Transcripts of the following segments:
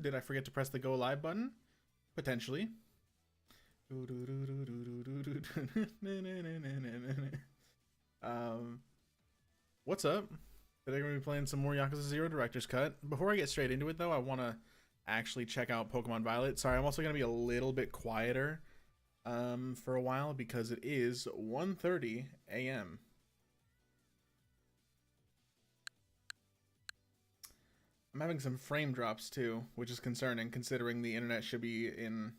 Did I forget to press the go live button? Potentially. What's up? Today we're going to be playing some more Yakuza 0 Director's Cut. Before I get straight into it though, I want to actually check out Pokemon Violet. Sorry, I'm also going to be a little bit quieter for a while because it is 1:30 a.m. I'm having some frame drops too, which is concerning considering the internet should be in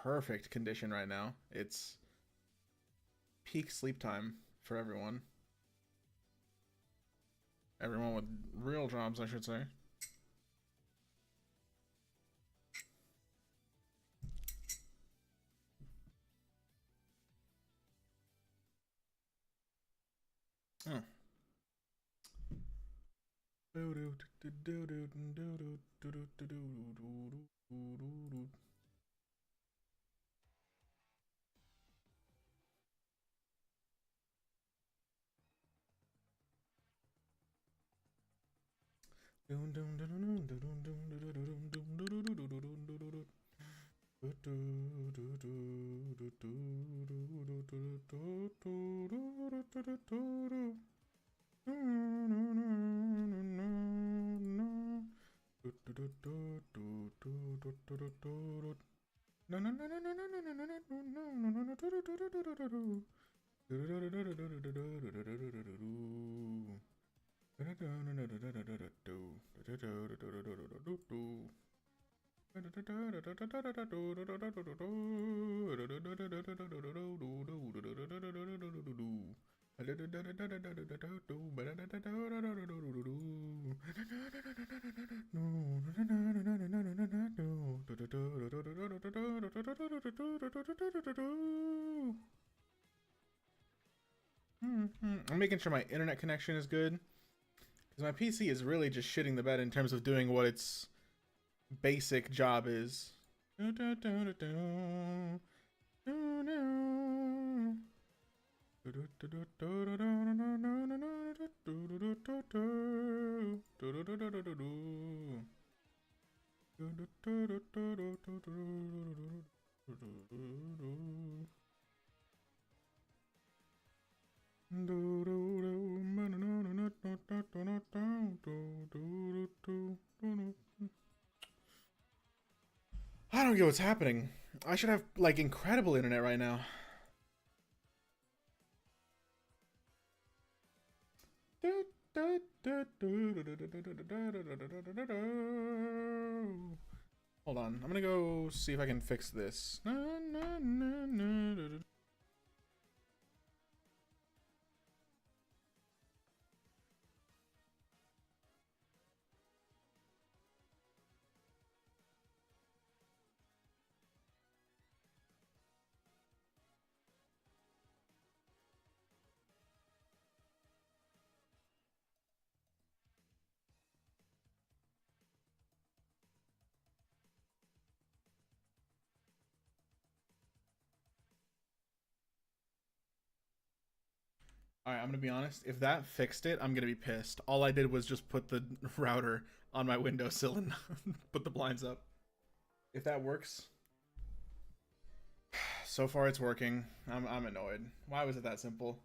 perfect condition right now. It's peak sleep time for everyone. Everyone with real jobs, I should say. Oh. I'm making sure my internet connection is good because my PC is really just shitting the bed in terms of doing what its basic job is. I don't get what's happening. I should have like incredible internet right now. Hold on, I'm gonna go see if I can fix this. Alright, I'm gonna be honest. If that fixed it, I'm gonna be pissed. All I did was just put the router on my windowsill and put the blinds up. If that works. So far it's working. I'm annoyed. Why was it that simple?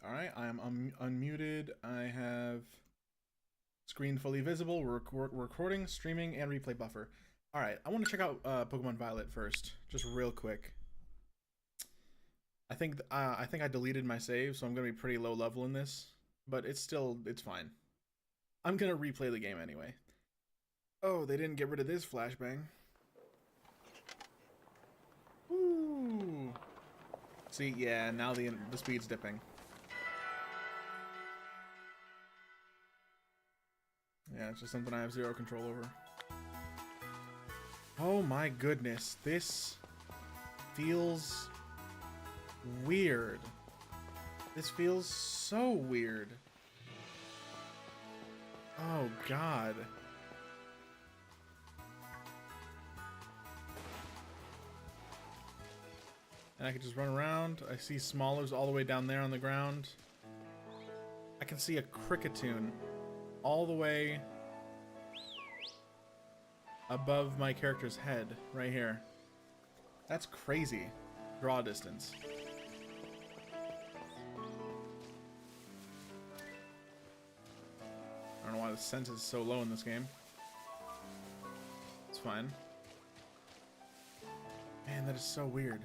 Alright, I am unmuted. I have screen fully visible. We're recording, streaming, and replay buffer. Alright, I want to check out Pokemon Violet first, just real quick. I think I deleted my save, so I'm gonna be pretty low level in this, but it's fine. I'm gonna replay the game anyway. Oh, they didn't get rid of this flashbang. Ooh. See, yeah, now the speed's dipping. Yeah, it's just something I have zero control over. Oh my goodness, this feels weird. This feels so weird. Oh, God. And I can just run around. I see Smallers all the way down there on the ground. I can see a Cricketune all the way above my character's head, right here. That's crazy. Draw distance. I don't know why the sense is so low in this game. It's fine. Man, that is so weird.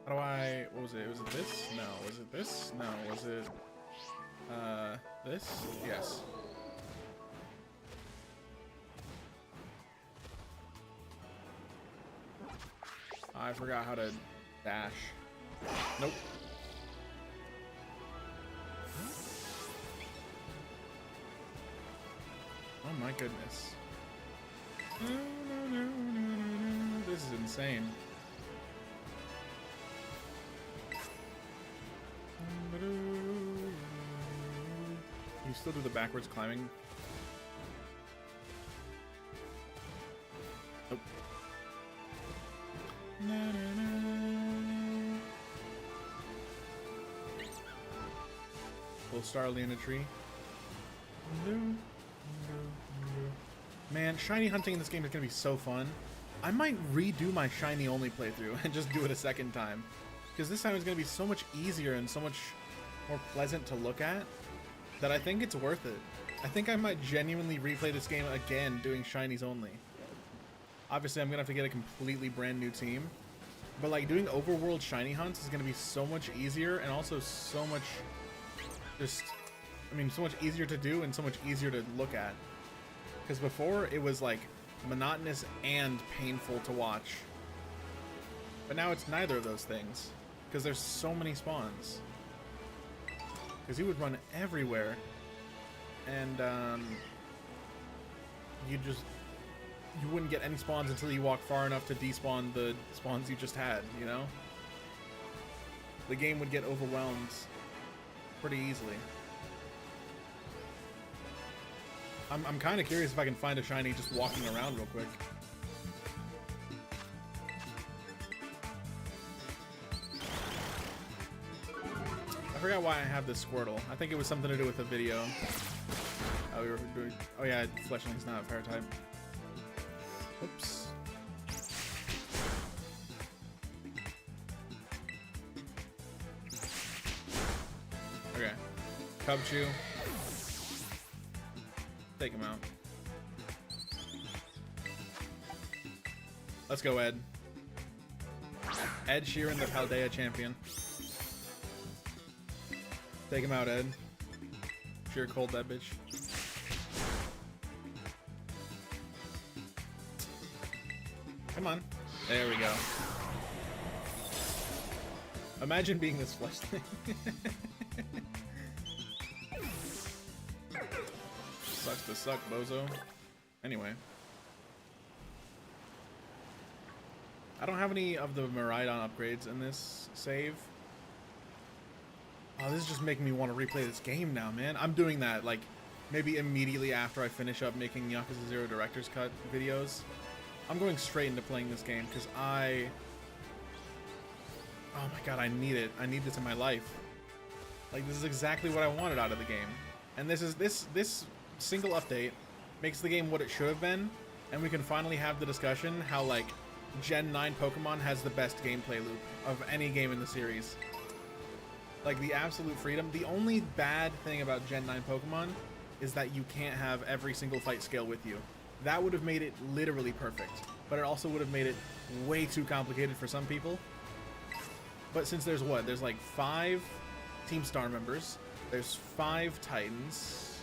How do I... What was it? Was it this? No. Was it this? No. Was it... this? Yes. I forgot how to dash. Nope. Oh my goodness. This is insane. You still do the backwards climbing? Nope. Little Starly in a tree. Man, shiny hunting in this game is gonna be so fun. I might redo my shiny only playthrough and just do it a second time, because this time it's gonna be so much easier and so much more pleasant to look at that I think it's worth it. I think I might genuinely replay this game again doing shinies only. Obviously, I'm gonna have to get a completely brand new team, but like doing overworld shiny hunts is gonna be so much easier and also so much just, I mean, so much easier to do and so much easier to look at. Because before it was like monotonous and painful to watch, but now it's neither of those things because there's so many spawns. Because you would run everywhere, and you wouldn't get any spawns until you walk far enough to despawn the spawns you just had, you know? The game would get overwhelmed pretty easily. I'm kind of curious if I can find a shiny just walking around real quick. I forgot why I have this Squirtle. I think it was something to do with a video. Oh, we were doing, oh yeah, Fletchling's not a fire type. Oops. Okay. Cubchoo. Take him out. Let's go, Ed. Ed Sheeran, the Paldea champion. Take him out, Ed. Sure cold that bitch. Come on. There we go. Imagine being this Fletchling. Sucks to suck, bozo. Anyway. I don't have any of the Miraidon upgrades in this save. Oh, this is just making me want to replay this game now, man. I'm doing that, like, maybe immediately after I finish up making Yakuza 0 Director's Cut videos. I'm going straight into playing this game, because oh my god, I need it. I need this in my life. Like, this is exactly what I wanted out of the game. And this single update makes the game what it should have been, and we can finally have the discussion how, like, Gen 9 Pokemon has the best gameplay loop of any game in the series. Like, the absolute freedom. The only bad thing about Gen 9 Pokemon is that you can't have every single fight scale with you. That would have made it literally perfect, but it also would have made it way too complicated for some people. But since there's what? There's like 5 Team Star members, there's 5 Titans,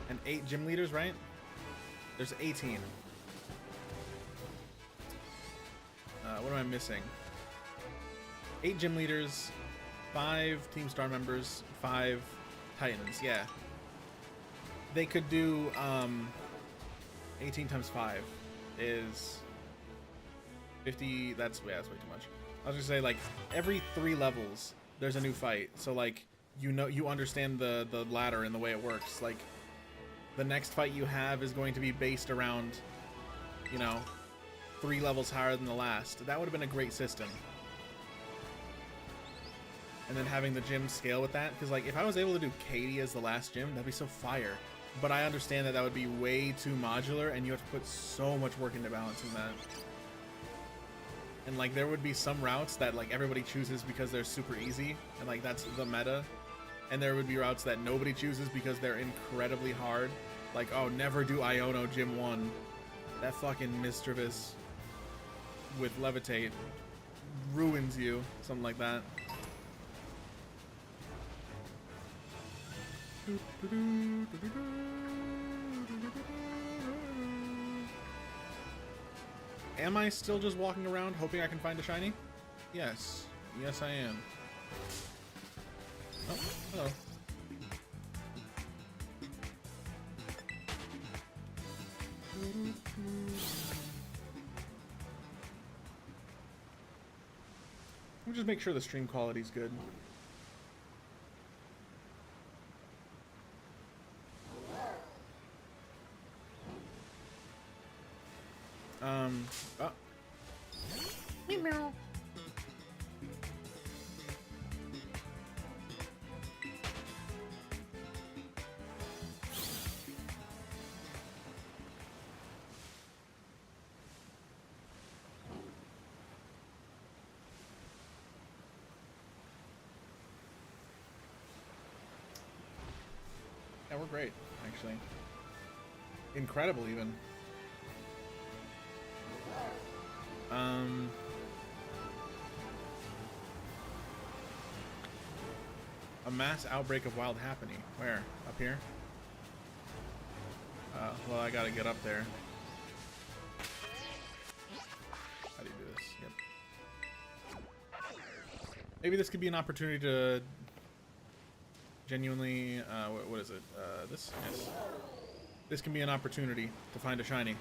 and 8 gym leaders, right? There's 18. What am I missing? 8 gym leaders, 5 Team Star members, 5 Titans, yeah. They could do, 18 times 5 is 50, that's way too much. I was gonna say, like, every 3 levels, there's a new fight. So, like, you understand the ladder and the way it works. Like, the next fight you have is going to be based around, you know, 3 levels higher than the last. That would have been a great system. And then having the gym scale with that, because like if I was able to do Katie as the last gym, that'd be so fire. But I understand that that would be way too modular, and you have to put so much work into balancing that. And like there would be some routes that like everybody chooses because they're super easy, and like that's the meta. And there would be routes that nobody chooses because they're incredibly hard. Like, oh, never do Iono Gym 1. That fucking Mischievous with Levitate ruins you. Something like that. Am I still just walking around hoping I can find a shiny? Yes. Yes, I am. Oh, hello. Let me just make sure the stream quality's good. Oh. Meow. Yeah, we're great, actually. Incredible, even. A mass outbreak of wild happening. Where? Up here? Well, I gotta get up there. How do you do this? Yep. Maybe this could be an opportunity to genuinely, what is it? This? Yes. This can be an opportunity to find a shiny.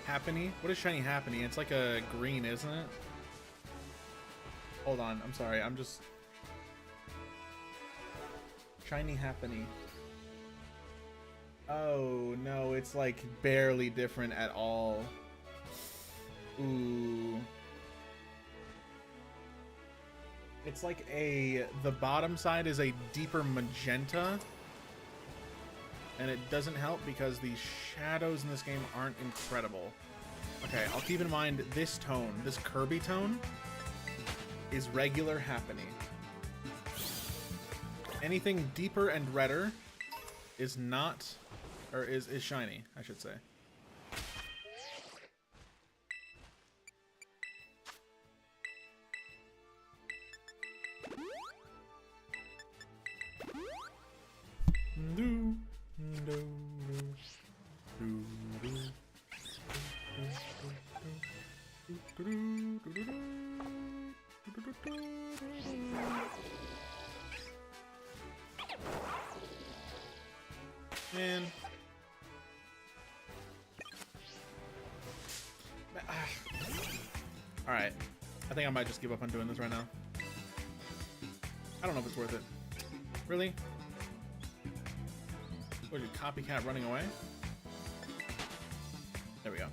Happiny? What is shiny Happiny? It's like a green, isn't it? Hold on, I'm sorry, I'm just... Shiny Happiny. Oh, no, it's like barely different at all. Ooh. It's like a... The bottom side is a deeper magenta. And it doesn't help because the shadows in this game aren't incredible. Okay, I'll keep in mind this tone, this Kirby tone, is regular Happiny. Anything deeper and redder is not, or is shiny, I should say. Man. Alright. I think I might just give up on doing this right now. I don't know if it's worth it. Really? What, is your copycat running away? There we go.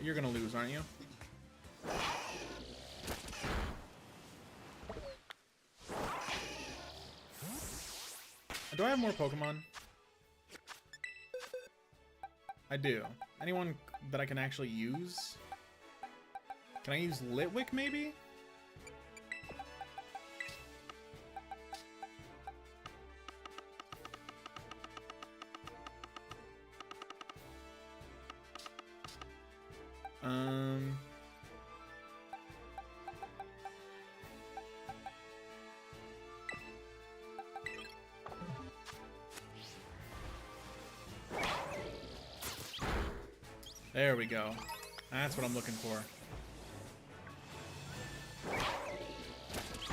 You're gonna lose, aren't you? Do I have more Pokemon? I do. Anyone that I can actually use? Can I use Litwick, maybe? There we go. That's what I'm looking for.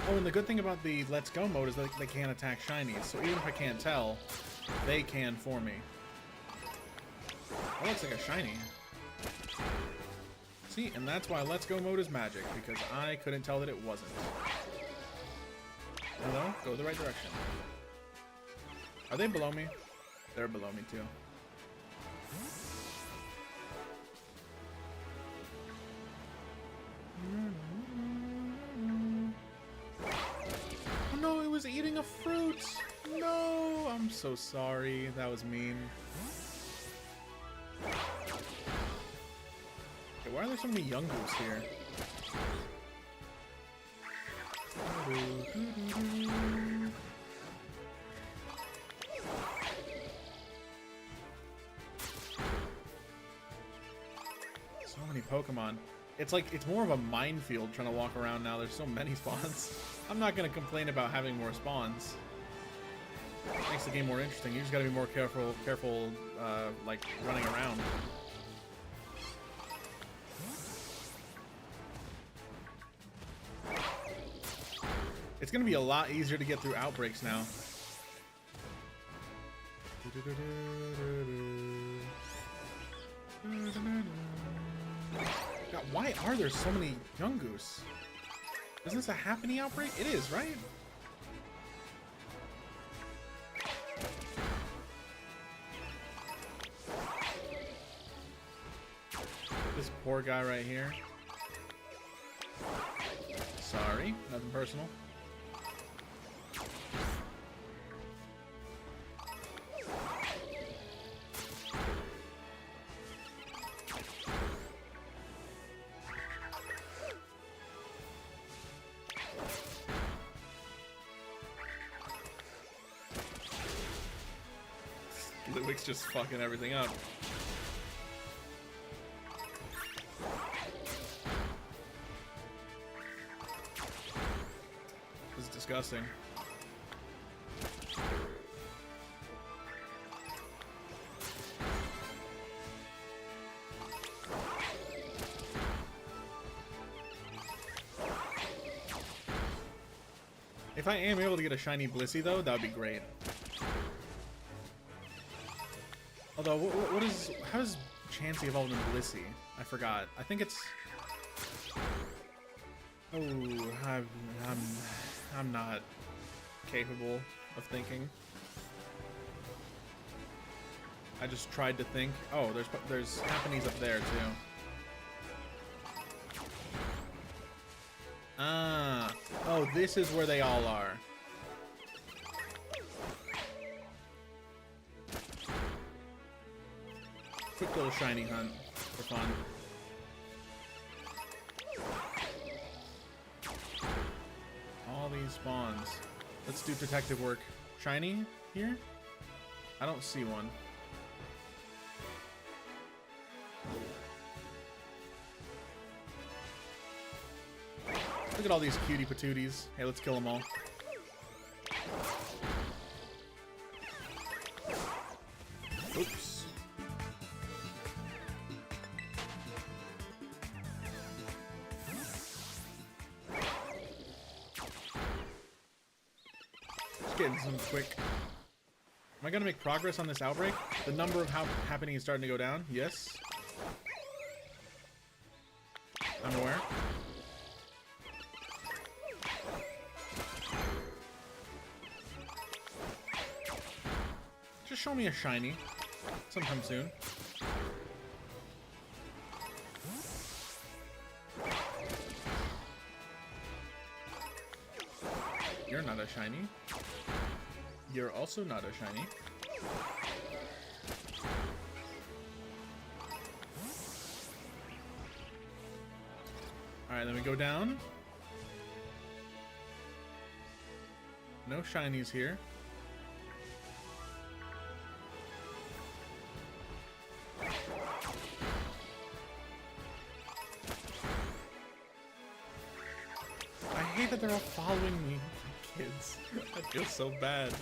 Oh, and the good thing about the Let's Go mode is that they can't attack shinies, so even if I can't tell, they can for me. That looks like a shiny. See, and that's why Let's Go mode is magic, because I couldn't tell that it wasn't. Hello? Go the right direction. Are they below me? They're below me too. Oh no, it was eating a fruit! No! I'm so sorry. That was mean. Okay, why are there so many young goose here? So many Pokemon. It's like, it's more of a minefield trying to walk around now. There's so many spawns. I'm not going to complain about having more spawns. It makes the game more interesting. You just got to be more careful, like, running around. It's going to be a lot easier to get through outbreaks now. God, why are there so many young goose? Is this a happening outbreak? It is, right? This poor guy right here. Sorry, nothing personal. Ludwig's just fucking everything up. This is disgusting. If I am able to get a shiny Blissey though, that would be great. Although, what is... How does Chansey evolve in Blissey? I forgot. I think it's... Oh, I'm not capable of thinking. I just tried to think. Oh, there's happenings up there, too. Ah. Oh, this is where they all are. Quick little shiny hunt for fun. All these spawns. Let's do detective work. Shiny here? I don't see one. Look at all these cutie patooties. Hey, let's kill them all. Oops. Getting some quick. Am I gonna make progress on this outbreak? The number of happening is starting to go down. Yes. I'm aware. Just show me a shiny sometime soon. You're not a shiny. You're also not a shiny. Alright, then we go down. No shinies here. I hate that they're all following me. Kids. I feel so bad.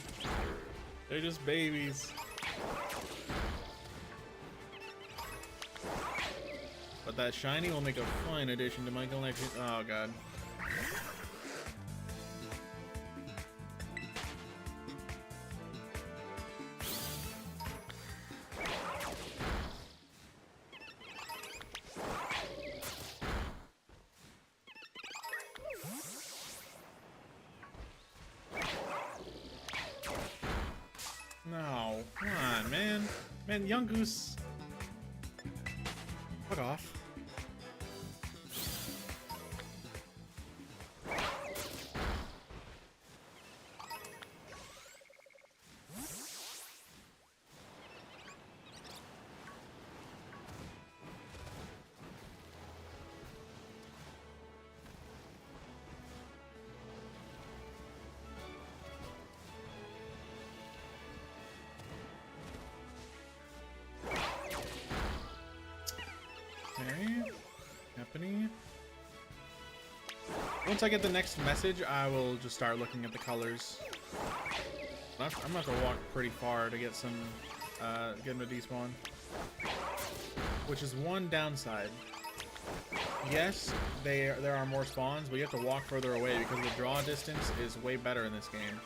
They're just babies. But that shiny will make a fine addition to my collection. Oh god. Man, Young Goose. Fuck off. Happening. Once I get the next message, I will just start looking at the colors. I'm gonna have to walk pretty far to get some, get him to despawn. Which is one downside. Yes, there are more spawns, but you have to walk further away because the draw distance is way better in this game.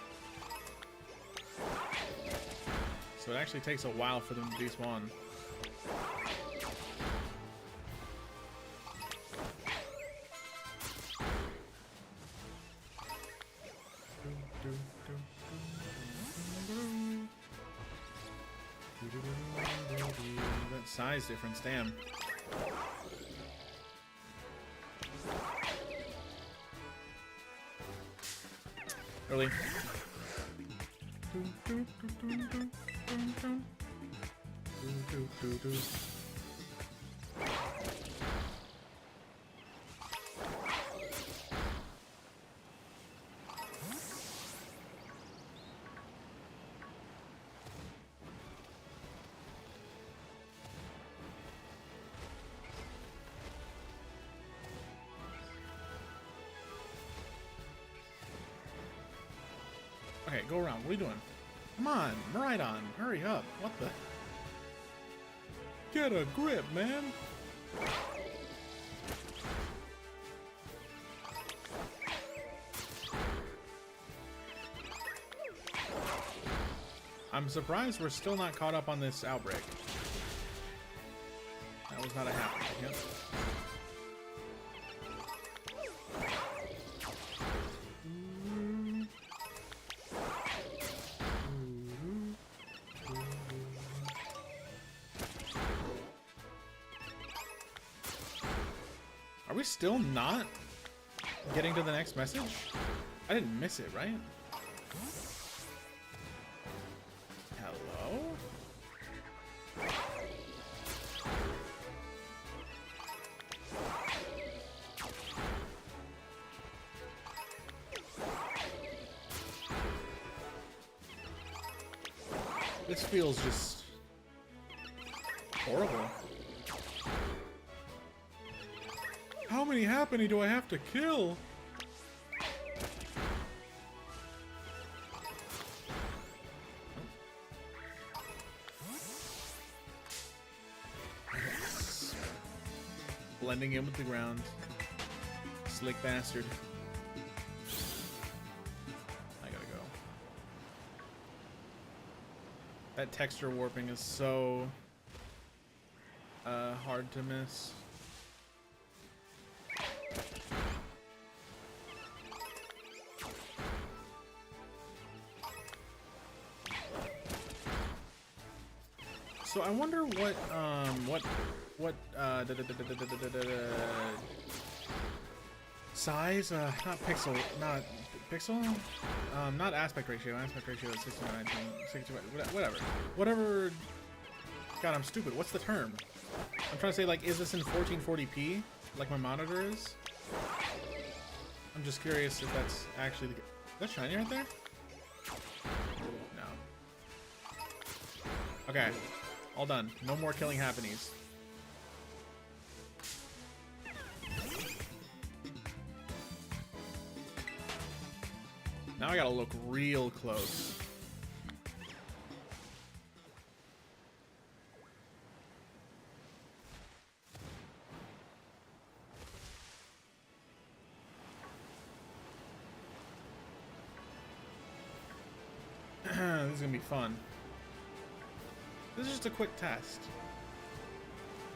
So it actually takes a while for them to despawn. That size difference, damn. Really? Okay, go around. What are you doing? Come on, Maridon, hurry up. What the? Get a grip, man. I'm surprised we're still not caught up on this outbreak. That was not a happen. Yep. Are we still not getting to the next message? I didn't miss it, right? Hello? This feels just horrible. How many happening do I have to kill? Blending in with the ground. Slick bastard. I gotta go. That texture warping is so hard to miss. So I wonder what size, not pixel, not aspect ratio is 69, 65, whatever. God, I'm stupid. What's the term? I'm trying to say, like, is this in 1440p, like my monitor is? I'm just curious if that's actually the... Is that shiny right there? No. Okay. All done. No more killing happenings. Now I gotta look real close. This is gonna be fun. This is just a quick test.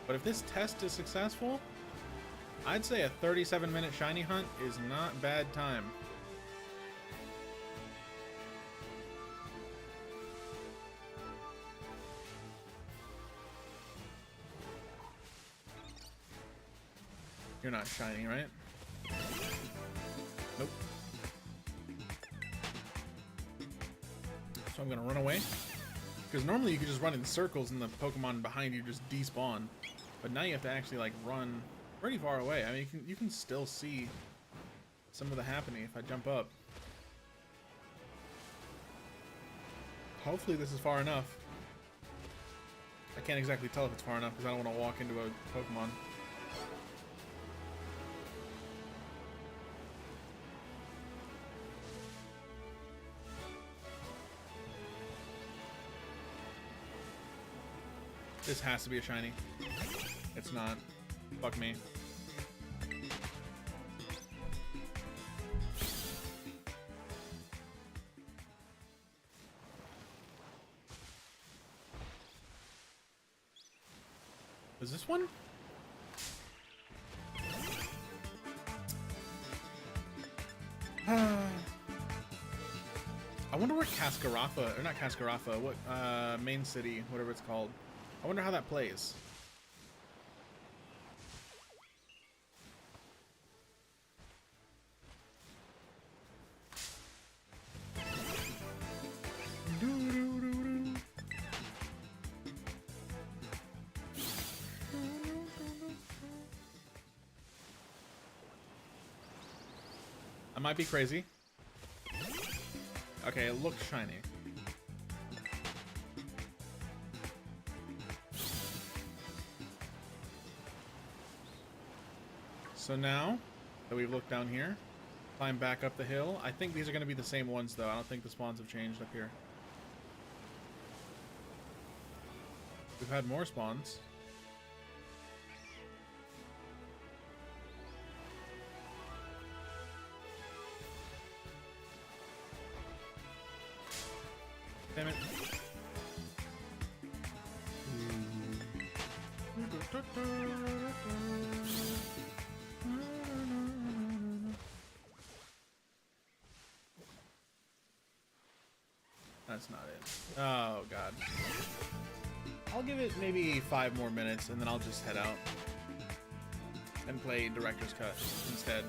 But if this test is successful, I'd say a 37-minute shiny hunt is not bad time. You're not shiny, right? Nope. So I'm gonna run away. Because normally you could just run in circles and the Pokemon behind you just despawn. But now you have to actually like run pretty far away. I mean, you can still see some of the happening if I jump up. Hopefully this is far enough. I can't exactly tell if it's far enough because I don't want to walk into a Pokemon. This has to be a shiny. It's not. Fuck me. Is this one? I wonder where Cascarafa, or not Cascarafa, what, Main City, whatever it's called. I wonder how that plays. I might be crazy. Okay, it looks shiny. So now that we've looked down here, climb back up the hill. I think these are going to be the same ones though. I don't think the spawns have changed up here. We've had more spawns. Damn it. That's not it. Oh, God. I'll give it maybe 5 more minutes, and then I'll just head out and play Director's Cut instead.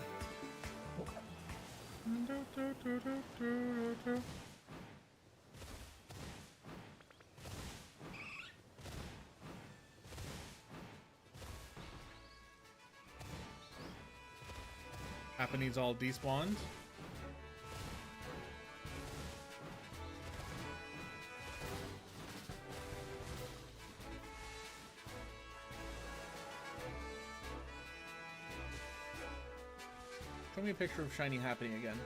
Japanese all despawned. Show me a picture of shiny happening again.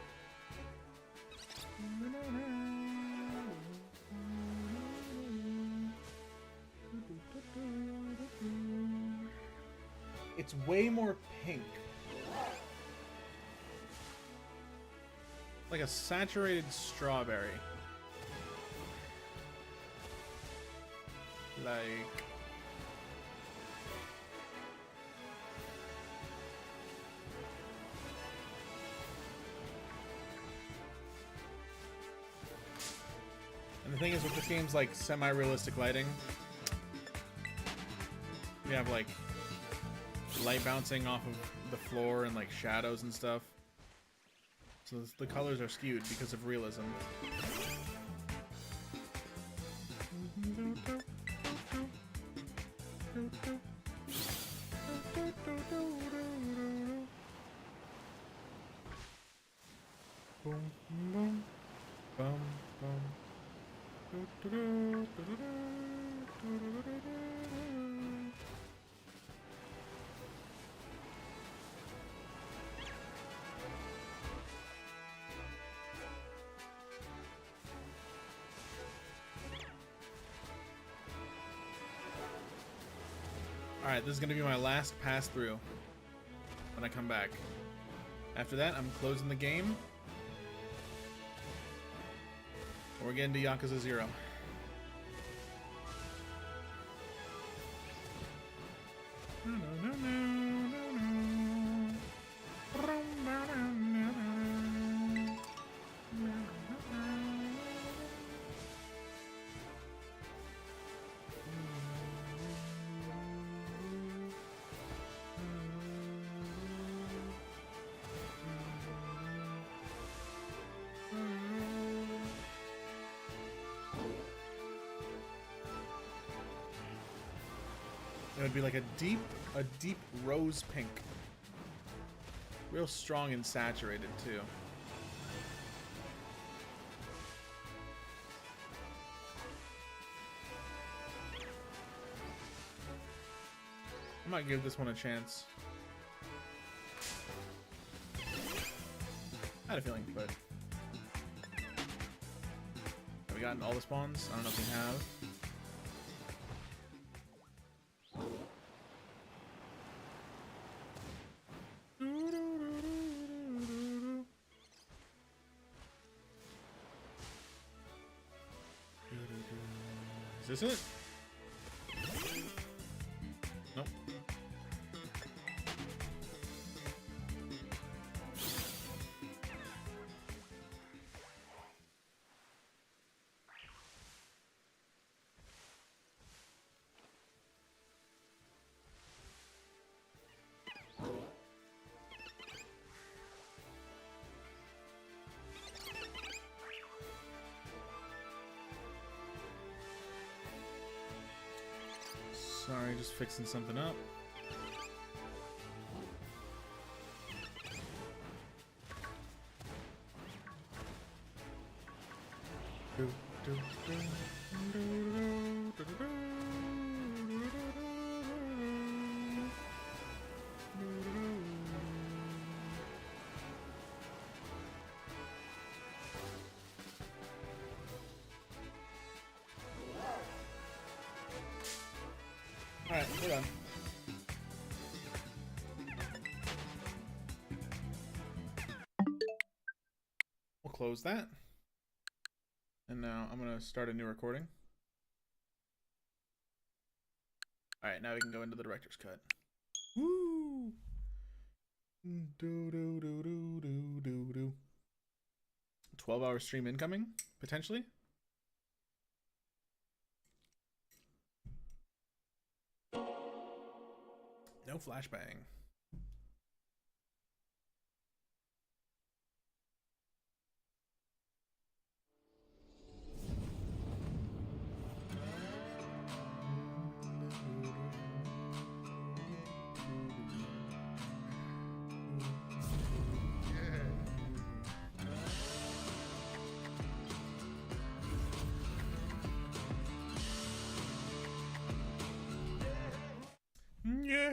It's way more pink. Like a saturated strawberry. Like... And the thing is with this game's like semi-realistic lighting. You have like light bouncing off of the floor and like shadows and stuff. So the colors are skewed because of realism. Boom, boom, bum, bum. Alright, this is going to be my last pass through when I come back. After that, I'm closing the game. We're getting to Yakuza 0. it'd be like a deep rose pink. Real strong and saturated too. I might give this one a chance. I had a feeling, but have we gotten all the spawns? I don't know if we have. Is this it? Nope. Sorry, just fixing something up. Alright, hold on. We'll close that. And now I'm going to start a new recording. Alright, now we can go into the director's cut. Woo! 12-hour stream incoming, potentially. No flashbang. Yeah.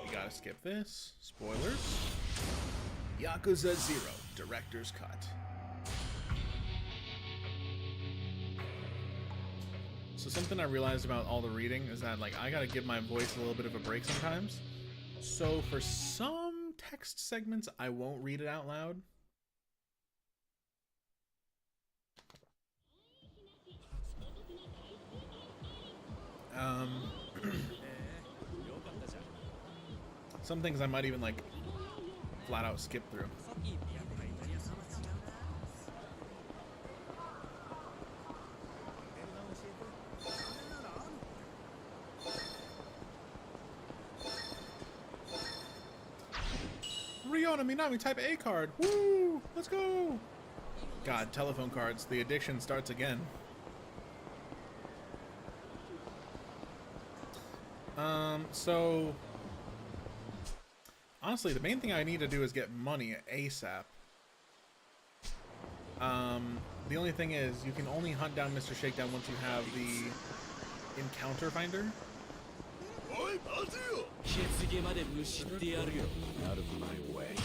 We gotta skip this. Spoilers. Yakuza 0, director's cut. So something I realized about all the reading is that, like, I gotta give my voice a little bit of a break sometimes. So for some text segments, I won't read it out loud. Some things I might even, like, flat out skip through. Riona Minami type A card. Woo! Let's go! God, telephone cards. The addiction starts again. So honestly, the main thing I need to do is get money ASAP. The only thing is, you can only hunt down Mr. Shakedown once you have the encounter finder. Out of my way.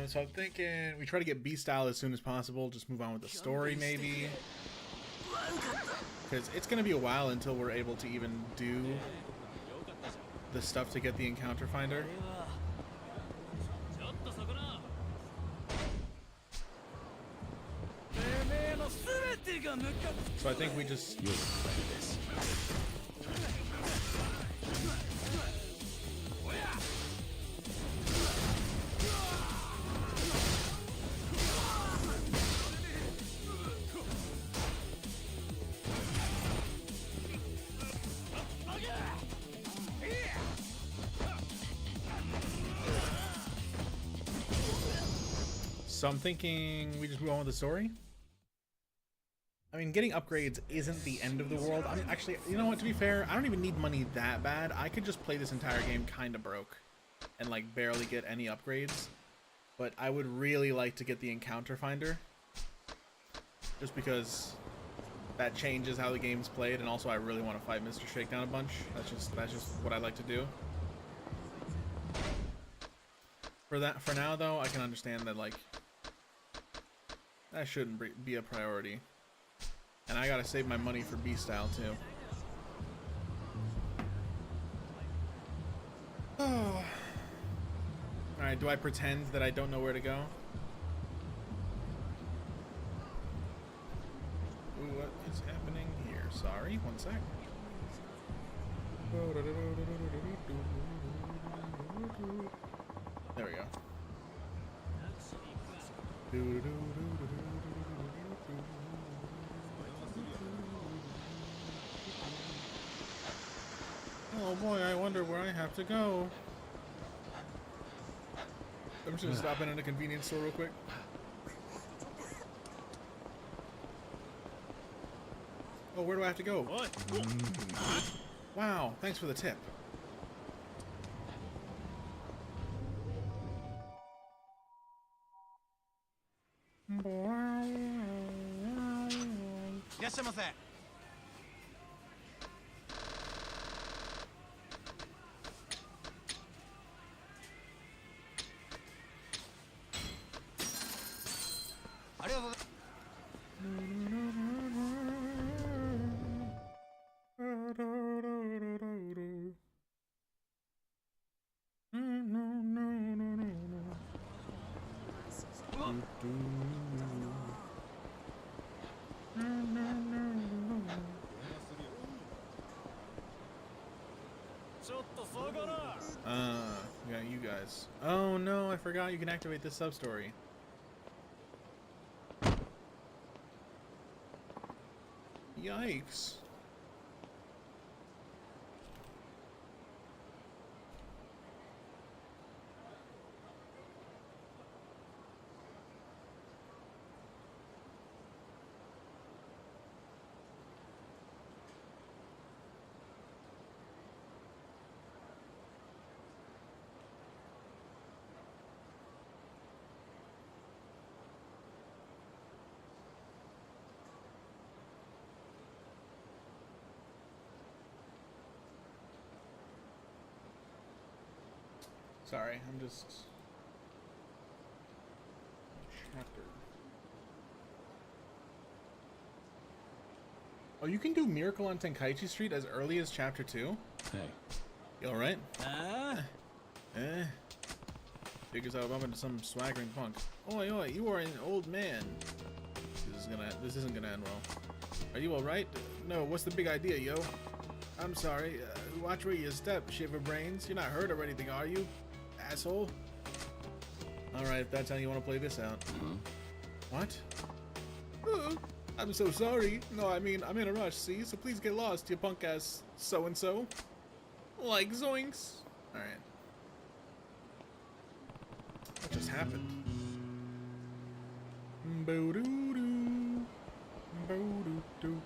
So I'm thinking we try to get B-style as soon as possible. Just move on with the story, maybe. Because it's going to be a while until we're able to even do the stuff to get the encounter finder. So I think we just... So I'm thinking we just move on with the story. I mean, getting upgrades isn't the end of the world. I'm actually, you know what, to be fair, I don't even need money that bad. I could just play this entire game kind of broke and like barely get any upgrades. But I would really like to get the encounter finder, just because that changes how the game's played, and also I really want to fight Mr. Shakedown a bunch. That's just what I like to do. For now though, I can understand that like that shouldn't be a priority. And I gotta save my money for B-Style too. Oh. Alright, do I pretend that I don't know where to go? Ooh, what is happening here? Sorry, one sec. There we go. Oh boy, I wonder where I have to go. I'm just gonna stop in a convenience store real quick. Oh, where do I have to go? Wow, thanks for the tip. Yeah, you guys. Oh no, I forgot you can activate this sub-story. Yikes. Sorry, I'm just... Chapter. Oh, you can do Miracle on Tenkaichi Street as early as Chapter 2? Hey. You alright? Figures I'll bump into some swaggering punk. Oi, oi, you are an old man. This isn't gonna end well. Are you alright? No, what's the big idea, yo? I'm sorry. Watch where you step, shiver brains. You're not hurt or anything, are you? Asshole. Alright, if that's how you want to play this out. What? I'm so sorry. No, I mean, I'm in a rush, see? So please get lost, you punk ass so-and-so. Like zoinks. Alright. What just happened? Bo-doo-doo. Bo-doo-doo.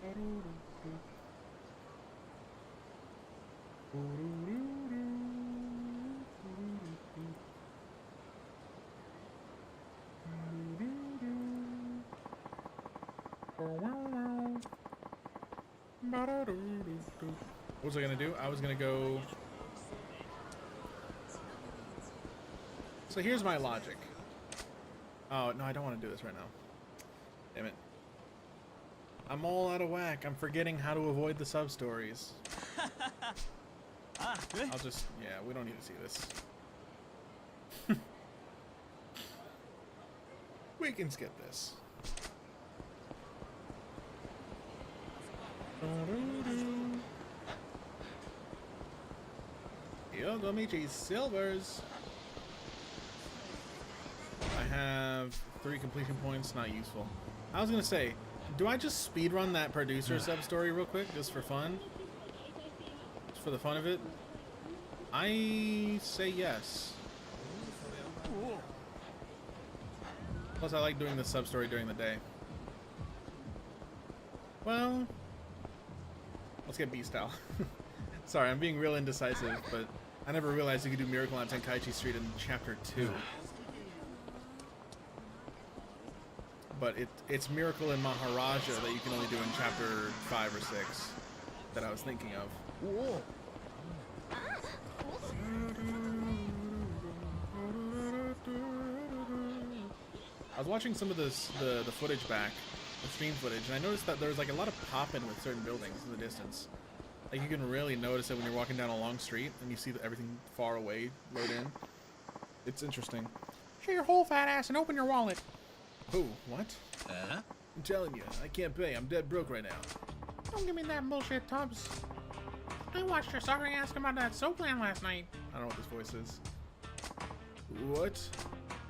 Bo-doo-doo-doo. Bo-doo-doo-doo. What was I gonna do? I was gonna go... So here's my logic. Oh, no, I don't want to do this right now. Damn it. I'm all out of whack. I'm forgetting how to avoid the sub-stories. I'll just... Yeah, we don't need to see this. We can skip this. Yogomichi Silvers. I have 3 completion points, not useful. I was gonna say, do I just speedrun that producer sub-story real quick, just for fun? Just for the fun of it? I say yes. Plus, I like doing the sub-story during the day. Well, let's get B-style. Sorry, I'm being real indecisive, but I never realized you could do Miracle on Tenkaichi Street in Chapter 2. But it's Miracle in Maharaja that you can only do in Chapter 5 or 6 that I was thinking of. Whoa. I was watching some of the footage back, the stream footage, and I noticed that there was like a lot of popping with certain buildings in the distance. Like you can really notice it when you're walking down a long street and you see everything far away load in. It's interesting. Show your whole fat ass and open your wallet. Who? What? I'm telling you, I can't pay. I'm dead broke right now. Don't give me that bullshit, Tubbs. I watched your sucker ask about that soap plan last night. I don't know what this voice is. What?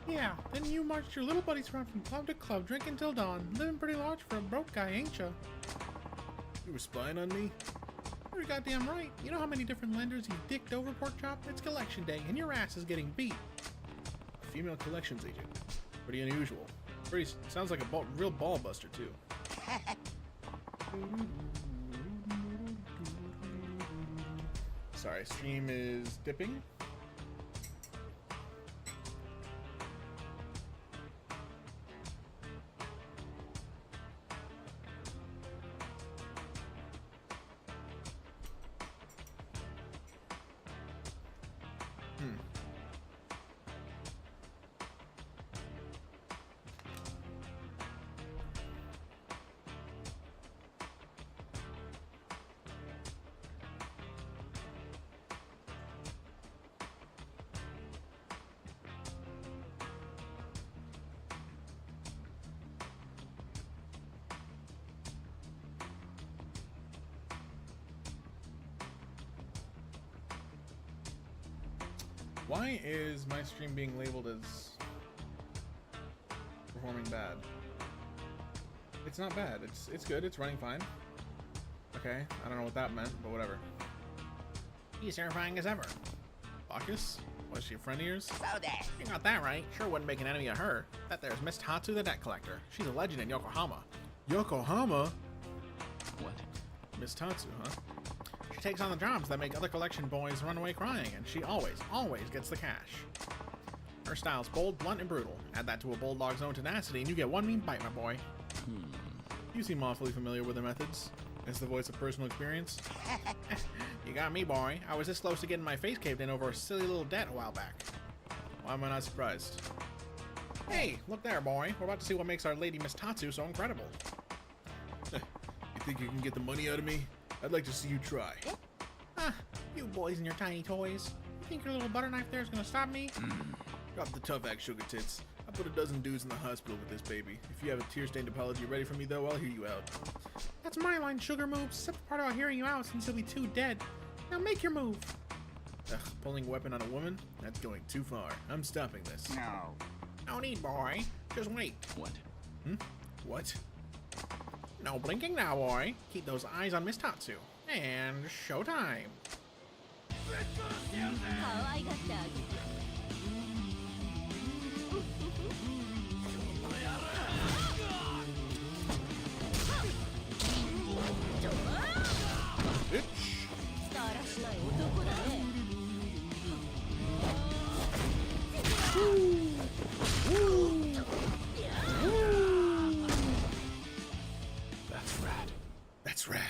Yeah, then you marched your little buddies around from club to club, drinking till dawn, living pretty large for a broke guy, ain't ya? You were spying on me? You're goddamn right. You know how many different lenders you dicked over, pork chop? It's collection day, and your ass is getting beat. A female collections agent. Pretty unusual. Sounds like a real ball buster, too. Sorry, stream is dipping. Why is my stream being labeled as performing bad? It's not bad. It's good. It's running fine. Okay, I don't know what that meant, but whatever. He's terrifying as ever. Bacchus? Was she a friend of yours? So that. You got that right. Sure wouldn't make an enemy of her. That there's Miss Tatsu, the debt collector. She's a legend in Yokohama. Yokohama? What? Miss Tatsu, huh? She takes on the jobs that make other collection boys run away crying, and she always gets the cash. Her style's bold, blunt, and brutal. Add that to a bulldog's own tenacity, and you get one mean bite, my boy. You seem awfully familiar with her methods. Is the voice of personal experience? You got me, boy. I was this close to getting my face caved in over a silly little debt a while back. Why am I not surprised? Hey, look there, boy. We're about to see what makes our lady Miss Tatsu so incredible. You think you can get the money out of me? I'd like to see you try. Ah, you boys and your tiny toys. You think your little butter knife there is gonna stop me? Drop the tough act, sugar tits. I put a dozen dudes in the hospital with this baby. If you have a tear-stained apology ready for me, though, I'll hear you out. That's my line, sugar moves. Except the part about hearing you out since you'll be too dead. Now make your move. Ugh, pulling a weapon on a woman? That's going too far. I'm stopping this. No. No need, boy. Just wait. What? What? No blinking now, boy. Keep those eyes on Miss Tatsu. And showtime. That's rad. That's rad.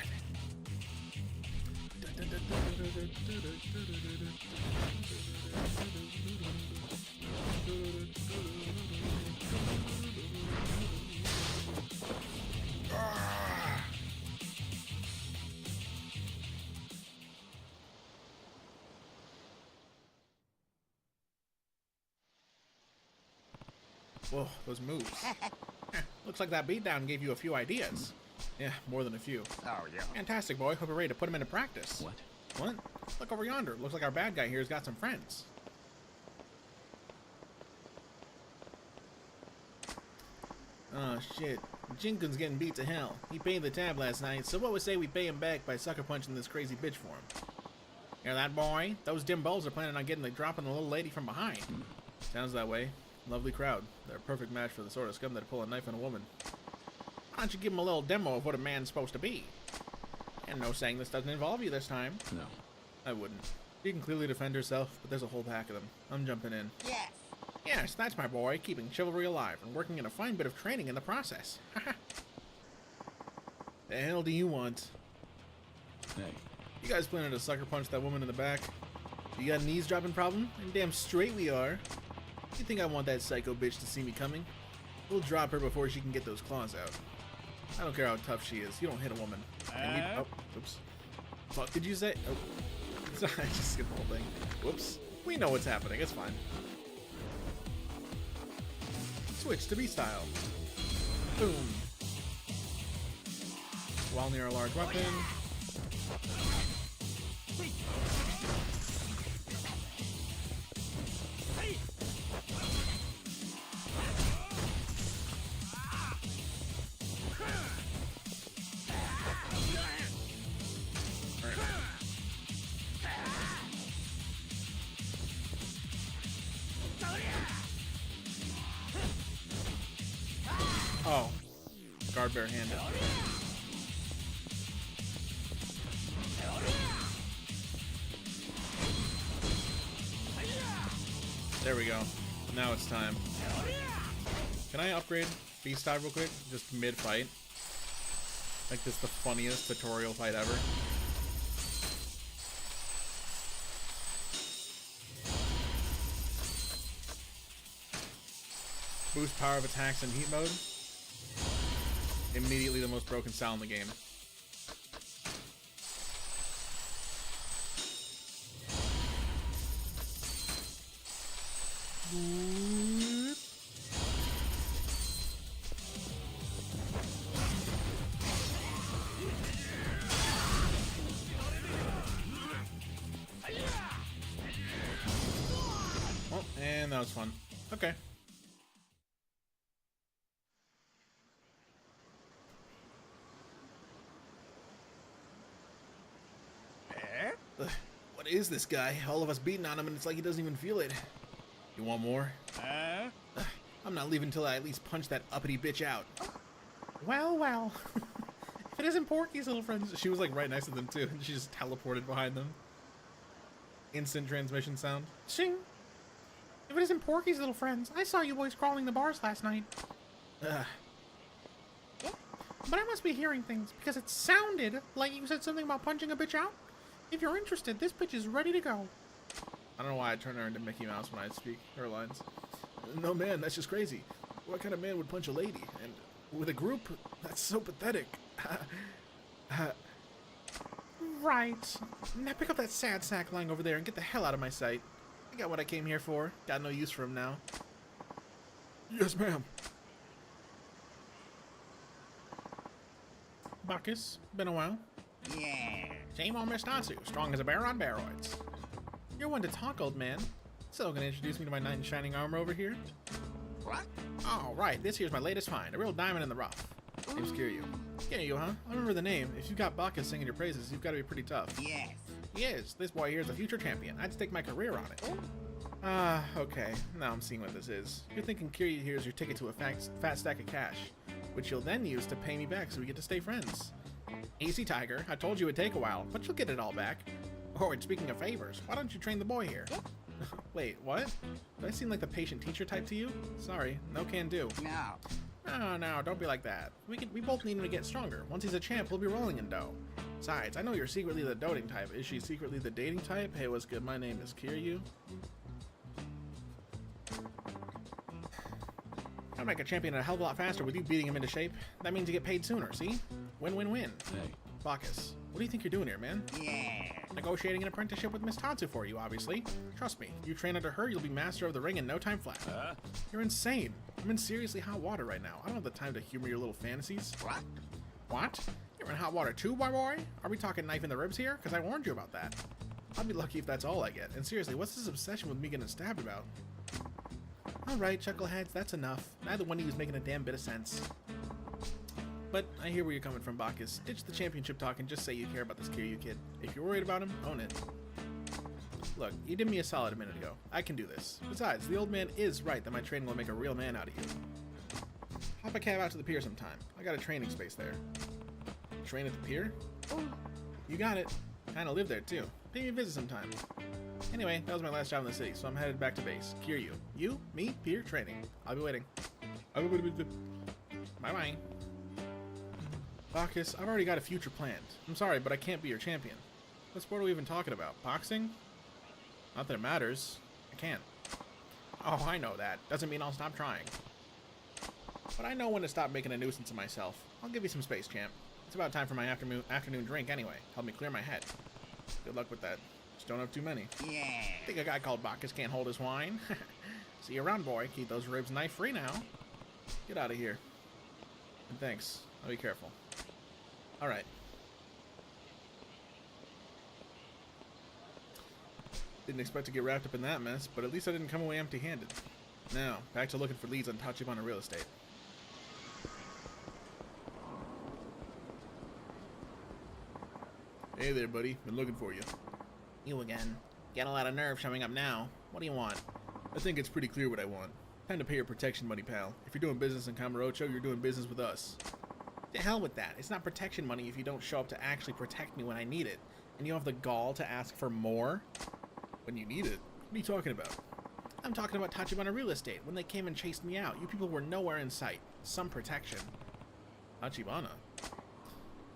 Whoa, those moves. Looks like that beatdown gave you a few ideas. Yeah, more than a few. Oh, yeah. Fantastic, boy. Hope you're ready to put them into practice. What? What? Look over yonder. Looks like our bad guy here's got some friends. Oh, shit. Jinkun's getting beat to hell. He paid the tab last night, so what would say we pay him back by sucker punching this crazy bitch for him? Hear that, boy? Those dim bulbs are planning on getting the drop on the little lady from behind. Sounds that way. Lovely crowd. They're a perfect match for the sort of scum that pull a knife on a woman. Why don't you give them a little demo of what a man's supposed to be? And no saying this doesn't involve you this time. No. I wouldn't. She can clearly defend herself, but there's a whole pack of them. I'm jumping in. Yes. Yes, that's my boy, keeping chivalry alive and working in a fine bit of training in the process. Haha. The hell do you want? Hey. You guys planning to sucker punch that woman in the back? You got an eavesdropping problem? And damn straight we are. You think I want that psycho bitch to see me coming? We'll drop her before she can get those claws out. I don't care how tough she is. You don't hit a woman. Oh, oops. Fuck did you say? Oh. Sorry, I just skipped the whole thing. Whoops. We know what's happening. It's fine. Switch to B-style. Boom. While near a large weapon. Oh, guard bare-handed. There we go. Now it's time. Can I upgrade Beast Dive real quick? Just mid-fight. Like this the funniest tutorial fight ever. Boost power of attacks in heat mode. Immediately the most broken style in the game. Oh, and that was fun. Okay. Ugh, what is this guy? All of us beating on him and it's like he doesn't even feel it. You want more? Ugh, I'm not leaving until I at least punch that uppity bitch out. Well, well. If it isn't Porky's little friends. She was like right next to them too. And she just teleported behind them. Instant transmission sound. Shing. If it isn't Porky's little friends, I saw you boys crawling the bars last night. Ugh. But I must be hearing things, because it sounded like you said something about punching a bitch out. If you're interested, this bitch is ready to go. I don't know why I turn her into Mickey Mouse when I speak her lines. No man, that's just crazy. What kind of man would punch a lady? And with a group? That's so pathetic. Right. Now pick up that sad sack lying over there and get the hell out of my sight. I got what I came here for. Got no use for him now. Yes, ma'am. Bacchus, been a while. Yeah. Same old Miss Natsu, strong as a bear on baroids. You're one to talk, old man. So gonna introduce me to my knight in shining armor over here? What? Oh, right, this here's my latest find, a real diamond in the rough. Name's Kiryu. Kiryu, huh? I remember the name. If you've got Bacchus singing your praises, you've got to be pretty tough. Yes. He is. This boy here's a future champion. I'd stake my career on it. Okay. Now I'm seeing what this is. You're thinking Kiryu here is your ticket to a fat stack of cash, which you'll then use to pay me back so we get to stay friends. Easy, Tiger. I told you it'd take a while, but you'll get it all back. Oh, and speaking of favors, why don't you train the boy here? Wait, what? Do I seem like the patient teacher type to you? Sorry, no can do. No. No, don't be like that. We both need him to get stronger. Once he's a champ, we'll be rolling in dough. Besides, I know you're secretly the doting type. Is she secretly the dating type? Hey, what's good? My name is Kiryu. I'll make a champion a hell of a lot faster with you beating him into shape. That means you get paid sooner, see? Win-win-win. Hey. Bacchus, what do you think you're doing here, man? Yeah. Negotiating an apprenticeship with Miss Tatsu for you, obviously. Trust me, you train under her, you'll be master of the ring in no time flat. You're insane. I'm in seriously hot water right now. I don't have the time to humor your little fantasies. What? What? You're in hot water too, my boy? Are we talking knife in the ribs here? Because I warned you about that. I'll be lucky if that's all I get. And seriously, what's this obsession with me getting stabbed about? Alright, chuckleheads, that's enough. Neither one of you is making a damn bit of sense. But I hear where you're coming from, Bacchus. Ditch the championship talk and just say you care about this Kiryu kid. If you're worried about him, own it. Look, you did me a solid a minute ago. I can do this. Besides, the old man is right that my training will make a real man out of you. Hop a cab out to the pier sometime. I got a training space there. Train at the pier? Oh, you got it. Kinda live there too. Pay me a visit sometime. Anyway, that was my last job in the city, so I'm headed back to base. Kiryu. You, me, pier, training. I'll be waiting. Bye-bye. Bacchus, I've already got a future planned. I'm sorry, but I can't be your champion. What sport are we even talking about? Boxing? Not that it matters. I can't. Oh, I know that. Doesn't mean I'll stop trying. But I know when to stop making a nuisance of myself. I'll give you some space, champ. It's about time for my afternoon drink anyway. Help me clear my head. Good luck with that. Just don't have too many. Yeah. Think a guy called Bacchus can't hold his wine? See you around, boy. Keep those ribs knife-free now. Get out of here. And thanks. I'll be careful. Alright. Didn't expect to get wrapped up in that mess, but at least I didn't come away empty-handed. Now, back to looking for leads on Tachibana real estate. Hey there, buddy. Been looking for you. You again. Get a lot of nerve showing up now. What do you want? I think it's pretty clear what I want. Time to pay your protection money, pal. If you're doing business in Kamurocho, you're doing business with us. To hell with that. It's not protection money if you don't show up to actually protect me when I need it. And you have the gall to ask for more? When you need it? What are you talking about? I'm talking about Tachibana real estate. When they came and chased me out, you people were nowhere in sight. Some protection. Tachibana?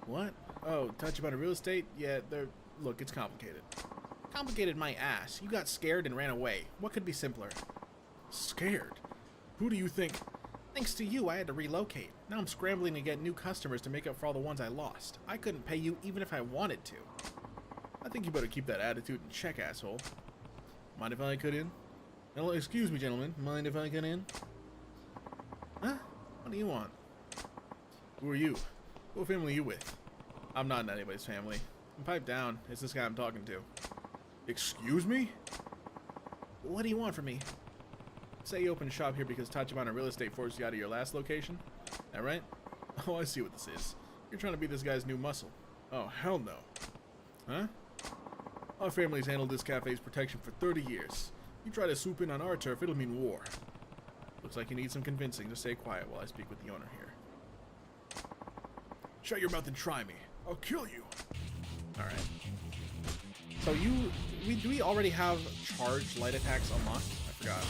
What? Oh, Tachibana real estate? Yeah, they're... Look, it's complicated. Complicated my ass. You got scared and ran away. What could be simpler? Scared? Who do you think... Thanks to you, I had to relocate. Now I'm scrambling to get new customers to make up for all the ones I lost. I couldn't pay you even if I wanted to. I think you better keep that attitude in check, asshole. Mind if I cut in? Hello, excuse me, gentlemen. Mind if I cut in? Huh? What do you want? Who are you? What family are you with? I'm not in anybody's family. And pipe down. It's this guy I'm talking to. Excuse me? What do you want from me? Say you opened a shop here because Tachibana real estate forced you out of your last location? That right? Oh, I see what this is. You're trying to be this guy's new muscle. Oh, hell no. Huh? Our family's handled this cafe's protection for 30 years. You try to swoop in on our turf, it'll mean war. Looks like you need some convincing to stay quiet while I speak with the owner here. Shut your mouth and try me. I'll kill you. Alright. So do we already have charged light attacks unlocked? I forgot.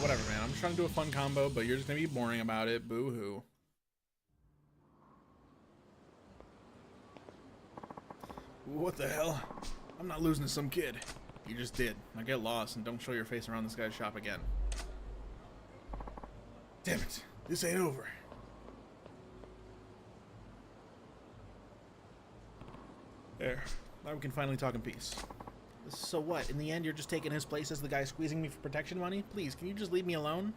Whatever, man. I'm just trying to do a fun combo, but you're just gonna be boring about it. Boo-hoo. What the hell? I'm not losing to some kid. You just did. Now get lost and don't show your face around this guy's shop again. Damn it. This ain't over. There. Now we can finally talk in peace. So what? In the end, you're just taking his place as the guy squeezing me for protection money? Please, can you just leave me alone?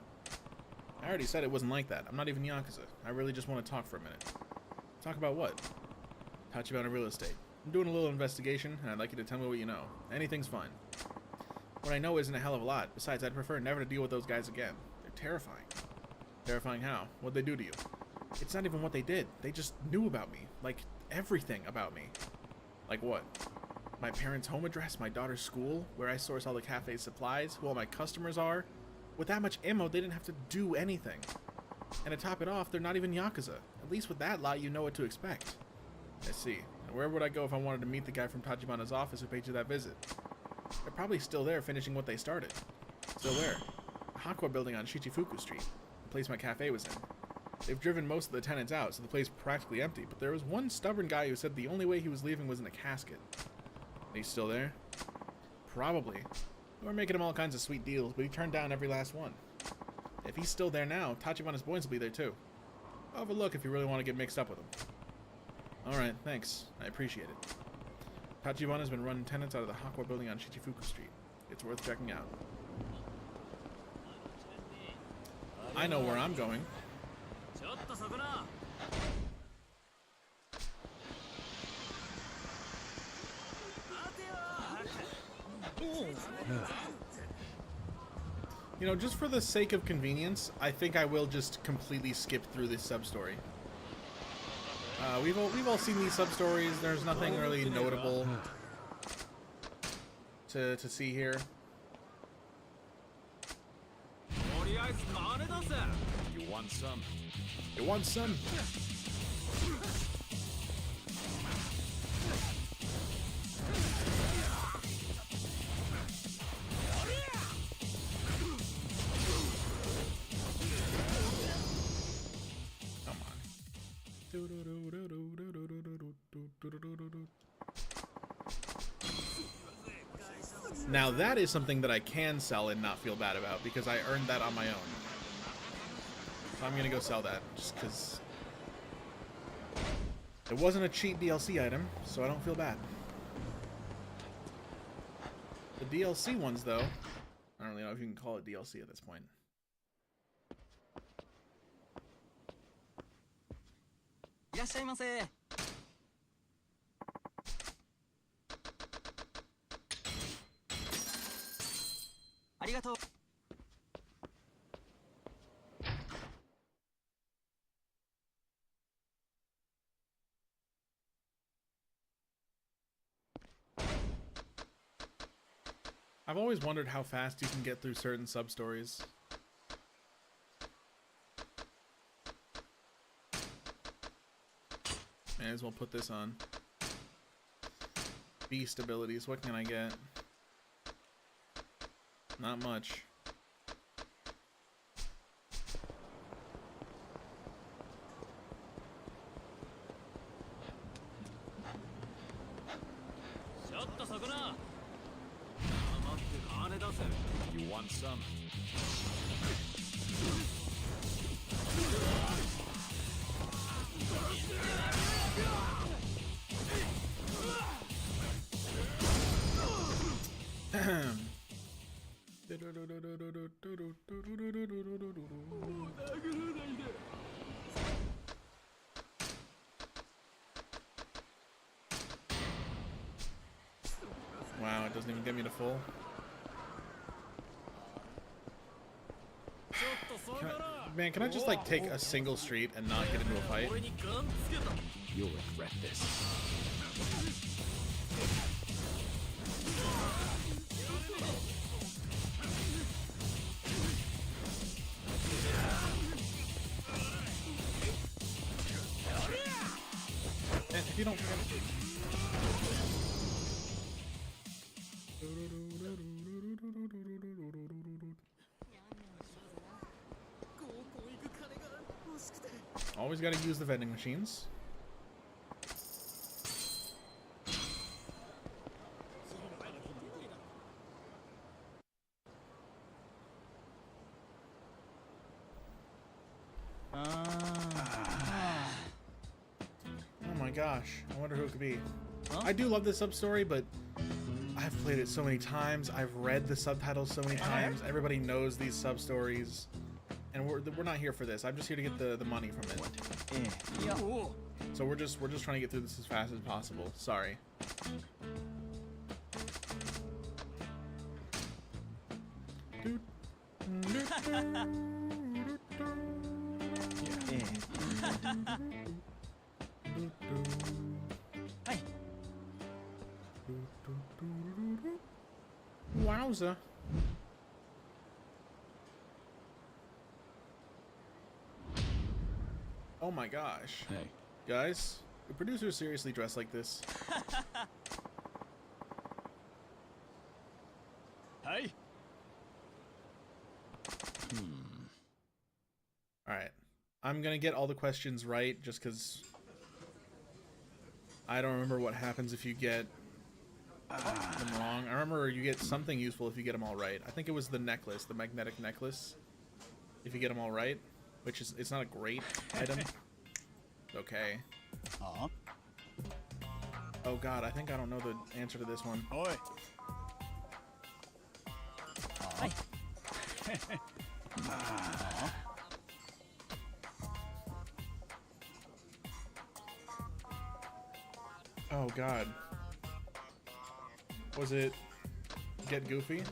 I already said it wasn't like that. I'm not even Yakuza. I really just want to talk for a minute. Talk about what? Tachibana real estate. I'm doing a little investigation, and I'd like you to tell me what you know. Anything's fine. What I know isn't a hell of a lot. Besides, I'd prefer never to deal with those guys again. They're terrifying. Terrifying how? What'd they do to you? It's not even what they did. They just knew about me. Like, everything about me. Like what? My parents' home address, my daughter's school, where I source all the cafe's supplies, who all my customers are. With that much ammo, they didn't have to do anything. And to top it off, they're not even Yakuza. At least with that lot, you know what to expect. I see. And where would I go if I wanted to meet the guy from Tachibana's office who paid you that visit? They're probably still there finishing what they started. Still where? The Hakwa building on Shichifuku Street, the place my cafe was in. They've driven most of the tenants out, so the place is practically empty, but there was one stubborn guy who said the only way he was leaving was in a casket. He's still there? Probably. We were making him all kinds of sweet deals, but he turned down every last one. If he's still there now, Tachibana's boys will be there too. I'll have a look if you really want to get mixed up with them. Alright, thanks. I appreciate it. Tachibana has been running tenants out of the Hakwa building on Shichifuku Street. It's worth checking out. I know where I'm going. You know, just for the sake of convenience, I think I will just completely skip through this sub-story. We've all seen these sub-stories. There's nothing really notable to see here. You want some? You want some? Come on. Now that is something that I can sell and not feel bad about because I earned that on my own. So I'm gonna go sell that just because it wasn't a cheap DLC item, so I don't feel bad. The DLC ones, though, I don't really know if you can call it DLC at this point. I've always wondered how fast you can get through certain sub-stories. May as well put this on. Beast abilities, what can I get? Not much. You want some? Wow, it doesn't even get me to full. Man, can I just like take a single street and not get into a fight? You'll regret this. And if you don't always got to use the vending machines. Oh my gosh, I wonder who it could be. I do love this sub-story, but I've played it so many times. I've read the subtitles so many times. Everybody knows these sub-stories. And we're not here for this. I'm just here to get the money from it. So we're just trying to get through this as fast as possible. Sorry. Wowza. Oh my gosh. Hey. Guys, the producers seriously dress like this? Hey. Alright. I'm gonna get all the questions right just because I don't remember what happens if you get them wrong. I remember you get something useful if you get them all right. I think it was the necklace, the magnetic necklace. If you get them all right, which is, it's not a great item. Okay. Huh? Oh god, I think I don't know the answer to this one. Oi. Huh? Huh? Oh god. Was it Get Goofy?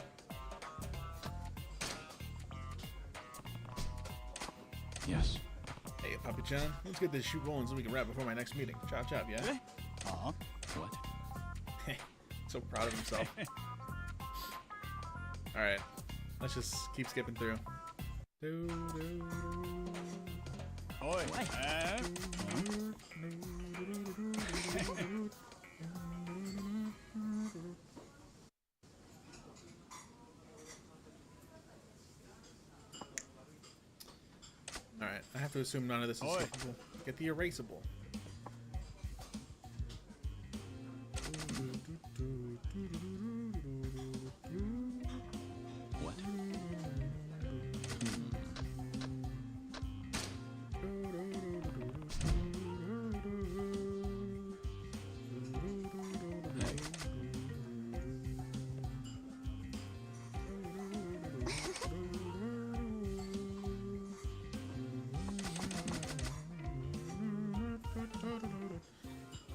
Yes. Hey, Papi Chan, let's get this shoot rolling so we can wrap before my next meeting. Chop chop, yeah? Huh? What? So proud of himself. Alright, let's just keep skipping through. Oi. Alright, I have to assume none of this is Oi. skippable. Get the erasable. What?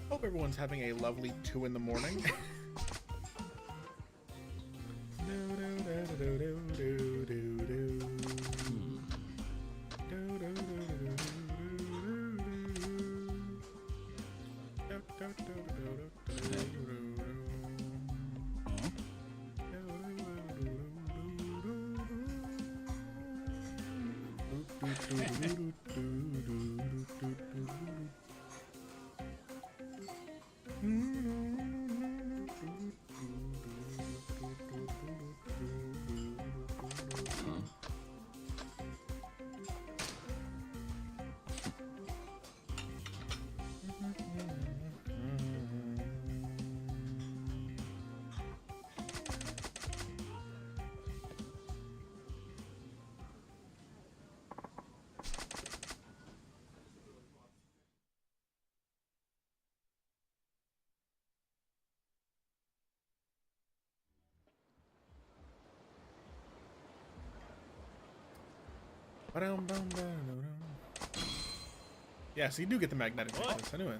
Hope everyone's having a lovely 2 in the morning. Yeah, so you do get the magnetic necklace. I knew it.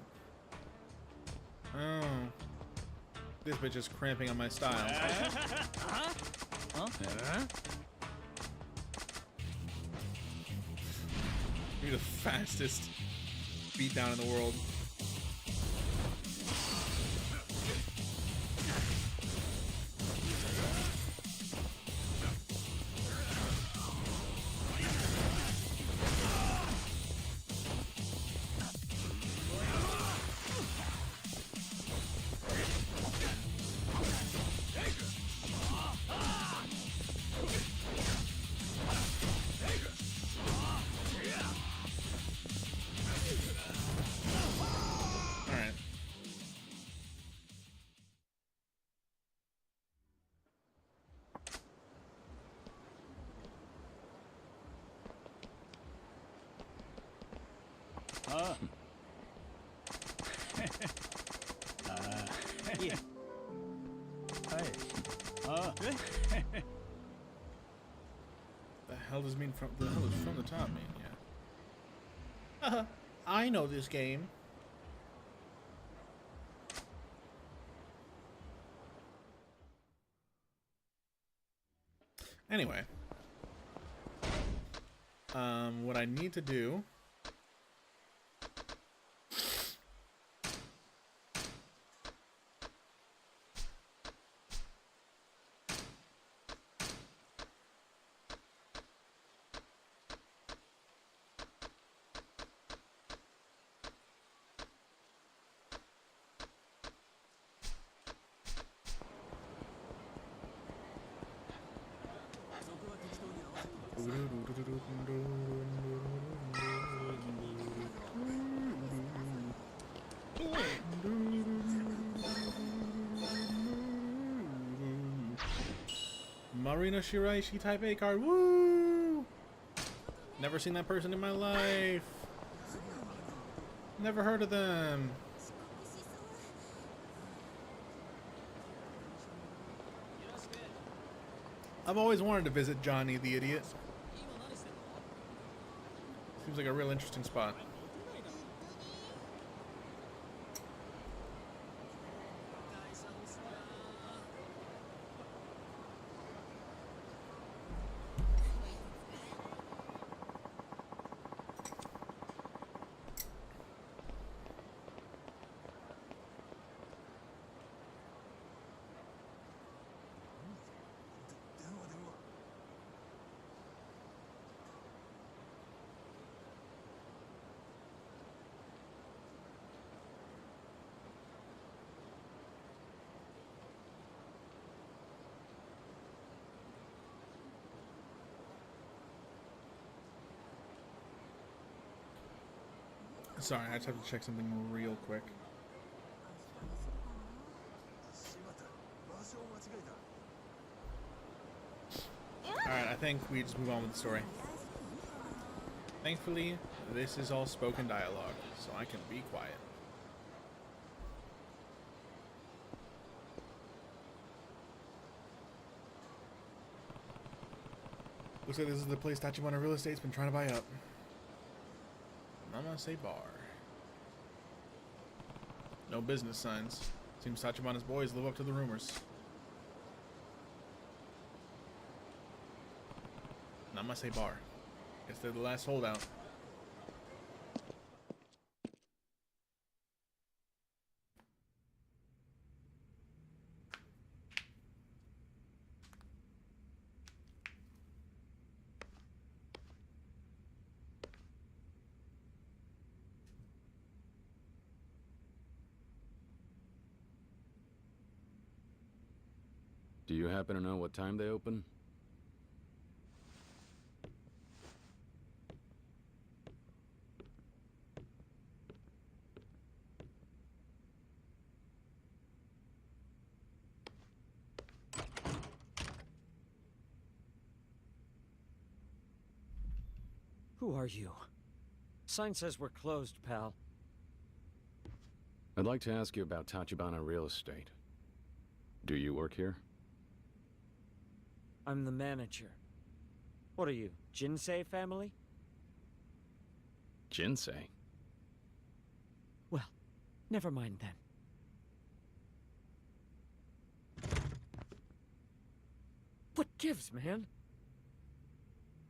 Oh. This bitch is cramping on my style. You're the fastest beatdown in the world. Alright. Huh? Yeah. Hey. The hell does mean from the hell does from the top mean? Yeah. I know this game. Anyway. What I need to do Marina Shiraishi Type A card. Woo! Never seen that person in my life. Never heard of them. I've always wanted to visit Johnny the Idiot. Seems like a real interesting spot. Sorry, I just have to check something real quick. Alright, I think we just move on with the story. Thankfully, this is all spoken dialogue, so I can be quiet. Looks like this is the place Tachibana Real Estate's been trying to buy up. Namase Bar. No business signs. Seems Tachibana's boys live up to the rumors. Namase Bar. Guess they're the last holdout. Do you happen to know what time they open? Who are you? Sign says we're closed, pal. I'd like to ask you about Tachibana Real Estate. Do you work here? I'm the manager. What are you, Jinsei family? Jinsei? Well, never mind then. What gives, man?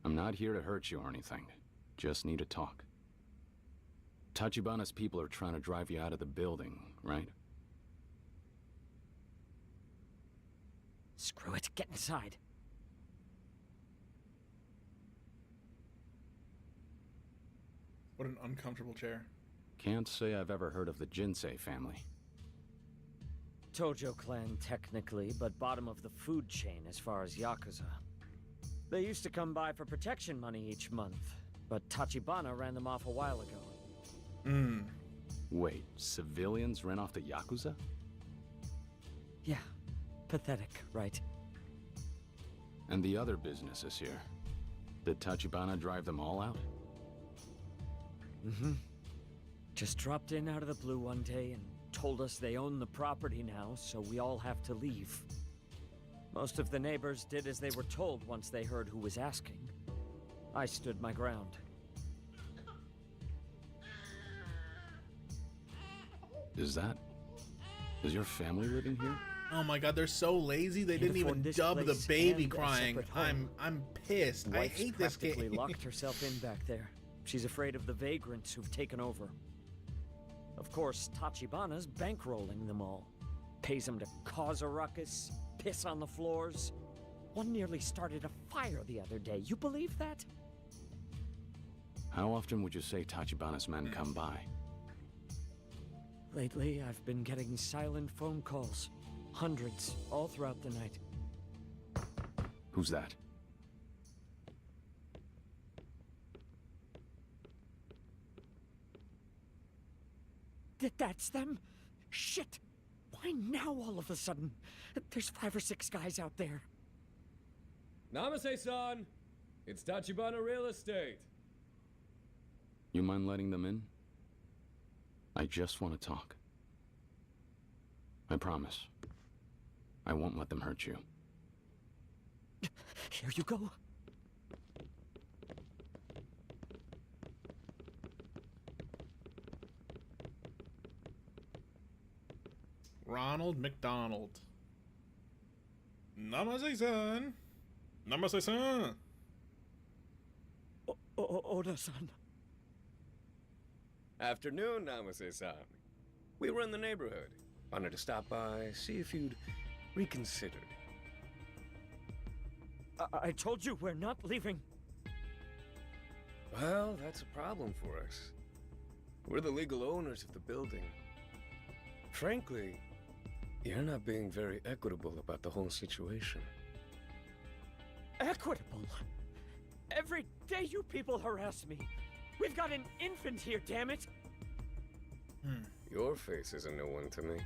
I'm not here to hurt you or anything. Just need to talk. Tachibana's people are trying to drive you out of the building, right? Screw it, get inside. What an uncomfortable chair. Can't say I've ever heard of the Jinsei family. Tojo clan, technically, but bottom of the food chain as far as Yakuza. They used to come by for protection money each month, but Tachibana ran them off a while ago. Wait, civilians ran off the Yakuza? Yeah, pathetic, right? And the other businesses here? Did Tachibana drive them all out? Mm-hmm. Just dropped in out of the blue one day and told us they own the property now, so we all have to leave. Most of the neighbors did as they were told once they heard who was asking. I stood my ground. Is your family living here? Oh my god, they're so lazy they Can't didn't even afford this dub the place baby and a crying. separate home. I'm pissed. I Wife's hate this practically game. locked herself in back there. She's afraid of the vagrants who've taken over. Of course, Tachibana's bankrolling them all. Pays them to cause a ruckus, piss on the floors. One nearly started a fire the other day. You believe that? How often would you say Tachibana's men come by? Lately, I've been getting silent phone calls. Hundreds, all throughout the night. Who's that? That's them? Shit! Why now all of a sudden? There's 5 or 6 guys out there. Namaste-san! It's Tachibana Real Estate. You mind letting them in? I just want to talk. I promise. I won't let them hurt you. Here you go. Ronald McDonald. Namaste-san. Namaste-san. Oda-san. Afternoon, Namaste-san. We were in the neighborhood. Wanted to stop by, see if you'd reconsidered. I told you we're not leaving. Well, that's a problem for us. We're the legal owners of the building. Frankly, you're not being very equitable about the whole situation. Equitable? Every day you people harass me. We've got an infant here, damn it! Your face is a new one to me.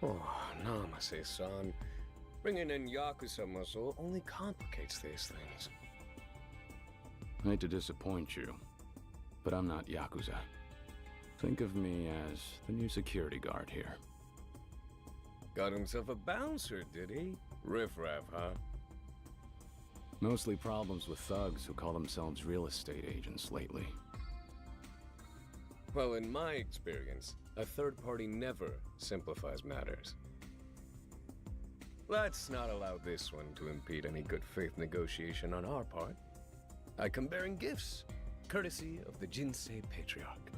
Oh, Namaste-san. Bringing in Yakuza muscle only complicates these things. I hate to disappoint you, but I'm not Yakuza. Think of me as the new security guard here. Got himself a bouncer, did he? Riff-raff, huh? Mostly problems with thugs who call themselves real estate agents lately. Well, in my experience, a third party never simplifies matters. Let's not allow this one to impede any good faith negotiation on our part. I come bearing gifts, courtesy of the Jinsei Patriarch.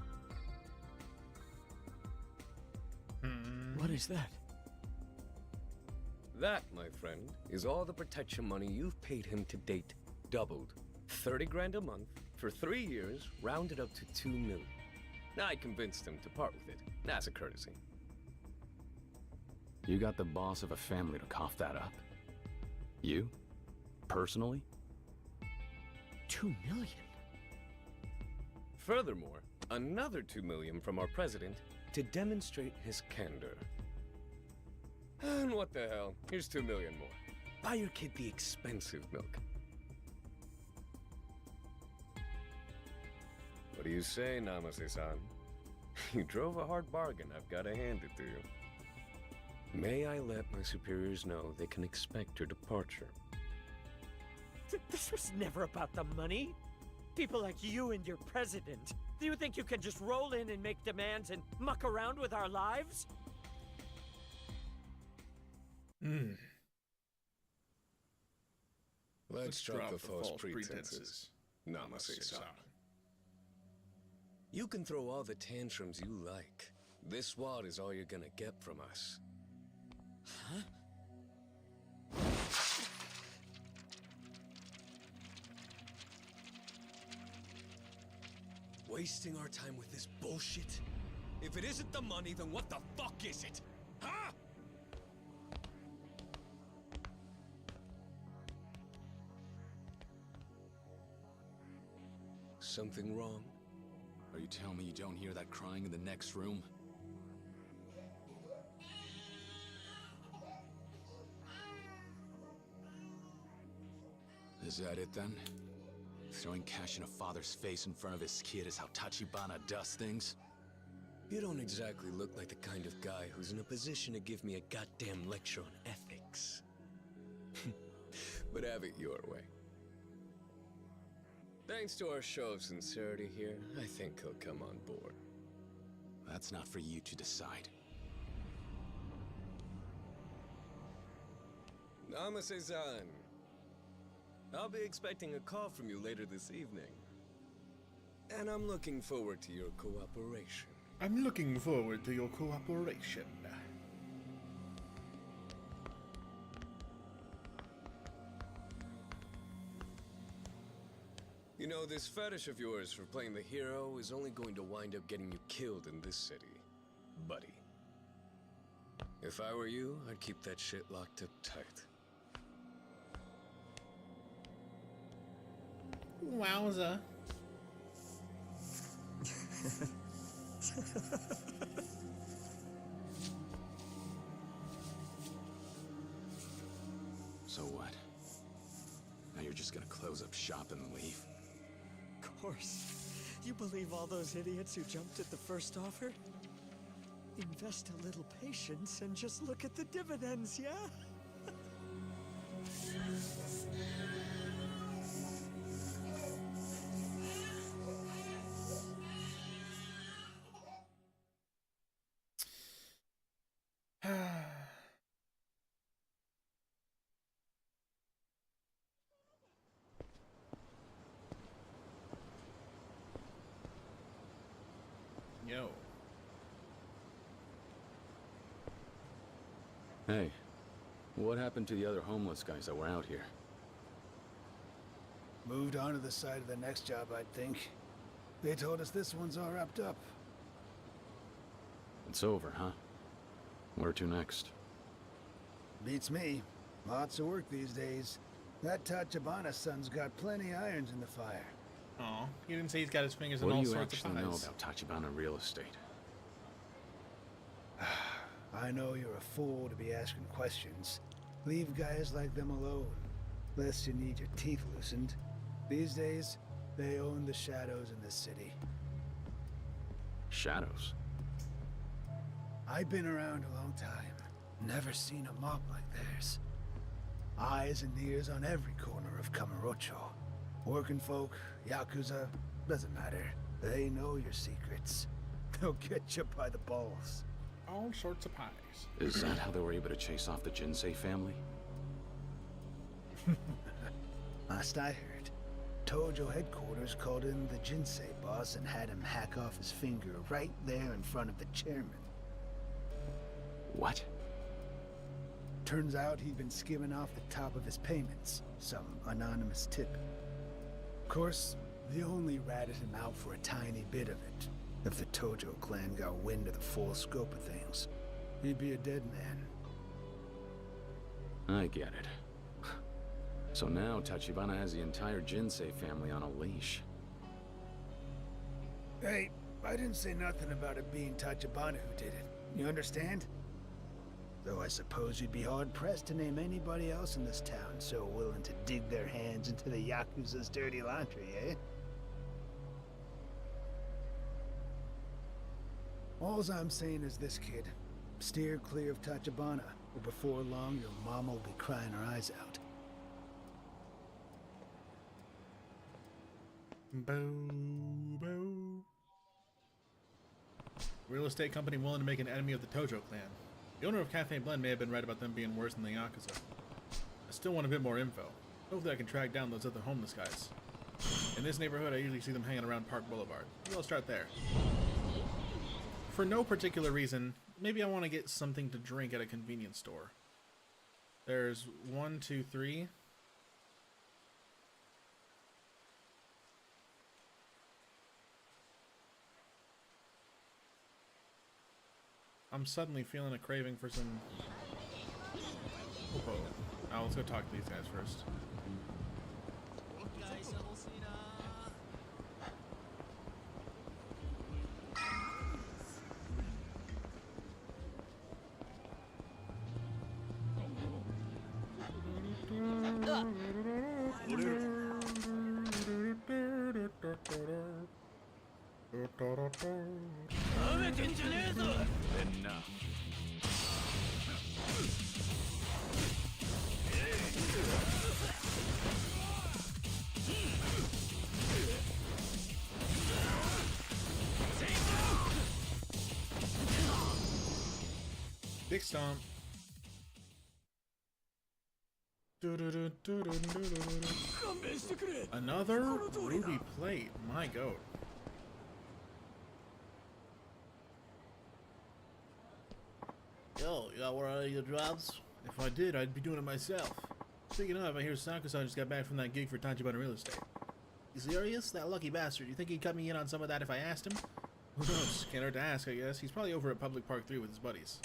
What is that? That, my friend, is all the protection money you've paid him to date, doubled. 30 grand a month, for 3 years, rounded up to 2 million. I convinced him to part with it, as a courtesy. You got the boss of a family to cough that up? You? Personally? 2 million? Furthermore, another 2 million from our president to demonstrate his candor. And what the hell? Here's 2 million more. Buy your kid the expensive milk. What do you say, Namaste-san? You drove a hard bargain, I've got to hand it to you. May I let my superiors know they can expect your departure? This was never about the money. People like you and your president. Do you think you can just roll in and make demands and muck around with our lives? Let's drop the false pretenses, Namaste-san. You can throw all the tantrums you like. This wad is all you're gonna get from us. Huh? Wasting our time with this bullshit? If it isn't the money, then what the fuck is it? Huh? Something wrong? Are you telling me you don't hear that crying in the next room? Is that it then? Throwing cash in a father's face in front of his kid is how Tachibana does things? You don't exactly look like the kind of guy who's in a position to give me a goddamn lecture on ethics. But have it your way. Thanks to our show of sincerity here, I think he'll come on board. That's not for you to decide. Namaste-san. I'll be expecting a call from you later this evening. And I'm looking forward to your cooperation. I'm looking forward to your cooperation. You know, this fetish of yours for playing the hero is only going to wind up getting you killed in this city, buddy. If I were you, I'd keep that shit locked up tight. Wowza. So what? Now you're just gonna close up shop and leave? Of course. You believe all those idiots who jumped at the first offer? Invest a little patience and just look at the dividends, yeah? Yo. Hey, what happened to the other homeless guys that were out here? Moved on to the side of the next job, I'd think. They told us this one's all wrapped up. It's over, huh? Where to next? Beats me. Lots of work these days. That Tachibana son's got plenty irons in the fire. Aw, he didn't say he's got his fingers in What do all you sorts actually of know pies. about Tachibana real estate? I know you're a fool to be asking questions. Leave guys like them alone, lest you need your teeth loosened. These days, they own the shadows in this city. Shadows? I've been around a long time. Never seen a mob like theirs. Eyes and ears on every corner of Kamurocho. Working folk, Yakuza, doesn't matter. They know your secrets. They'll get you by the balls. All sorts of pies. Is that how they were able to chase off the Jinsei family? Last I heard, Tojo headquarters called in the Jinsei boss and had him hack off his finger right there in front of the chairman. What? Turns out he'd been skimming off the top of his payments, some anonymous tip. Of course, they only ratted him out for a tiny bit of it. If the Tojo clan got wind of the full scope of things, he'd be a dead man. I get it. So now Tachibana has the entire Jinsei family on a leash. Hey, I didn't say nothing about it being Tachibana who did it. You understand? Though I suppose you'd be hard-pressed to name anybody else in this town so willing to dig their hands into the Yakuza's dirty laundry, eh? Alls I'm saying is this, kid. Steer clear of Tachibana, or before long your mama will be crying her eyes out. Boo, boo. Real estate company willing to make an enemy of the Tojo clan. The owner of Cafe Blend may have been right about them being worse than the Yakuza. I still want a bit more info. Hopefully I can track down those other homeless guys. In this neighborhood, I usually see them hanging around Park Boulevard. Maybe I'll start there. For no particular reason, maybe I want to get something to drink at a convenience store. There's 1, 2, 3. I'm suddenly feeling a craving for some... Whoa. Oh, let's go talk to these guys first. Enough. Big stomp. Another ruby plate. My goat. Yo, you got one of your jobs? If I did, I'd be doing it myself. Speaking of, I hear Sakusan just got back from that gig for Tachibana Real Estate. You serious? That lucky bastard. You think he'd cut me in on some of that if I asked him? Who knows? Can't hurt to ask, I guess. He's probably over at Public Park 3 with his buddies.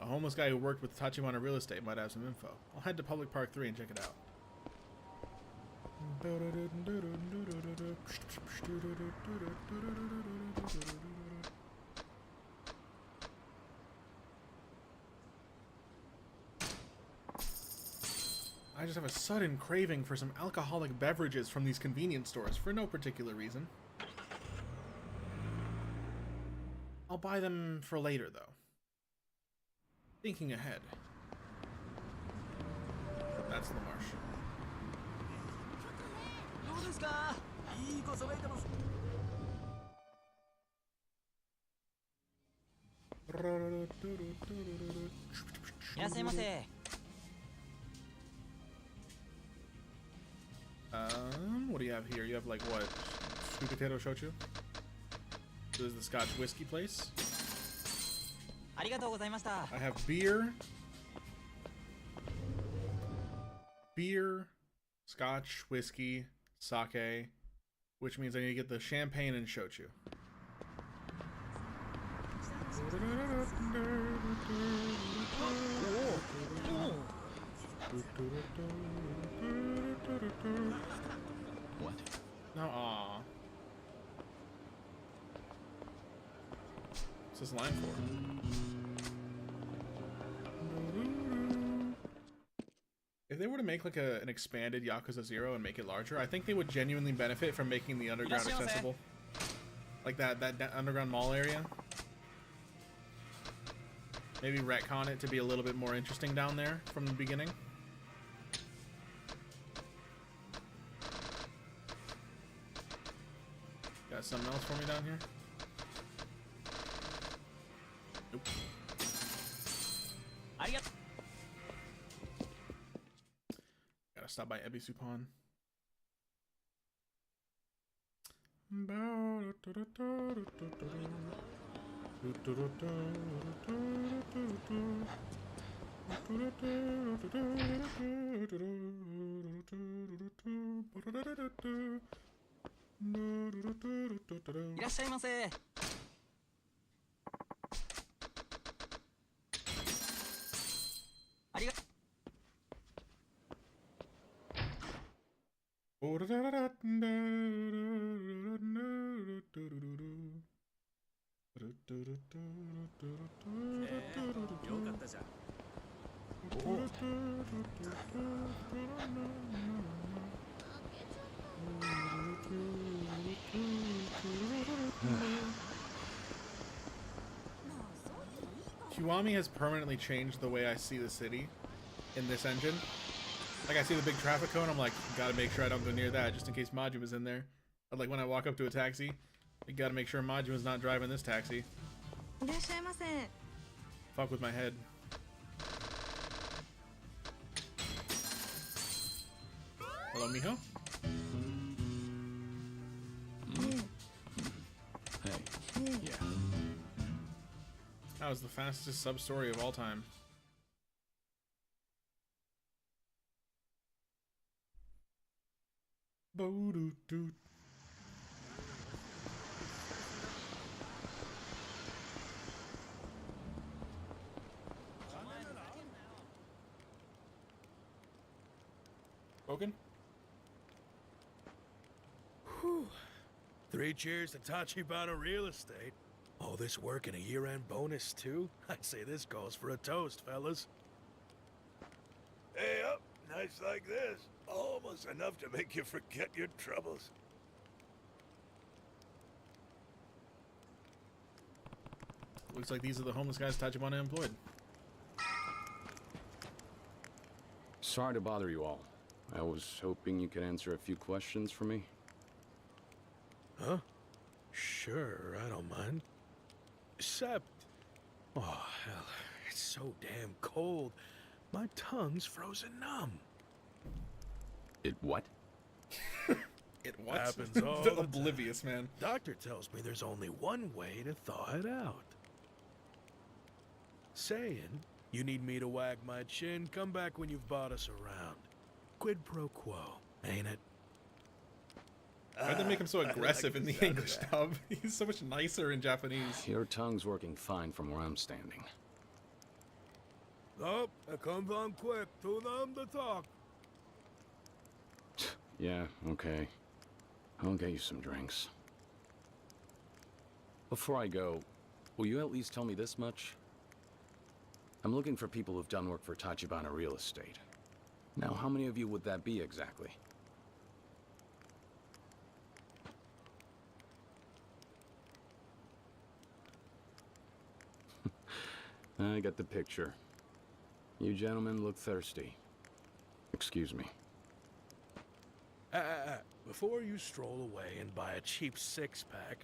A homeless guy who worked with Tachibana Real Estate might have some info. I'll head to Public Park 3 and check it out. I just have a sudden craving for some alcoholic beverages from these convenience stores for no particular reason. I'll buy them for later, though. Thinking ahead. That's the marsh. What do you have here? You have like what? Sweet potato shochu? This is the Scotch whiskey place. I have beer. Beer, Scotch, whiskey, sake, which means I need to get the champagne and shochu. What? No, aw. What's this line for? If they were to make like an expanded Yakuza 0 and make it larger, I think they would genuinely benefit from making the underground accessible. Like that underground mall area. Maybe retcon it to be a little bit more interesting down there from the beginning. Got something else for me down here? Nope. Gotta stop by Ebisupan. Kiwami has permanently changed the way I see the city in this engine. Like, I see the big traffic cone, I'm like, gotta make sure I don't go near that just in case Majima's in there. But like when I walk up to a taxi, you gotta make sure Majima's not driving this taxi. Fuck with my head. Hello, mijo? Hey. Yeah. That was the fastest sub-story of all time. Bo-doo-doo. Spoken? Whew. 3 cheers to Tachibana Real Estate. All this work and a year-end bonus, too? I'd say this calls for a toast, fellas. Hey up, nights like this. Almost enough to make you forget your troubles. Looks like these are the homeless guys Tachibana employed. Sorry to bother you all. I was hoping you could answer a few questions for me. Huh? Sure, I don't mind. Except... oh, hell, it's so damn cold. My tongue's frozen numb. It what? It what? Happens all The the oblivious, time. man. Doctor tells me there's only one way to thaw it out. Saying, you need me to wag my chin, come back when you've bought us around. Quid pro quo, ain't it? Why'd they make him so aggressive in the sound of English that. dub? He's so much nicer in Japanese. Your tongue's working fine from where I'm standing. Oh, it comes on quick. Too numb to talk. Yeah, okay. I'll get you some drinks. Before I go, will you at least tell me this much? I'm looking for people who've done work for Tachibana Real Estate. Now, how many of you would that be exactly? I get the picture. You gentlemen look thirsty. Excuse me. Before you stroll away and buy a cheap six-pack,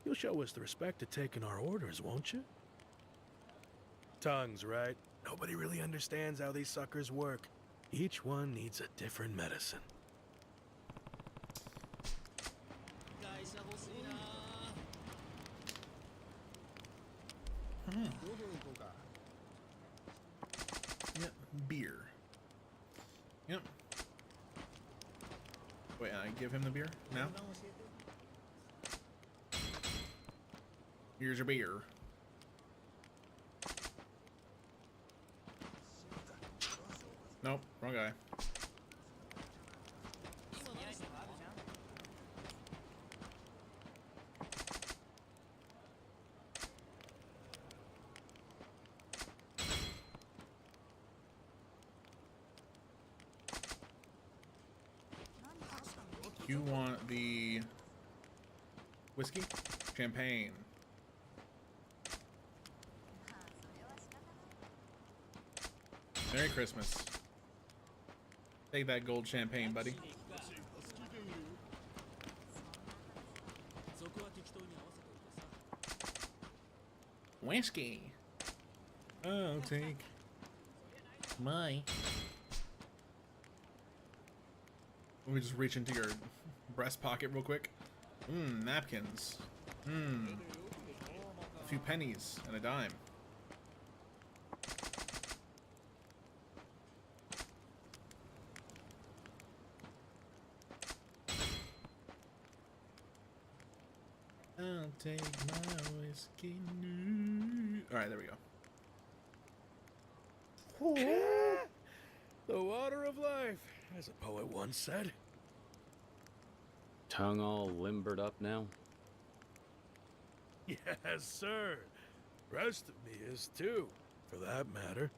you'll show us the respect of taking our orders, won't you? Tongues, right? Nobody really understands how these suckers work. Each one needs a different medicine. Yep, beer. Yep. Wait, I give him the beer now? Here's your beer. Nope, wrong guy. You want the whiskey? Champagne. Merry Christmas. Take that gold champagne, buddy. Whiskey. I'll take my. Let me just reach into your breast pocket real quick. Napkins. A few pennies and a dime. I'll take my whiskey. Alright, there we go. The water of life, as a poet once said. Tongue all limbered up now? Yes, sir. Rest of me is too, for that matter.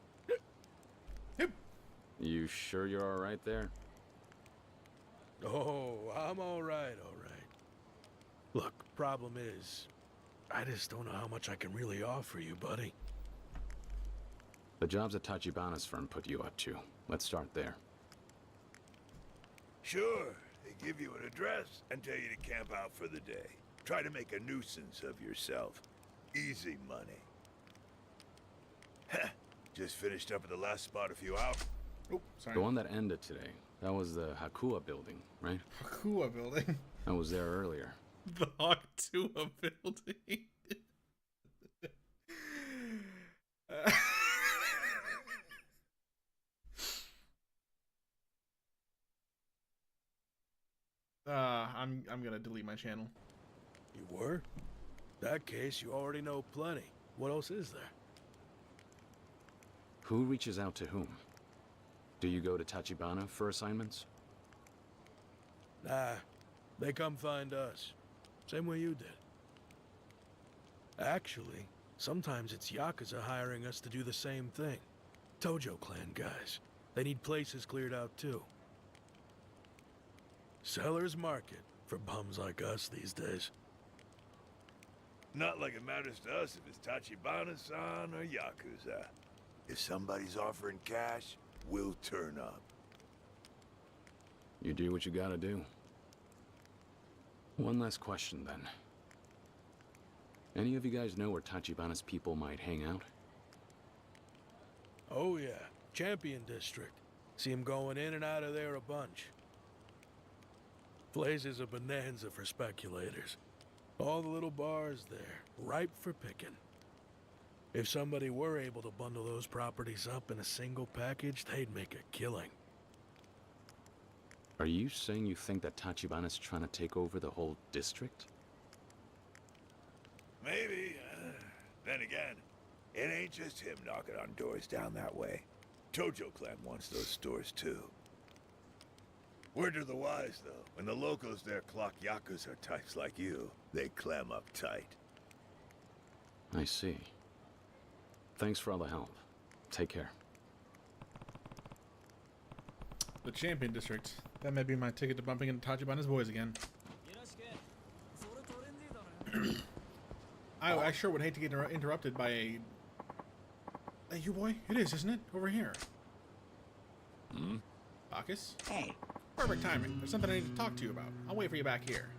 You sure you're all right there? Oh, I'm all right. Look, problem is, I just don't know how much I can really offer you, buddy. The jobs that Tachibana's firm put you up to. Let's start there. Sure. They give you an address and tell you to camp out for the day. Try to make a nuisance of yourself. Easy money. Just finished up at the last spot a few hours. Oh, sorry. The one that ended today. That was the Yakuza building, right? Yakuza building. I was there earlier. The Yakuza building. I'm gonna delete my channel. You were? That case, you already know plenty. What else is there? Who reaches out to whom? Do you go to Tachibana for assignments? Nah, they come find us. Same way you did. Actually, sometimes it's Yakuza hiring us to do the same thing. Tojo clan guys. They need places cleared out too. Seller's market for bums like us these days. Not like it matters to us if it's Tachibana-san or Yakuza. If somebody's offering cash, we'll turn up. You do what you gotta do. One last question then. Any of you guys know where Tachibana's people might hang out? Oh yeah, Champion District. See 'em going in and out of there a bunch. Place is a bonanza for speculators. All the little bars there, ripe for picking. If somebody were able to bundle those properties up in a single package, they'd make a killing. Are you saying you think that Tachibana's trying to take over the whole district? Maybe. Then again, it ain't just him knocking on doors down that way. Tojo clan wants those stores too. Word to the wise, though. When the locals there clock Yakuza types like you, they clam up tight. I see. Thanks for all the help. Take care. The Champion District. That may be my ticket to bumping into Tachibana's boys again. I sure would hate to get interrupted by a... Hey, you boy? It is, isn't it? Over here. Hmm? Bacchus? Hey. Perfect timing. There's something I need to talk to you about. I'll wait for you back here.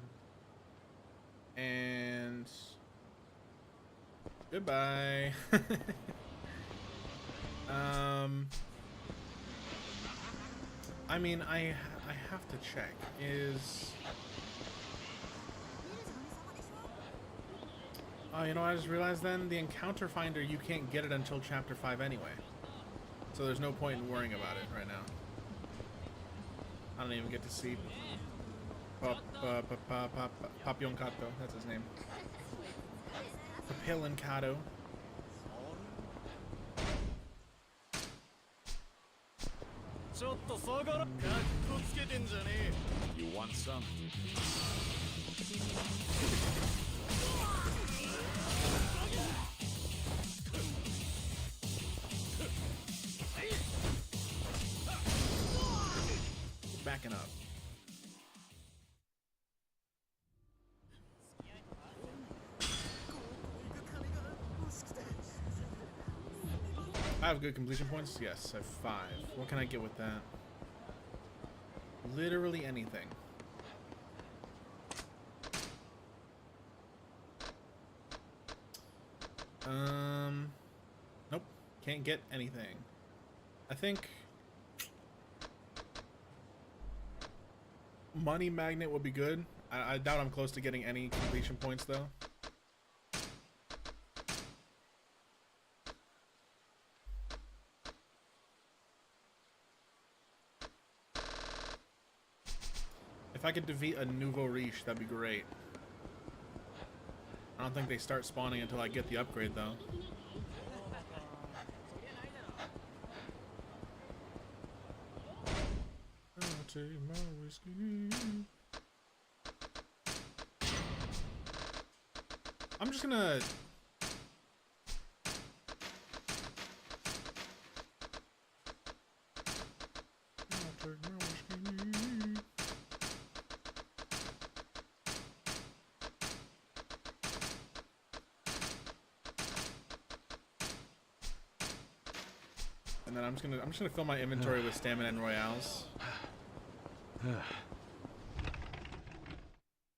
And... Goodbye. I mean, I have to check. Oh, you know, I just realized then, the encounter finder, you can't get it until chapter 5 anyway. So there's no point in worrying about it right now. I don't even get to see Papilloncato, that's his name. Papilloncato. You want some? Backing up. I have good completion points? Yes, I have 5. What can I get with that? Literally anything. Nope. Can't get anything. I think Money Magnet would be good. I doubt I'm close to getting any completion points though. If I could defeat a Nouveau Riche, that'd be great. I don't think they start spawning until I get the upgrade, though. I'll take my whiskey. I'm just gonna... I'll take my whiskey. And then I'm just gonna fill my inventory with stamina and royales.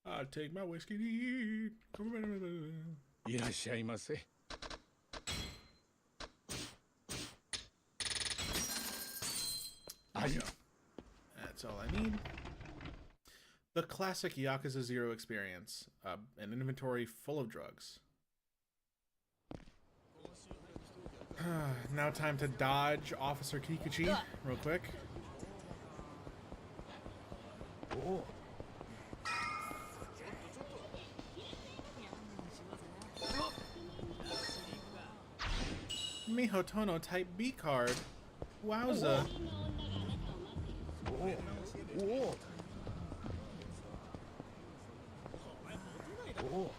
I'll take my whiskey. Irashaimase. There you go. That's all I need. The classic Yakuza 0 experience. An inventory full of drugs. Now time to dodge Officer Kikuchi real quick. Oh. Mihotono Type B card. Wowza. Oh.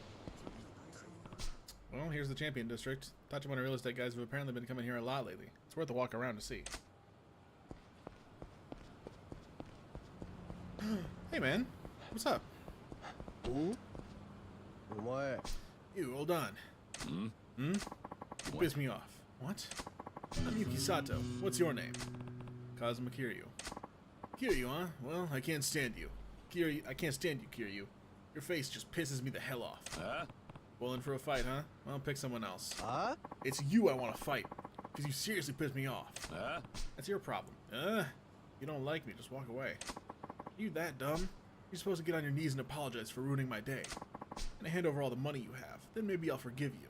Well, here's the Champion District. Tachibana real estate guys have apparently been coming here a lot lately. It's worth a walk around to see. Hey man, what's up? Ooh. What? You, hold on. Hmm? Hmm? You pissed me off. What? I'm Yuki Sato. What's your name? Kazuma Kiryu. Kiryu, huh? Well, I can't stand you. Kiryu, I can't stand you, Kiryu. Your face just pisses me the hell off. Huh? Well, in for a fight, huh? Well, pick someone else. Huh? It's you I want to fight. Because you seriously pissed me off. Huh? That's your problem. You don't like me, just walk away. You that dumb? You're supposed to get on your knees and apologize for ruining my day. And hand over all the money you have. Then maybe I'll forgive you.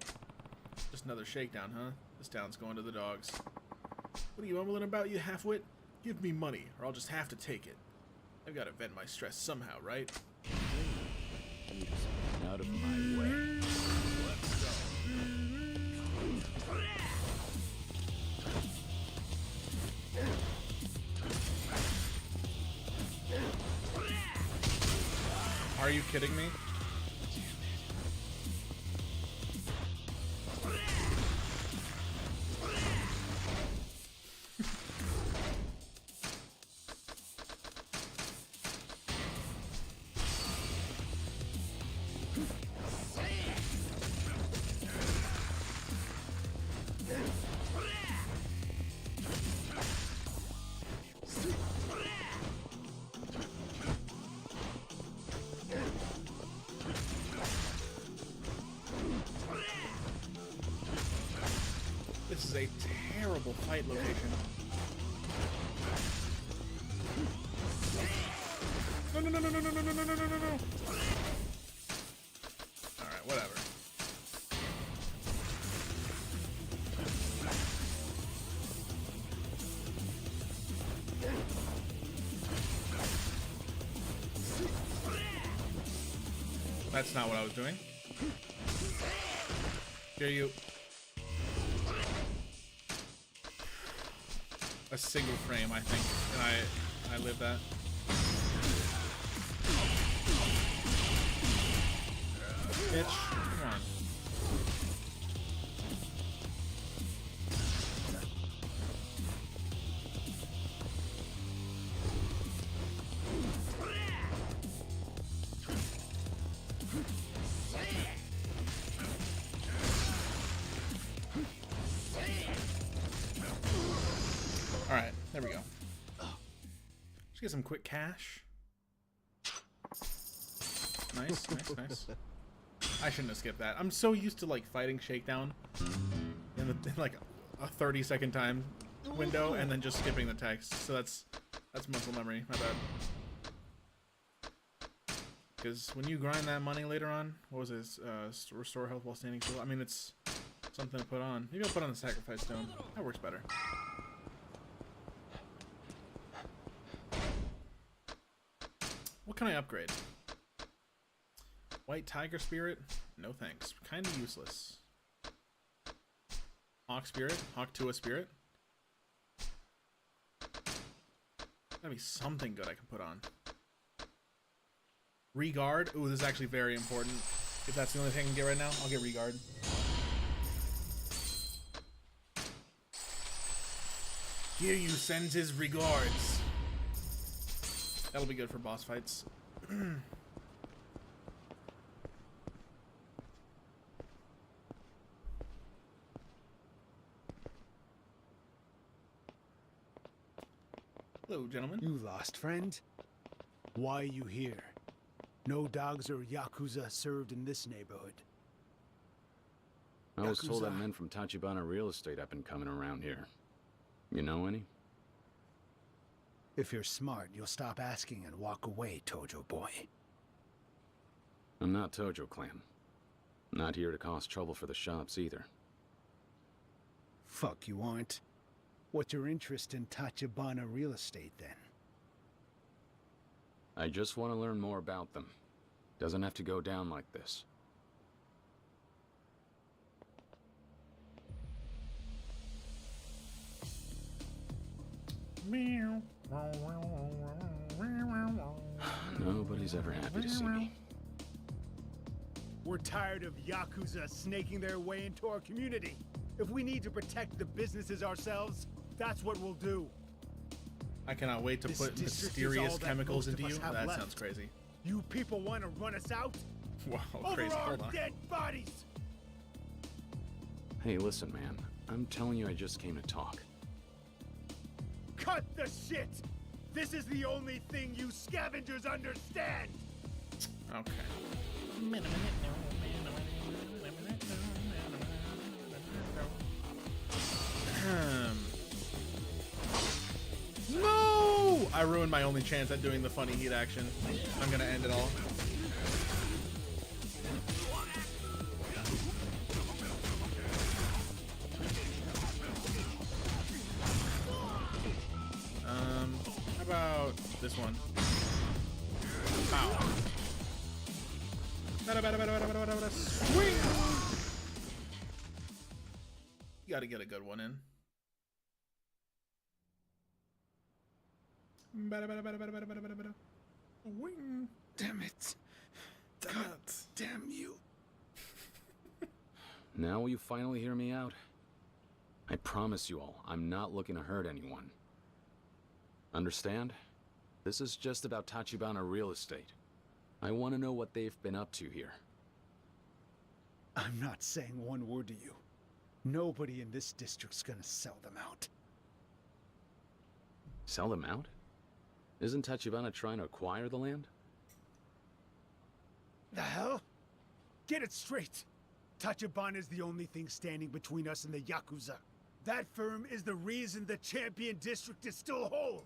Just another shakedown, huh? This town's going to the dogs. What are you mumbling about, you halfwit? Give me money, or I'll just have to take it. I've got to vent my stress somehow, right? Out of my way. Let's go. Are you kidding me? is a terrible fight location. No, no, no, no, no, no, no, no, no, no, no, no. Alright, whatever. That's not what I was doing. Hear you. A single frame, I think, and I live that. Bitch, come on. Alright, there we go. Let's get some quick cash. Nice, nice, nice. I shouldn't have skipped that. I'm so used to like fighting Shakedown in like a 30-second time window and then just skipping the text. So that's muscle memory. My bad. Because when you grind that money later on, what was this? Restore health while standing still. I mean, it's something to put on. Maybe I'll put on the sacrifice stone. That works better. What can I upgrade? White Tiger Spirit? No thanks. Kinda useless. Hawk Spirit? Hawk Tua Spirit? Gotta be something good I can put on. Regard? Ooh, this is actually very important. If that's the only thing I can get right now, I'll get Regard. Here you sends his regards. That'll be good for boss fights. Hello, gentlemen. You lost friend? Why are you here? No dogs or Yakuza served in this neighborhood. I was told that Yakuza. men from Tachibana Real Estate have been coming around here. You know any? If you're smart, you'll stop asking and walk away, Tojo boy. I'm not Tojo Clan. Not here to cause trouble for the shops either. Fuck you aren't. What's your interest in Tachibana Real Estate then? I just want to learn more about them. Doesn't have to go down like this. Nobody's ever happy to see me. We're tired of Yakuza snaking their way into our community. If we need to protect the businesses ourselves, that's what we'll do. I cannot wait to This put district is mysterious all that chemicals most into of you. us have That left. sounds crazy. You people want to run us out? Wow, Over crazy. our Hold on. dead bodies! Hey, listen, man. I'm telling you, I just came to talk. Cut the shit! This is the only thing you scavengers understand! Okay. No! I ruined my only chance at doing the funny heat action. I'm gonna end it all. How about this one? Ow. Swing! You gotta get a good one in. Wing. Damn it. God damn you. Now will you finally hear me out? I promise you all, I'm not looking to hurt anyone. Understand? This is just about Tachibana Real Estate. I want to know what they've been up to here. I'm not saying one word to you. Nobody in this district's gonna sell them out. Sell them out? Isn't Tachibana trying to acquire the land? The hell? Get it straight. Tachibana is the only thing standing between us and the Yakuza. That firm is the reason the Champion District is still whole.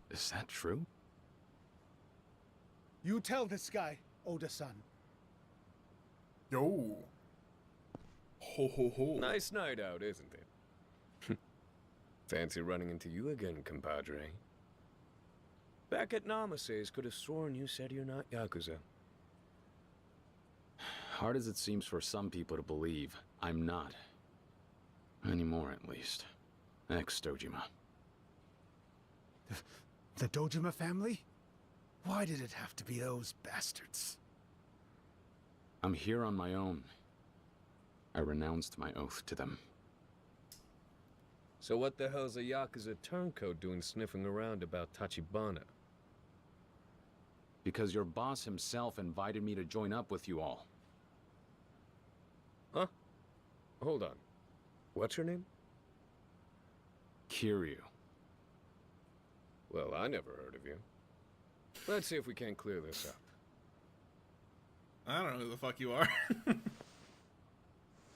Is that true? You tell this guy, Oda-san. Yo. Ho ho ho. Nice night out, isn't it? Fancy running into you again, compadre. Back at Namase's, could have sworn you said you're not Yakuza. Hard as it seems for some people to believe, I'm not. Anymore, at least. Ex-Dojima. The Dojima family? Why did it have to be those bastards? I'm here on my own. I renounced my oath to them. So what the hell's a Yakuza turncoat doing sniffing around about Tachibana? Because your boss himself invited me to join up with you all. Huh? Hold on. What's your name? Kiryu. Well, I never heard of you. Let's see if we can't clear this up. I don't know who the fuck you are.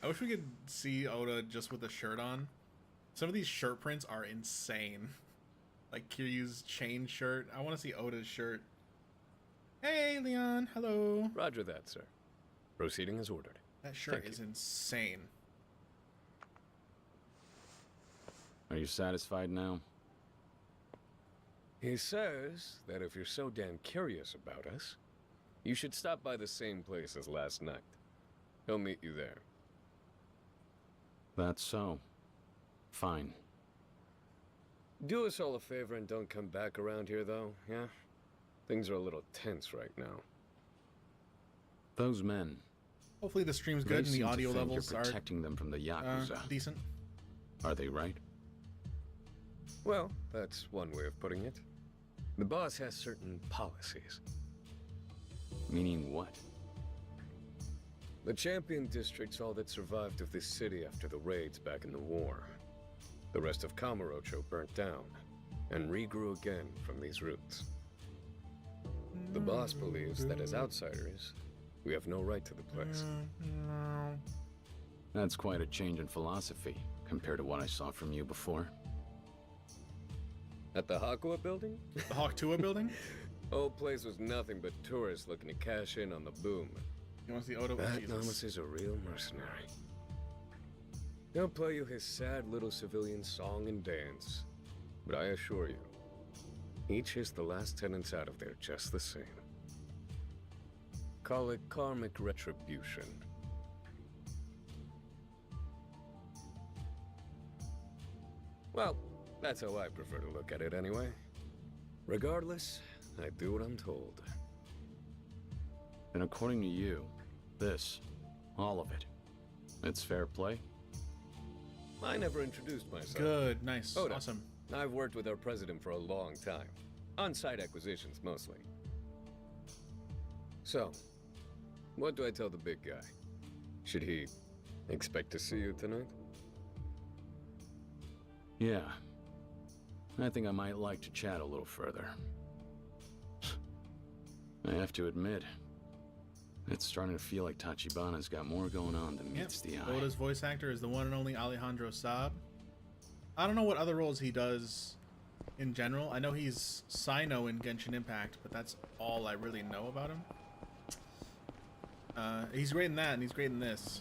I wish we could see Oda just with a shirt on. Some of these shirt prints are insane. Like Kiryu's chain shirt. I want to see Oda's shirt. Hey, Leon. Hello. Roger that, sir. Proceeding as ordered. That shirt Thank is you. insane. Are you satisfied now? He says that if you're so damn curious about us, you should stop by the same place as last night. He'll meet you there. That's so. Fine. Do us all a favor and don't come back around here, though, yeah? Things are a little tense right now. Those men. Hopefully the stream's They good and the seem to audio think levels you're are protecting them from the Yakuza. decent. Are they right? Well, that's one way of putting it. The boss has certain policies. Meaning what? The Champion District's all that survived of this city after the raids back in the war. The rest of Kamurocho burnt down and regrew again from these roots. The boss believes that as outsiders, we have no right to the place. That's quite a change in philosophy compared to what I saw from you before. At the Hakua building? The Hawktua building? Old place was nothing but tourists looking to cash in on the boom. You want to see Oda with That Jesus? Namas is a real mercenary. He'll play you his sad little civilian song and dance. But I assure you, each is the last tenants out of there just the same. Call it karmic retribution. Well, that's how I prefer to look at it anyway. Regardless, I do what I'm told. And according to you, this, all of it, it's fair play? I never introduced myself. Good, nice, Oda. awesome. I've worked with our president for a long time. On-site acquisitions, mostly. So, what do I tell the big guy? Should he expect to see you tonight? Yeah. I think I might like to chat a little further. I have to admit, it's starting to feel like Tachibana's got more going on than meets the eye. Oda's voice actor is the one and only Alejandro Saab. I don't know what other roles he does in general. I know he's Sino in Genshin Impact, but that's all I really know about him. He's great in that, and he's great in this.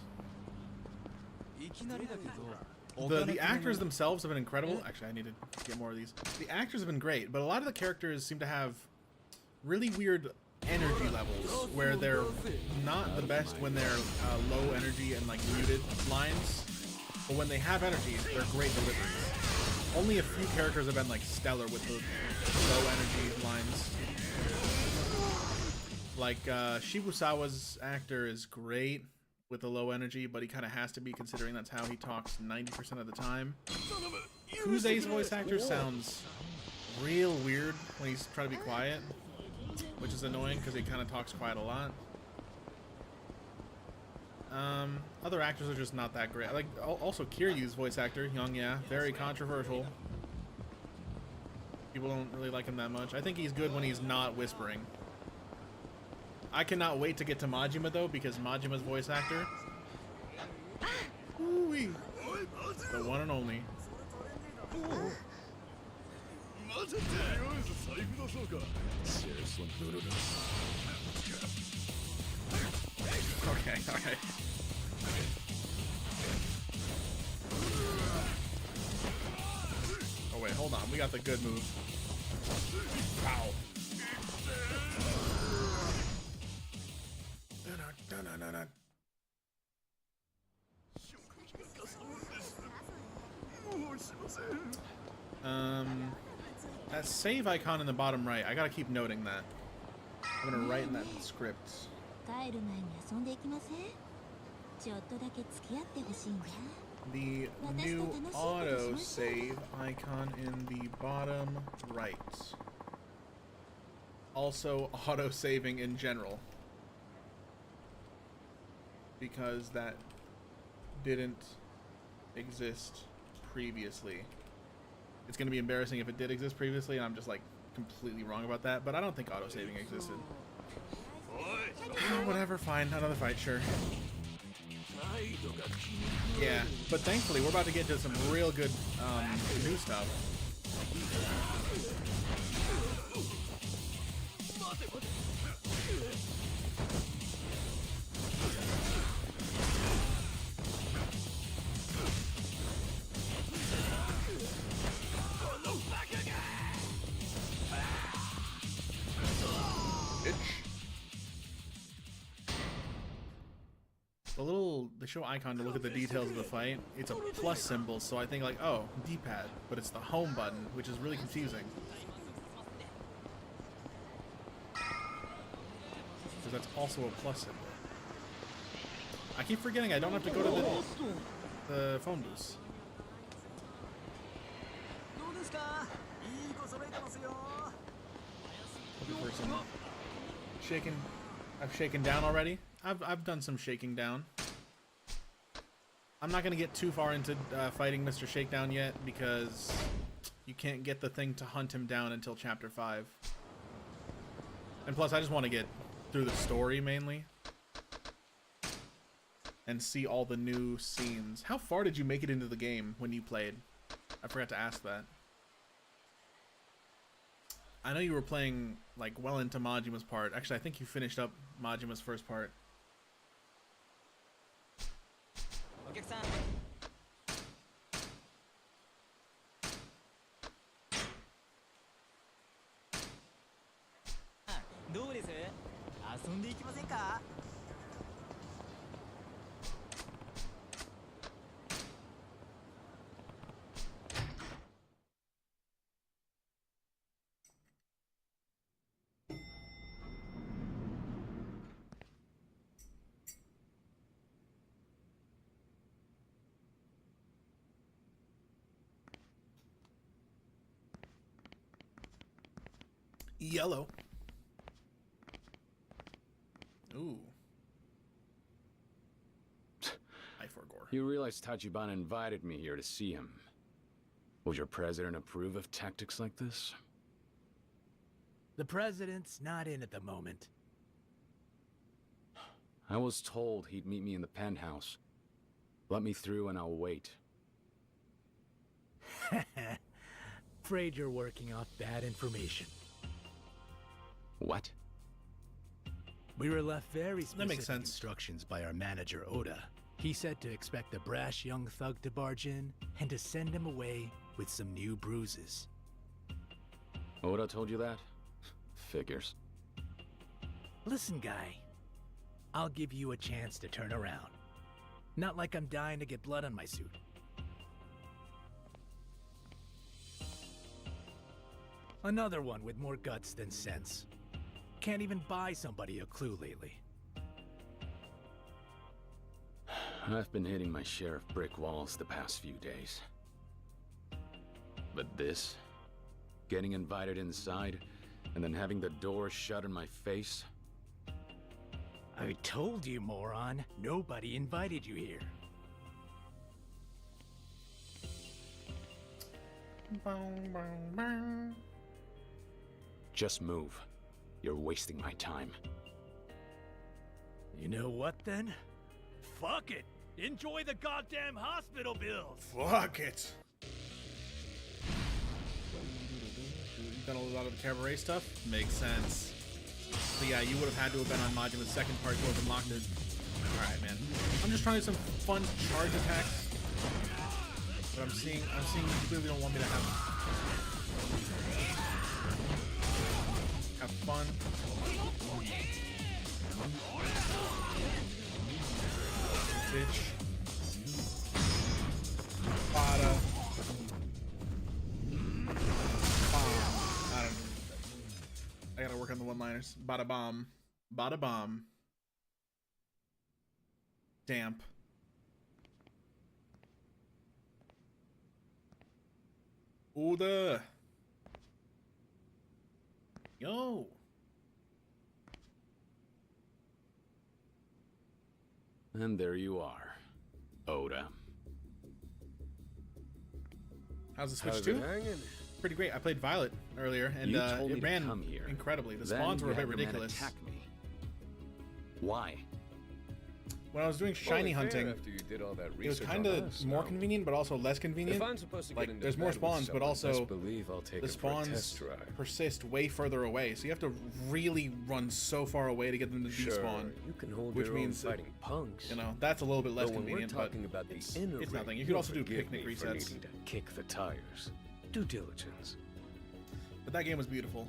The actors themselves have been incredible. Actually, I need to get more of these. The actors have been great, but a lot of the characters seem to have really weird energy levels where they're not the best when they're low energy and like muted lines, but when they have energy, they're great deliveries. Only a few characters have been like stellar with the low energy lines. Like Shibusawa's actor is great with the low energy, but he kind of has to be considering that's how he talks 90% of the time. Kuze's voice actor sounds real weird when he's trying to be quiet, which is annoying because he kind of talks quiet a lot. Other actors are just not that great. Like also Kiryu's voice actor, Young, very controversial. People don't really like him that much. I think he's good when he's not whispering. I cannot wait to get to Majima though, because Majima's voice actor. Ooh-wee. The one and only. Seriously. Okay, alright. Oh wait, hold on. We got the good move. Wow. That save icon in the bottom right, I gotta keep noting that. I'm gonna write in that script. 帰る前に遊んでいきません？ちょっとだけ付き合ってほしいんだ。 The new auto save icon in the bottom right. Also, auto saving in general. Because that didn't exist previously. It's going to be embarrassing if it did exist previously and I'm just like completely wrong about that, but I don't think auto saving existed. Whatever, fine. Another fight, sure. Yeah, but thankfully we're about to get to some real good new stuff. The show icon to look at the details of the fight, it's a plus symbol, so I think like, oh, D-pad, but it's the home button, which is really confusing. Because that's also a plus symbol. I keep forgetting I don't have to go to the phone booth. Person shaking. I've shaken down already. I've done some shaking down. I'm not gonna get too far into fighting Mr. Shakedown yet because you can't get the thing to hunt him down until chapter 5. And plus, I just want to get through the story mainly and see all the new scenes. How far did you make it into the game when you played? I forgot to ask that. I know you were playing like well into Majima's part. Actually, I think you finished up Majima's first part. Yellow. Ooh. I forgot. You realize Tachibana invited me here to see him. Would your president approve of tactics like this? The president's not in at the moment. I was told he'd meet me in the penthouse. Let me through and I'll wait. Afraid you're working off bad information. What? We were left very That makes specific sense. instructions by our manager, Oda. He said to expect a brash young thug to barge in and to send him away with some new bruises. Oda told you that? Figures. Listen, guy. I'll give you a chance to turn around. Not like I'm dying to get blood on my suit. Another one with more guts than sense. Can't even buy somebody a clue lately. I've been hitting my share of brick walls the past few days. But this, getting invited inside, and then having the door shut in my face. I told you, moron. Nobody invited you here. Just move. You're wasting my time. You know what then? Fuck it! Enjoy the goddamn hospital bills. Fuck it. Done a lot of the cabaret stuff. Makes sense. So yeah, you would have had to have been on Modula's second part to have unlocked it. Alright, man. I'm just trying some fun charge attacks. But I'm seeing you clearly don't want me to have fun. Bitch. Bada. I gotta work on the one-liners. Bada bomb. Bada bomb. Damp. Oda. Yo. And there you are, Oda. How's the Switch How's 2? it hanging? Pretty great. I played Violet earlier, and You told me it to ran come here. incredibly. The Then spawns were a you bit had your men ridiculous. attack me. Why? When I was doing shiny Only fair hunting, after you did all that it was research kind on of us, more no? convenient, but also less convenient. If I'm supposed to get Like, into there's more bed with spawns, but someone, also best believe I'll take the it for a spawns test drive. persist way further away, so you have to really run so far away to get them to Sure, despawn. you can hold which your means own fighting punks. You know, that's a little bit less But when convenient, we're but talking about the it's inner nothing. ring, You could you'll also do forgive picnic me for resets. needing to kick the tires. Due diligence. But that game was beautiful.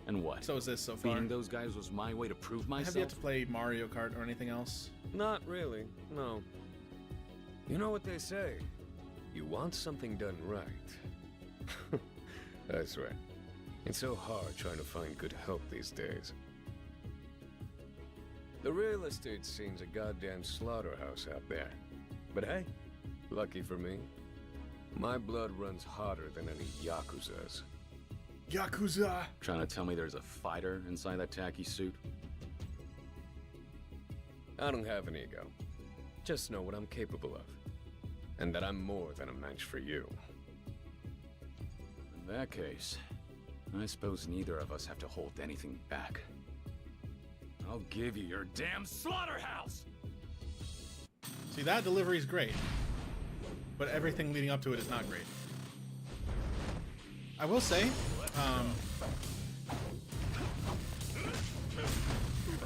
And what? So is this so far. Beating those guys was my way to prove myself? Have you yet to play Mario Kart or anything else? Not really, no. You know what they say? You want something done right. That's right. It's so hard trying to find good help these days. The real estate scene's a goddamn slaughterhouse out there. But hey, lucky for me, my blood runs hotter than any Yakuza's. Yakuza! Trying to tell me there's a fighter inside that tacky suit? I don't have an ego. Just know what I'm capable of. And that I'm more than a match for you. In that case, I suppose neither of us have to hold anything back. I'll give you your damn slaughterhouse! See, that delivery is great, but everything leading up to it is not great. I will say,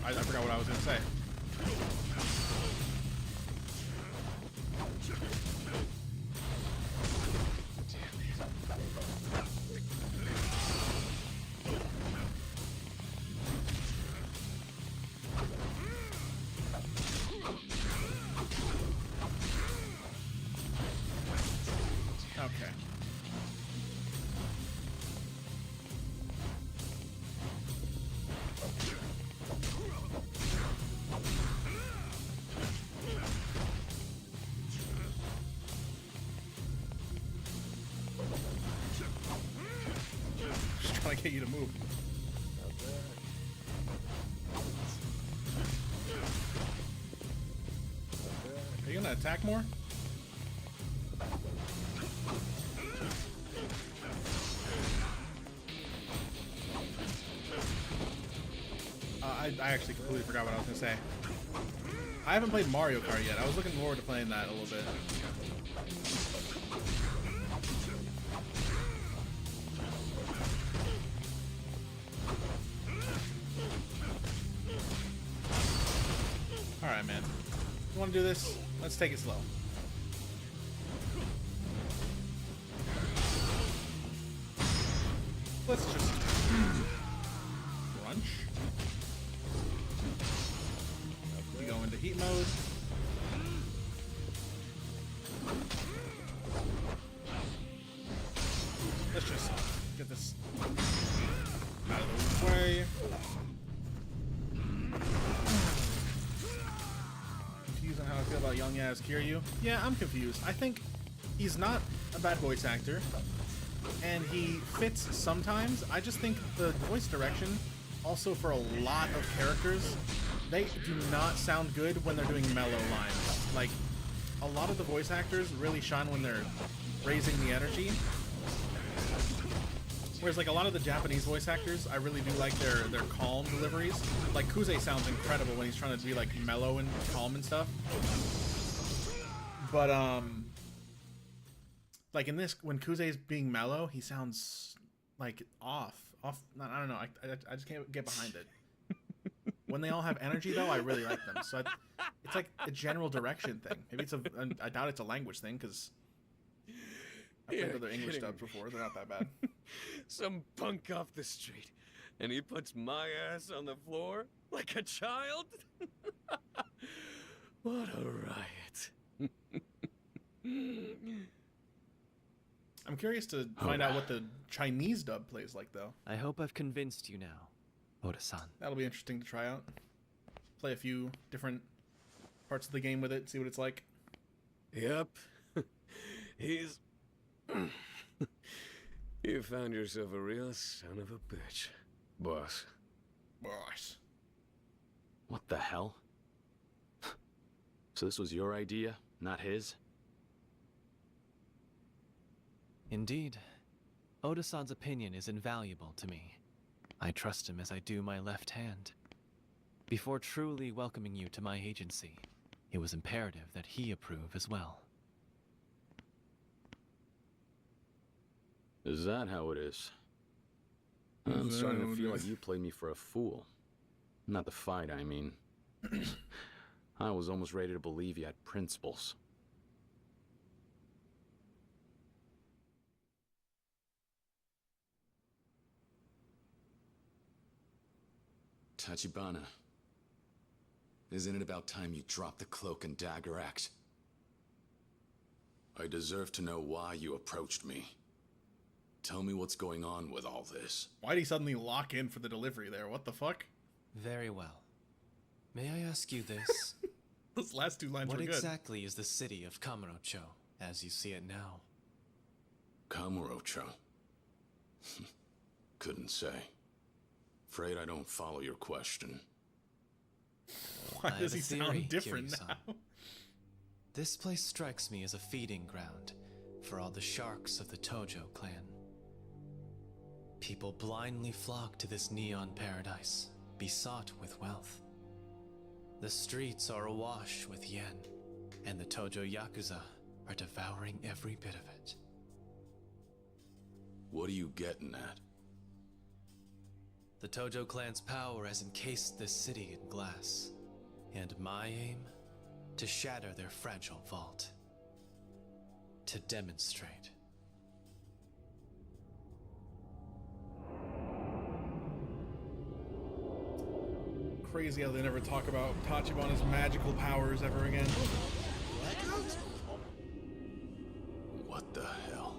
I forgot what I was going to say. Okay. Just trying to get you to move. Are you gonna attack more? I actually completely forgot what I was gonna say. I haven't played Mario Kart yet. I was looking forward to playing that a little bit. Alright, man. You wanna do this? Let's take it slow. Let's just crunch. We go into heat mode. Let's just get this out of the way. Confused on how I feel about young Yaz Kiryu. Yeah, I'm confused. I think he's not a bad voice actor, and he fits sometimes. I just think the voice direction, also for a lot of characters, they do not sound good when they're doing mellow lines. Like, a lot of the voice actors really shine when they're raising the energy. Whereas, like, a lot of the Japanese voice actors, I really do like their calm deliveries. Like, Kuze sounds incredible when he's trying to be, like, mellow and calm and stuff. But like in this, when Kuze's being mellow, he sounds like off. I don't know. I just can't get behind it. When they all have energy, though, I really like them. So it's like a general direction thing. Maybe it's I doubt it's a language thing because I've played other English dubs before. They're not that bad. Some punk off the street, and he puts my ass on the floor like a child? What a riot. I'm curious to find out what the Chinese dub plays like, though. I hope I've convinced you now, Oda-san. That'll be interesting to try out. Play a few different parts of the game with it, see what it's like. Yep. He's... You found yourself a real son of a bitch, boss. Boss. What the hell? So this was your idea, not his? Indeed. Oda-san's opinion is invaluable to me. I trust him as I do my left hand. Before truly welcoming you to my agency, it was imperative that he approve as well. Is that how it is? I'm starting to feel like you played me for a fool. Not the fight, I mean. I was almost ready to believe you had principles. Tachibana, isn't it about time you dropped the cloak and dagger act? I deserve to know why you approached me. Tell me what's going on with all this. Why'd he suddenly lock in for the delivery there? What the fuck? Very well. May I ask you this? Those last two lines were good. What exactly is the city of Kamurocho, as you see it now? Kamurocho? Couldn't say. Afraid I don't follow your question. Why does he sound different now? This place strikes me as a feeding ground for all the sharks of the Tojo clan. People blindly flock to this neon paradise, besought with wealth. The streets are awash with yen, and the Tojo Yakuza are devouring every bit of it. What are you getting at? The Tojo clan's power has encased this city in glass, and my aim? To shatter their fragile vault. To demonstrate. Crazy how they never talk about Tachibana's magical powers ever again. What the hell?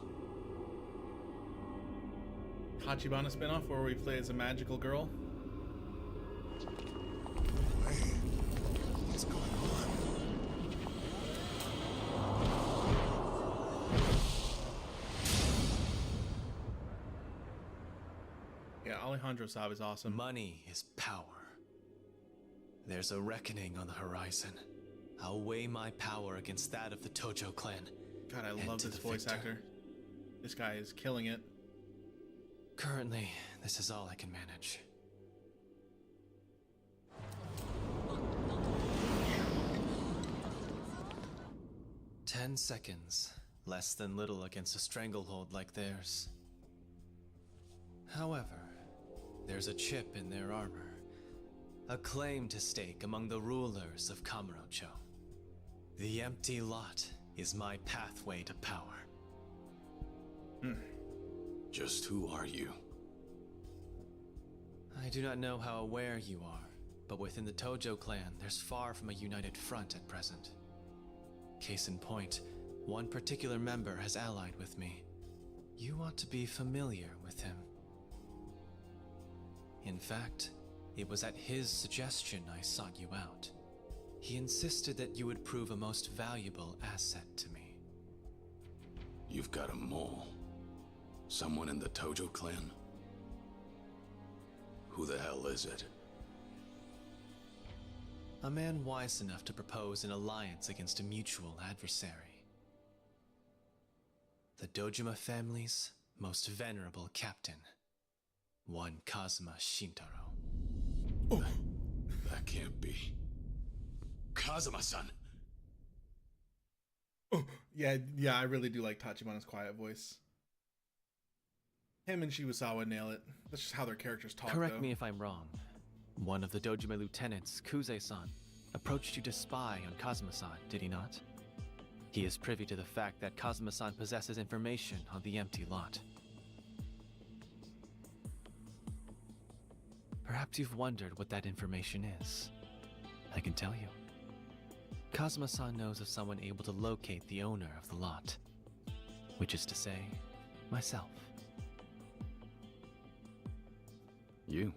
Tachibana spinoff where we play as a magical girl? What's going on? Yeah, Alejandro Saab is awesome. Money is power. There's a reckoning on the horizon. I'll weigh my power against that of the Tojo clan. God, I love this voice actor. This guy is killing it. Currently, this is all I can manage. "10 seconds. Less than little against a stranglehold like theirs. However, there's a chip in their armor. A claim to stake among the rulers of Kamurocho. The empty lot is my pathway to power." Just who are you? I do not know how aware you are, but within the Tojo clan, there's far from a united front at present. Case in point, one particular member has allied with me. You ought to be familiar with him. In fact, it was at his suggestion I sought you out. He insisted that you would prove a most valuable asset to me. You've got a mole. Someone in the Tojo clan? Who the hell is it? A man wise enough to propose an alliance against a mutual adversary. The Dojima family's most venerable captain, one Kazuma Shintaro. Oh, that can't be. Kazuma-san! Yeah, I really do like Tachibana's quiet voice. Him and Shibusawa nail it. That's just how their characters talk, Correct though. me if I'm wrong. One of the Dojima lieutenants, Kuze-san, approached you to spy on Kazuma-san, did he not? He is privy to the fact that Kazuma-san possesses information on the empty lot. Perhaps you've wondered what that information is. I can tell you. Kazuma-san knows of someone able to locate the owner of the lot. Which is to say, myself. You.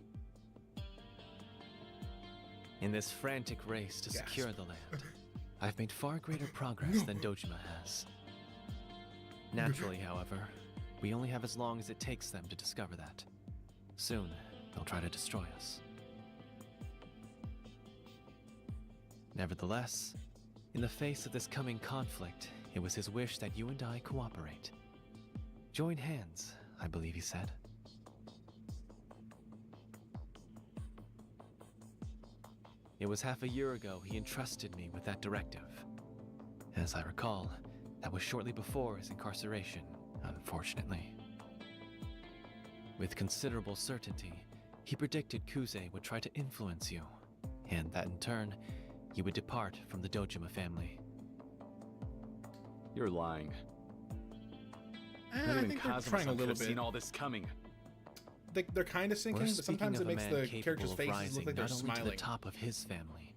In this frantic race to secure the land, I've made far greater progress than Dojima has. Naturally, however, we only have as long as it takes them to discover that. Soon, they'll try to destroy us. Nevertheless, in the face of this coming conflict, it was his wish that you and I cooperate. Join hands, I believe he said. It was half a year ago he entrusted me with that directive. As I recall, that was shortly before his incarceration, unfortunately. With considerable certainty, he predicted Kuze would try to influence you, and that in turn, you would depart from the Dojima family. You're lying. I think they're trying a little bit. Seen all this coming. They're kind of sinking, but sometimes it makes the characters' faces look like they're not only smiling. to the top of his family,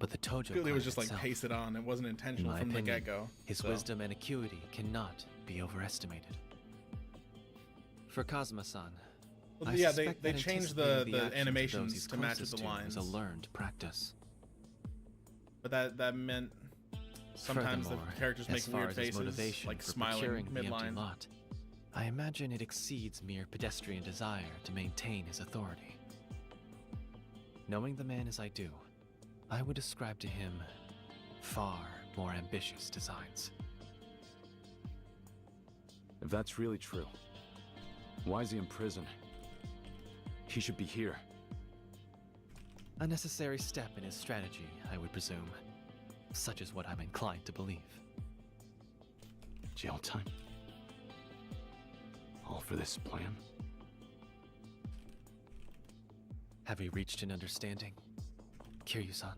but the Tojo Clearly, it was just itself. like pasted on. It wasn't intentional In my from opinion, the get-go. His wisdom and acuity cannot be overestimated. For Kazuma-san, Well, I yeah, suspect they that changed anticipating the actions of those animations he's to match with closest the to lines. is a learned practice. But that meant sometimes the Furthermore, characters as make far weird as his faces, motivation like for smiling procuring the empty mid-line. lot, I imagine it exceeds mere pedestrian desire to maintain his authority. Knowing the man as I do, I would ascribe to him far more ambitious designs. If that's really true, why is he in prison? He should be here. A necessary step in his strategy, I would presume. Such is what I'm inclined to believe. Jail time? All for this plan? Have we reached an understanding, Kiryu-san?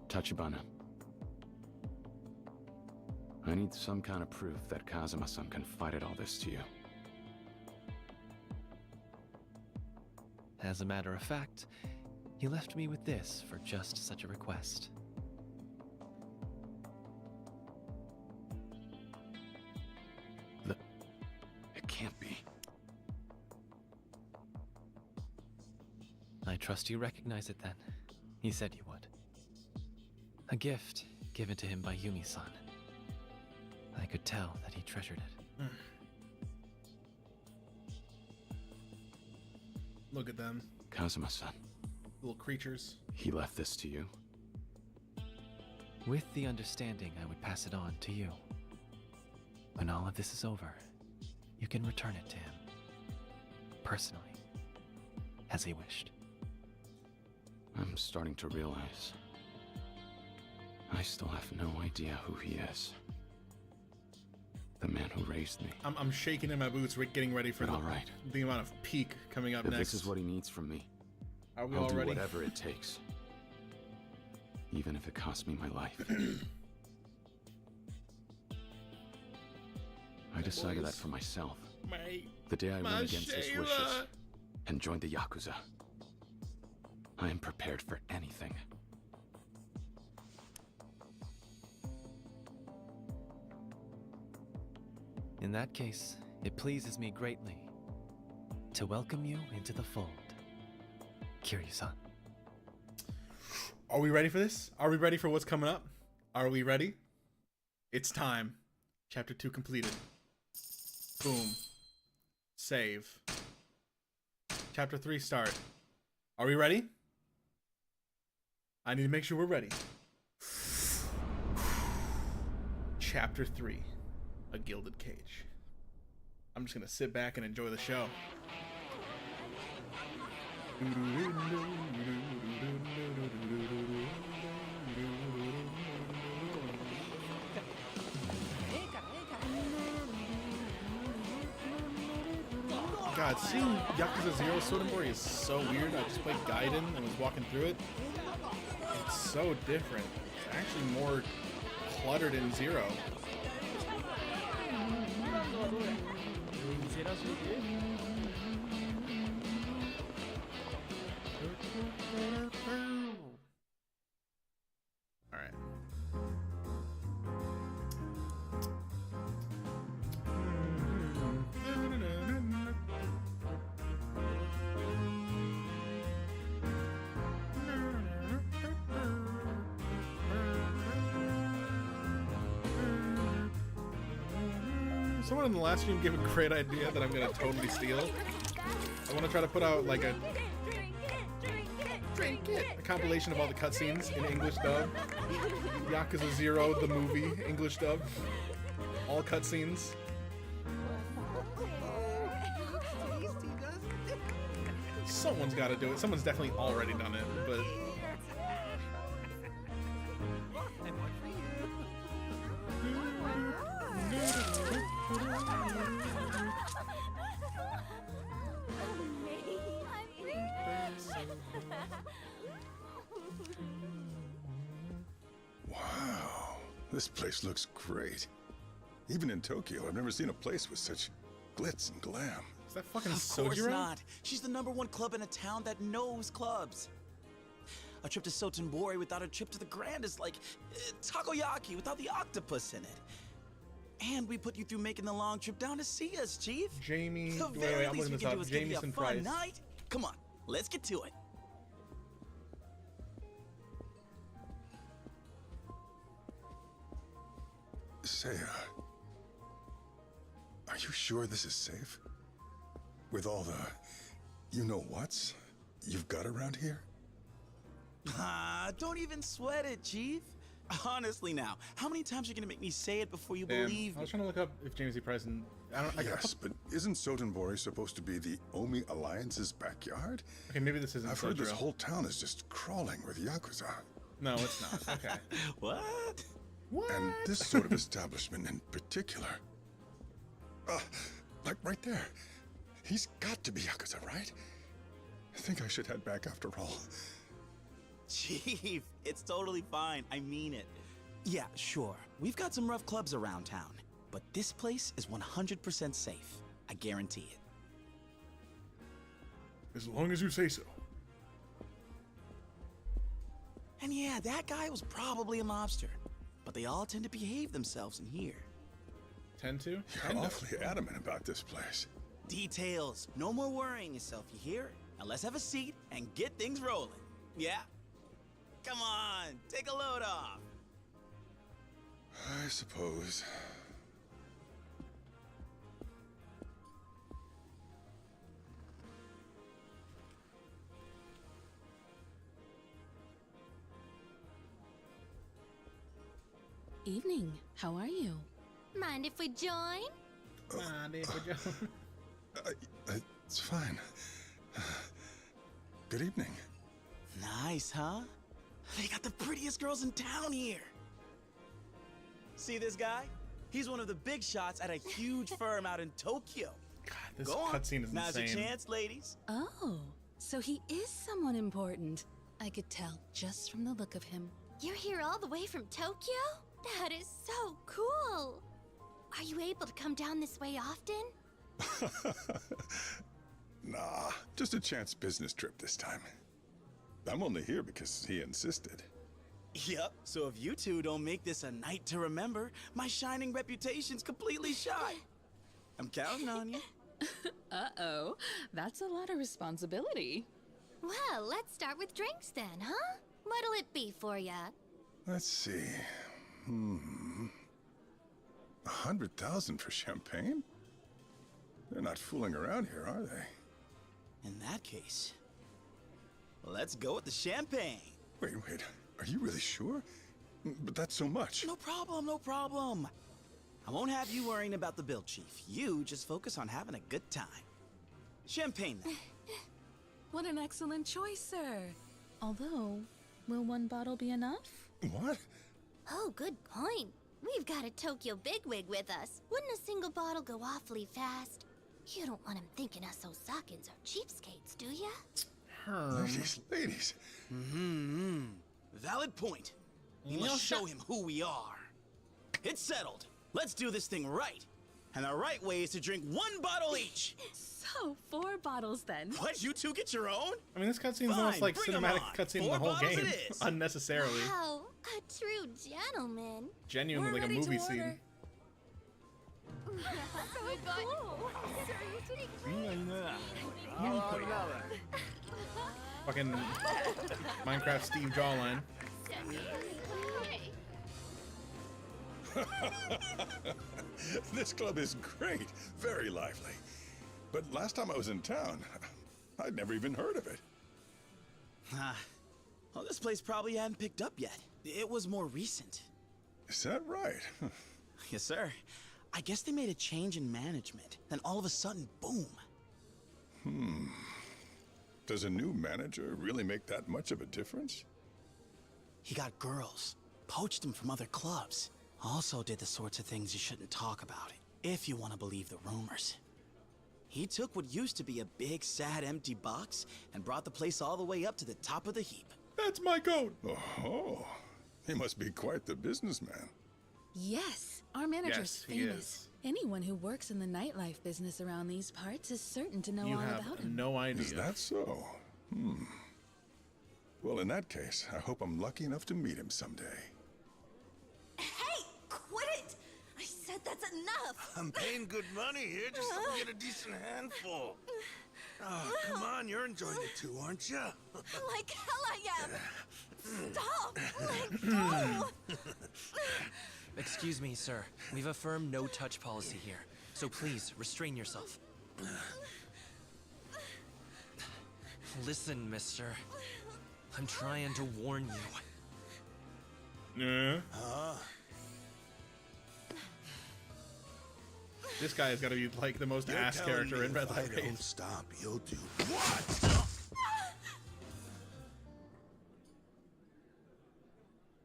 Tachibana. I need some kind of proof that Kazuma-san confided all this to you. As a matter of fact, he left me with this for just such a request. It can't be. I trust you recognize it then. He said you would. A gift given to him by Yumi-san. I could tell that he treasured it. Look at them, Kazuma-san. little creatures. He left this to you? With the understanding I would pass it on to you. When all of this is over, you can return it to him. Personally. As he wished. I'm starting to realize I still have no idea who he is. The man who raised me. I'm shaking in my boots, getting ready for the amount of peak coming up If next. this is what he needs from me, Are we I'll all do ready? whatever it takes. Even if it costs me my life. I decided that for myself. The day I went against his wishes and joined the Yakuza. I am prepared for anything. In that case, it pleases me greatly to welcome you into the fold. Kiryu-san. Are we ready for this? Are we ready for what's coming up? Are we ready? It's time. Chapter 2 completed. Boom. Save. Chapter 3 start. Are we ready? I need to make sure we're ready. Chapter 3. A Gilded Cage. I'm just gonna sit back and enjoy the show. God, seeing Yakuza 0 Sodenbori is so weird. I just played Gaiden and was walking through it. It's so different. It's actually more cluttered in 0. Alright. Someone in the last stream gave a great idea that I'm gonna totally steal. I want to try to put out like a compilation of all the cutscenes in English dub. Yakuza 0, the movie, English dub. All cutscenes. Someone's got to do it. Someone's definitely already done it, but... Wow, this place looks great. Even in Tokyo, I've never seen a place with such glitz and glam. Is that fucking Of course Sojiro? not. She's the #1 club in a town that knows clubs. A trip to Sotenbori without a trip to the Grand is like takoyaki without the octopus in it. And we put you through making the long trip down to see us, Chief. Jamie, The wait, very I'm least looking we this can up. do is give you a Jamieson fun Price. night. Come on, let's get to it. Say, are you sure this is safe? With all the you-know-whats you've got around here? Ah, don't even sweat it, Chief. Honestly now, how many times are you gonna make me say it before you Damn, believe I me? was trying to look up if Jamie Price and... Yes, but isn't Sotenbori supposed to be the Omi Alliance's backyard? Okay, maybe this isn't I've heard this Sojiro. whole town is just crawling with Yakuza. No, it's not. Okay. What? And this sort of establishment in particular. Like right there. He's got to be Yakuza, right? I think I should head back after all. Chief, it's totally fine. I mean it. Yeah, sure. We've got some rough clubs around town, but this place is 100% safe. I guarantee it. As long as you say so. And yeah, that guy was probably a mobster, but they all tend to behave themselves in here. Tend to? You're awfully adamant about this place. Details. No more worrying yourself, you hear? Now let's have a seat and get things rolling. Yeah? Come on, take a load off. I suppose. Evening. How are you? Mind if we join? Mind if we join? It's fine. Good evening. Nice, huh? They got the prettiest girls in town here. See this guy? He's one of the big shots at a huge firm out in Tokyo. God, this Go on. cutscene is Now's insane. your chance, ladies. Oh, so he is someone important. I could tell just from the look of him. You're here all the way from Tokyo? That is so cool. Are you able to come down this way often? Nah, just a chance business trip this time. I'm only here because he insisted. Yep, so if you two don't make this a night to remember, my shining reputation's completely shot. I'm counting on you. Uh-oh, that's a lot of responsibility. Well, let's start with drinks then, huh? What'll it be for ya? Let's see. 100,000 for champagne? They're not fooling around here, are they? In that case, let's go with the champagne. Wait, are you really sure? But that's so much. No problem, no problem. I won't have you worrying about the bill, Chief. You just focus on having a good time. Champagne, then. What an excellent choice, sir. Although, Will one bottle be enough? What? Oh, good point. We've got a Tokyo bigwig with us. Wouldn't a single bottle go awfully fast? You don't want him thinking us Osakans are cheapskates, do ya? Ladies. Valid point. We must show him who we are. It's settled. Let's do this thing right. And the right way is to drink one bottle each. So, 4 bottles then. What? You two get your own? I mean, this cutscene's almost like cinematic cutscene in the whole game, unnecessarily. Wow, a true gentleman. Genuinely like a movie scene. Fucking Minecraft Steve jawline. This club is great. Very lively. But last time I was in town, I'd never even heard of it. Well, this place probably hadn't picked up yet. It was more recent. Is that right? Yes, sir. I guess they made a change in management. Then all of a sudden, boom. Does a new manager really make that much of a difference? He got girls, poached them from other clubs. Also did the sorts of things you shouldn't talk about, if you want to believe the rumors. He took what used to be a big, sad, empty box and brought the place all the way up to the top of the heap. That's my goat! Oh, he must be quite the businessman. Yes, our manager's Yes, he famous. is. Anyone who works in the nightlife business around these parts is certain to know You all have about him. no idea. Is that so? Well, in that case, I hope I'm lucky enough to meet him someday. Hey, quit it! I said that's enough! I'm paying good money here just so we get a decent handful. Oh, come on, you're enjoying it too, aren't you? Like hell I am! Stop! Let go! Excuse me, sir. We've a firm no-touch policy here, so please restrain yourself. Listen, mister. I'm trying to warn you. Yeah. This guy has got to be like the most You're ass telling character me in Red if Light I don't Race. stop, you'll do what?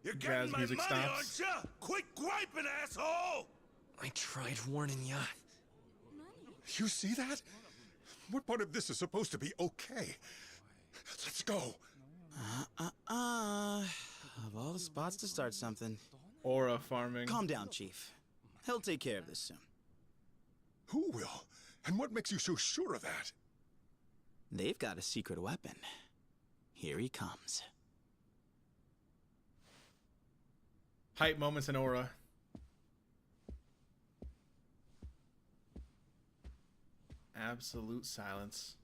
You're getting Jazz my music money, stops. aren't you? Quit griping, asshole! I tried warning ya. You see that? What part of this is supposed to be okay? Let's go. Of all the spots to start something. Aura farming. Calm down, Chief. He'll take care of this soon. Who will? And what makes you so sure of that? They've got a secret weapon. Here he comes. Hype moments in Aura. Absolute silence.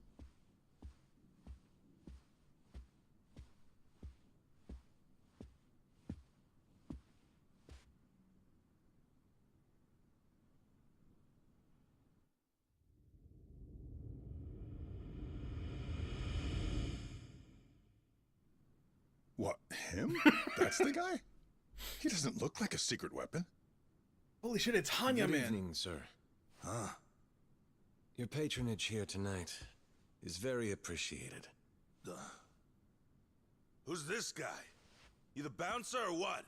What, him? That's the guy? He doesn't look like a secret weapon. Holy shit, it's Hanya, Good man. evening, sir. Huh? Your patronage here tonight is very appreciated. Who's this guy? You the bouncer or what?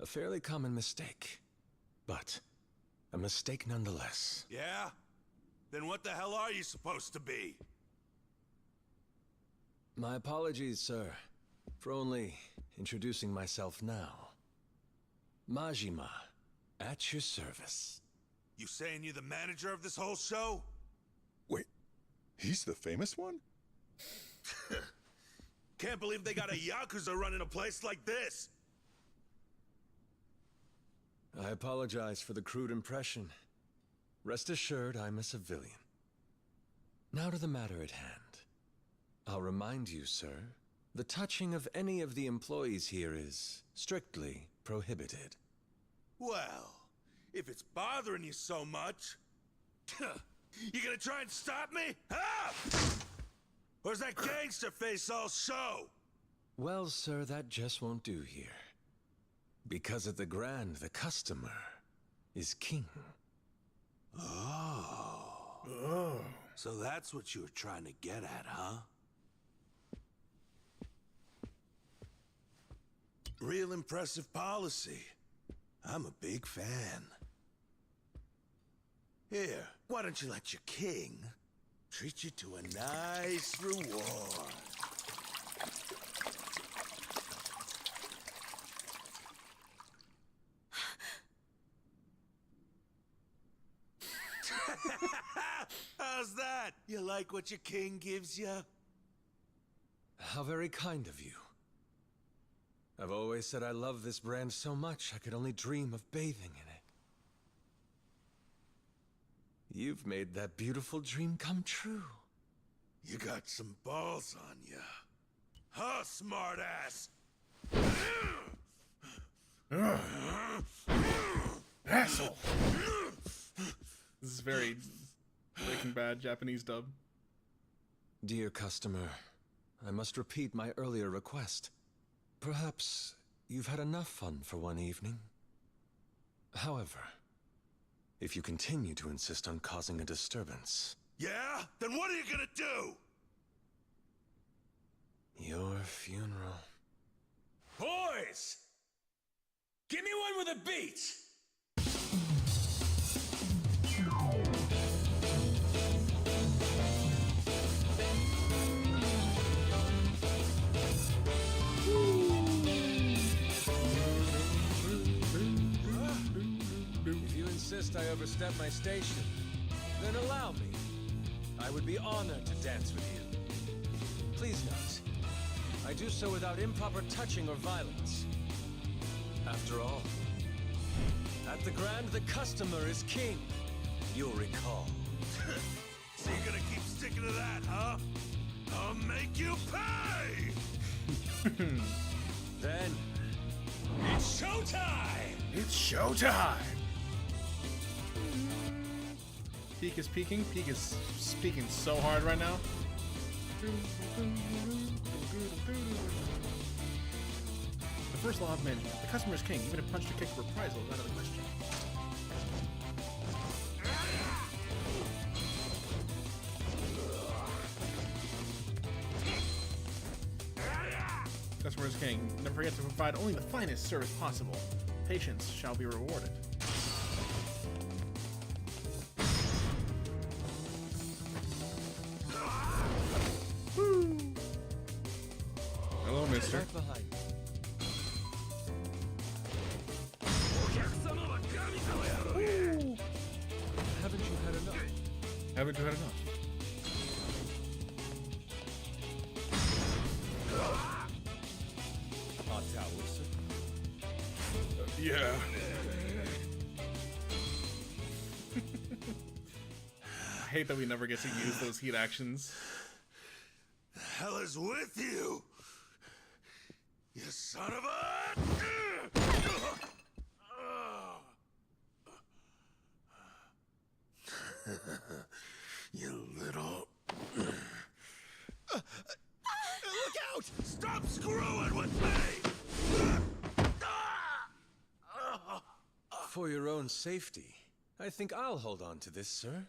A fairly common mistake, but a mistake nonetheless. Yeah? Then what the hell are you supposed to be? My apologies, sir, for only introducing myself now. Majima, at your service. You saying you're the manager of this whole show? Wait, he's the famous one? Can't believe they got a Yakuza running a place like this! I apologize for the crude impression. Rest assured, I'm a civilian. Now to the matter at hand. I'll remind you, sir, the touching of any of the employees here is strictly prohibited. Well, if it's bothering you so much, you gonna try and stop me? Huh? Or is that gangster face all show? Well, sir, that just won't do here. Because at the Grand, the customer is king. Oh. So that's what you were trying to get at, huh? Real impressive policy. I'm a big fan. Here, why don't you let your king treat you to a nice reward? How's that? You like what your king gives you? How very kind of you. I've always said I love this brand so much I could only dream of bathing in it. You've made that beautiful dream come true. You got some balls on you. Huh, smartass? Asshole. This is very Breaking Bad Japanese dub. Dear customer, I must repeat my earlier request. Perhaps you've had enough fun for one evening. However, if you continue to insist on causing a disturbance... Yeah? Then what are you gonna do? Your funeral. Boys! Give me one with a beat! If you insist I overstep my station, then allow me. I would be honored to dance with you. Please note, I do so without improper touching or violence. After all, at the Grand, the customer is king. You'll recall. So you're gonna keep sticking to that, huh? I'll make you pay! Then, it's showtime! It's showtime! Peak is peaking. Peak is speaking so hard right now. The first law of management. The customer is king. Even a punch to kick for reprisal is out of the question. Customer is king. Never forget to provide only the finest service possible. Patience shall be rewarded. Woo! Hello, mister. right behind you. Ooh. Haven't you had enough? Haven't you had enough? Hot towels, sir. Yeah. I hate that we never get to use those heat actions. The hell is with you? You son of a... You little... Look out! Stop screwing with me! For your own safety, I think I'll hold on to this, sir.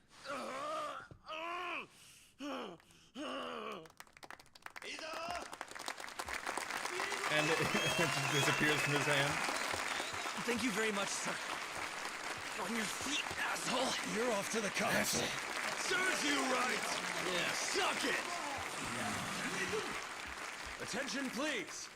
And it just disappears from his hand. Thank you very much, sir. On your feet, asshole. You're off to the cops. Serves you right! Yeah, suck it! Attention, please.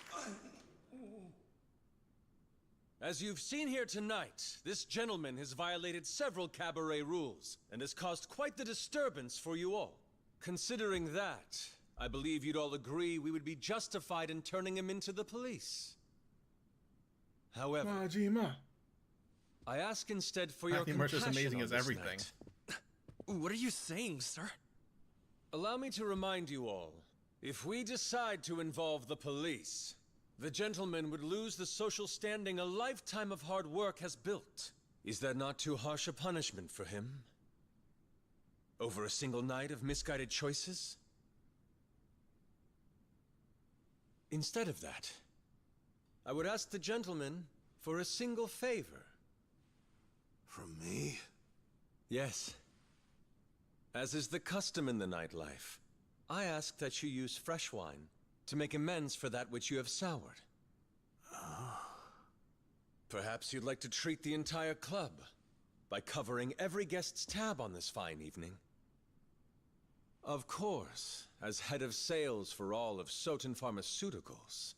As you've seen here tonight, this gentleman has violated several cabaret rules and has caused quite the disturbance for you all. Considering that, I believe you'd all agree we would be justified in turning him into the police. However, Majima. I ask instead for your Matthew Mercer's compassion amazing on as this everything. night. What are you saying, sir? Allow me to remind you all, if we decide to involve the police, the gentleman would lose the social standing a lifetime of hard work has built. Is that not too harsh a punishment for him? Over a single night of misguided choices? Instead of that, I would ask the gentleman for a single favor. From me? Yes. As is the custom in the nightlife, I ask that you use fresh wine to make amends for that which you have soured. Oh. Perhaps you'd like to treat the entire club by covering every guest's tab on this fine evening. Of course, as head of sales for all of Soten Pharmaceuticals,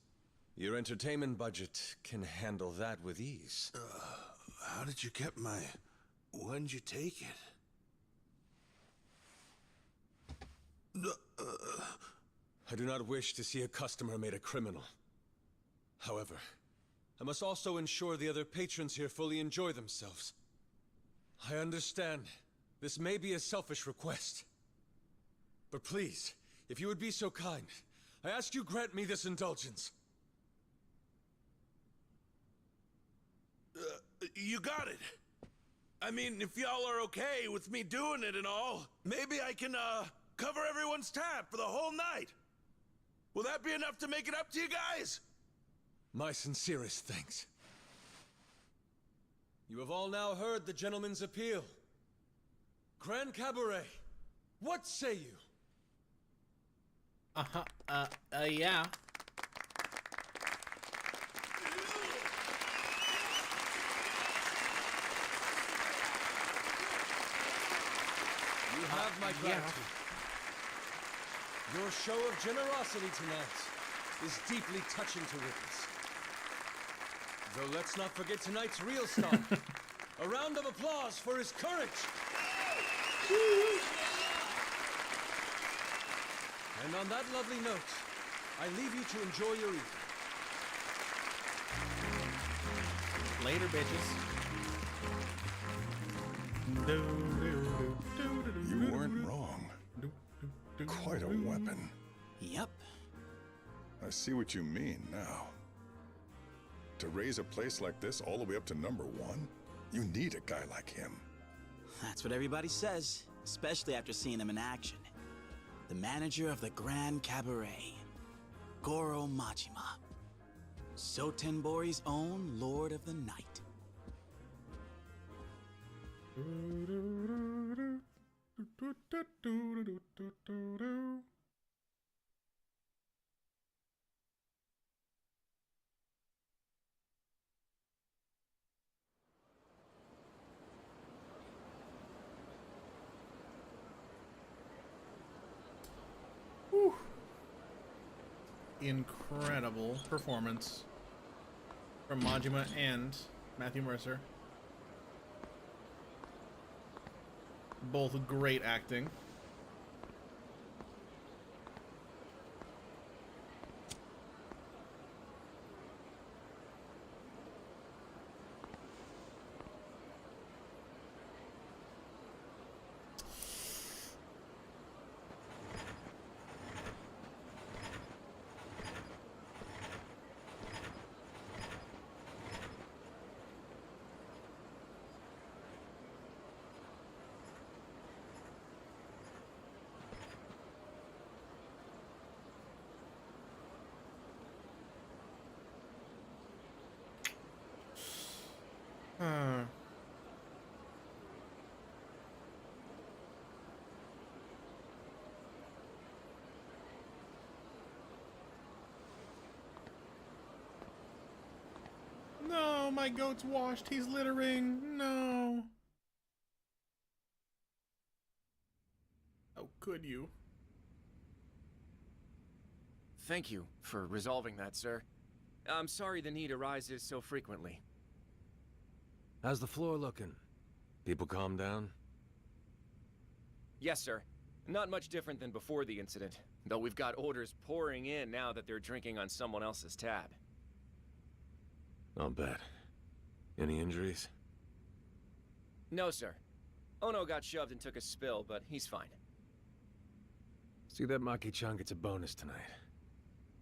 your entertainment budget can handle that with ease. How did you get my... When'd you take it? I do not wish to see a customer made a criminal. However, I must also ensure the other patrons here fully enjoy themselves. I understand this may be a selfish request. But please, if you would be so kind, I ask you grant me this indulgence. You got it. I mean, if y'all are okay with me doing it and all, maybe I can, cover everyone's tab for the whole night. Will that be enough to make it up to you guys? My sincerest thanks. You have all now heard the gentleman's appeal. Grand Cabaret, what say you? Yeah. You have my gratitude. Your show of generosity tonight is deeply touching to witness. Though let's not forget tonight's real star. A round of applause for his courage. And on that lovely note, I leave you to enjoy your evening. Later, bitches. You weren't wrong. Quite a weapon. Yep. I see what you mean now. To raise a place like this all the way up to #1, you need a guy like him. That's what everybody says, especially after seeing him in action. The manager of the Grand Cabaret, Goro Majima. Sotenbori's own Lord of the Night. Whew. Incredible performance from Majima and Matthew Mercer. Both great acting. No, my goat's washed. He's littering. No. How could you? Thank you for resolving that, sir. I'm sorry the need arises so frequently. How's the floor looking? People calm down? Yes, sir. Not much different than before the incident, though we've got orders pouring in now that they're drinking on someone else's tab. I'll bet. Any injuries? No, sir. Ono got shoved and took a spill, but he's fine. See that Maki-chan gets a bonus tonight.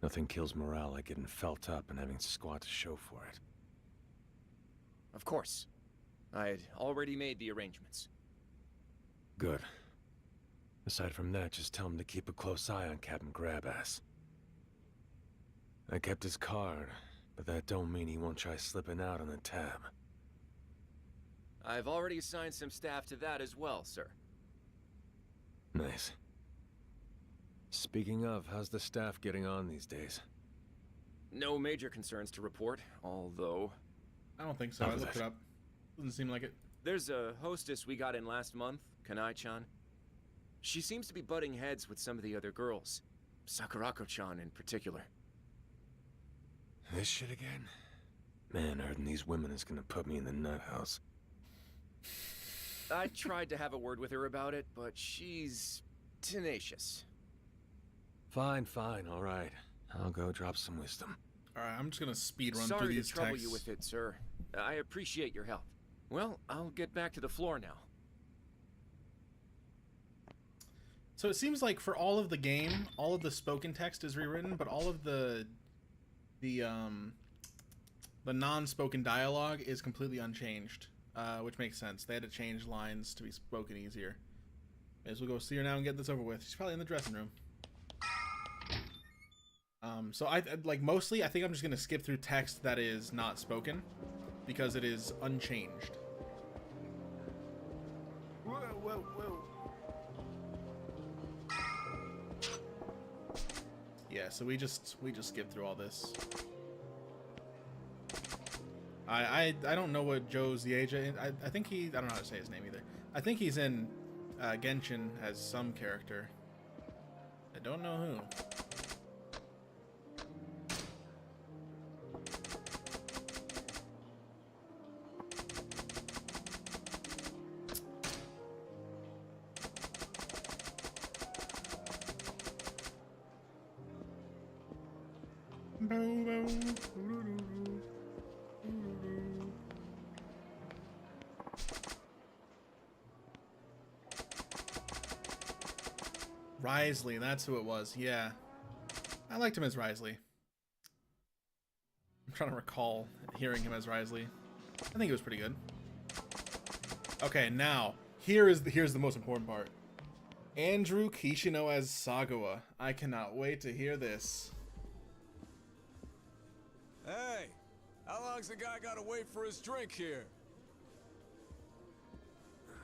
Nothing kills morale like getting felt up and having squad to show for it. Of course. I had already made the arrangements. Good. Aside from that, just tell him to keep a close eye on Captain Grabass. I kept his card, but that don't mean he won't try slipping out on the tab. I've already assigned some staff to that as well, sir. Nice. Speaking of, how's the staff getting on these days? No major concerns to report, although... I don't think so. I looked it up. Doesn't seem like it. There's a hostess we got in last month, Kanai-chan. She seems to be butting heads with some of the other girls. Sakurako-chan in particular. This shit again? Man, hurting these women is gonna put me in the nut house. I tried to have a word with her about it, but she's tenacious. Fine, all right. I'll go drop some wisdom. All right, I'm just gonna speed run Sorry through these to trouble texts. you with it, sir. I appreciate your help. Well, I'll get back to the floor now. So it seems like for all of the game, all of the spoken text is rewritten, but all of the non-spoken dialogue is completely unchanged, which makes sense. They had to change lines to be spoken easier. May as well go see her now and get this over with. She's probably in the dressing room. So I like mostly I think I'm just gonna skip through text that is not spoken because it is unchanged. Whoa. Yeah, so we just skip through all this. I don't know what Joe Zieja. I think I don't know how to say his name either. I think he's in Genshin as some character. I don't know who. Risley, that's who it was. Yeah, I liked him as Risley. I'm trying to recall hearing him as Risley. I think it was pretty good. Okay, now here's the most important part. Andrew Kishino as Sagawa. I cannot wait to hear this. Hey, how long's the guy gotta wait for his drink here?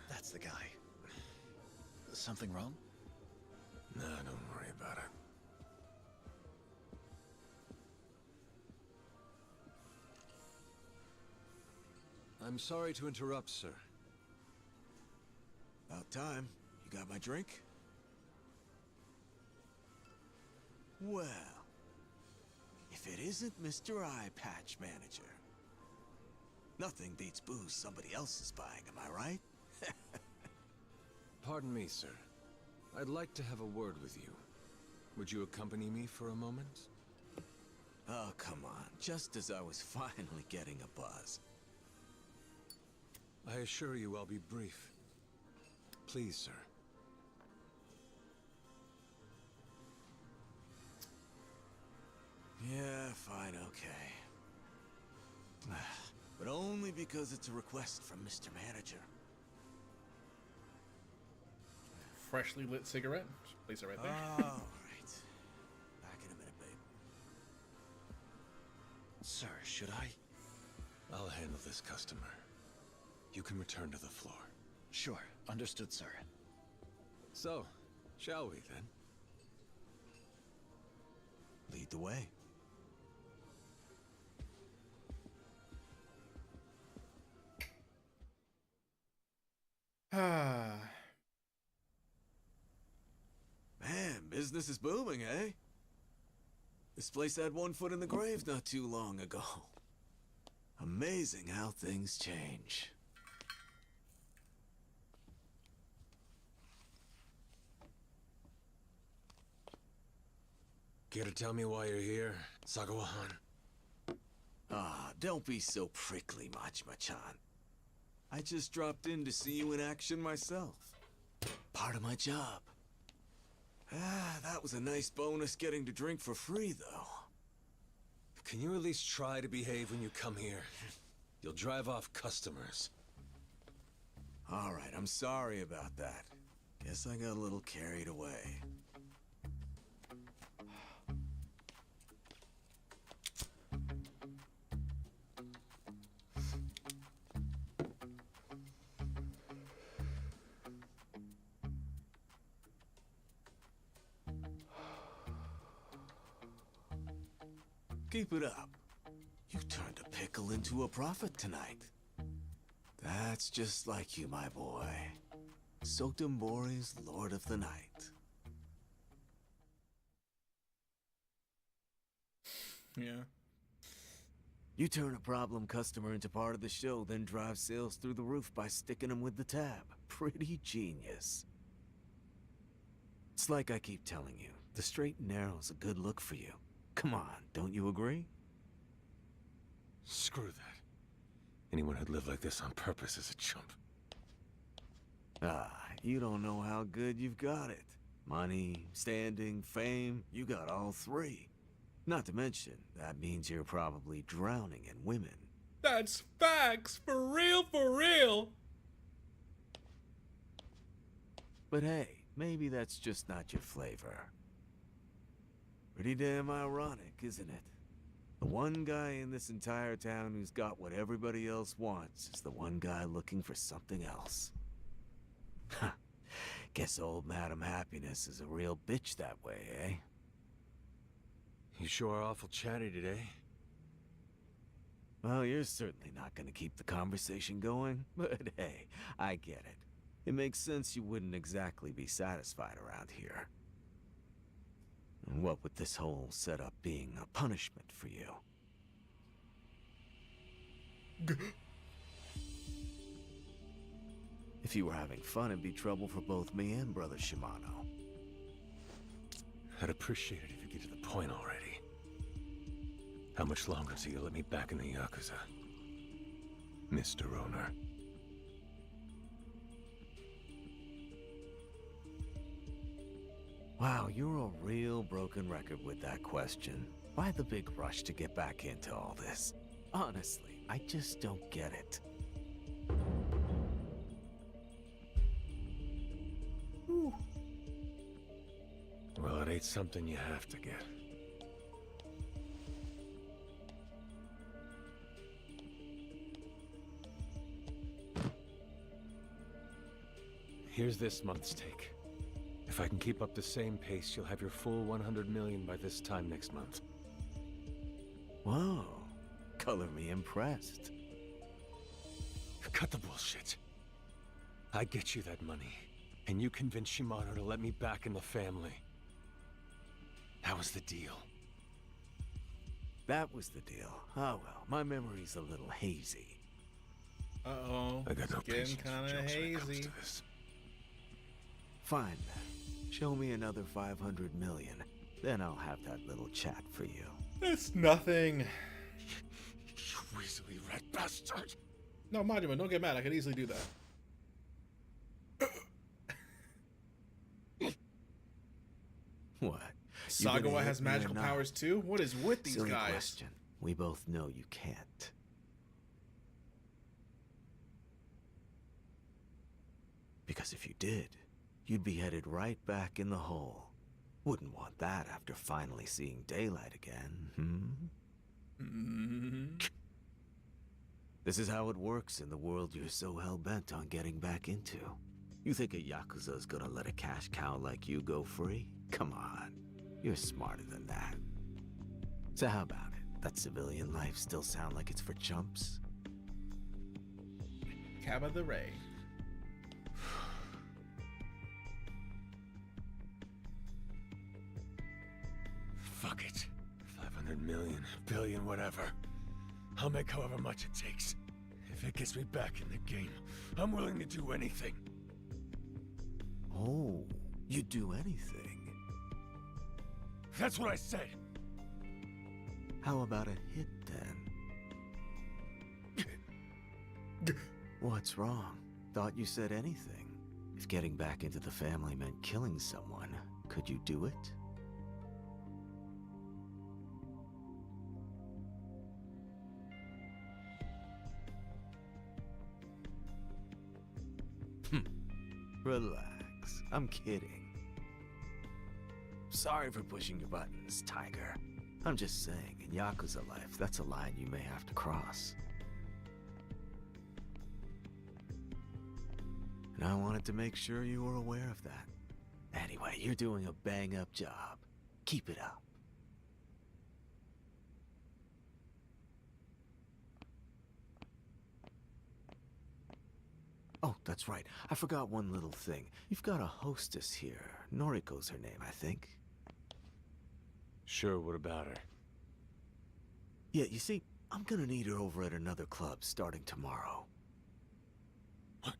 That's the guy. Something wrong? Nah, don't worry about it. I'm sorry to interrupt, sir. About time. You got my drink? Well, if it isn't Mr. Eye Patch Manager. Nothing beats booze somebody else is buying, am I right? Pardon me, sir. I'd like to have a word with you. Would you accompany me for a moment? Oh, come on. Just as I was finally getting a buzz. I assure you I'll be brief. Please, sir. Yeah, fine, okay. But only because it's a request from Mr. Manager. Freshly lit cigarette. Just place it right there. All right. Back in a minute, babe. Sir, should I? I'll handle this customer. You can return to the floor. Sure. Understood, sir. So, shall we then? Lead the way. Man, business is booming, eh? This place had one foot in the grave not too long ago. Amazing how things change. Care to tell me why you're here, Sagawa-han? Ah, don't be so prickly, Machima-chan. I just dropped in to see you in action myself. Part of my job. Ah, that was a nice bonus getting to drink for free, though. Can you at least try to behave when you come here? You'll drive off customers. All right, I'm sorry about that. Guess I got a little carried away. Keep it up. You turned a pickle into a profit tonight. That's just like you, my boy. Sotenbori's Lord of the Night. Yeah. You turn a problem customer into part of the show, then drive sales through the roof by sticking them with the tab. Pretty genius. It's like I keep telling you, the straight and narrow's a good look for you. Come on, don't you agree? Screw that. Anyone who'd live like this on purpose is a chump. Ah, you don't know how good you've got it. Money, standing, fame, you got all three. Not to mention, that means you're probably drowning in women. That's facts! For real, for real! But hey, maybe that's just not your flavor. Pretty damn ironic, isn't it? The one guy in this entire town who's got what everybody else wants is the one guy looking for something else. Huh. Guess old Madam Happiness is a real bitch that way, eh? You sure are awful chatty today. Well, you're certainly not gonna keep the conversation going, but hey, I get it. It makes sense you wouldn't exactly be satisfied around here. And what with this whole setup being a punishment for you? If you were having fun, it'd be trouble for both me and Brother Shimano. I'd appreciate it if you get to the point already. How much longer till you let me back in the Yakuza? Mr. Owner. Wow, you're a real broken record with that question. Why the big rush to get back into all this? Honestly, I just don't get it. Ooh. Well, it ain't something you have to get. Here's this month's take. If I can keep up the same pace, you'll have your full 100 million by this time next month. Whoa, color me impressed. Cut the bullshit. I get you that money, and you convince Shimano to let me back in the family. That was the deal. That was the deal. Oh well, my memory's a little hazy. Uh-oh. I got no It's getting patience for kind of jokes when it comes hazy. to this. Fine then. Show me another 500 million. Then I'll have that little chat for you. It's nothing. You weaselly red bastard! No, Majima, don't get mad. I could easily do that. What? Sagawa has magical powers too? What is with these Silly guys? question. We both know you can't. Because if you did, you'd be headed right back in the hole. Wouldn't want that after finally seeing daylight again, This is how it works in the world you're so hell-bent on getting back into. You think a Yakuza's gonna let a cash cow like you go free? Come on, you're smarter than that. So how about it? That civilian life still sound like it's for chumps? Cabba the Ray. Fuck it. 500 million, billion, whatever. I'll make however much it takes. If it gets me back in the game, I'm willing to do anything. Oh, you'd do anything. That's what I said. How about a hit then? What's wrong? Thought you said anything. If getting back into the family meant killing someone, could you do it? Relax. I'm kidding. Sorry for pushing your buttons, Tiger. I'm just saying, in Yakuza life, that's a line you may have to cross. And I wanted to make sure you were aware of that. Anyway, you're doing a bang-up job. Keep it up. Oh, that's right. I forgot one little thing. You've got a hostess here. Noriko's her name, I think. Sure, what about her? Yeah, you see, I'm gonna need her over at another club starting tomorrow. What?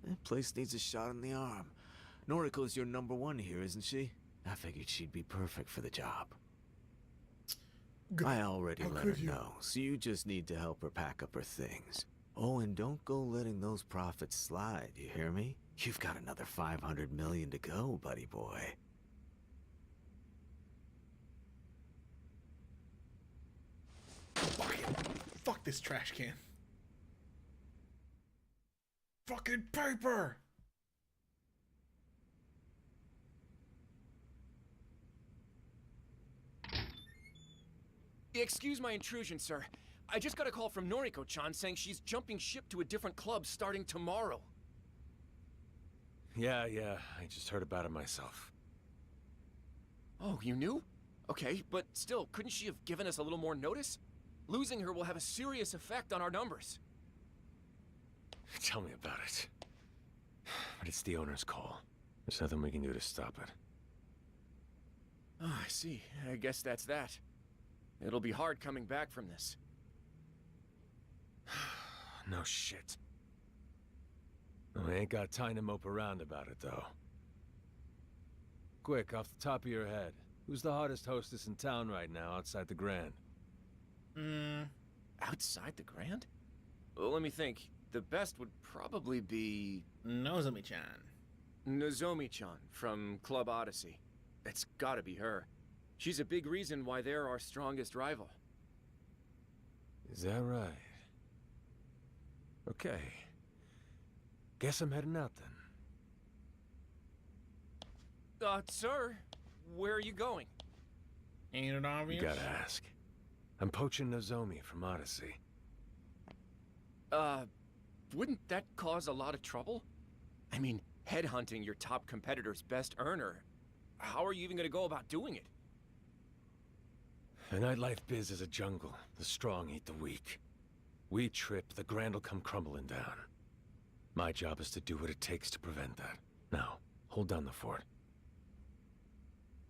That place needs a shot in the arm. Noriko's your #1 here, isn't she? I figured she'd be perfect for the job. I already let her know, so you just need to help her pack up her things. Oh, and don't go letting those profits slide, you hear me? You've got another 500 million to go, buddy boy. Fuck this trash can. Fucking paper! Excuse my intrusion, sir. I just got a call from Noriko-chan saying she's jumping ship to a different club starting tomorrow. Yeah, I just heard about it myself. Oh, you knew? Okay, but still, couldn't she have given us a little more notice? Losing her will have a serious effect on our numbers. Tell me about it. But it's the owner's call. There's nothing we can do to stop it. Oh, I see. I guess that's that. It'll be hard coming back from this. No shit. I ain't got time to mope around about it, though. Quick, off the top of your head, who's the hottest hostess in town right now outside the Grand? Outside the Grand? Well, let me think. The best would probably be... Nozomi-chan. Nozomi-chan from Club Odyssey. It's gotta be her. She's a big reason why they're our strongest rival. Is that right? Okay. Guess I'm heading out then. Sir, where are you going? Ain't it obvious? You gotta ask. I'm poaching Nozomi from Odyssey. Wouldn't that cause a lot of trouble? I mean, headhunting your top competitor's best earner. How are you even gonna go about doing it? The nightlife biz is a jungle. The strong eat the weak. We trip, the Grand will come crumbling down. My job is to do what it takes to prevent that. Now, hold down the fort.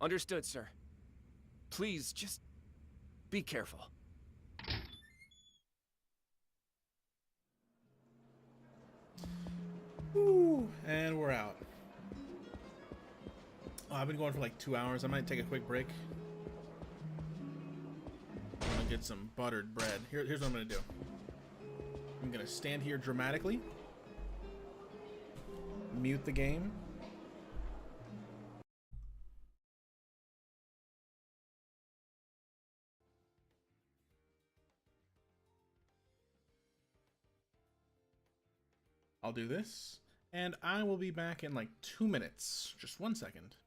Understood, sir. Please, just be careful. Woo, and we're out. Oh, I've been going for like 2 hours. I might take a quick break. I'm gonna get some buttered bread. Here's what I'm gonna do. I'm gonna stand here dramatically. Mute the game. I'll do this, and I will be back in like 2 minutes. Just 1 second.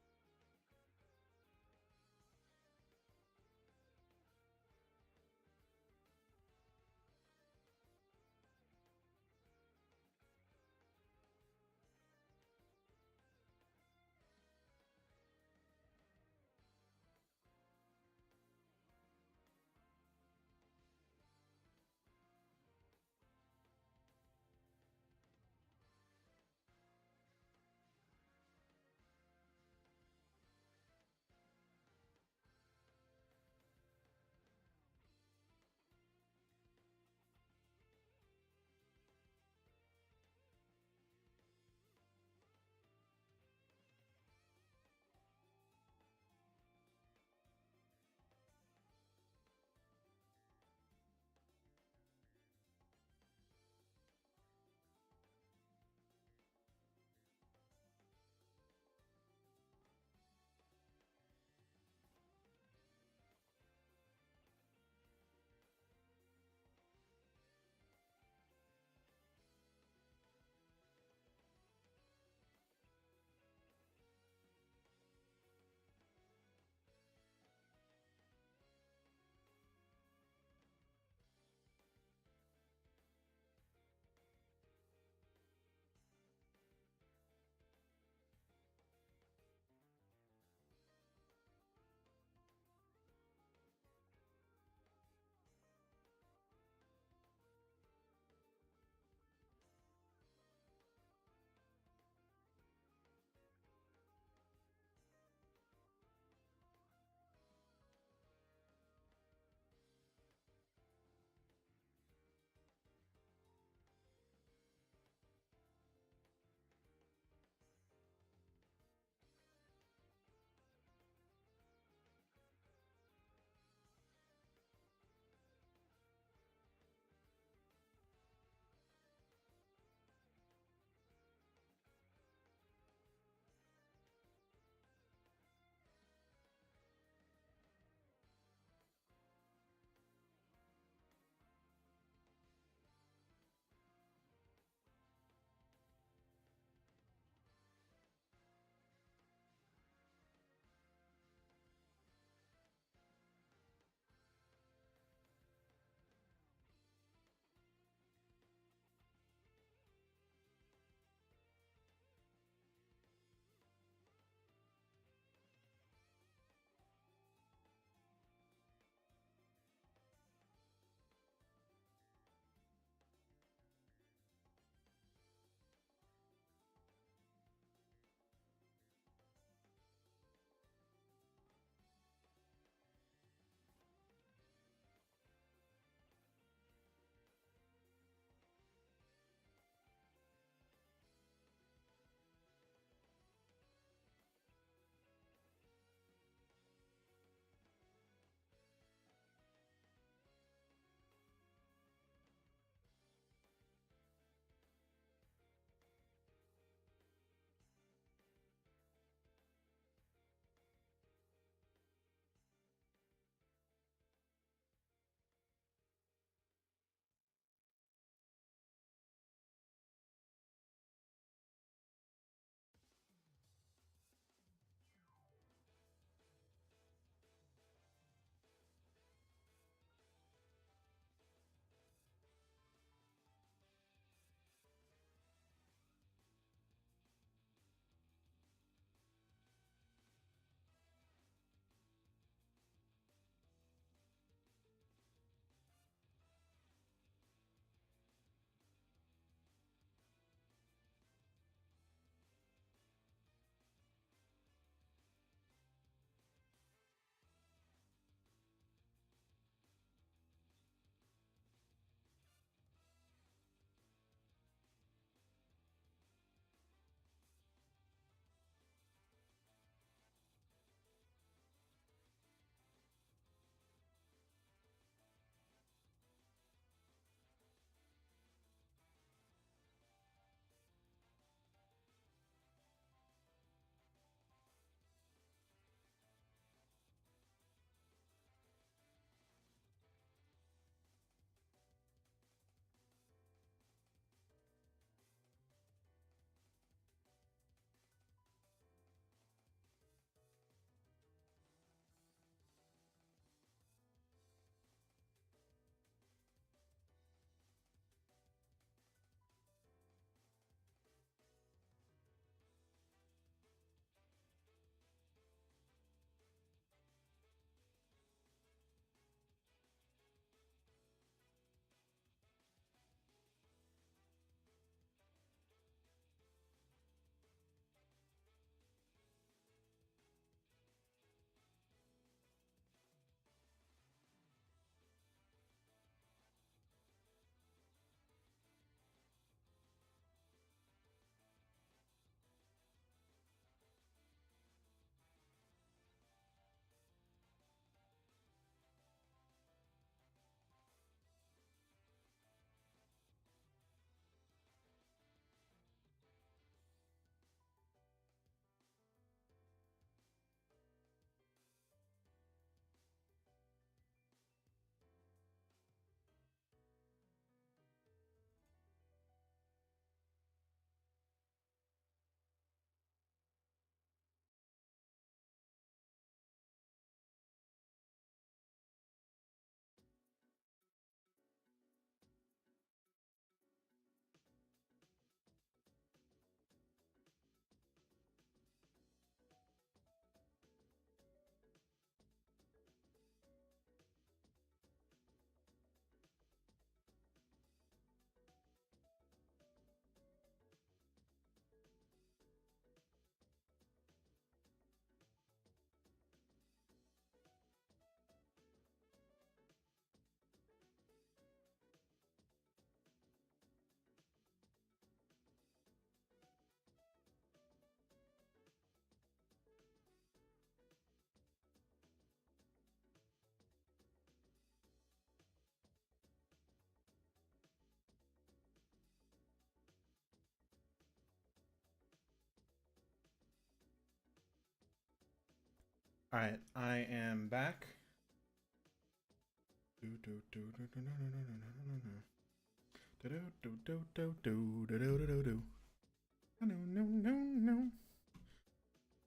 All right, I am back.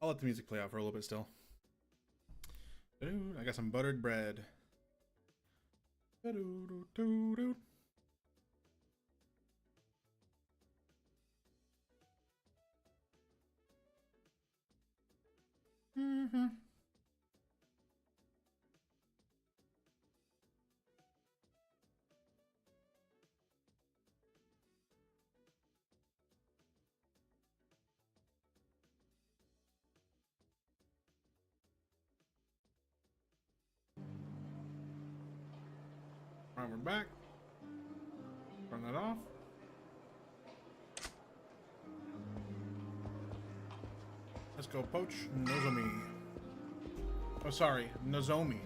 I'll let the music play out for a little bit still. I got some buttered bread. Alright, we're back. Turn that off. Let's go poach Nozomi. Oh, sorry, Nozomi.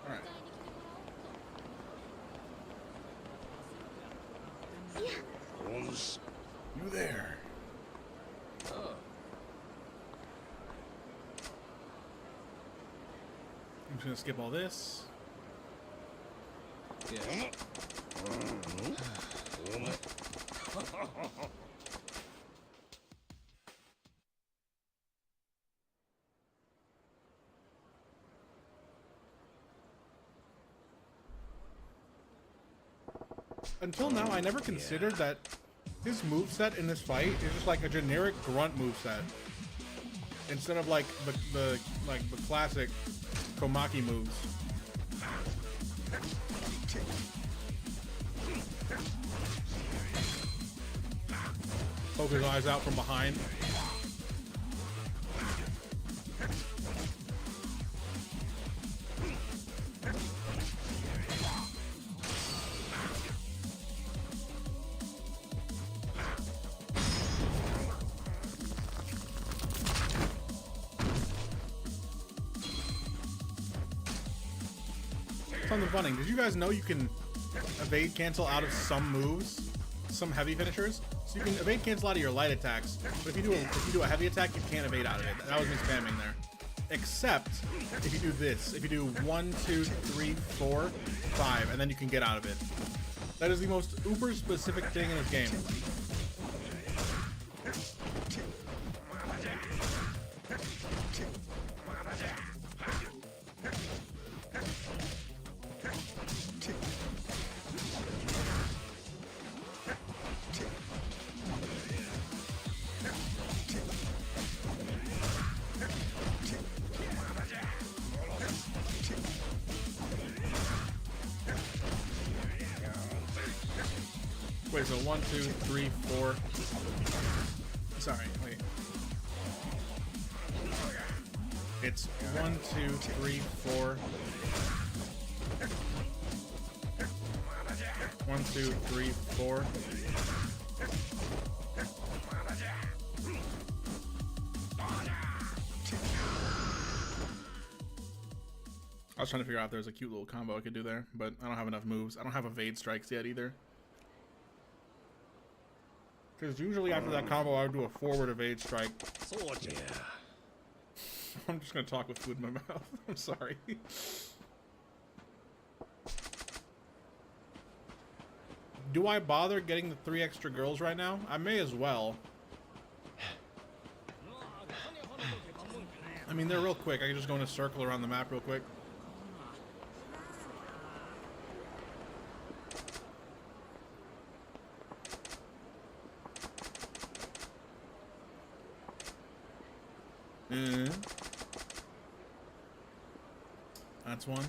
Alright. You there. Oh. I'm just gonna skip all this. Yeah. Until now, I never considered that his moveset in this fight is just like a generic grunt moveset. Instead of like the classic Komaki moves. Poke his eyes out from behind. Something funny. Did you guys know you can evade cancel out of some moves, some heavy finishers? So you can evade cancel out of your light attacks, but if you do a heavy attack, you can't evade out of it. That was me spamming there. Except if you do this. If you do 1, 2, 3, 4, 5, and then you can get out of it. That is the most uber specific thing in this game. Wait, so 1, 2, 3, 4. Sorry, wait. It's 1, 2, 3, 4. 1, 2, 3, 4. I was trying to figure out if there's a cute little combo I could do there, but I don't have enough moves. I don't have evade strikes yet either. Because usually after that combo, I would do a forward evade strike. Yeah. I'm just going to talk with food in my mouth. I'm sorry. Do I bother getting the 3 extra girls right now? I may as well. I mean, they're real quick. I can just go in a circle around the map real quick. That's one.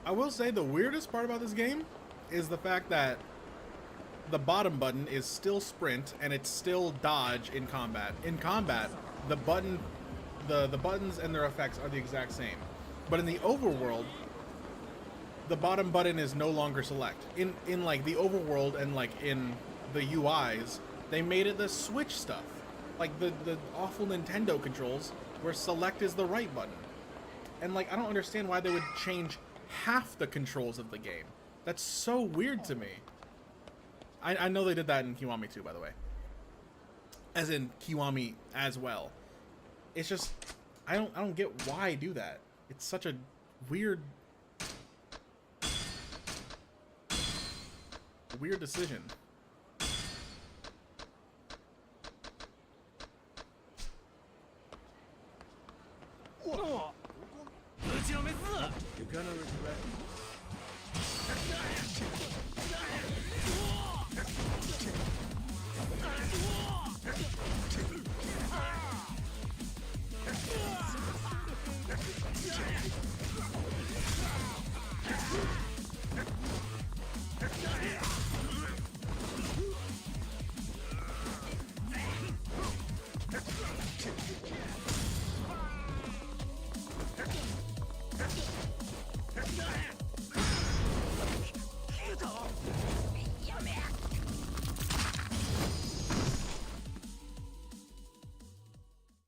I will say the weirdest part about this game is the fact that the bottom button is still sprint and it's still dodge in combat. In combat, the buttons and their effects are the exact same. But in the overworld, the bottom button is no longer select. In like the overworld and like in the UIs, they made it the switch stuff. Like the awful Nintendo controls where select is the right button. And like I don't understand why they would change half the controls of the game. That's so weird to me. I know they did that in Kiwami too, by the way. As in Kiwami as well. It's just I don't get why do that. It's such a weird decision. You're gonna regret it.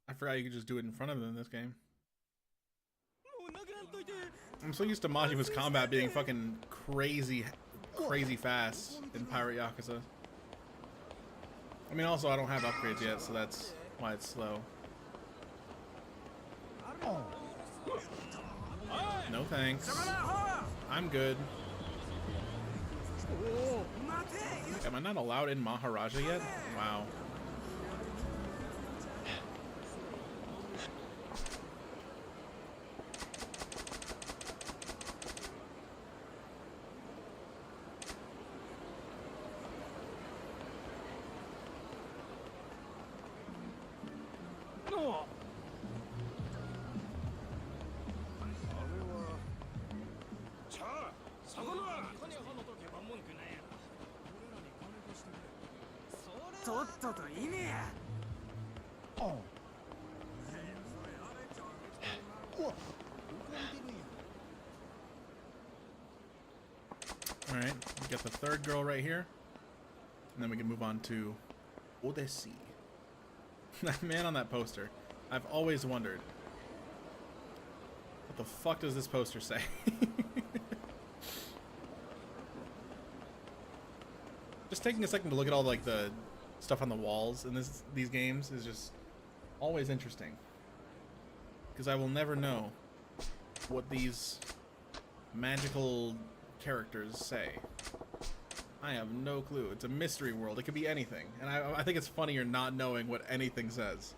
I forgot you could just do it in front of them in this game. I'm so used to Majima's combat being fucking crazy fast in Pirate Yakuza. I mean, also I don't have upgrades yet, so that's why it's slow. No thanks. I'm good. Am I not allowed in Maharaja yet? Wow. Alright, we got the third girl right here. And then we can move on to Odyssey. That man on that poster. I've always wondered. What the fuck does this poster say? Just taking a second to look at all like the stuff on the walls in these games is just always interesting. Because I will never know what these magical characters say. I have no clue. It's a mystery world. It could be anything. And I think it's funnier not knowing what anything says.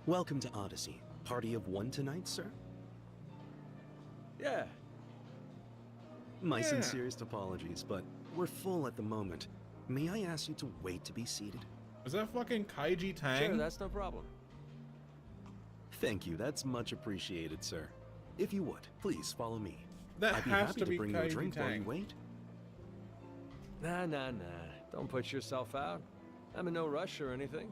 Welcome to Odyssey. Party of one tonight, sir? Yeah. My sincerest apologies, but we're full at the moment. May I ask you to wait to be seated? Is that fucking Kaiji Tang? Sure, that's no problem. Thank you, that's much appreciated, sir. If you would, please follow me. That I'd be has happy to to be bring you a Kaiji drink while you Tang. wait. Nah. Don't put yourself out. I'm in no rush or anything.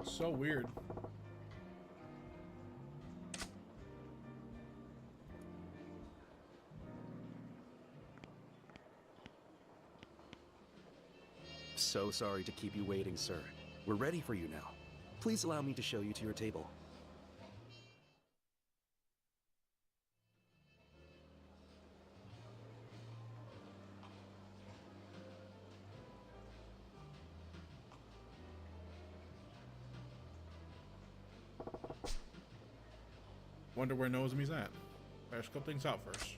So weird. So sorry to keep you waiting, sir. We're ready for you now. Please allow me to show you to your table. Wonder where Nozomi's at. Better scope things out first.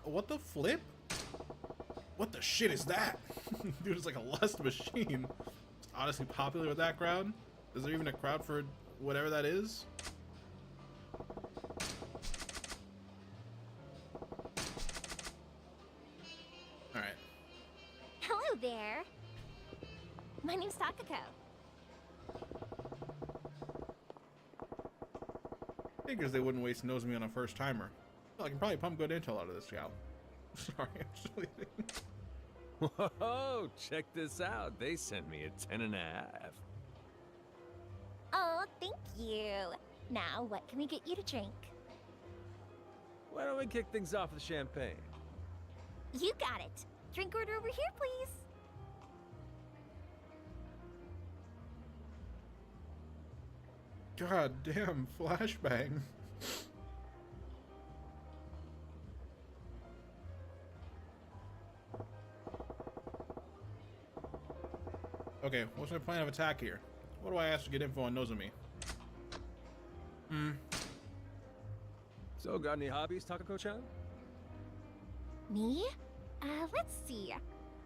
What the flip? What the shit is that? Dude, it's like a lust machine. It's honestly popular with that crowd. Is there even a crowd for whatever that is? Alright. Hello there. My name's Takako. Figures they wouldn't waste nosing me on a first timer. Well, I can probably pump good intel out of this gal. Sorry, I'm just leaving. Whoa, check this out. They sent me a 10.5. Oh, thank you. Now, what can we get you to drink? Why don't we kick things off with champagne? You got it. Drink order over here, please. God damn, flashbang. Okay, what's my plan of attack here? What do I ask to get info on Nozomi? So, got any hobbies, Takako-chan? Me? Let's see.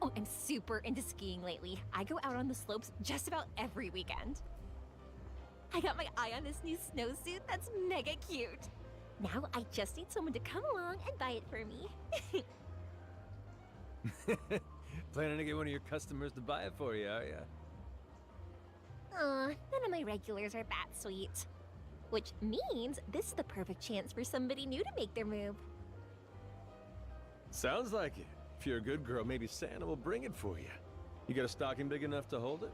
Oh, I'm super into skiing lately. I go out on the slopes just about every weekend. I got my eye on this new snowsuit that's mega cute. Now I just need someone to come along and buy it for me. Planning to get one of your customers to buy it for you, are ya? Aw, none of my regulars are that sweet. Which means this is the perfect chance for somebody new to make their move. Sounds like it. If you're a good girl, maybe Santa will bring it for you. You got a stocking big enough to hold it?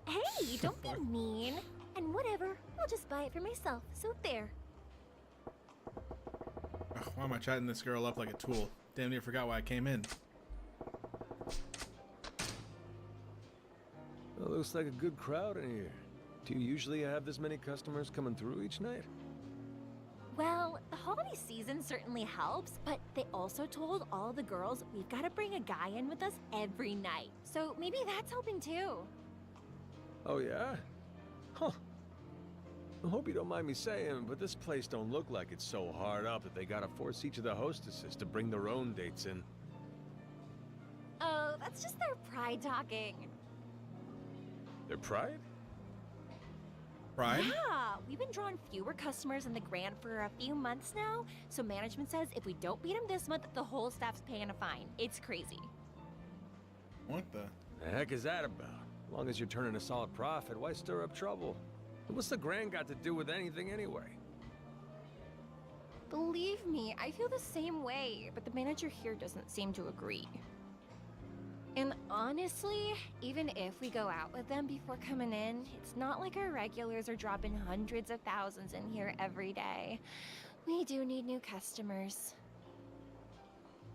Hey, don't be mean. And whatever, I'll just buy it for myself, so there. Ugh, why am I chatting this girl up like a tool? Damn near forgot why I came in. Well, looks like a good crowd in here. Do you usually have this many customers coming through each night? Well, the holiday season certainly helps, but they also told all the girls we've got to bring a guy in with us every night. So maybe that's helping too. Oh, yeah? Huh. I hope you don't mind me saying, but this place don't look like it's so hard up that they gotta force each of the hostesses to bring their own dates in. Oh, that's just their pride talking. Their pride? Pride? Yeah, we've been drawing fewer customers in the Grand for a few months now, so management says if we don't beat them this month, the whole staff's paying a fine. It's crazy. What the? The heck is that about? As long as you're turning a solid profit, why stir up trouble? And what's the Grand got to do with anything anyway? Believe me, I feel the same way, but the manager here doesn't seem to agree. And honestly, even if we go out with them before coming in, it's not like our regulars are dropping hundreds of thousands in here every day. We do need new customers.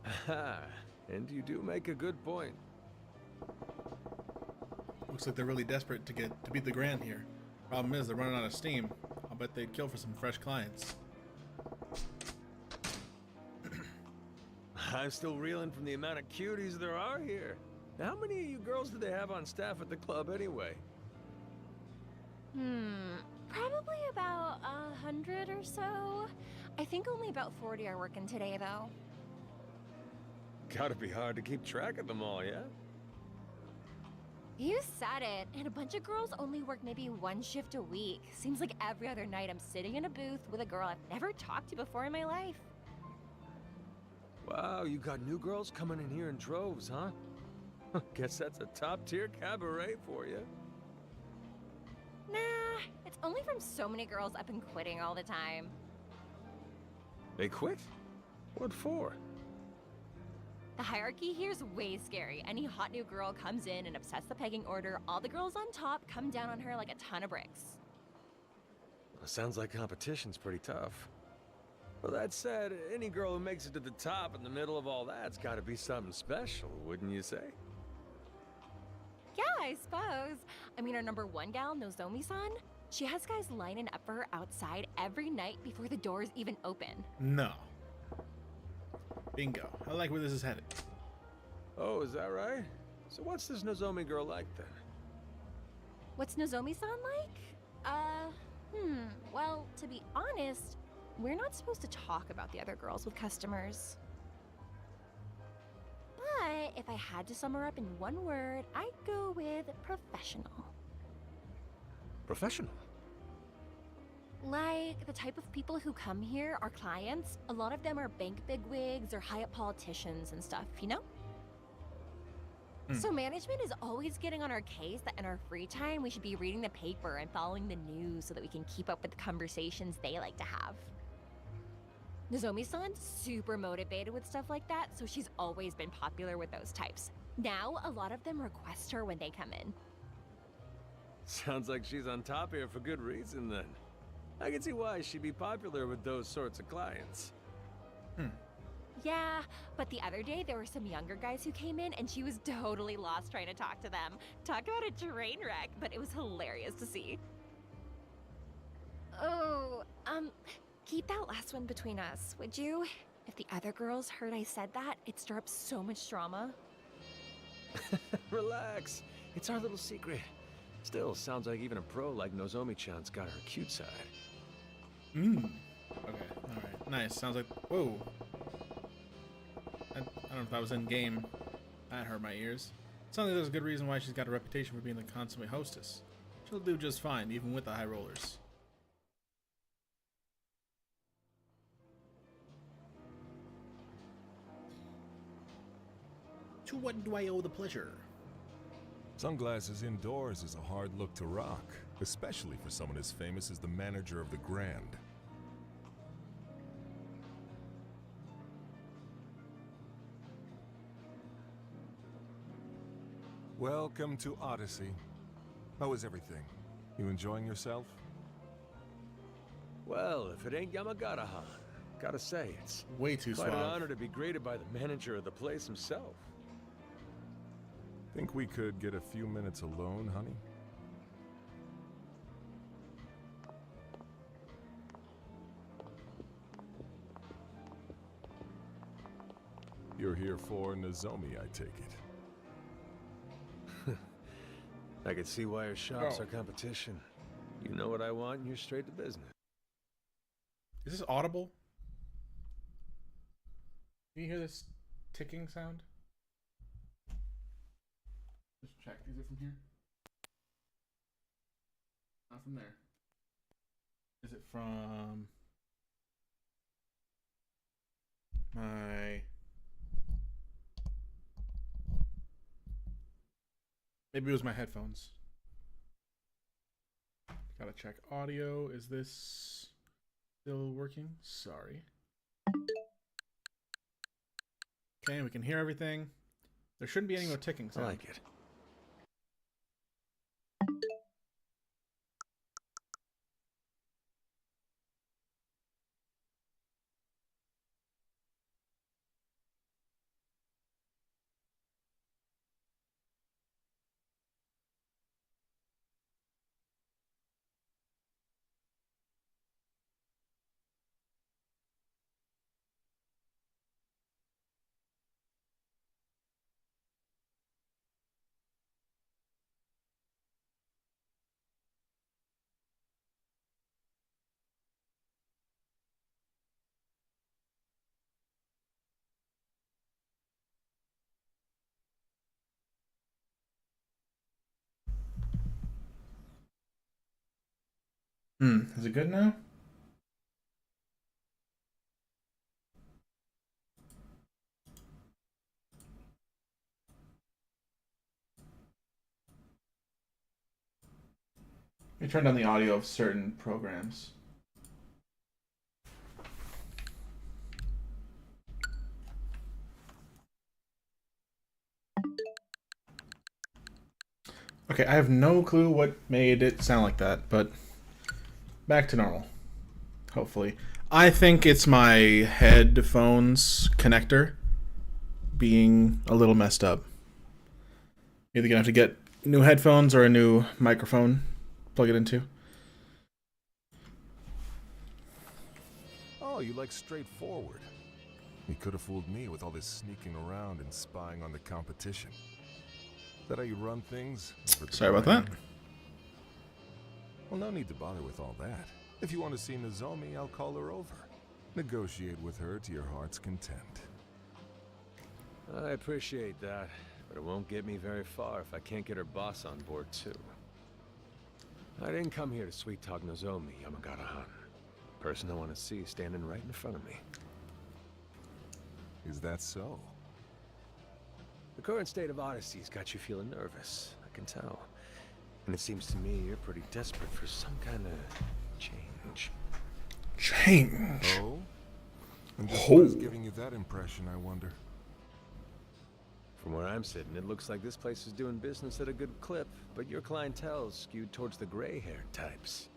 Haha, and you do make a good point. Looks like they're really desperate to beat the Grand here. Problem is, they're running out of steam. I'll bet they'd kill for some fresh clients. I'm still reeling from the amount of cuties there are here. How many of you girls do they have on staff at the club anyway? Probably about 100 or so. I think only about 40 are working today, though. Gotta be hard to keep track of them all, yeah? You said it, and a bunch of girls only work maybe one shift a week. Seems like every other night I'm sitting in a booth with a girl I've never talked to before in my life. Wow, you got new girls coming in here in droves, huh? Guess that's a top-tier cabaret for you. Nah, it's only from so many girls up and quitting all the time. They quit? What for? The hierarchy here's way scary. Any hot new girl comes in and upsets the pegging order, all the girls on top come down on her like a ton of bricks. Well, sounds like competition's pretty tough. Well, that said, any girl who makes it to the top in the middle of all that's gotta be something special, wouldn't you say? Yeah, I suppose. I mean, our number one gal, Nozomi-san, she has guys lining up for her outside every night before the doors even open. No. Bingo. I like where this is headed. Oh, is that right? So what's this Nozomi girl like then? What's Nozomi-san like? Well, to be honest, we're not supposed to talk about the other girls with customers. But if I had to sum her up in one word, I'd go with professional. Professional? Like, the type of people who come here, our clients, a lot of them are bank bigwigs or high-up politicians and stuff, you know? So management is always getting on our case that in our free time we should be reading the paper and following the news so that we can keep up with the conversations they like to have. Nozomi-san's super motivated with stuff like that, so she's always been popular with those types. Now, a lot of them request her when they come in. Sounds like she's on top here for good reason, then. I can see why she'd be popular with those sorts of clients. Yeah, but the other day there were some younger guys who came in and she was totally lost trying to talk to them. Talk about a train wreck, but it was hilarious to see. Oh, keep that last one between us, would you? If the other girls heard I said that, it'd stir up so much drama. Relax. It's our little secret. Still, sounds like even a pro like Nozomi-chan's got her cute side. Okay, alright. Nice. Sounds like... Whoa. I don't know if that was in-game. That hurt my ears. Sounds like there's a good reason why she's got a reputation for being the consummate hostess. She'll do just fine, even with the high rollers. To what do I owe the pleasure? Sunglasses indoors is a hard look to rock, especially for someone as famous as the manager of the Grand. Welcome to Odyssey. How is everything? You enjoying yourself? Well, if it ain't Yamagata-han, gotta say, it's way too quite suave. an honor to be greeted by the manager of the place himself. Think we could get a few minutes alone, honey? You're here for Nozomi, I take it. I can see why your shop's Oh. our competition. You know what I want, and you're straight to business. Is this audible? Can you hear this ticking sound? Just check. Is it from here? Not from there. Is it from my... Maybe it was my headphones. Gotta check audio. Is this still working? Sorry. Okay, we can hear everything. There shouldn't be any more ticking sound. I like it. Is it good now? Let me turn down the audio of certain programs. Okay, I have no clue what made it sound like that, but back to normal. Hopefully. I think it's my headphones connector being a little messed up. Either gonna have to get new headphones or a new microphone plug it into. Oh, you like straightforward. You could have fooled me with all this sneaking around and spying on the competition. Is that how you run things? Sorry about that. Well, no need to bother with all that. If you want to see Nozomi, I'll call her over. Negotiate with her to your heart's content. I appreciate that, but it won't get me very far if I can't get her boss on board, too. I didn't come here to sweet-talk Nozomi, Yamagata-han. Person I want to see standing right in front of me. Is that so? The current state of Odyssey's got you feeling nervous, I can tell. And it seems to me you're pretty desperate for some kind of change. Change? Oh? And just what's giving you that impression, I wonder? From where I'm sitting, it looks like this place is doing business at a good clip, but your clientele's skewed towards the gray-haired types.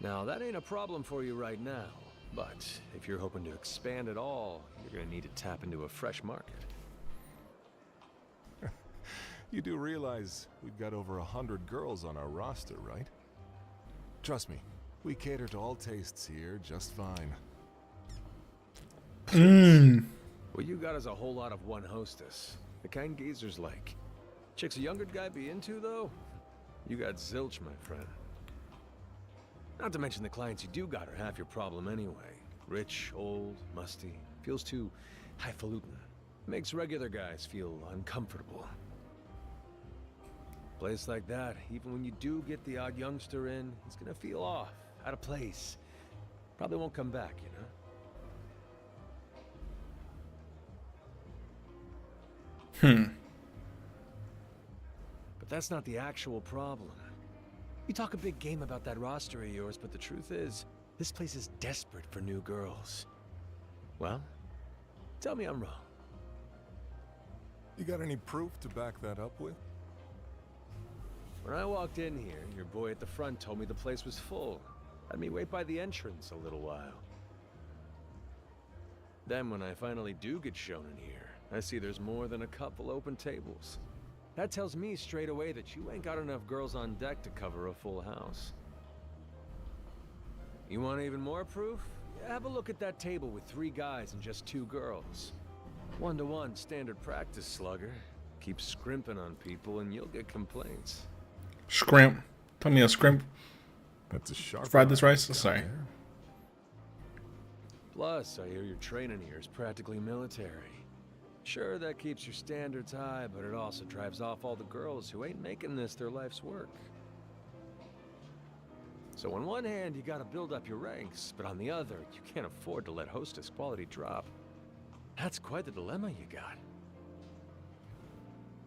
Now, that ain't a problem for you right now, but if you're hoping to expand at all, you're gonna need to tap into a fresh market. You do realize we've got over 100 girls on our roster, right? Trust me, we cater to all tastes here just fine. What you got is a whole lot of one hostess. The kind geezers like. Chicks a younger guy be into, though? You got zilch, my friend. Not to mention the clients you do got are half your problem anyway. Rich, old, musty, feels too highfalutin. Makes regular guys feel uncomfortable. Place like that, even when you do get the odd youngster in, he's gonna feel off, out of place. Probably won't come back, you know? But that's not the actual problem. You talk a big game about that roster of yours, but the truth is, this place is desperate for new girls. Well, tell me I'm wrong. You got any proof to back that up with? When I walked in here, your boy at the front told me the place was full. Had me wait by the entrance a little while. Then when I finally do get shown in here, I see there's more than a couple open tables. That tells me straight away that you ain't got enough girls on deck to cover a full house. You want even more proof? Yeah, have a look at that table with 3 guys and just 2 girls. 1-to-1 standard practice, slugger. Keep scrimping on people and you'll get complaints. Scrimp. Tell me a scrimp. That's a sharp. Fried this rice? Sorry. Plus, I hear your training here is practically military. Sure, that keeps your standards high, but it also drives off all the girls who ain't making this their life's work. So on one hand, you gotta build up your ranks, but on the other, you can't afford to let hostess quality drop. That's quite the dilemma you got.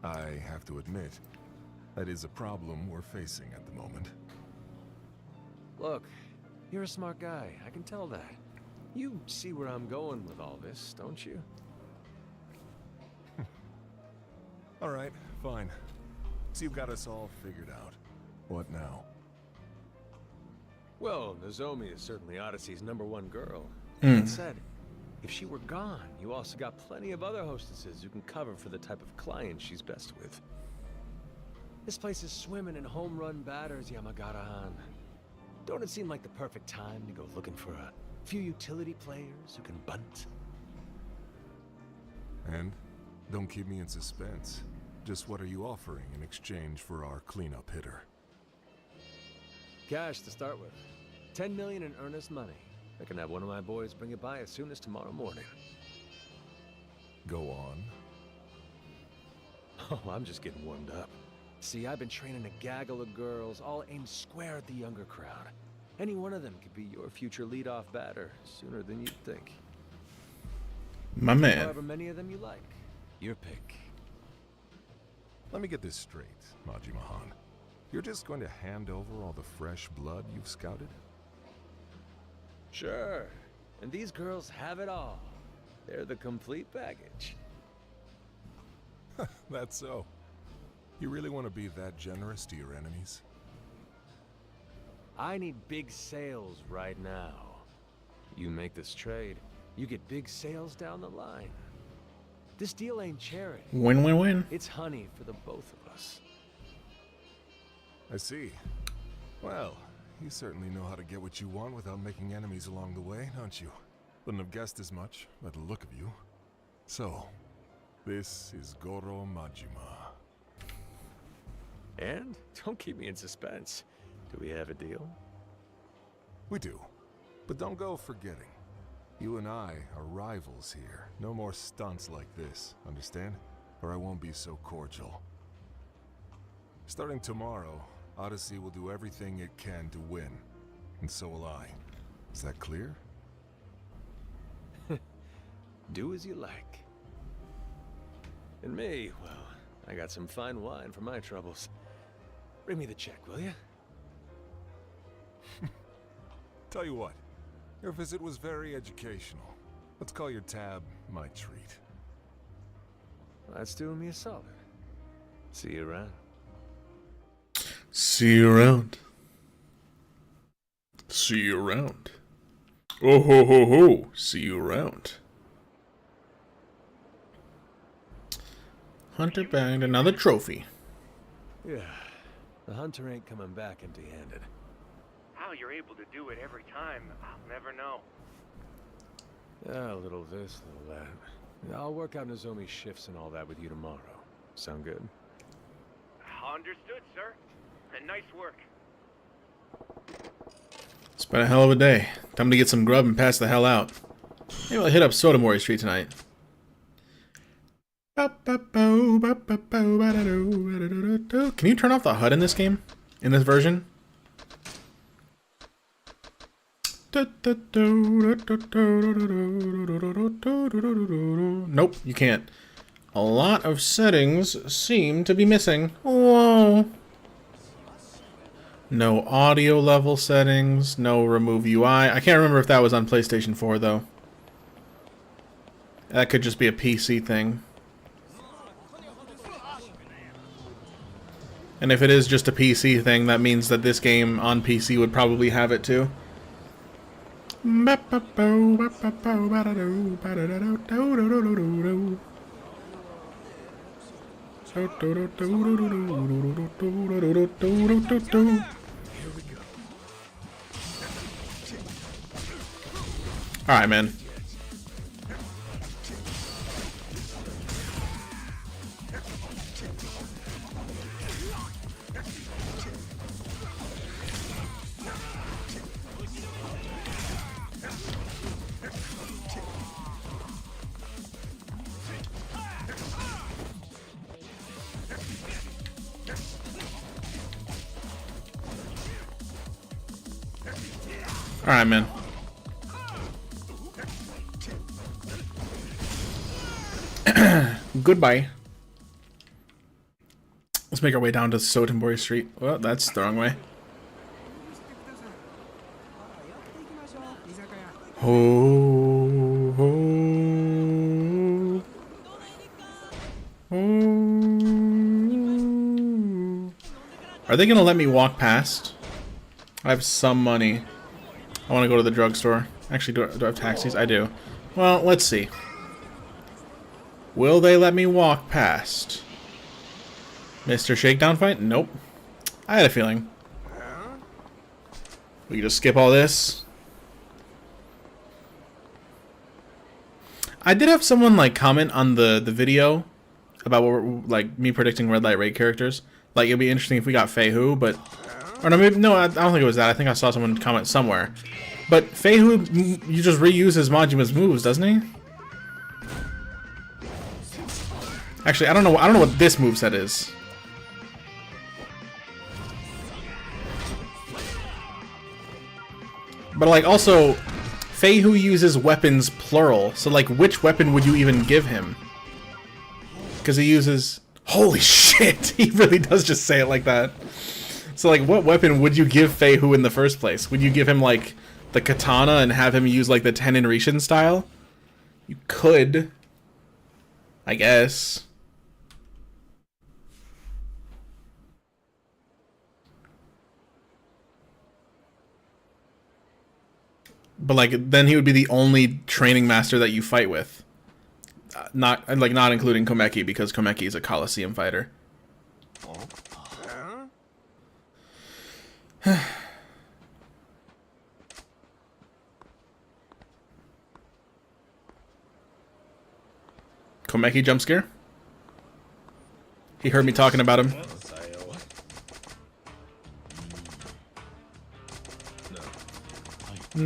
I have to admit, that is a problem we're facing at the moment. Look, you're a smart guy, I can tell that. You see where I'm going with all this, don't you? All right, fine. So you've got us all figured out. What now? Well, Nozomi is certainly Odyssey's #1 girl. Mm. That said, if she were gone, you also got plenty of other hostesses who can cover for the type of client she's best with. This place is swimming in home run batters, Yamagata-han. Don't it seem like the perfect time to go looking for a few utility players who can bunt? And don't keep me in suspense. Just what are you offering in exchange for our cleanup hitter? Cash to start with. 10 million in earnest money. I can have one of my boys bring it by as soon as tomorrow morning. Go on. Oh, I'm just getting warmed up. See, I've been training a gaggle of girls, all aimed square at the younger crowd. Any one of them could be your future leadoff batter sooner than you'd think. My man. However many of them you like. Your pick. Let me get this straight, Majima-han. You're just going to hand over all the fresh blood you've scouted? Sure. And these girls have it all. They're the complete package. That's so. You really want to be that generous to your enemies? I need big sales right now. You make this trade, you get big sales down the line. This deal ain't charity. Win, win, win. It's honey for the both of us. I see. Well, you certainly know how to get what you want without making enemies along the way, don't you? Wouldn't have guessed as much by the look of you. So, this is Goro Majima. And don't keep me in suspense. Do we have a deal? We do. But don't go forgetting. You and I are rivals here. No more stunts like this, understand? Or I won't be so cordial. Starting tomorrow, Odyssey will do everything it can to win. And so will I. Is that clear? Do as you like. And me, well, I got some fine wine for my troubles. Bring me the check, will you? Tell you what, your visit was very educational. Let's call your tab my treat. That's doing me a solid. See you around. See you around. See you around. Oh ho ho ho. See you around. Hunter bagged another trophy. Yeah, the hunter ain't coming back empty-handed. How you're able to do it every time, I'll never know. Yeah, a little this, a little that. I'll work out Nozomi's shifts and all that with you tomorrow. Sound good? Understood, sir. And nice work. It's been a hell of a day. Time to get some grub and pass the hell out. Maybe I'll hit up Sotomori Street tonight. Can you turn off the HUD in this game? In this version? Nope, you can't. A lot of settings seem to be missing. Whoa. No audio level settings, no remove UI. I can't remember if that was on PlayStation 4 though. That could just be a PC thing. And if it is just a PC thing, that means that this game on PC would probably have it too. Alright, man. Alright, man. Goodbye. Let's make our way down to Sotenbori Street. Well, that's the wrong way. Ho, ho, ho. Are they gonna let me walk past? I have some money. I want to go to the drugstore. Actually, do I have taxis? I do. Well, let's see. Will they let me walk past? Mr. Shakedown fight? Nope. I had a feeling. We can just skip all this. I did have someone like comment on the video about what we're, like me predicting red light raid characters. Like it'd be interesting if we got Fei-Hu, but or no, maybe no. I don't think it was that. I think I saw someone comment somewhere. But Fei-Hu, you just reuses Majima's moves, doesn't he? Actually, I don't know what this moveset is. But like also, Fei-Hu uses weapons plural. So like, which weapon would you even give him? Because he uses. Holy shit! He really does just say it like that. So like, what weapon would you give Fei-Hu in the first place? Would you give him like the katana and have him use like the Tenin Rishin style? You could, I guess. But like, then he would be the only training master that you fight with. Not including Komeki, because Komeki is a Coliseum fighter. Komeki jump scare? He heard me talking about him. All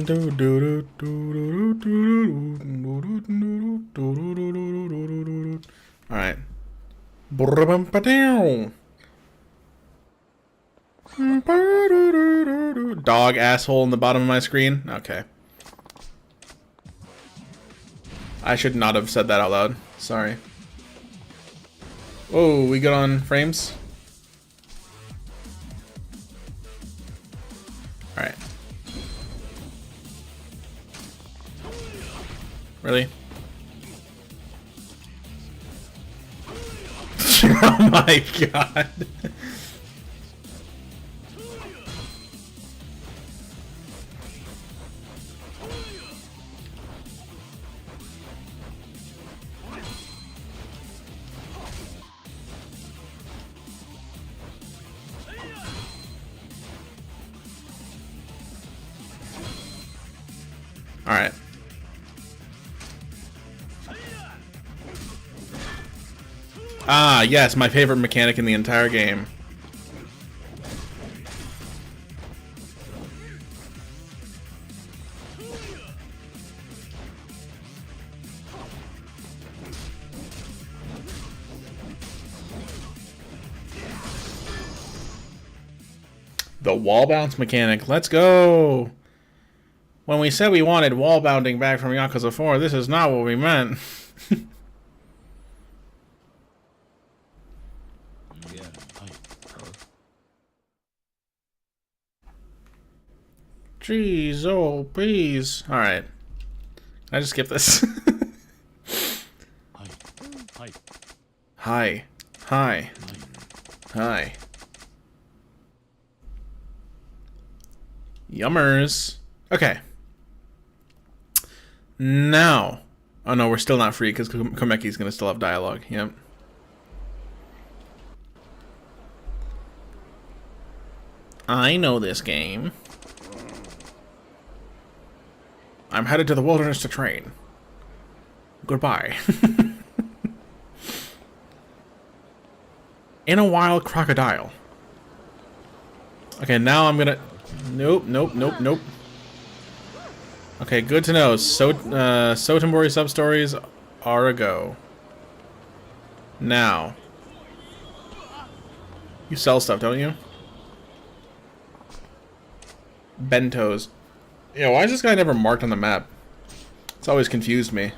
right. Dog asshole in the bottom of my screen. Okay. I should not have said that out loud. Sorry. Oh, we good on frames? Alright. Really? Oh my god. Alright. Ah, yes, my favorite mechanic in the entire game. The wall bounce mechanic. Let's go! When we said we wanted wall bounding back from Yakuza 4, this is not what we meant. Jeez, oh, please. Alright. Can I just skip this? Hi. Hi. Hi. Yummers. Okay. Now. Oh no, we're still not free because Komeki's gonna still have dialogue. Yep. I know this game. I'm headed to the wilderness to train. Goodbye. In a wild crocodile. Okay, now I'm gonna... Nope, nope, nope, nope. Okay, good to know. Sotenbori sub-stories are a go. Now. You sell stuff, don't you? Bentos. Yeah, why is this guy never marked on the map? It's always confused me.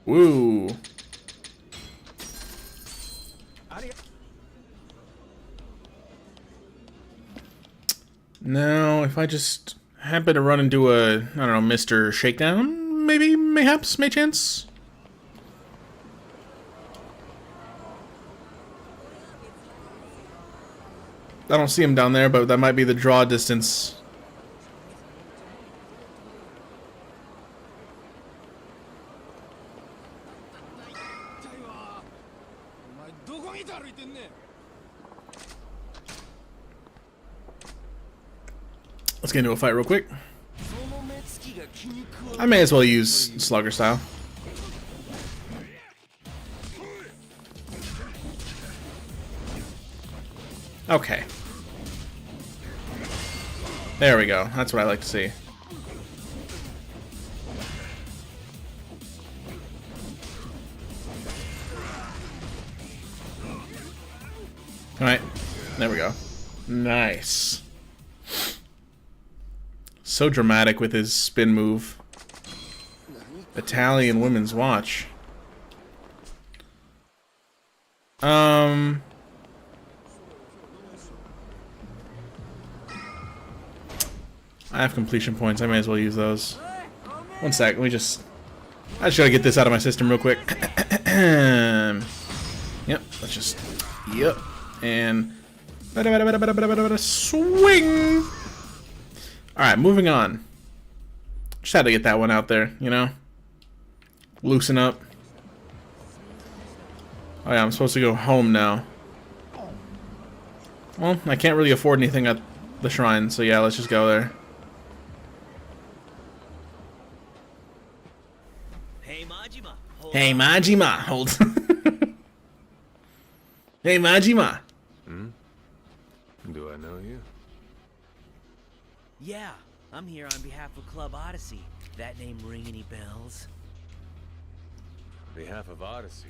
Woo. Now, if I just happen to run into a, I don't know, Mr. Shakedown, maybe, mayhaps, may chance? I don't see him down there, but that might be the draw distance. Let's get into a fight real quick. I may as well use Slugger style. Okay. There we go. That's what I like to see. Alright. There we go. Nice. So dramatic with his spin move. Italian women's watch. I have completion points. I may as well use those. One sec. Let me just... I just gotta get this out of my system real quick. Yep. Let's just... Yep. And... Swing! Alright, moving on. Just had to get that one out there, you know? Loosen up. Oh yeah, I'm supposed to go home now. Well, I can't really afford anything at the shrine, so yeah, let's just go there. Hey Majima. Hey Majima, hold. Hey Majima. Hmm? Do I know you? Yeah, I'm here on behalf of Club Odyssey. That name ring any bells? On behalf of Odyssey.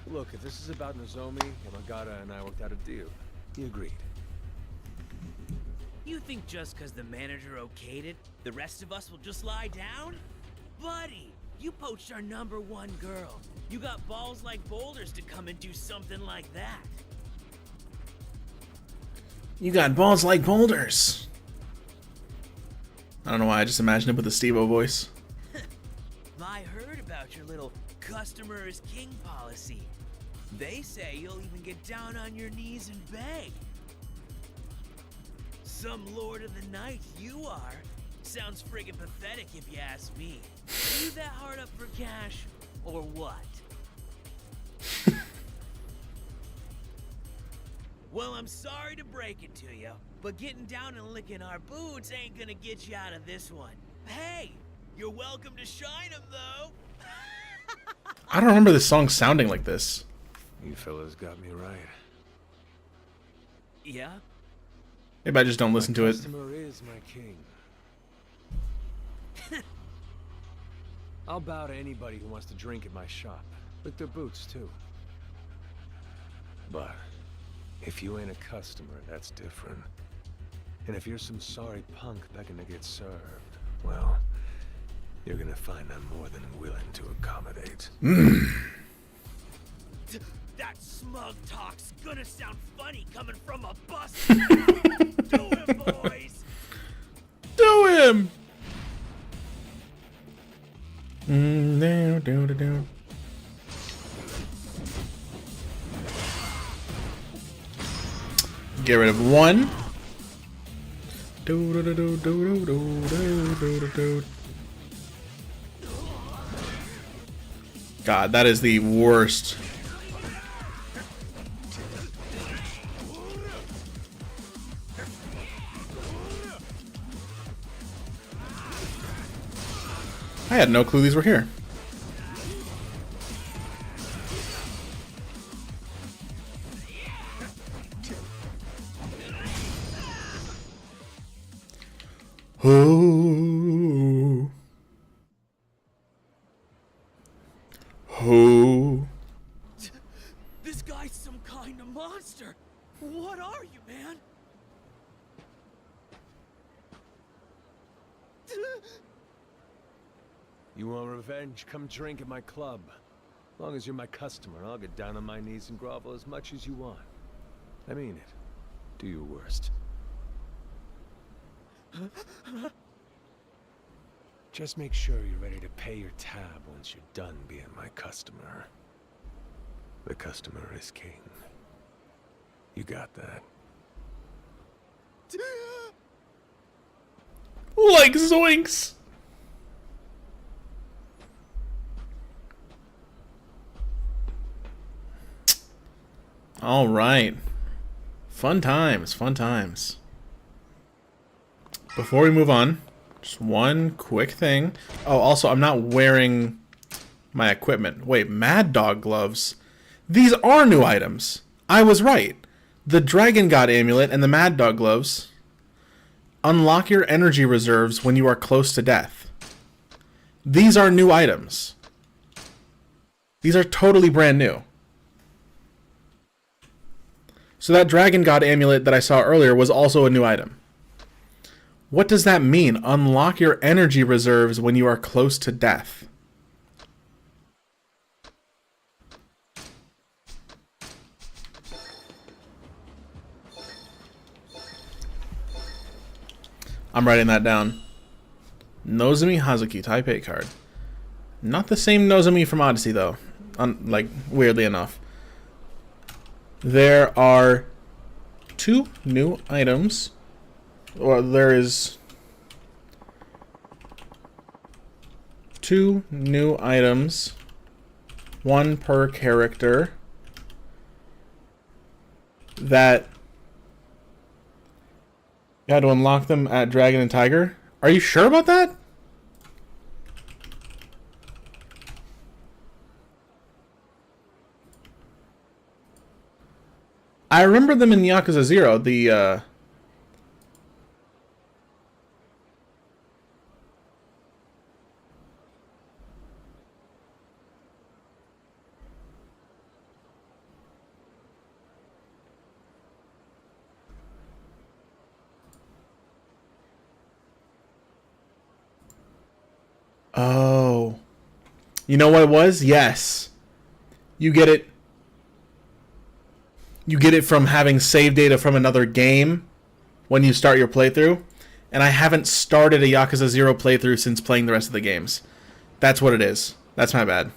Look, if this is about Nozomi, Yamagata and I worked out a deal. He agreed. You think just because the manager okayed it, the rest of us will just lie down? Buddy, you poached our #1 girl. You got balls like boulders to come and do something like that. You got balls like boulders. I don't know why, I just imagined it with a Steve-O voice. I heard about your little customer is king policy. They say you'll even get down on your knees and beg. Some lord of the night you are. Sounds friggin' pathetic if you ask me. Are you that hard up for cash, or what? Well, I'm sorry to break it to you, but getting down and licking our boots ain't gonna get you out of this one. Hey, you're welcome to shine 'em, though. I don't remember this song sounding like this. You fellas got me right. Yeah? Maybe I just don't listen to it. Customer is my king. I'll bow to anybody who wants to drink at my shop. Lick their boots, too. But if you ain't a customer, that's different. And if you're some sorry punk begging to get served, well, you're gonna find I'm more than willing to accommodate. That smug talk's gonna sound funny coming from a bus. Do it, boys! Do him! Do. Get rid of one. God, that is the worst. I had no clue these were here. Who? This guy's some kind of monster. What are you, man? You want revenge? Come drink at my club. As long as you're my customer, I'll get down on my knees and grovel as much as you want. I mean it. Do your worst. Just make sure you're ready to pay your tab once you're done being my customer. The customer is king. You got that? Like zoinks! All right. Fun times, fun times. Before we move on, just one quick thing. Oh, also, I'm not wearing my equipment. Wait, Mad Dog gloves? These are new items. I was right. The Dragon God amulet and the Mad Dog gloves unlock your energy reserves when you are close to death. These are new items. These are totally brand new. So that Dragon God amulet that I saw earlier was also a new item. What does that mean? Unlock your energy reserves when you are close to death. I'm writing that down. Nozomi Hazuki, Type A card. Not the same Nozomi from Odyssey, though. Like, weirdly enough. There are 2 new items. Or there is 2 new items. 1 per character. That you had to unlock them at Dragon and Tiger. Are you sure about that? I remember them in Yakuza 0. The Oh. You know what it was? Yes. You get it. You get it from having save data from another game when you start your playthrough. And I haven't started a Yakuza 0 playthrough since playing the rest of the games. That's what it is. That's my bad.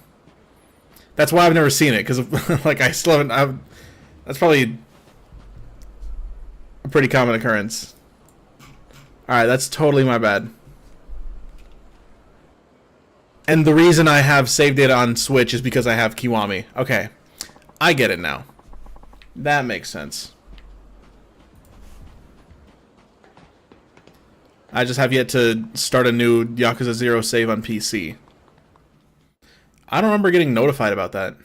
That's why I've never seen it, because like I still haven't. That's probably a pretty common occurrence. All right, that's totally my bad. And the reason I have save data on Switch is because I have Kiwami. Okay, I get it now. That makes sense. I just have yet to start a new Yakuza 0 save on PC. I don't remember getting notified about that.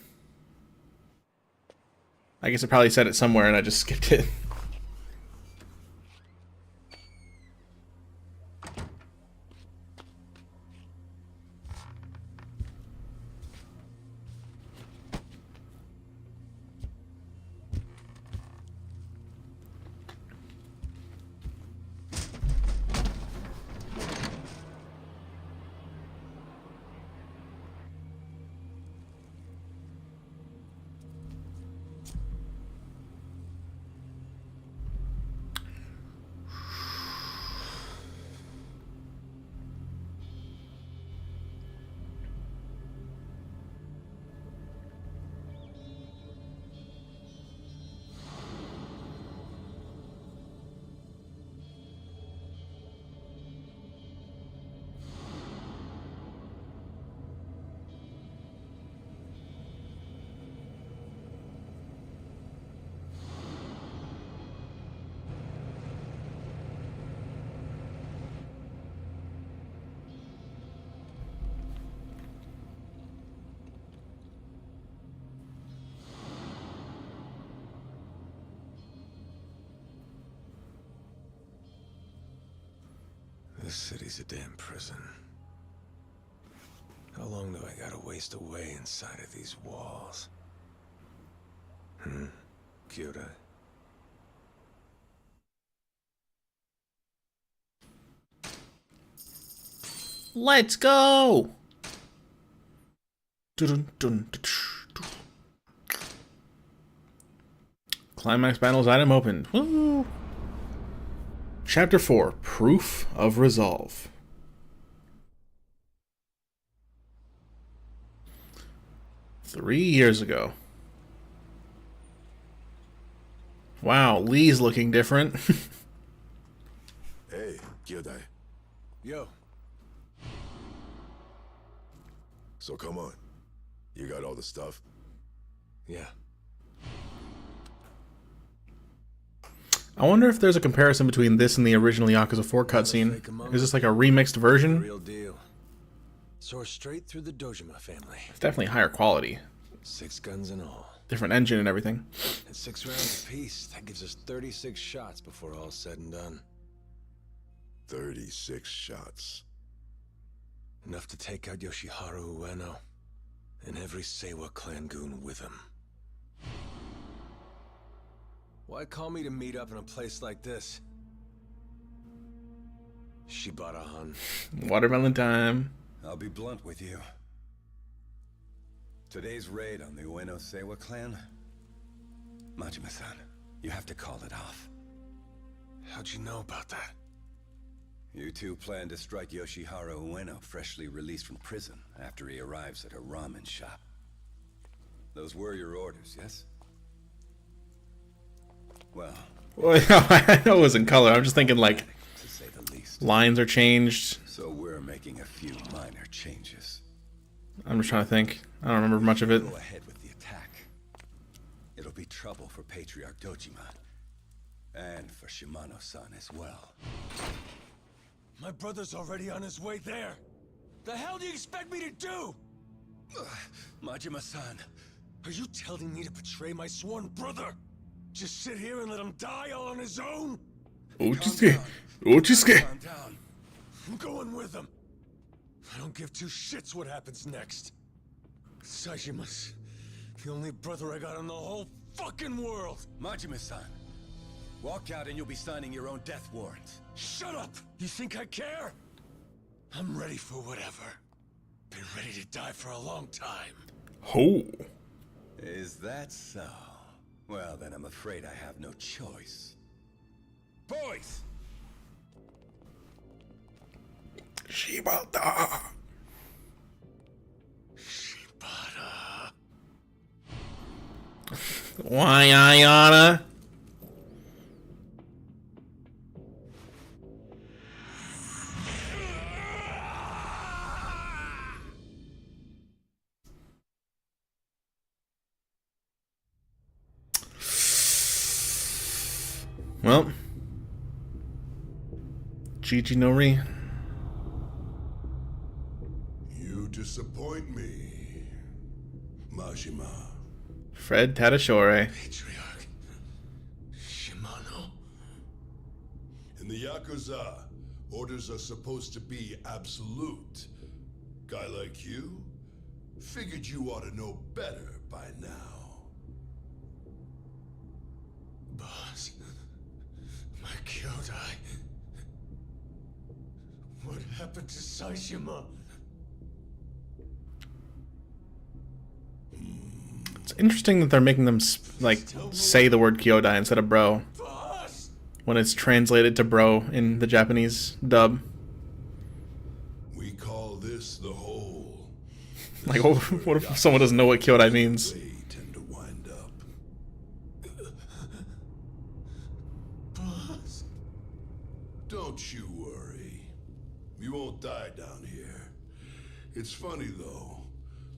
I guess it probably said it somewhere and I just skipped it. This city's a damn prison. How long do I gotta waste away inside of these walls? Kyodai? Let's go! Climax battles item open. Woo! Chapter 4, Proof of Resolve. Three years ago. Wow, Lee's looking different. Hey, Kyodai. Yo. So come on. You got all the stuff? Yeah. I wonder if there's a comparison between this and the original Yakuza 4 cutscene. Is this like a remixed version? Real deal. Sourced straight through the Dojima family. It's definitely higher quality. 6 guns and all. Different engine and everything. At 6 rounds apiece, that gives us 36 shots before all's said and done. 36 shots. Enough to take out Yoshiharu Ueno and every Seiwa clan goon with him. Why call me to meet up in a place like this? Shibata-han. Watermelon time. I'll be blunt with you. Today's raid on the Ueno Seiwa clan, Majima-san, you have to call it off. How'd you know about that? You two plan to strike Yoshiharu Ueno, freshly released from prison, after he arrives at a ramen shop. Those were your orders, yes? Well, I know it was in color. I'm just thinking like lines are changed. So we're making a few minor changes. I'm just trying to think. I don't remember much of it. Go ahead with the attack. It'll be trouble for Patriarch Dojima. And for Shimano-san as well. My brother's already on his way there. The hell do you expect me to do? Majima-san. Are you telling me to betray my sworn brother? Just sit here and let him die all on his own? Ochiske. Ochiske. Calm down. I'm going with him. I don't give two shits what happens next. Sajima's the only brother I got in the whole fucking world. Majima-san, walk out and you'll be signing your own death warrant. Shut up! You think I care? I'm ready for whatever. Been ready to die for a long time. Oh. Is that so? Well, then I'm afraid I have no choice. Boys! Shibata. Shibata. Why, Ayana? Well, Gigi no Ri. You disappoint me, Majima. Fred Tadashore. Patriarch. Shimano. In the Yakuza, orders are supposed to be absolute. Guy like you? Figured you ought to know better by now. Boss. My Kyodai. What happened to Saishima? It's interesting that they're making them like say the word Kyodai instead of bro when it's translated to bro in the Japanese dub. We call this the whole. Like, what if someone doesn't know what Kyodai means? Tend to wind up. Boss. Don't you worry. You won't die down here. It's funny though.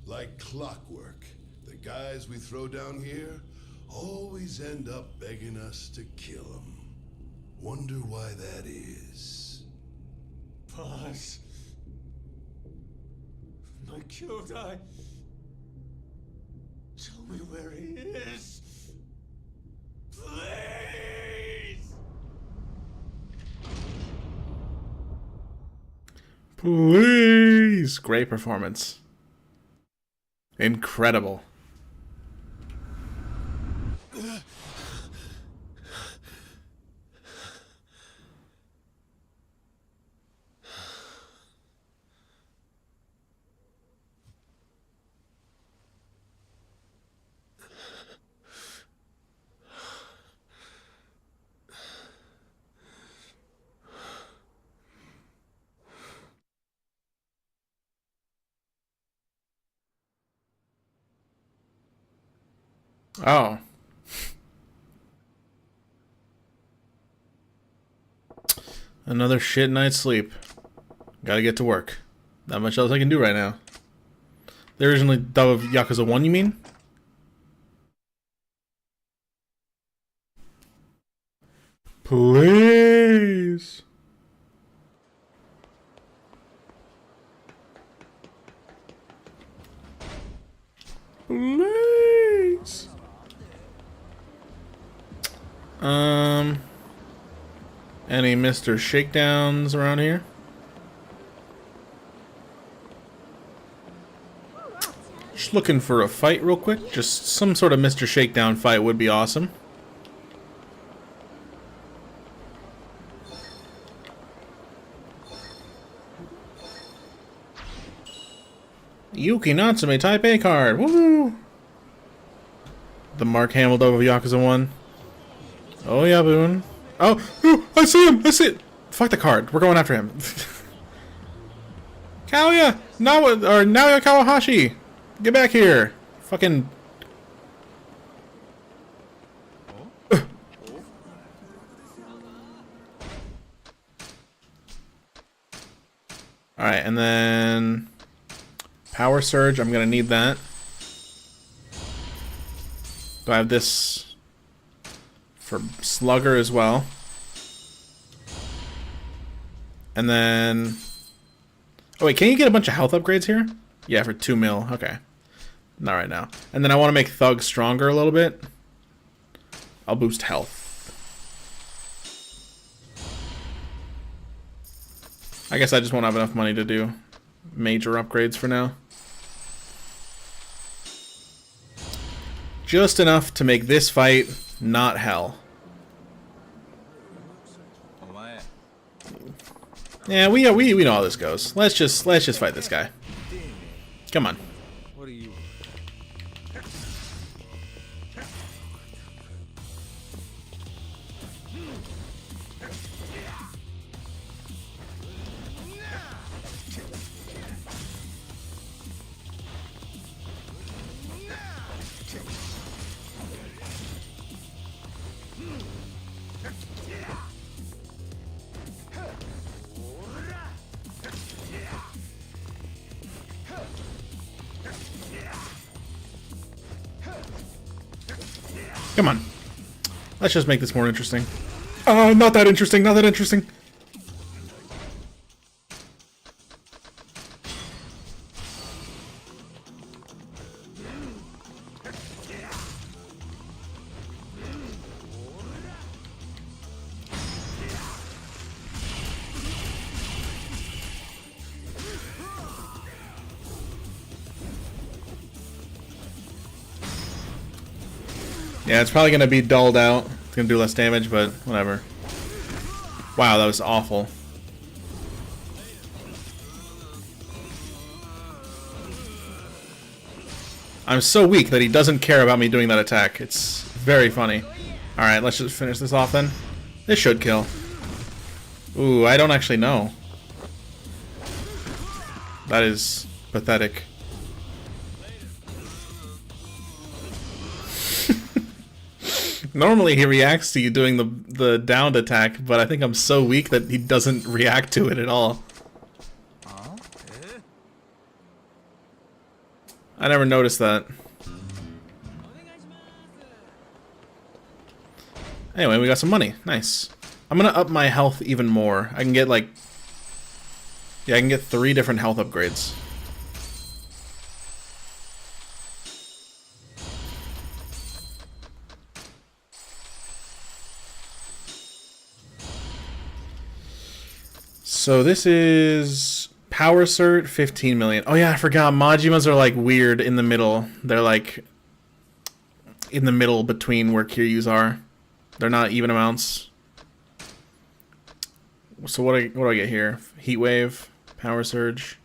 Like clockwork, the guys we throw down here always end up begging us to kill them. Wonder why that is. Boss. My Kyodai. Tell me where he is. Please! Please. Great performance. Incredible. Oh. Another shit night's sleep. Gotta get to work. Not much else I can do right now. The originally dub of Yakuza 1, you mean? Please. Please. Any Mr. Shakedowns around here? Just looking for a fight real quick. Just some sort of Mr. Shakedown fight would be awesome. Yuki Natsume Type A card. Woo! The Mark Hamill dub of Yakuza 1. Oh yeah, Boone. Oh, I see him! I see it! Fuck the card. We're going after him. Naoya Kawahashi! Get back here! Fucking... Alright, and then... Power Surge, I'm gonna need that. Do I have this... for Slugger as well? And then... Oh wait, can you get a bunch of health upgrades here? Yeah, for 2 mil. Okay. Not right now. And then I want to make Thug stronger a little bit. I'll boost health. I guess I just won't have enough money to do major upgrades for now. Just enough to make this fight not hell. Yeah, we know how this goes. Let's just fight this guy. Come on. What are you? Come on. Let's just make this more interesting. Not that interesting, not that interesting. Yeah, it's probably gonna be dulled out. It's gonna do less damage, but whatever. Wow, that was awful. I'm so weak that he doesn't care about me doing that attack. It's very funny. Alright, let's just finish this off then. This should kill. Ooh, I don't actually know. That is pathetic. Normally he reacts to you doing the downed attack, but I think I'm so weak that he doesn't react to it at all. I never noticed that. Anyway, we got some money. Nice. I'm gonna up my health even more. I can get like... Yeah, I can get 3 different health upgrades. So this is Power Cert, 15 million. Oh yeah, I forgot. Majimas are like weird in the middle. They're like in the middle between where Kiryus are. They're not even amounts. So what do I get here? Heat Wave, Power Surge.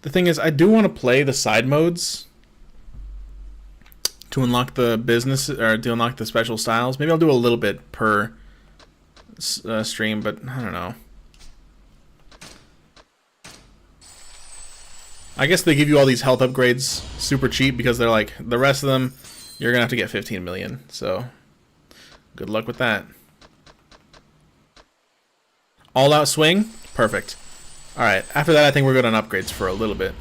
The thing is, I do want to play the side modes to unlock the business or to unlock the special styles. Maybe I'll do a little bit per stream, but I don't know. I guess they give you all these health upgrades super cheap because they're like, the rest of them, you're gonna have to get 15 million. So, good luck with that. All out swing? Perfect. Alright, after that I think we're good on upgrades for a little bit.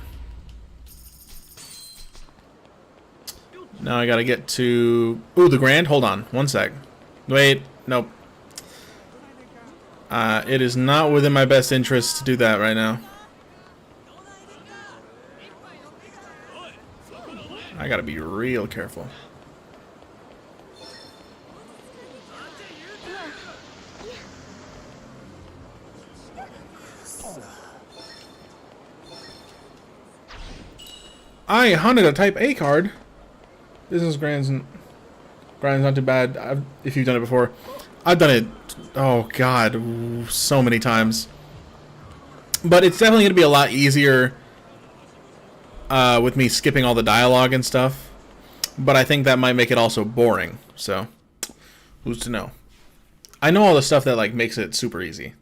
Now I gotta get to... Ooh, the Grand? Hold on, one sec. Wait, nope. It is not within my best interest to do that right now. I gotta be real careful. I hunted a Type A card. Business grind's not too bad if you've done it before. I've done it, oh god, so many times. But it's definitely going to be a lot easier with me skipping all the dialogue and stuff. But I think that might make it also boring, so who's to know? I know all the stuff that like makes it super easy.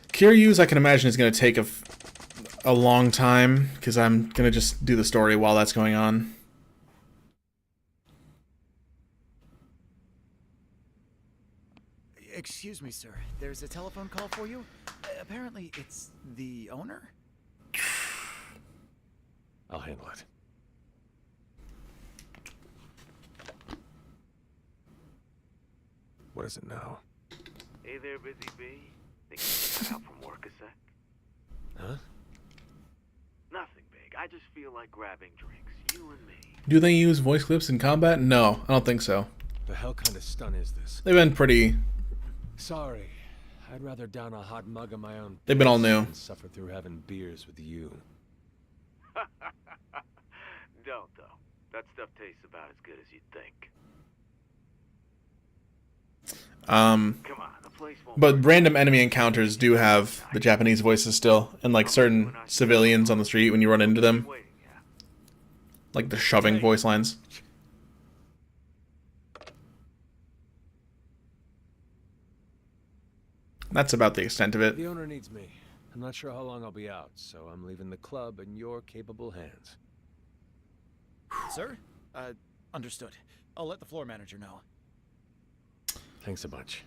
Kiryus, I can imagine, is going to take a long time, because I'm going to just do the story while that's going on. Excuse me, sir. There's a telephone call for you. Apparently, it's the owner? I'll handle it. What is it now? Hey there, Busy Bee. Think you can cut out from work a sec? Huh? Nothing big. I just feel like grabbing drinks. Do they use voice clips in combat? No, I don't think so. The hell kind of stun is this? They've been pretty... Sorry. I'd rather down a hot mug of my own They've been all piss new. than suffer through having beers with you. Don't, though. That stuff tastes about as good as you'd think. But random enemy encounters do have the Japanese voices still, and like certain civilians on the street when you run into them. Like the shoving voice lines. That's about the extent of it. The owner needs me. I'm not sure how long I'll be out, so I'm leaving the club in your capable hands. Sir? Understood. I'll let the floor manager know. Thanks a bunch.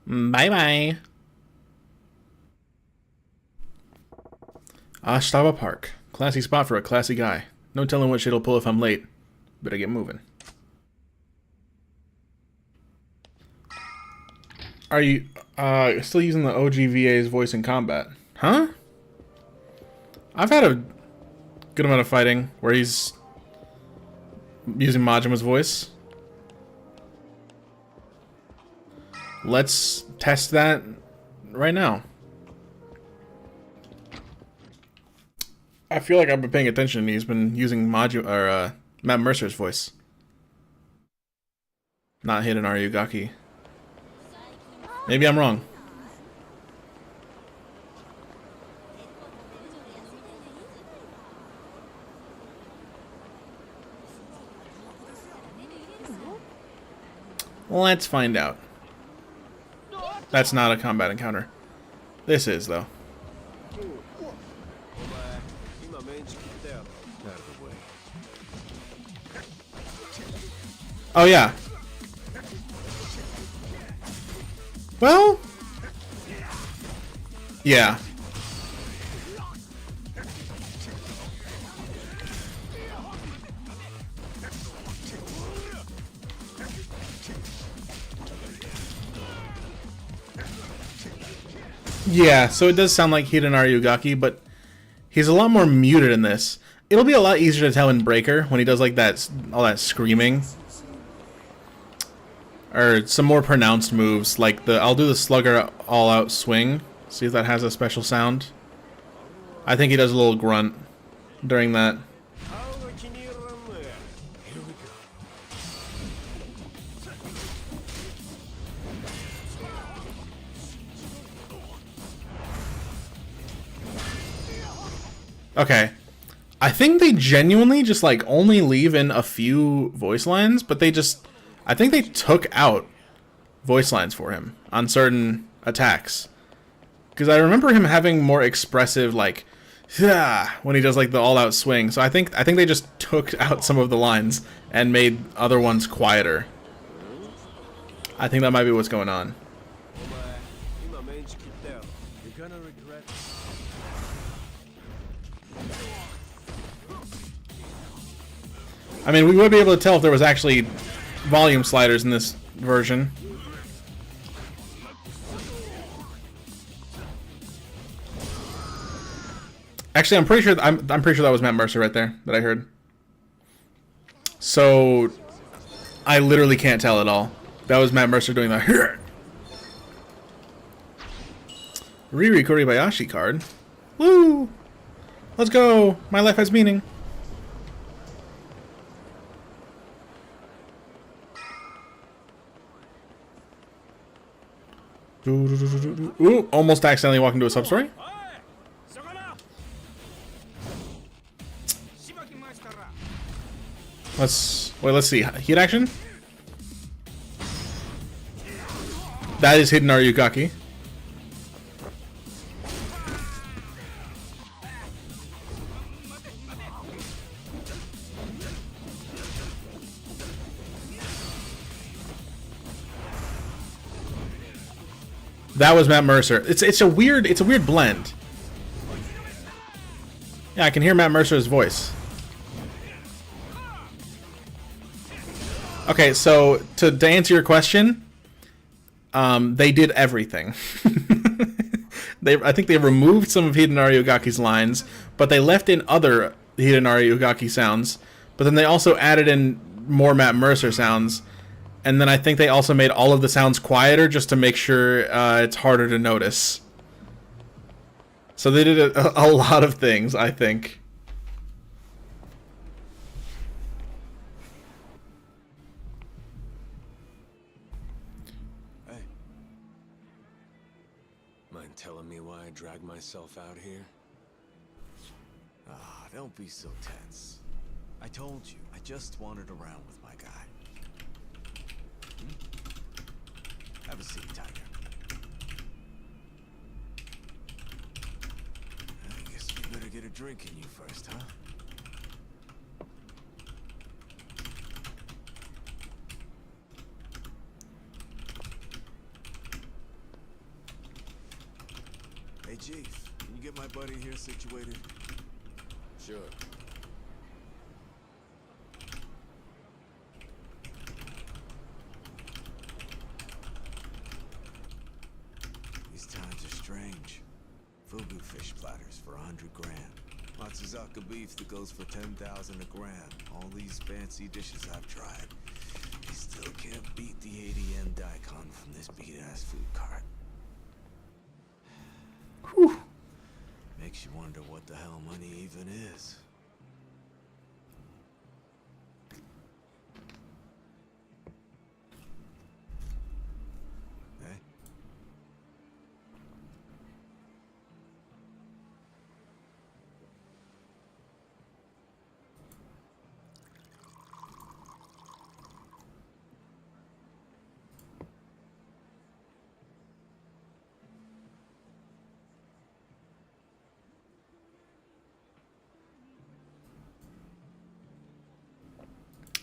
Bye-bye. Ashtava Park. Classy spot for a classy guy. No telling what shit he'll pull if I'm late. Better get moving. Are you still using the OGVA's voice in combat? Huh? I've had a good amount of fighting where he's using Majima's voice. Let's test that right now. I feel like I've been paying attention and he's been using Matt Mercer's voice. Not Hidenari Yugaki. Maybe I'm wrong. Let's find out. That's not a combat encounter. This is, though. Oh, yeah. Well... yeah. Yeah, so it does sound like Hidenari Yugaki, but he's a lot more muted in this. It'll be a lot easier to tell in Breaker when he does like that, all that screaming. Or some more pronounced moves, like I'll do the Slugger all-out swing. See if that has a special sound. I think he does a little grunt during that. Okay. I think they genuinely just like only leave in a few voice lines, but they just... I think they took out voice lines for him on certain attacks. Because I remember him having more expressive, like, when he does like the all-out swing. So I think they just took out some of the lines and made other ones quieter. I think that might be what's going on. I mean, we would be able to tell if there was actually volume sliders in this version. Actually, I'm pretty sure that was Matt Mercer right there that I heard. So I literally can't tell at all. That was Matt Mercer doing the Riri Kuribayashi card. Woo! Let's go! My life has meaning. Ooh, almost accidentally walked into a sub-story. Let's see. Heat action? That is Hidenari Yugaki. That was Matt Mercer. It's a weird blend. Yeah, I can hear Matt Mercer's voice. Okay, so to answer your question, they did everything. I think they removed some of Hidenari Yugaki's lines, but they left in other Hidenari Ugaki sounds, but then they also added in more Matt Mercer sounds, and then I think they also made all of the sounds quieter just to make sure it's harder to notice. So they did a lot of things, I think. Hey. Mind telling me why I dragged myself out here? Ah, don't be so tense. I told you, I just wandered around with my guy. Have a seat, Tiger. I guess we better get a drink in you first, huh? Hey, Chief, can you get my buddy here situated? Sure. These times are strange. Fugu fish platters for 100 grand. Matsuzaka beef that goes for 10,000 a gram. All these fancy dishes I've tried. They still can't beat the 80 daikon from this beat-ass food cart. Whew. Makes you wonder what the hell money even is. Hey?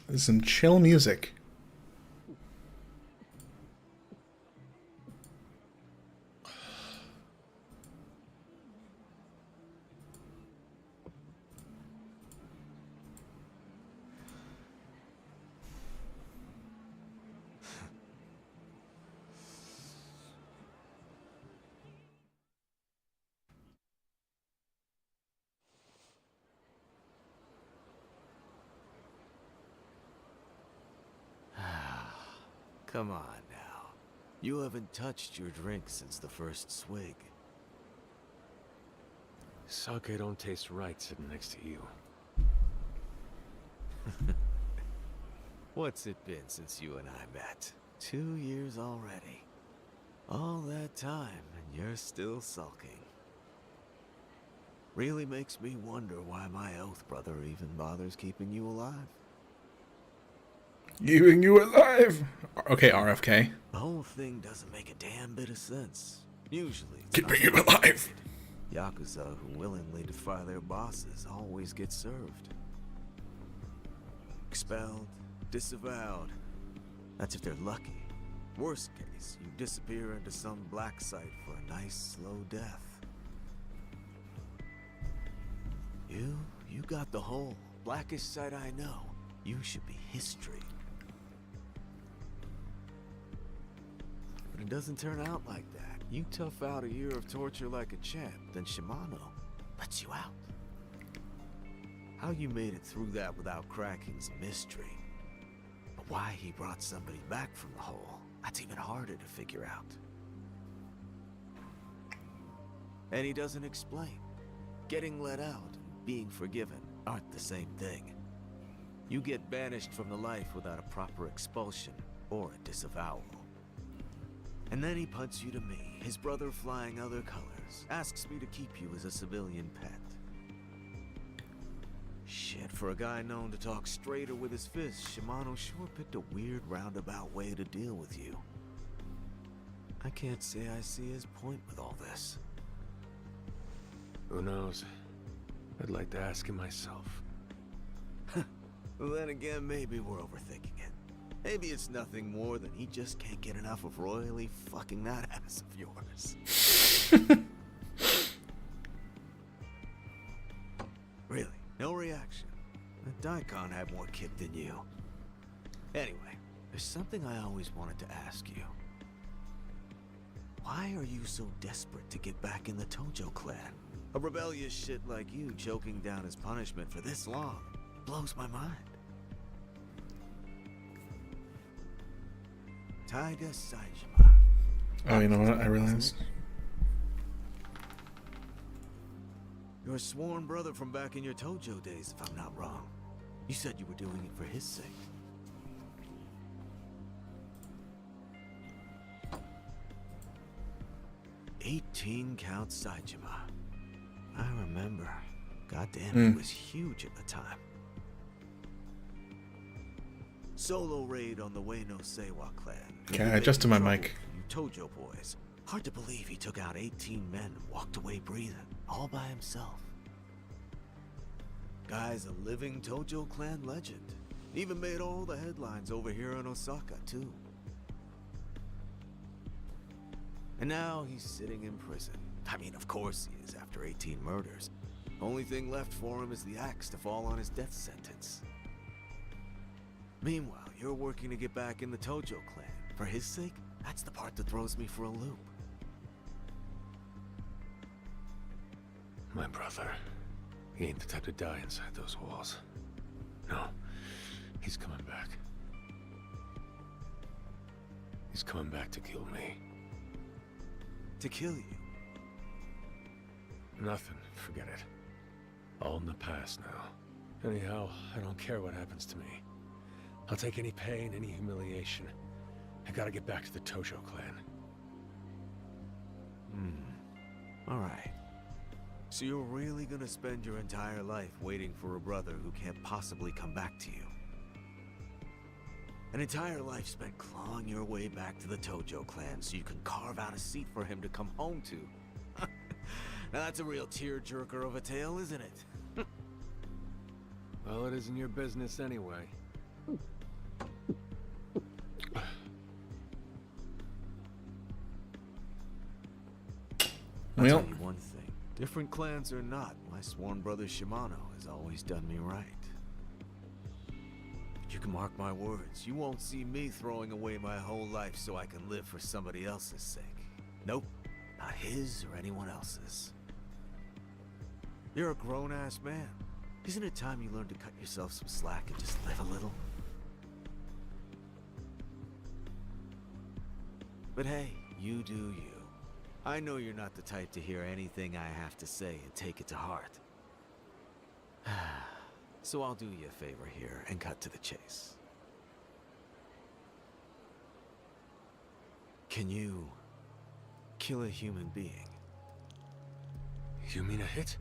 There's some chill music. Come on now. You haven't touched your drink since the first swig. Sake don't taste right sitting next to you. What's it been since you and I met? 2 years already. All that time, and you're still sulking. Really makes me wonder why my oath brother even bothers keeping you alive. Keeping you alive. Okay, RFK. The whole thing doesn't make a damn bit of sense. Usually, it's Keeping you alive. Yakuza who willingly defy their bosses always get served. Expelled, disavowed. That's if they're lucky. Worst case, you disappear into some black site for a nice, slow death. You got the whole blackest site I know. You should be history. But it doesn't turn out like that. You tough out a year of torture like a champ, then Shimano lets you out. How you made it through that without cracking's a mystery. But why he brought somebody back from the hole, that's even harder to figure out. And he doesn't explain. Getting let out and being forgiven aren't the same thing. You get banished from the life without a proper expulsion or a disavowal. And then he puts you to me, his brother flying other colors, asks me to keep you as a civilian pet. Shit, for a guy known to talk straighter with his fists, Shimano sure picked a weird roundabout way to deal with you. I can't say I see his point with all this. Who knows? I'd like to ask him myself. Well, then again, maybe we're overthinking it. Maybe it's nothing more than he just can't get enough of royally fucking that ass of yours. Really, no reaction. That Daikon had more kick than you. Anyway, there's something I always wanted to ask you. Why are you so desperate to get back in the Tojo clan? A rebellious shit like you choking down his punishment for this long blows my mind. Taiga Saijima. Oh, you know what? I realized. You're a sworn brother from back in your Tojo days, if I'm not wrong. You said you were doing it for his sake. "18-count Saijima. I remember. Goddamn, it was huge at the time. Solo raid on the Ueno Seiwa clan. Okay, I adjusted my mic. You Tojo boys. Hard to believe he took out 18 men and walked away breathing, all by himself. Guy's a living Tojo clan legend. Even made all the headlines over here in Osaka, too. And now he's sitting in prison. I mean, of course he is after 18 murders. Only thing left for him is the axe to fall on his death sentence. Meanwhile, you're working to get back in the Tojo clan. For his sake, that's the part that throws me for a loop. My brother. He ain't the type to die inside those walls. No, he's coming back. He's coming back to kill me. To kill you? Nothing. Forget it. All in the past now. Anyhow, I don't care what happens to me. I'll take any pain, any humiliation. I gotta get back to the Tojo clan. Alright. So you're really gonna spend your entire life waiting for a brother who can't possibly come back to you? An entire life spent clawing your way back to the Tojo clan so you can carve out a seat for him to come home to. Now that's a real tear-jerker of a tale, isn't it? Well, it isn't your business anyway. I'll tell you one thing. Different clans or not, my sworn brother Shimano has always done me right. You can mark my words, you won't see me throwing away my whole life so I can live for somebody else's sake. Nope, not his or anyone else's. You're a grown-ass man. Isn't it time you learned to cut yourself some slack and just live a little? But hey, you do you. I know you're not the type to hear anything I have to say and take it to heart. So I'll do you a favor here and cut to the chase. Can you kill a human being? You mean a hit?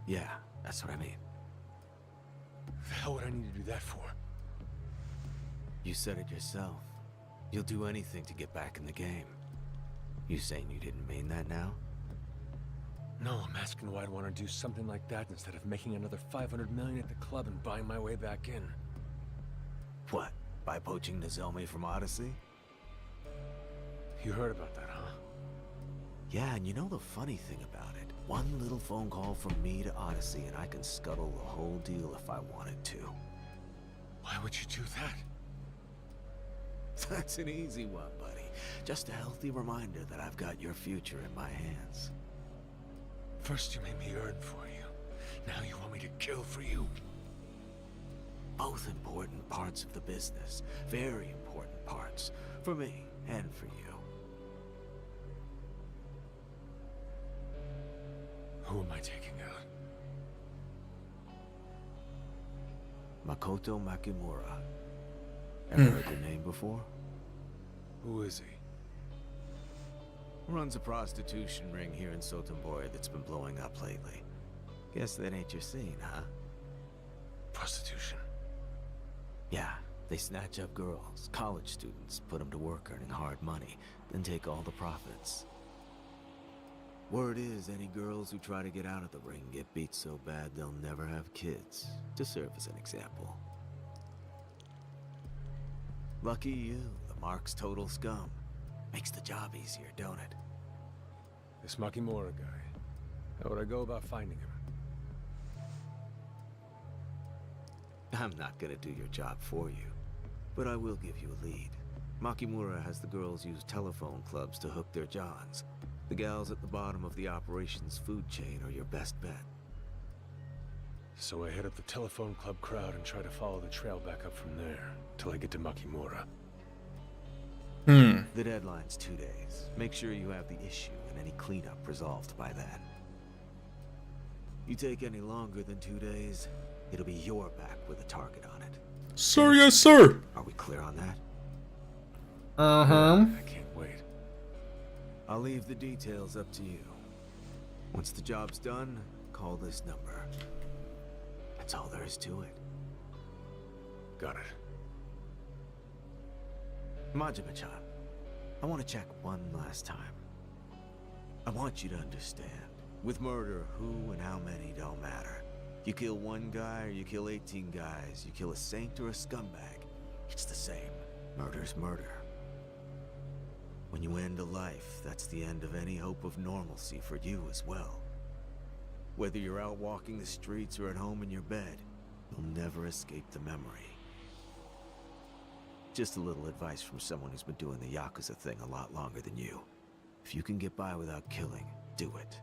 Yeah, that's what I mean. The hell would I need to do that for? You said it yourself. You'll do anything to get back in the game. You saying you didn't mean that now? No, I'm asking why I'd want to do something like that instead of making another 500 million at the club and buying my way back in. What? By poaching Nozomi from Odyssey? You heard about that, huh? Yeah, and you know the funny thing about it? One little phone call from me to Odyssey and I can scuttle the whole deal if I wanted to. Why would you do that? That's an easy one, buddy. Just a healthy reminder that I've got your future in my hands. First you made me earn for you. Now you want me to kill for you. Both important parts of the business. Very important parts. For me and for you. Who am I taking out? Makoto Makimura. Ever heard the name before? Who is he? Runs a prostitution ring here in Sotenbori that's been blowing up lately. Guess that ain't your scene, huh? Prostitution? Yeah, they snatch up girls, college students, put them to work earning hard money, then take all the profits. Word is any girls who try to get out of the ring get beat so bad they'll never have kids, to serve as an example. Lucky you, the mark's total scum. Makes the job easier, don't it? This Makimura guy. How would I go about finding him? I'm not gonna do your job for you, but I will give you a lead. Makimura has the girls use telephone clubs to hook their johns. The gals at the bottom of the operations food chain are your best bet. So I hit up the telephone club crowd and try to follow the trail back up from there, till I get to Makimura. The deadline's 2 days. Make sure you have the issue and any cleanup resolved by then. You take any longer than 2 days, it'll be your back with a target on it. Sir, yes, sir. Are we clear on that? Uh-huh. I can't wait. I'll leave the details up to you. Once the job's done, call this number. That's all there is to it. Got it. Majima-chan, I want to check one last time. I want you to understand. With murder, who and how many don't matter. You kill one guy or you kill 18 guys, you kill a saint or a scumbag, it's the same. Murder's murder. When you end a life, that's the end of any hope of normalcy for you as well. Whether you're out walking the streets or at home in your bed, you'll never escape the memory. Just a little advice from someone who's been doing the Yakuza thing a lot longer than you. If you can get by without killing, do it.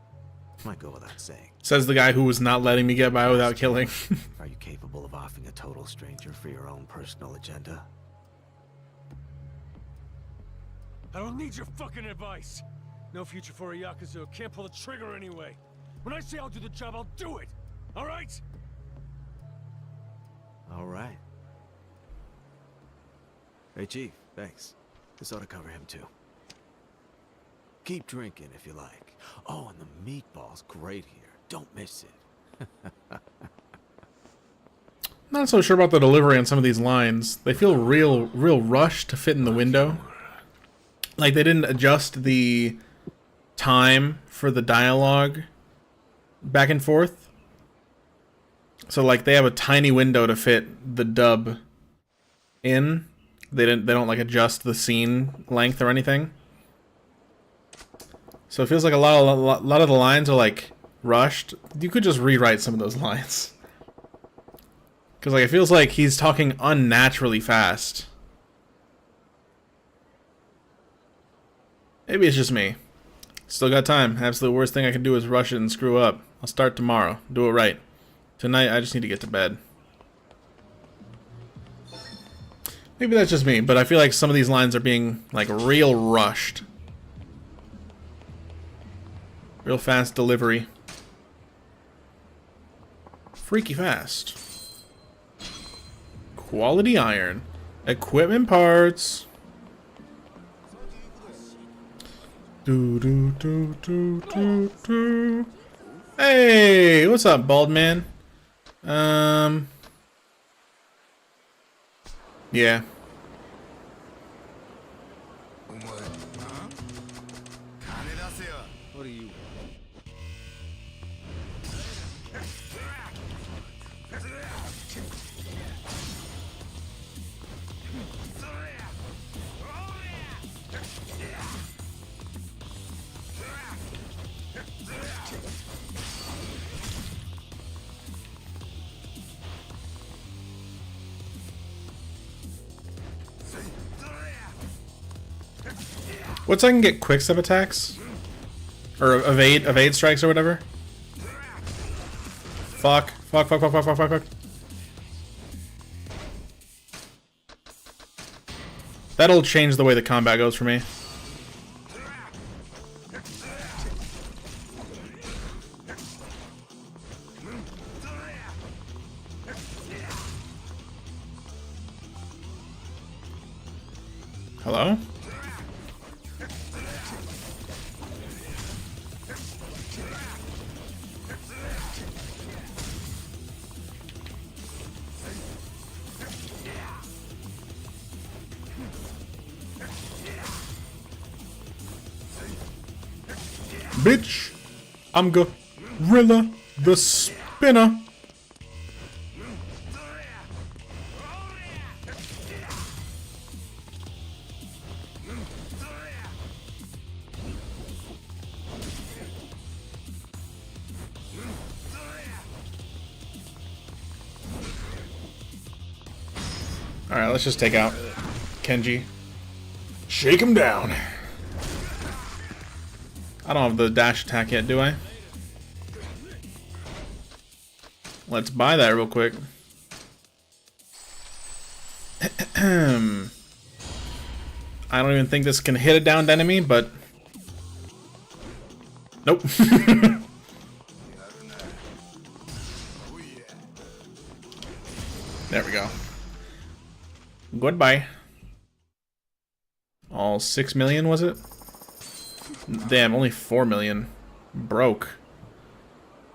Might go without saying. Says the guy who was not letting me get by without killing. Are you capable of offing a total stranger for your own personal agenda? I don't need your fucking advice. No future for a Yakuza who can't pull the trigger anyway. When I say I'll do the job, I'll do it. All right? All right. Hey, Chief, thanks. This ought to cover him, too. Keep drinking if you like. Oh, and the meatball's great here. Don't miss it. Not so sure about the delivery on some of these lines. They feel real rushed to fit in the window. Like they didn't adjust the time for the dialogue back and forth. So like they have a tiny window to fit the dub in. They don't like adjust the scene length or anything. So it feels like a lot of the lines are like rushed. You could just rewrite some of those lines. Cuz like it feels like he's talking unnaturally fast. Maybe it's just me. Still got time. Absolute worst thing I can do is rush it and screw up. I'll start tomorrow. Do it right. Tonight I just need to get to bed. Maybe that's just me, but I feel like some of these lines are being like real rushed. Real fast delivery. Freaky fast. Quality iron. Equipment parts. Do do do do do do. Hey, what's up, bald man? Yeah. What do you... What's I can get quick step attacks? Or evade strikes or whatever? Fuck. That'll change the way the combat goes for me. Hello? Bitch, I'm Gorilla the Spinner. Alright, let's just take out Kenji. Shake him down. I don't have the dash attack yet, do I? Let's buy that real quick. I don't even think this can hit a downed enemy, but... Nope. There we go. Goodbye. All 6 million, was it? Damn, only 4 million. Broke.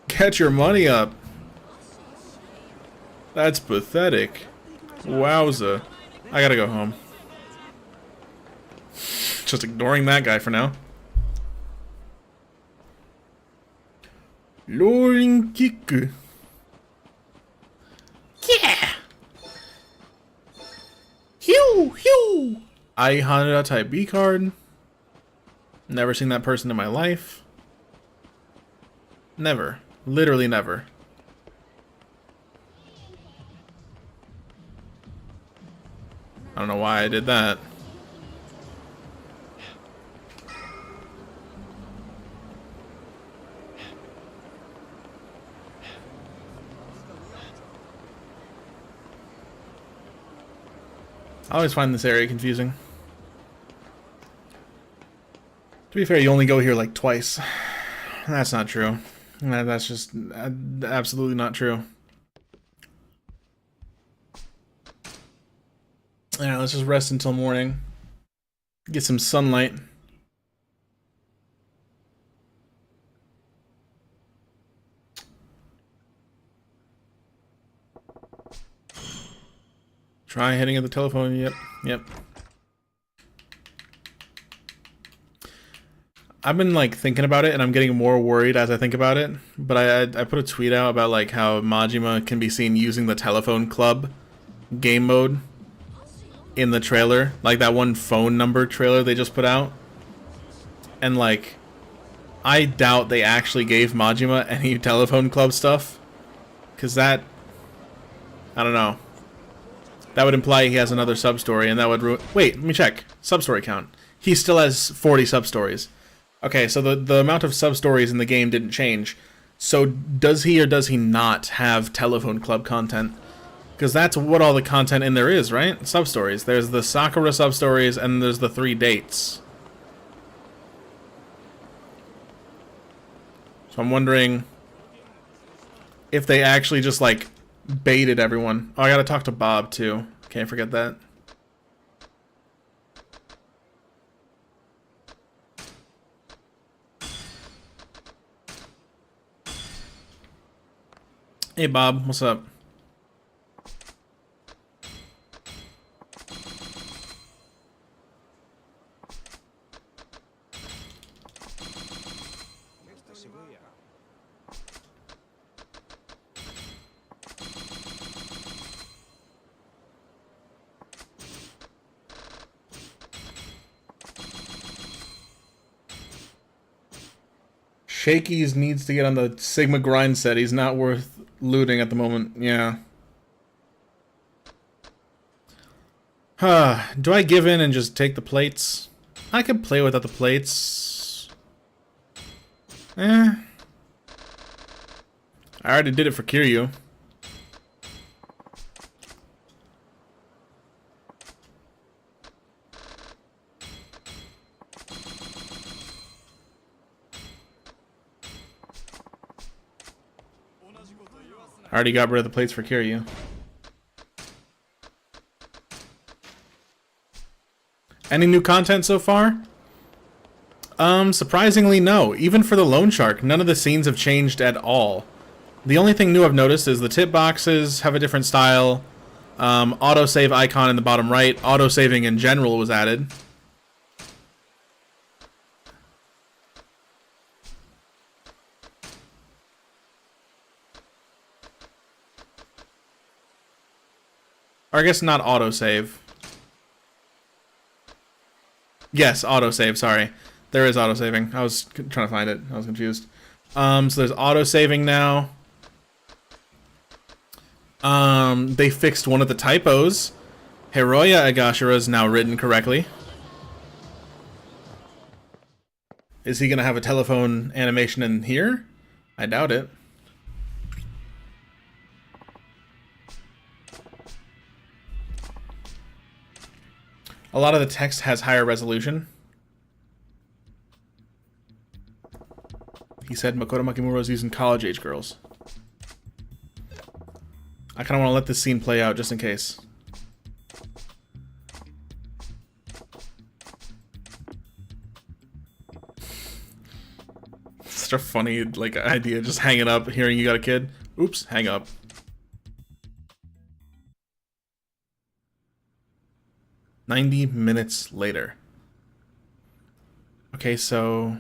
Get your money up. That's pathetic. Wowza. I gotta go home. Just ignoring that guy for now. Luring kick. Yeah. Hew, hew. I Honda Type B card. Never seen that person in my life. Never. Literally never. I don't know why I did that. I always find this area confusing. To be fair, you only go here like twice. That's not true. That's just absolutely not true. Yeah, let's just rest until morning. Get some sunlight. Try hitting at the telephone. Yep, yep. I've been like thinking about it, and I'm getting more worried as I think about it. But I put a tweet out about like how Majima can be seen using the telephone club game mode in the trailer, like that one phone number trailer they just put out. And like, I doubt they actually gave Majima any telephone club stuff, because that, I don't know. That would imply he has another sub-story, and that would ruin... Wait, let me check. Sub-story count. He still has 40 sub-stories. Okay, so the amount of sub-stories in the game didn't change. So does he or does he not have telephone club content? Because that's what all the content in there is, right? Sub-stories. There's the Sakura sub-stories, and there's the 3 dates. So I'm wondering if they actually just, like, baited everyone. Oh, I gotta talk to Bob, too. Can't forget that. Hey, Bob. What's up? Shakey's needs to get on the Sigma grind set. He's not worth looting at the moment. Yeah. Do I give in and just take the plates? I could play without the plates. I already did it for Kiryu. I already got rid of the plates for Kiryu. Any new content so far? Surprisingly no. Even for the Loan Shark, none of the scenes have changed at all. The only thing new I've noticed is the tip boxes have a different style. Autosave icon in the bottom right. Autosaving in general was added. Or I guess not autosave. Yes, autosave, sorry. There is autosaving. I was trying to find it. I was confused. So there's autosaving now. They fixed one of the typos. Hiroya Agashira is now written correctly. Is he gonna have a telephone animation in here? I doubt it. A lot of the text has higher resolution. He said Makoto Makimura is using college-age girls. I kind of want to let this scene play out just in case. Such a funny like idea, just hanging up, hearing you got a kid. Oops, hang up. "90 minutes later." Okay, so...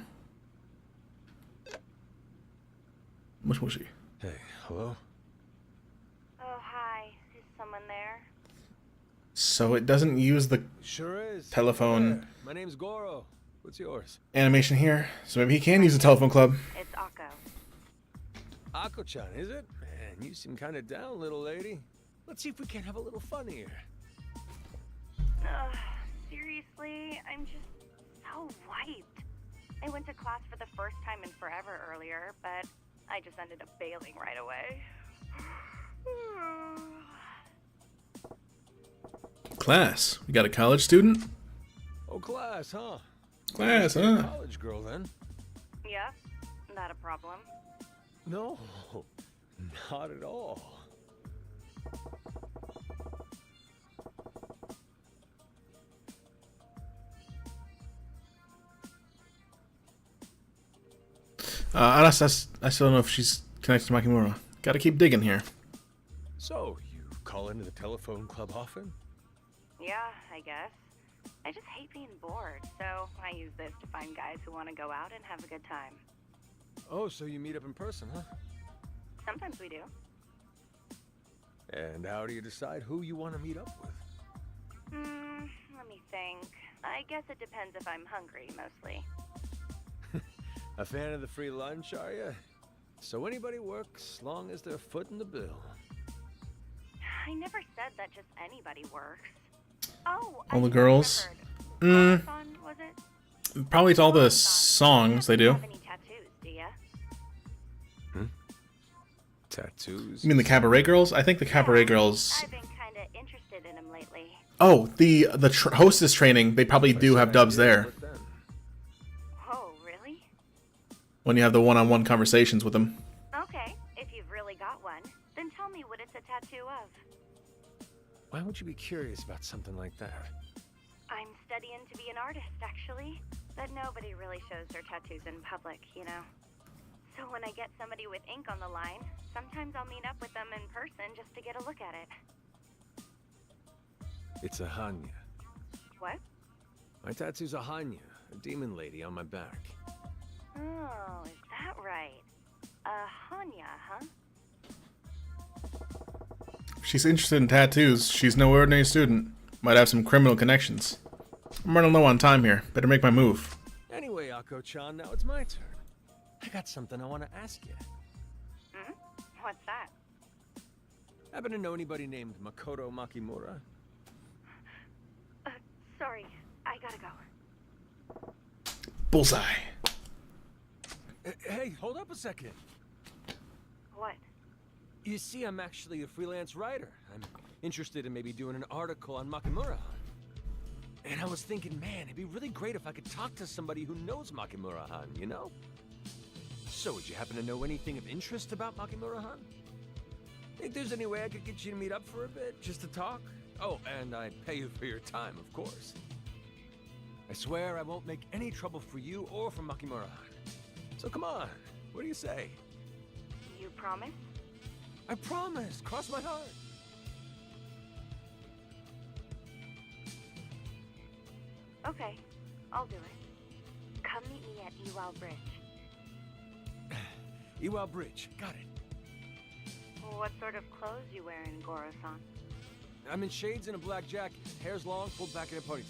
Mushy. Hey, hello? Oh, hi. Is someone there? So it doesn't use the Sure is. telephone Hey, my name's Goro. What's yours? animation here. So maybe he can use a telephone club. It's Akko. Akko-chan, is it? Man, you seem kind of down, little lady. Let's see if we can't have a little fun here. Seriously, I'm just so wiped. I went to class for the first time in forever earlier, but I just ended up bailing right away. Class. We got a college student? Oh, class, huh? Class, You're a huh? College girl, then? Yeah, not a problem. No, not at all. I still don't know if she's connected to Makimura. Gotta keep digging here. So, you call into the telephone club often? Yeah, I guess. I just hate being bored, so I use this to find guys who want to go out and have a good time. Oh, so you meet up in person, huh? Sometimes we do. And how do you decide who you want to meet up with? Let me think. I guess it depends if I'm hungry, mostly. A fan of the free lunch, are you? So anybody works, long as they're footing the bill. I never said that just anybody works. Oh, All the girls? was it? Probably it's all the songs they do. Have any tattoos, do ya? Tattoos? You mean the cabaret girls? I think the cabaret girls... I've been kind of interested in them lately. Oh, the hostess training, they probably do have dubs there. Oh, really? When you have the one-on-one conversations with them. Okay, if you've really got one, then tell me what it's a tattoo of. Why would you be curious about something like that? I'm studying to be an artist, actually. But nobody really shows their tattoos in public, you know? So when I get somebody with ink on the line, sometimes I'll meet up with them in person just to get a look at it. It's a Hanya. What? My tattoo's a Hanya, a demon lady on my back. Oh, is that right? Hanya, huh? If she's interested in tattoos, she's no ordinary student. Might have some criminal connections. I'm running low on time here. Better make my move. Anyway, Akko-chan, now it's my turn. I got something I want to ask you. What's that? Happen to know anybody named Makoto Makimura? Sorry, I gotta go. Bullseye. Hey, hold up a second. What? You see, I'm actually a freelance writer. I'm interested in maybe doing an article on Makimura. And I was thinking, man, it'd be really great if I could talk to somebody who knows Makimura-han, you know? So, would you happen to know anything of interest about Makimura-han? Think there's any way I could get you to meet up for a bit, just to talk? Oh, and I'd pay you for your time, of course. I swear I won't make any trouble for you or for Makimura-han. So come on, what do you say? You promise? I promise, cross my heart. Okay, I'll do it. Come meet me at Iwao Bridge. Iwao Bridge, got it. What sort of clothes you wearing, Goro-san? I'm in shades and a black jacket, hair's long, pulled back in a ponytail.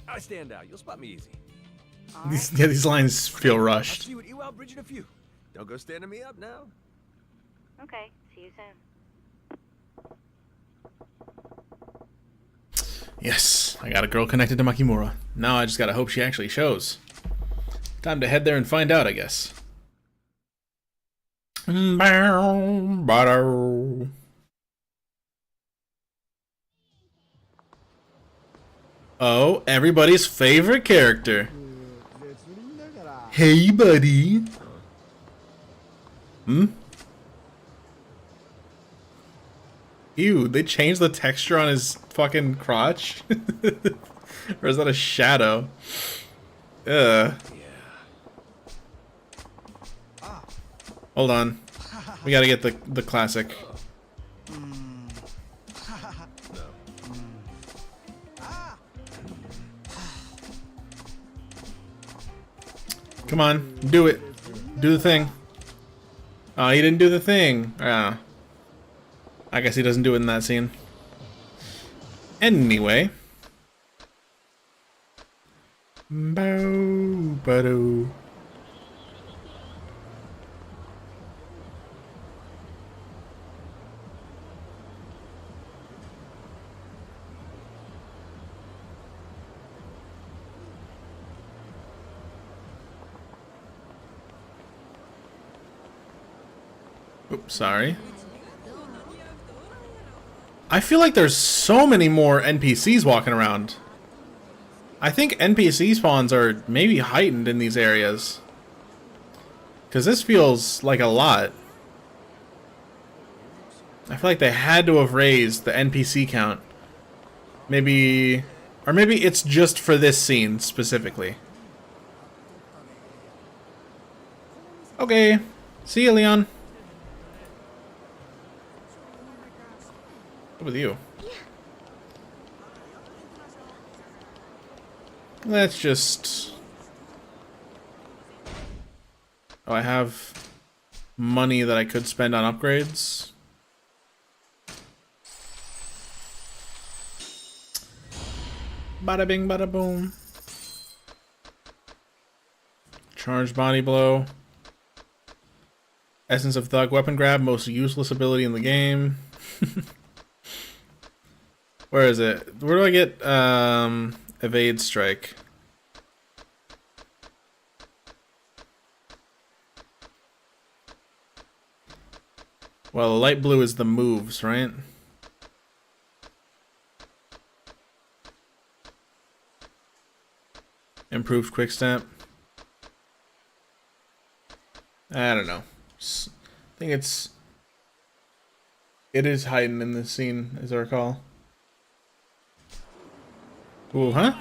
I stand out, you'll spot me easy. These lines feel I'll rushed. see you at Iwao Bridge in a few. Don't go standing me up now. Okay, see you soon. Yes, I got a girl connected to Makimura. Now I just gotta hope she actually shows. Time to head there and find out, I guess. Bow. Oh, everybody's favorite character. Hey, buddy. Hmm? Ew, they changed the texture on his fucking crotch? Or is that a shadow? Hold on. We gotta get the classic. Come on, do it. Do the thing. Oh, he didn't do the thing. Ah. I guess he doesn't do it in that scene. Anyway. Bow, ba-doo. Oops, sorry. I feel like there's so many more NPCs walking around. I think NPC spawns are maybe heightened in these areas. Because this feels like a lot. I feel like they had to have raised the NPC count. Maybe... Or maybe it's just for this scene specifically. Okay. See you, Leon. What with you? Let's just... Oh, I have money that I could spend on upgrades. Bada bing, bada boom. Charged body blow. Essence of Thug, weapon grab, most useless ability in the game. Where is it? Where do I get evade strike? Well, light blue is the moves, right? Improved quick step. I don't know. I think it is heightened in this scene, as I recall. Ooh, huh?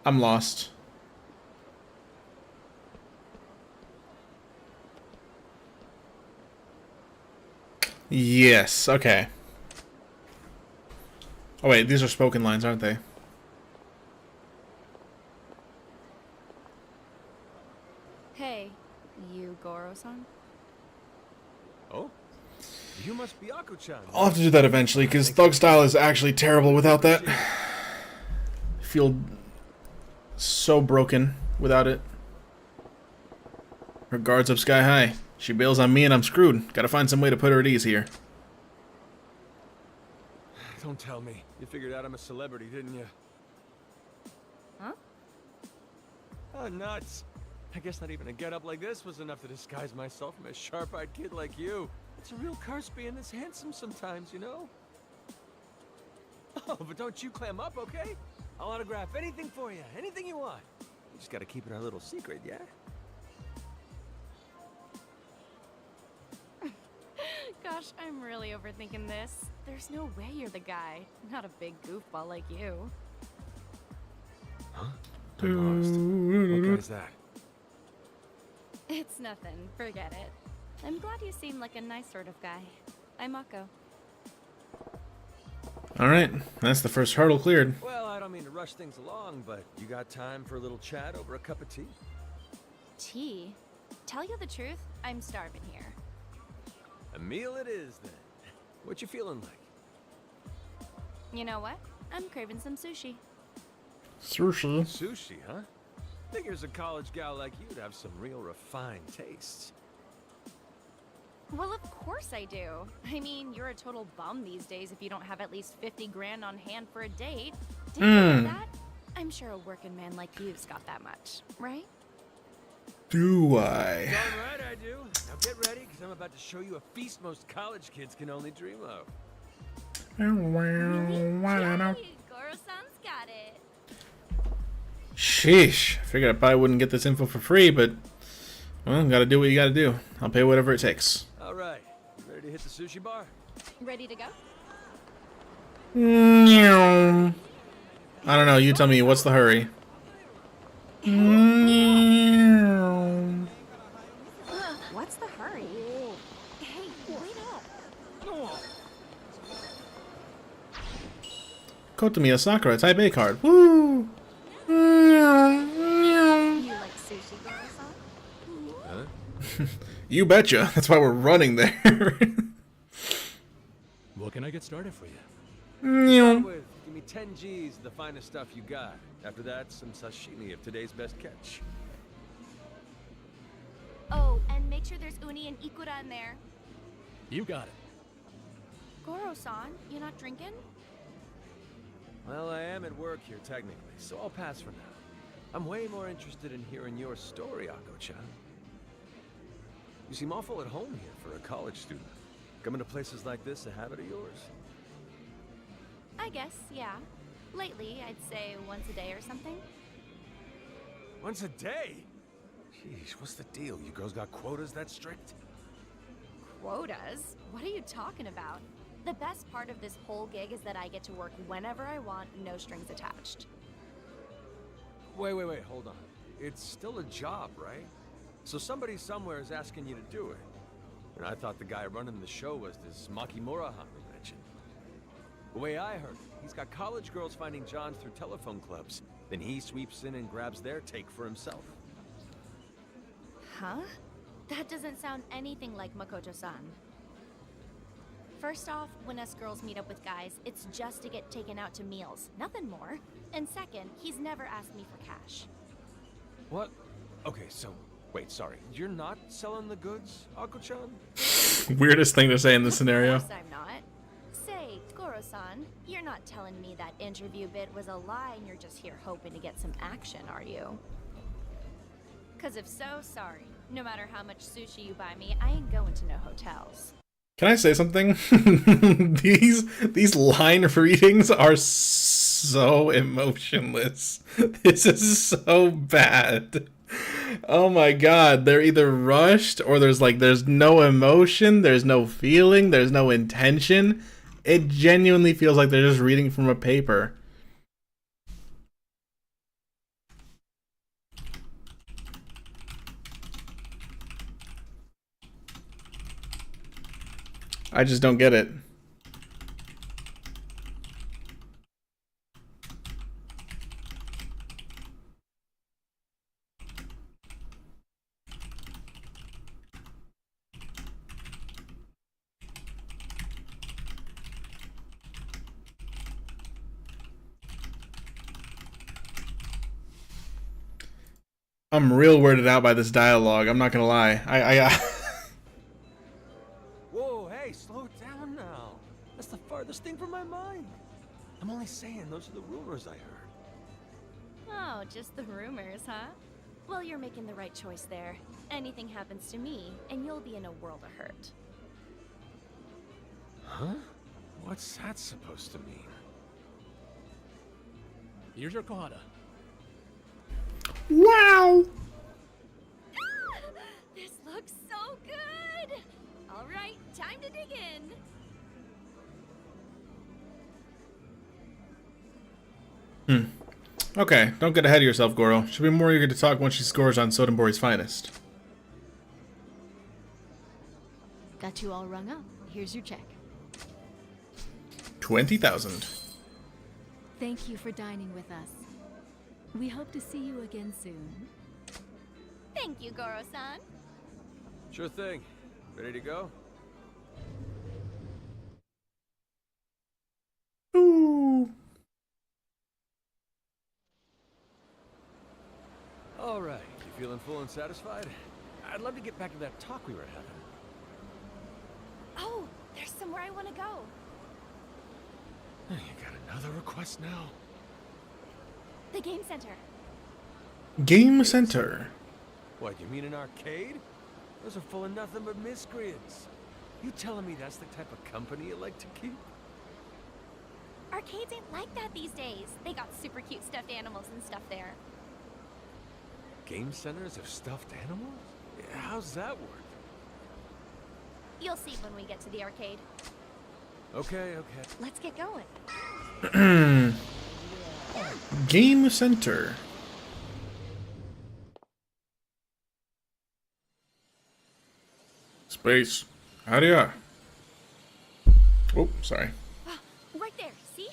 I'm lost. Yes, okay. Oh wait, these are spoken lines, aren't they? Hey, you Goro-san? Oh? You must be Ako-chan. I'll have to do that eventually, because Thug Style is actually terrible without that. I feel so broken without it. Her guard's up sky high. She bails on me and I'm screwed. Gotta find some way to put her at ease here. Don't tell me. You figured out I'm a celebrity, didn't you? Huh? Oh, nuts. I guess not even a getup like this was enough to disguise myself from a sharp-eyed kid like you. It's a real curse being this handsome sometimes, you know? Oh, but don't you clam up, okay? I'll autograph anything for you, anything you want. You just gotta keep it our little secret, yeah? Gosh, I'm really overthinking this. There's no way you're the guy. Not a big goofball like you. Huh? I'm lost. What guy is that? It's nothing. Forget it. I'm glad you seem like a nice sort of guy. I'm Mako. Alright, that's the first hurdle cleared. Well, I don't mean to rush things along, but you got time for a little chat over a cup of tea? Tea? Tell you the truth, I'm starving here. A meal it is, then. What you feeling like? You know what? I'm craving some sushi. Sushi? Sushi, huh? Figures a college gal like you to have some real refined tastes. Well, of course I do. I mean, you're a total bum these days if you don't have at least 50 grand on hand for a date. Did you know that? I'm sure a working man like you've got that much, right? Do I? Darn right I do. Now get ready, because I'm about to show you a feast most college kids can only dream of. Goro-san's got it. Sheesh. Figured I probably wouldn't get this info for free, but well, gotta do what you gotta do. I'll pay whatever it takes. All right, you ready to hit the sushi bar? Ready to go? I don't know. You tell me. What's the hurry? What's the hurry? Hey, wait up. Kotomiya Sakura, Type A card. Woo! You like sushi, Goro-san? Huh? You betcha. That's why we're running there. What can I get started for you? Start with, give me 10 G's of the finest stuff you got. After that, some sashimi of today's best catch. Oh, and make sure there's uni and ikura in there. You got it. Goro-san, you not drinking? Well, I am at work here, technically, so I'll pass for now. I'm way more interested in hearing your story, Ako-chan. You seem awful at home here for a college student. Coming to places like this a habit of yours? I guess, yeah. Lately, I'd say once a day or something. Once a day? Jeez, what's the deal? You girls got quotas that strict? Quotas? What are you talking about? The best part of this whole gig is that I get to work whenever I want, no strings attached. Wait, hold on. It's still a job, right? So somebody somewhere is asking you to do it. And I thought the guy running the show was this Makimura-han we mentioned. The way I heard it, he's got college girls finding Johns through telephone clubs. Then he sweeps in and grabs their take for himself. Huh? That doesn't sound anything like Makoto-san. First off, when us girls meet up with guys, it's just to get taken out to meals, nothing more. And second, he's never asked me for cash. What? Okay, so, wait, sorry. You're not selling the goods, Ako-chan? Weirdest thing to say in this scenario. Of course I'm not. Say, Goro-san, you're not telling me that interview bit was a lie and you're just here hoping to get some action, are you? Cause if so, sorry. No matter how much sushi you buy me, I ain't going to no hotels. Can I say something? These line readings are so emotionless. This is so bad. Oh my god, they're either rushed or there's no emotion, there's no feeling, there's no intention. It genuinely feels like they're just reading from a paper. I just don't get it. I'm real weirded out by this dialogue. I'm not gonna lie. Whoa, hey, slow it down now. That's the farthest thing from my mind. I'm only saying those are the rumors I heard. Oh, just the rumors, huh? Well, you're making the right choice there. Anything happens to me, and you'll be in a world of hurt. Huh? What's that supposed to mean? Here's your Kohada. Wow! This looks so good! All right, time to dig in. Okay, don't get ahead of yourself, Goro. She'll be more eager to talk once she scores on Sotenbori's finest. Got you all rung up. Here's your check. 20,000. Thank you for dining with us. We hope to see you again soon. Thank you, Goro-san. Sure thing. Ready to go? Ooh. All right. You feeling full and satisfied? I'd love to get back to that talk we were having. Oh, there's somewhere I want to go. You got another request now? The game center. Game center. What, you mean an arcade? Those are full of nothing but miscreants. You telling me that's the type of company you like to keep? Arcades ain't like that these days. They got super cute stuffed animals and stuff there. Game centers of stuffed animals? Yeah, how's that work? You'll see when we get to the arcade. Okay. Let's get going. Game center. Space. Howdy-ya. Oh, sorry. Right there, see?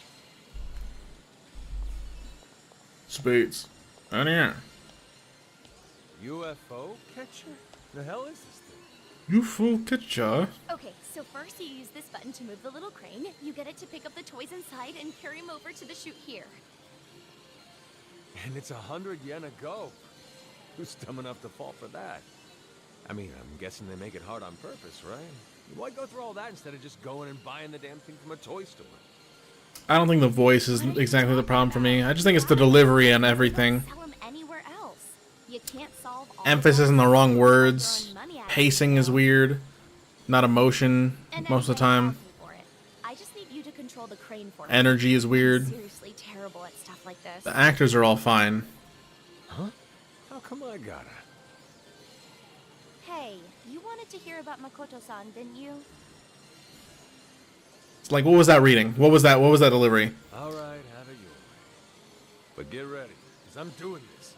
Spades. Howdy-ya. UFO catcher? The hell is this thing? UFO catcher. Okay, so first you use this button to move the little crane. You get it to pick up the toys inside and carry them over to the chute here. And it's 100 yen a go. Who's dumb enough to fall for that? I mean, I'm guessing they make it hard on purpose, right? Why go through all that instead of just going and buying the damn thing from a toy store? I don't think the voice is exactly the problem for me. I just think it's the delivery and everything. Sell them anywhere else. You can't solve all Emphasis in the wrong words. Pacing is weird. Not emotion most of the time. I just need you to control the crane for me. Energy is weird. I'm seriously terrible at stuff like this. The actors are all fine. Huh? How come I gotta? Hey, you wanted to hear about Makoto-san, didn't you? It's like, what was that reading? What was that? What was that delivery? All right, have it your way. But get ready, because I'm doing this.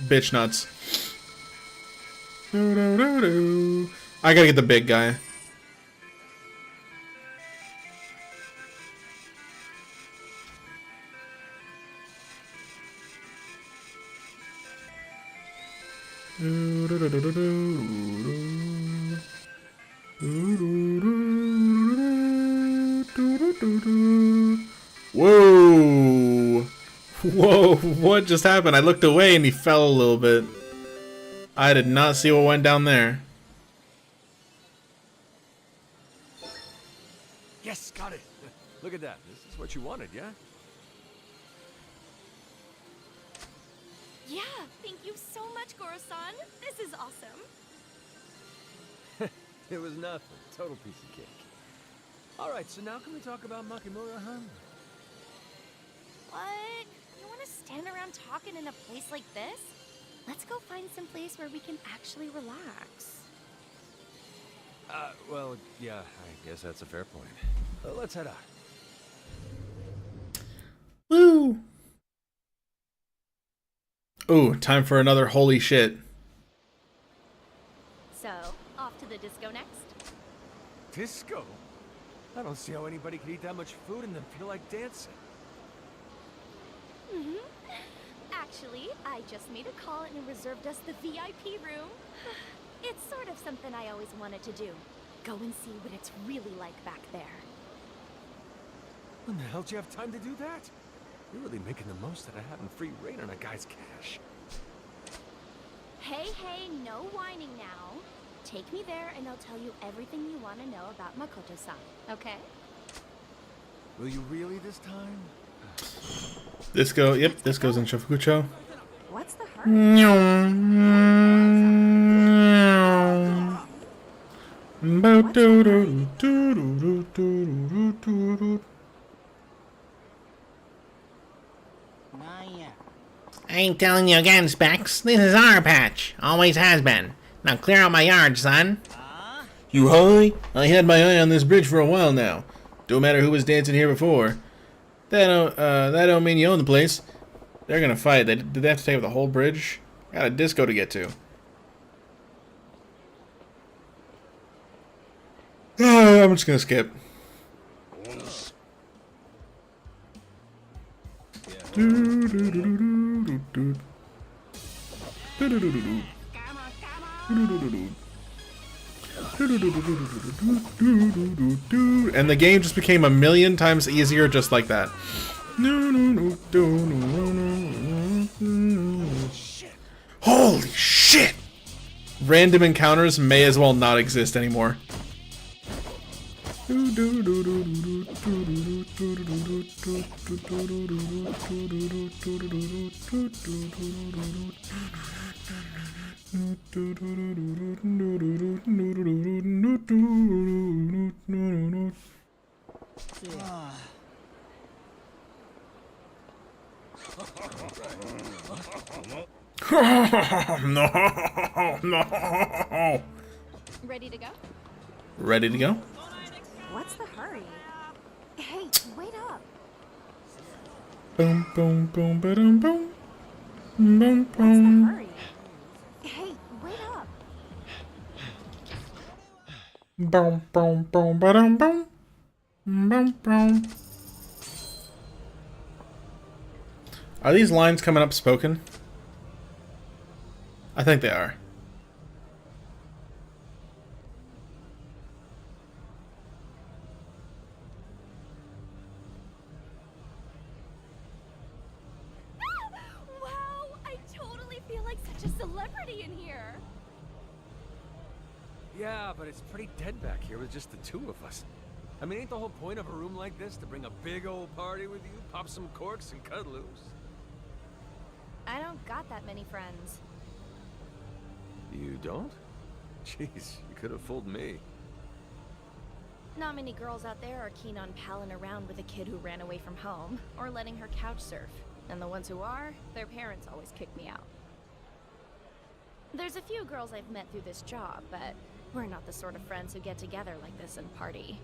Bitch nuts. I gotta get the big guy. Whoa! Whoa, what just happened? I looked away and he fell a little bit. I did not see what went down there. Yes, got it. Look at that. This is what you wanted, yeah? Yeah, thank you so much, Goro-san. This is awesome. It was nothing. Total piece of cake. Alright, so now can we talk about Makimura-han? What? You want to stand around talking in a place like this? Let's go find some place where we can actually relax. Well, yeah, I guess that's a fair point. Let's head out. Woo! Ooh, time for another holy shit. So, off to the disco next? Disco? I don't see how anybody could eat that much food and then feel like dancing. Actually, I just made a call and reserved us the VIP room. It's sort of something I always wanted to do. Go and see what it's really like back there. When the hell do you have time to do that? You're really making the most out of having free reign on a guy's cash. Hey, no whining now. Take me there and I'll tell you everything you want to know about Makoto-san, okay? Will you really this time? Disco, yep, this goes in Shofukucho. What's the hurry? I ain't telling you again, Specs. This is our patch. Always has been. Now clear out my yard, son. You high? I had my eye on this bridge for a while now. Don't matter who was dancing here before. That don't mean you own the place. They're gonna fight. Did they have to take up the whole bridge? Got a disco to get to. I'm just gonna skip. And the game just became a million times easier just like that. Holy shit! Random encounters may as well not exist anymore. No, no. Ready to go? Ready to go? What's the hurry? Hey, wait up. Boom, boom, boom, ba-dum, boom. Boom, boom. Hurry. Hey, wait up. Boom, boom, boom, ba-dum, boom. Boom, boom. Are these lines coming up spoken? I think they are. Wow, I totally feel like such a celebrity in here. Yeah, but it's pretty dead back here with just the two of us. I mean, ain't the whole point of a room like this to bring a big old party with you, pop some corks, and cut loose? I don't got that many friends. You don't? Jeez, you could have fooled me. Not many girls out there are keen on palling around with a kid who ran away from home, or letting her couch surf. And the ones who are, their parents always kick me out. There's a few girls I've met through this job, but we're not the sort of friends who get together like this and party.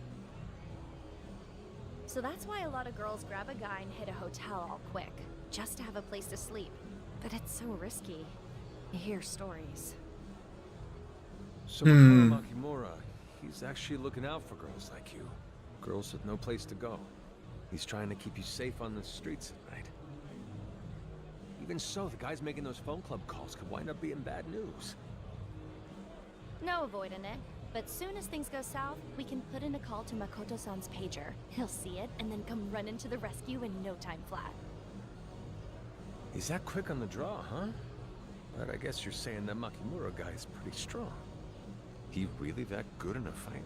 So that's why a lot of girls grab a guy and hit a hotel all quick, just to have a place to sleep. But it's so risky. You hear stories. So Makimura, he's actually looking out for girls like you. Girls with no place to go. He's trying to keep you safe on the streets at night. Even so, the guys making those phone club calls could wind up being bad news. No avoiding it. But soon as things go south, we can put in a call to Makoto-san's pager. He'll see it and then come running to the rescue in no time flat. He's that quick on the draw, huh? But I guess you're saying that Makimura guy is pretty strong. He really that good in a fight?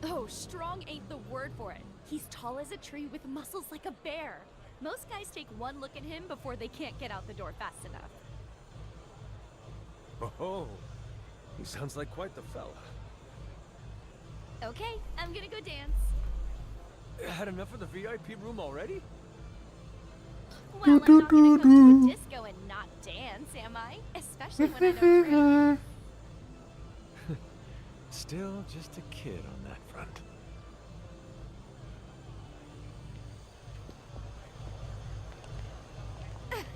Oh, strong ain't the word for it. He's tall as a tree with muscles like a bear. Most guys take one look at him before they can't get out the door fast enough. Oh, he sounds like quite the fella. Okay, I'm gonna go dance. Had enough of the VIP room already? Well, I'm not gonna come to a disco and not dance, am I? Especially when I don't drink. Still just a kid on that front.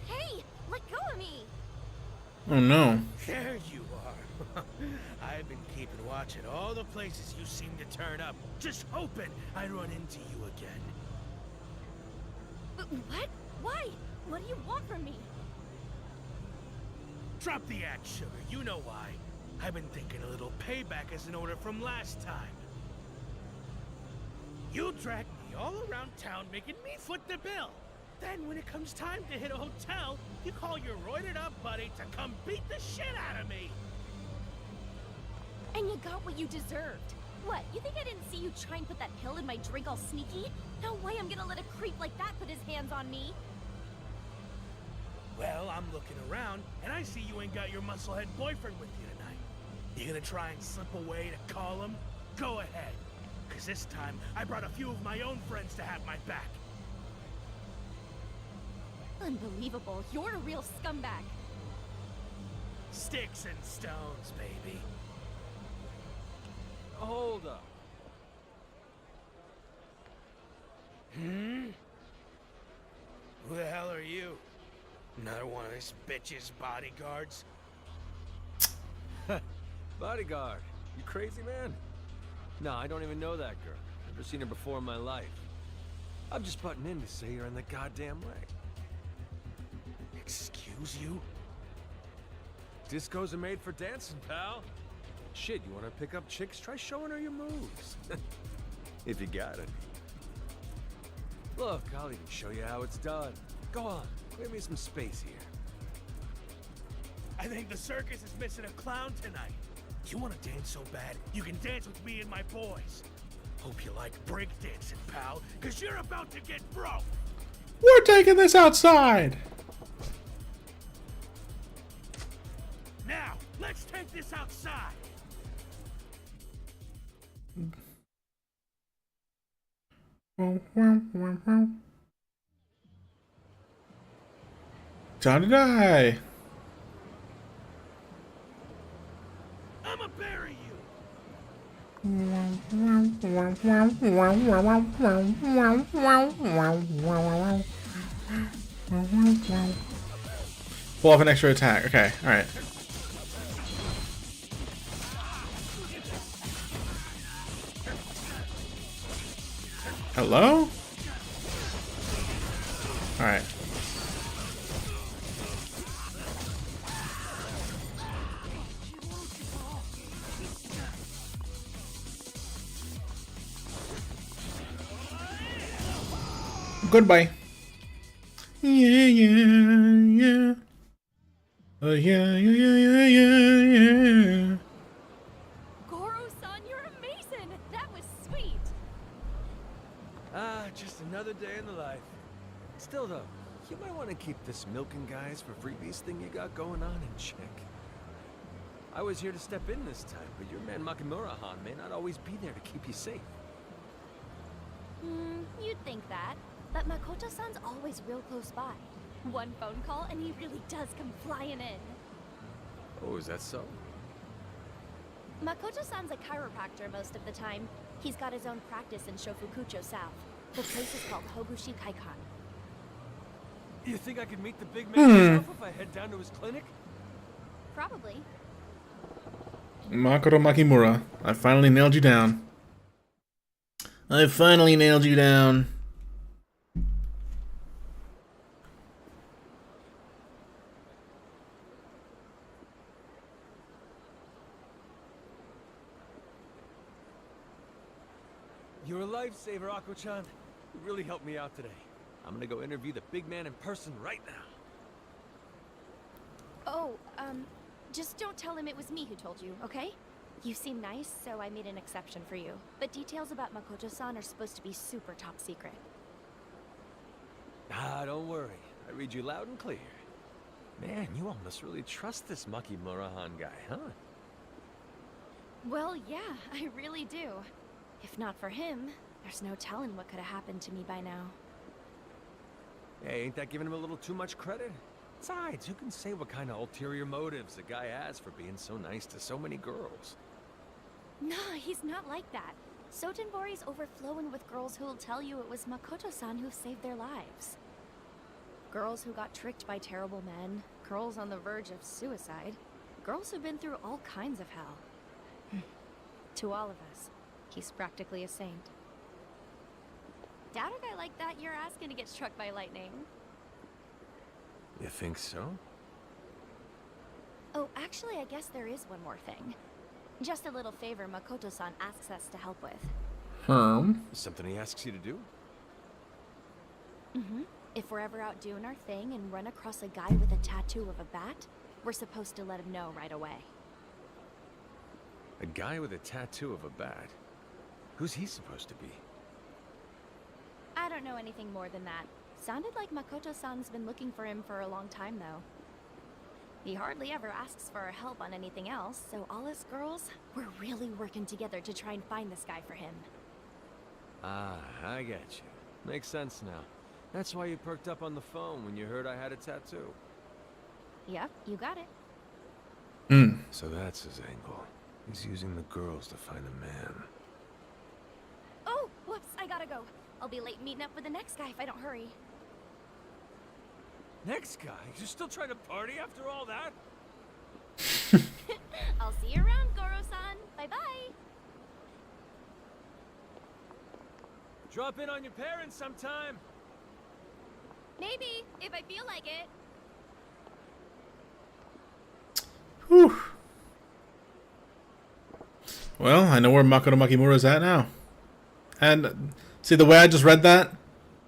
Hey, let go of me! Oh no. There you are. I've been keeping watch at all the places you seem to turn up, just hoping I'd run into you again. What? Why? What do you want from me? Drop the act, sugar. You know why. I've been thinking a little payback as an order from last time. You dragged me all around town making me foot the bill. Then when it comes time to hit a hotel, you call your roided up buddy to come beat the shit out of me. And you got what you deserved. What, you think I didn't see you try and put that pill in my drink all sneaky? No way I'm gonna let a creep like that put his hands on me. Well, I'm looking around, and I see you ain't got your musclehead boyfriend with you tonight. You gonna try and slip away to call him? Go ahead. Cause this time, I brought a few of my own friends to have my back. Unbelievable, you're a real scumbag. Sticks and stones, baby. Hold up. Who the hell are you? Another one of this bitch's bodyguards? Bodyguard, you crazy man? No, I don't even know that girl. Never seen her before in my life. I'm just butting in to say you're in the goddamn way. Excuse you? Discos are made for dancing, pal. Shit, you wanna pick up chicks? Try showing her your moves. If you got it. Look, I'll even show you how it's done. Go on, clear me some space here. I think the circus is missing a clown tonight. You want to dance so bad, you can dance with me and my boys. Hope you like breakdancing, pal, because you're about to get broke. We're taking this outside. Now, let's take this outside. Time to die. I'ma bury you. Pull off an extra attack. Okay, alright. Hello? Alright. Goodbye. Yeah, yeah. Goro-san, you're amazing! That was sweet! Ah, just another day in the life. Still though, you might want to keep this milking guys for freebies thing you got going on in check. I was here to step in this time, but your man Makimura-han may not always be there to keep you safe. You'd think that. But Makoto-san's always real close by. One phone call and he really does come flying in. Oh, is that so? Makoto-san's a chiropractor most of the time. He's got his own practice in Shofukucho South. The place is called Hobushi Kaikan. You think I could meet the big man myself if I head down to his clinic? Probably. Makoto Makimura, I finally nailed you down. I finally nailed you down. You're a lifesaver, Ako-chan. You really helped me out today. I'm gonna go interview the big man in person right now. Oh, just don't tell him it was me who told you, okay? You seem nice, so I made an exception for you. But details about Makoto-san are supposed to be super top secret. Ah, don't worry. I read you loud and clear. Man, you almost really trust this Makimura-han guy, huh? Well, yeah, I really do. If not for him, there's no telling what could have happened to me by now. Hey, ain't that giving him a little too much credit? Besides, who can say what kind of ulterior motives a guy has for being so nice to so many girls? Nah, he's not like that. Sotenbori's overflowing with girls who'll tell you it was Makoto-san who saved their lives. Girls who got tricked by terrible men, girls on the verge of suicide, girls who've been through all kinds of hell. To all of us, he's practically a saint. Doubt a guy like that you're asking to get struck by lightning. You think so? Oh, actually, I guess there is one more thing. Just a little favor Makoto-san asks us to help with. Something he asks you to do? If we're ever out doing our thing and run across a guy with a tattoo of a bat, we're supposed to let him know right away. A guy with a tattoo of a bat? Who's he supposed to be? I don't know anything more than that. Sounded like Makoto-san's been looking for him for a long time, though. He hardly ever asks for our help on anything else, so all us girls, we're really working together to try and find this guy for him. Ah, I get you. Makes sense now. That's why you perked up on the phone when you heard I had a tattoo. Yep, you got it. So that's his angle. He's using the girls to find a man. Oh, whoops, I gotta go. I'll be late meeting up with the next guy if I don't hurry. Next guy? You're still trying to party after all that? I'll see you around, Goro-san. Bye-bye. Drop in on your parents sometime. Maybe, if I feel like it. Whew. Well, I know where Makoto Makimura's at now. And see, the way I just read that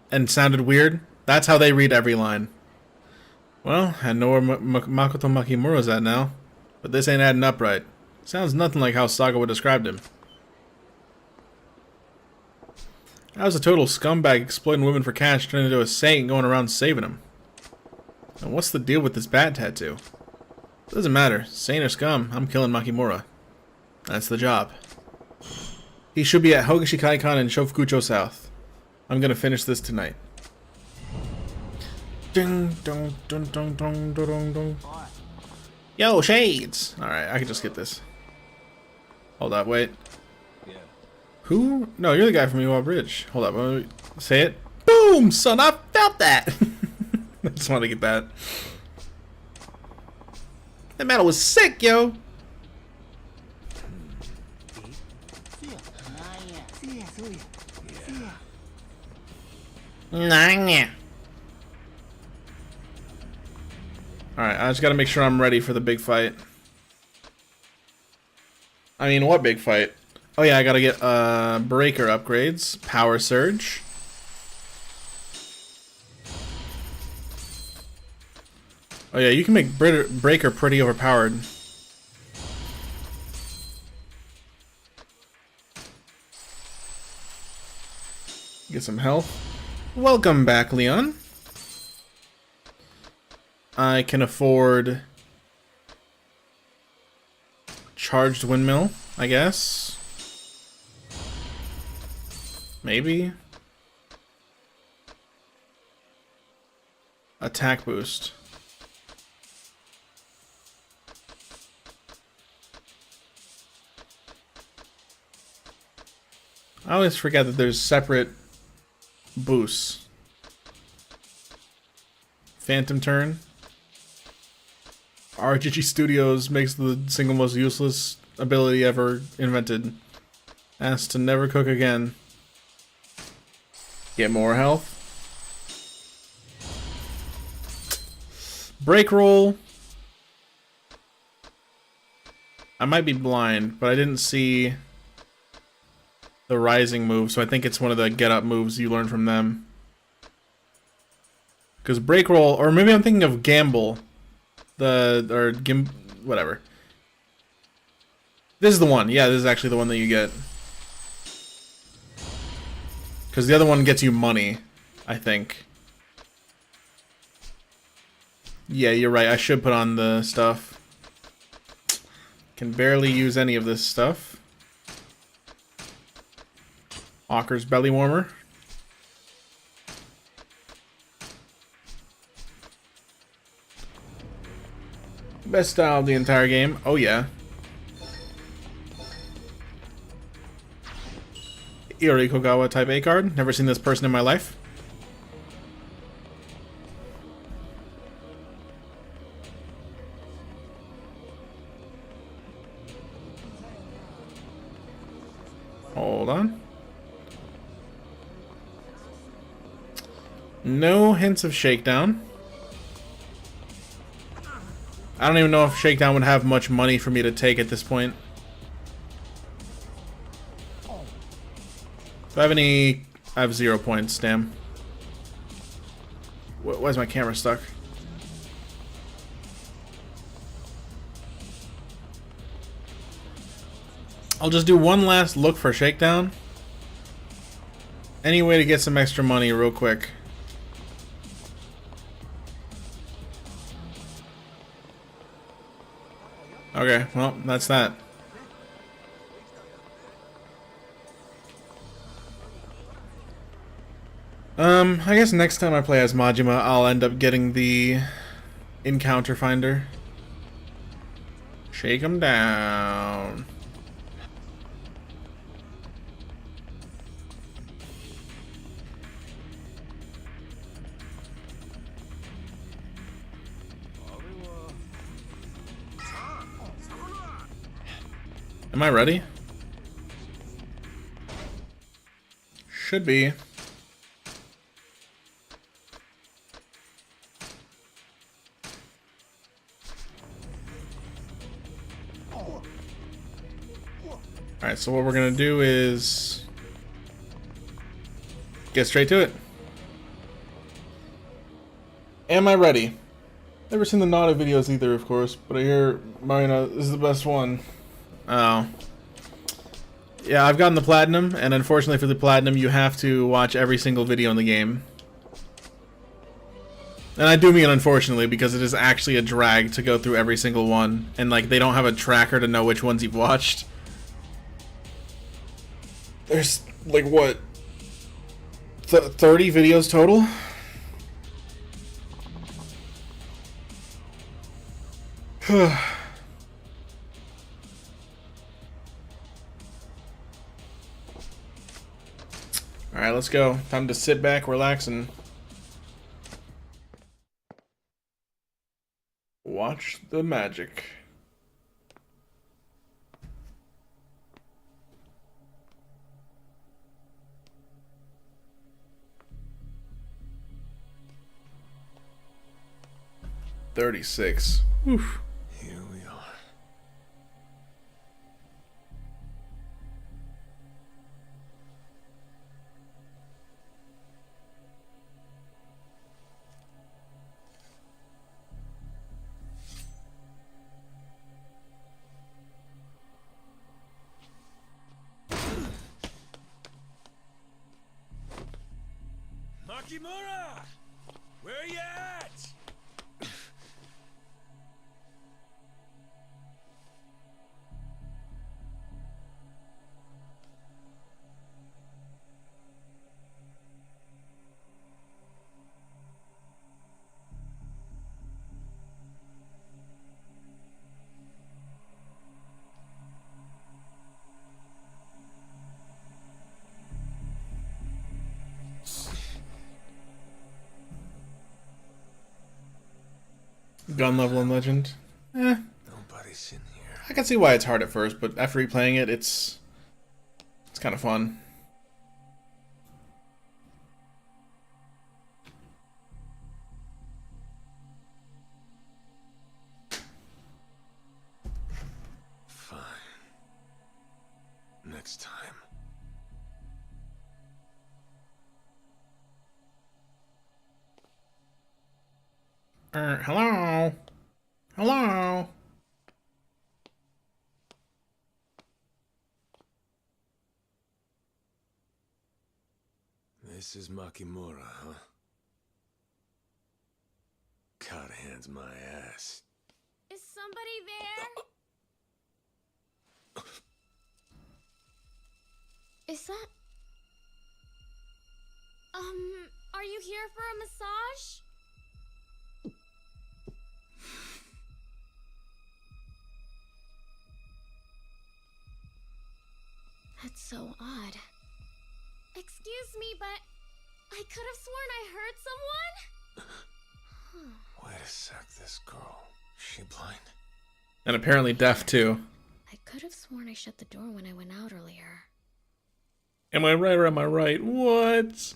and sounded weird, that's how they read every line. Well, I know where Makoto Makimura's at now, but this ain't adding up right. Sounds nothing like how Sagawa described him. I was a total scumbag exploiting women for cash, turning into a saint going around saving them. And what's the deal with this bat tattoo? Doesn't matter, saint or scum, I'm killing Makimura. That's the job. He should be at Hogashikaikan in Shofukucho South. I'm gonna finish this tonight. Ding dong dong dong dong dong dong. Yo, Shades! Alright, I can just get this. Hold up, wait. Yeah. Who? No, you're the guy from Ewell Bridge. Hold up, let me say it. Boom, son, I felt that! I just want to get that. That metal was sick, yo! Alright, I just gotta make sure I'm ready for the big fight. I mean, what big fight? Oh yeah, I gotta get breaker upgrades. Power surge. Oh yeah, you can make breaker pretty overpowered. Get some health. Welcome back, Leon. I can afford charged windmill, I guess. Maybe. Attack boost. I always forget that there's separate boosts. Phantom turn. RGG Studios makes the single most useless ability ever invented. Asked to never cook again. Get more health. Break roll. I might be blind, but I didn't see the rising move, so I think it's one of the get up moves you learn from them. Because break roll, or maybe I'm thinking of gamble. Whatever. This is the one. Yeah, this is actually the one that you get. Because the other one gets you money, I think. Yeah, you're right. I should put on the stuff. Can barely use any of this stuff. Hawker's belly warmer. Best style of the entire game. Oh yeah. Iori Kogawa type A card. Never seen this person in my life. Hold on. No hints of shakedown. I don't even know if Shakedown would have much money for me to take at this point. Do I have any... I have 0 points, damn. Why is my camera stuck? I'll just do one last look for Shakedown. Any way to get some extra money real quick. Okay, well, that's that. I guess next time I play as Majima, I'll end up getting the encounter finder. Shake him down. Am I ready? Should be. Alright, so what we're gonna do is get straight to it. Am I ready? Never seen the Naughty videos either, of course, but I hear Marina is the best one. Oh. Yeah, I've gotten the Platinum, and unfortunately for the Platinum, you have to watch every single video in the game. And I do mean unfortunately, because it is actually a drag to go through every single one, and like they don't have a tracker to know which ones you've watched. There's like what, 30 videos total? Alright, let's go. Time to sit back, relax, and watch the magic. $36. Oof. Here we are. Makimura! Where are you at? Gun level in Legend. Nobody's in here. I can see why it's hard at first, but after replaying it, it's kind of fun. Fine. Next time. Hello? Hello? This is Makimura, huh? God hands my ass. Is somebody there? Is that... are you here for a massage? That's so odd. Excuse me, but I could have sworn I heard someone? Wait a sec, this girl. She blind? And apparently deaf too. I could have sworn I shut the door when I went out earlier. Am I right or am I right? What?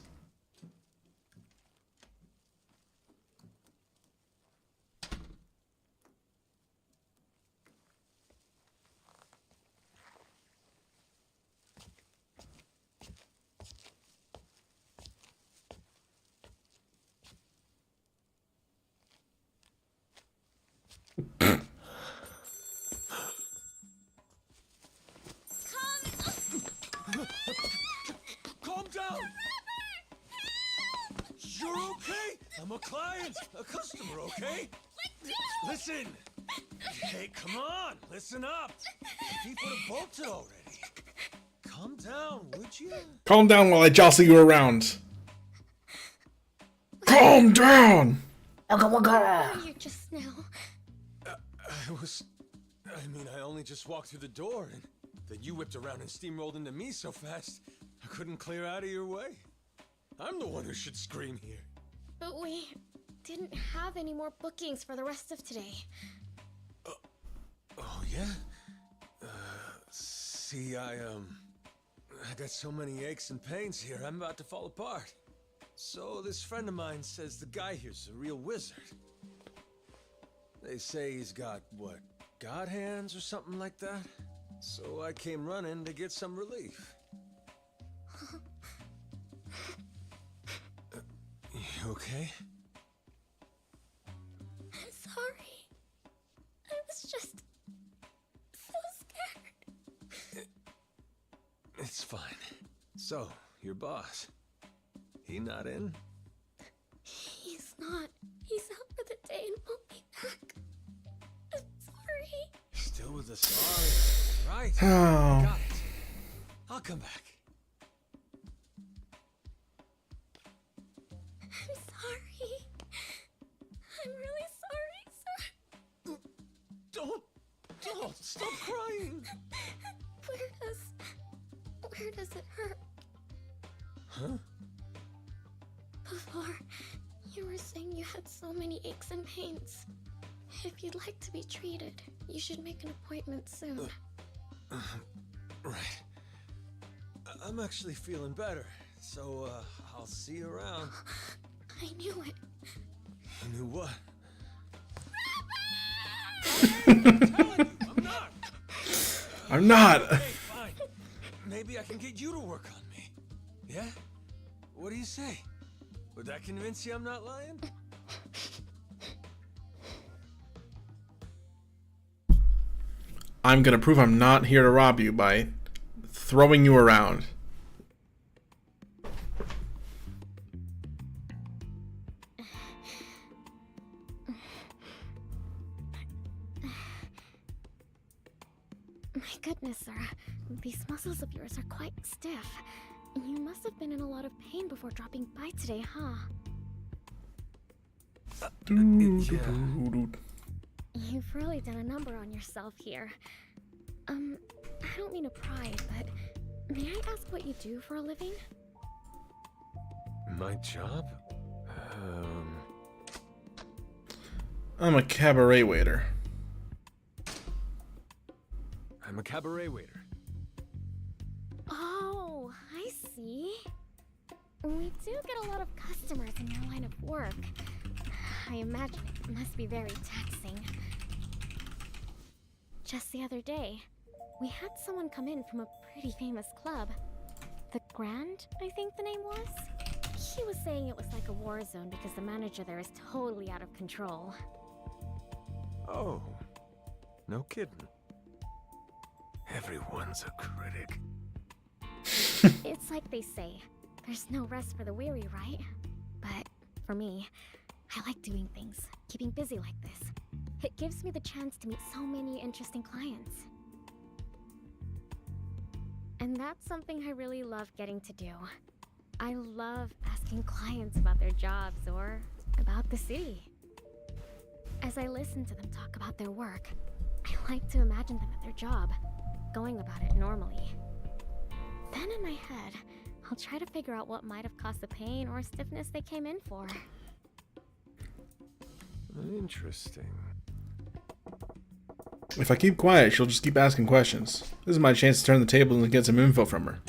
Calm down! You're okay? I'm a client, a customer, okay? Listen! Hey, come on, listen up! Feet would have bolted already. Calm down, would you? Calm down while I jostle you around. Calm down! Where were you just now? I only just walked through the door, and then you whipped around and steamrolled into me so fast, I couldn't clear out of your way. I'm the one who should scream here. But we didn't have any more bookings for the rest of today. Oh, yeah? See, I got so many aches and pains here, I'm about to fall apart. So this friend of mine says the guy here's a real wizard. They say he's got, what, god hands or something like that? So I came running to get some relief. You okay? I'm sorry. I was just so scared. It's fine. So, your boss, he not in? He's not. He's out for the day and won't be back. I'm sorry. Still with the sorry. Right. Oh. Got it. I'll come back. I'm sorry. I'm really sorry, sir. Don't stop crying. Where does it hurt? Huh? Before, you were saying you had so many aches and pains. If you'd like to be treated, you should make an appointment soon. Right. I'm actually feeling better, so I'll see you around. I knew it. You knew what? I'm not. Okay, fine. Maybe I can get you to work on me. Yeah? What do you say? Would that convince you I'm not lying? I'm gonna prove I'm not here to rob you by throwing you around. My goodness, sir. These muscles of yours are quite stiff. You must have been in a lot of pain before dropping by today, huh? You've really done a number on yourself here. I don't mean to pry, but may I ask what you do for a living? My job? I'm a cabaret waiter. I'm a cabaret waiter. Oh, I see. We do get a lot of customers in your line of work. I imagine it must be very taxing. Just the other day, we had someone come in from a pretty famous club. The Grand, I think the name was? He was saying it was like a war zone because the manager there is totally out of control. Oh, no kidding. Everyone's a critic. It's like they say, there's no rest for the weary, right? But for me, I like doing things, keeping busy like this. It gives me the chance to meet so many interesting clients. And that's something I really love getting to do. I love asking clients about their jobs or about the city. As I listen to them talk about their work, I like to imagine them at their job, going about it normally. Then in my head, I'll try to figure out what might have caused the pain or stiffness they came in for. Interesting. If I keep quiet, she'll just keep asking questions. This is my chance to turn the table and get some info from her.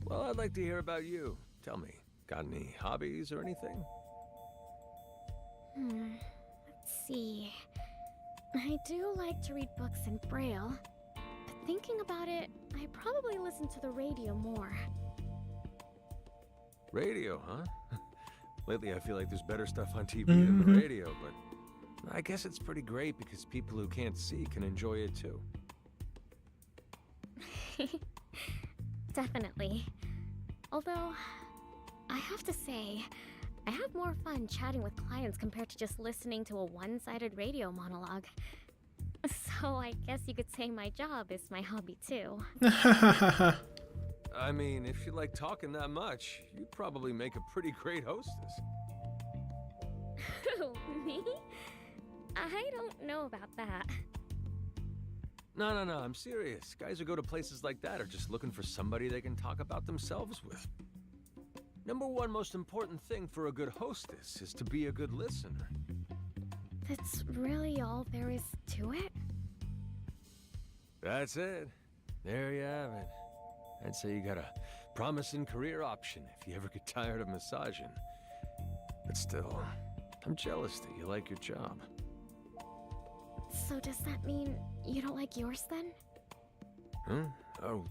Well, I'd like to hear about you. Tell me, got any hobbies or anything? Let's see. I do like to read books in Braille, but thinking about it, I probably listen to the radio more. Radio, huh? Lately, I feel like there's better stuff on TV than the radio, but I guess it's pretty great because people who can't see can enjoy it too. Definitely. Although, I have to say, I have more fun chatting with clients compared to just listening to a one-sided radio monologue. So I guess you could say my job is my hobby too. I mean, if you like talking that much, you'd probably make a pretty great hostess. Who, me? I don't know about that. No, I'm serious. Guys who go to places like that are just looking for somebody they can talk about themselves with. Number one most important thing for a good hostess is to be a good listener. That's really all there is to it? That's it. There you have it. I'd say you got a promising career option if you ever get tired of massaging. But still, I'm jealous that you like your job. So does that mean you don't like yours then? Huh? Oh,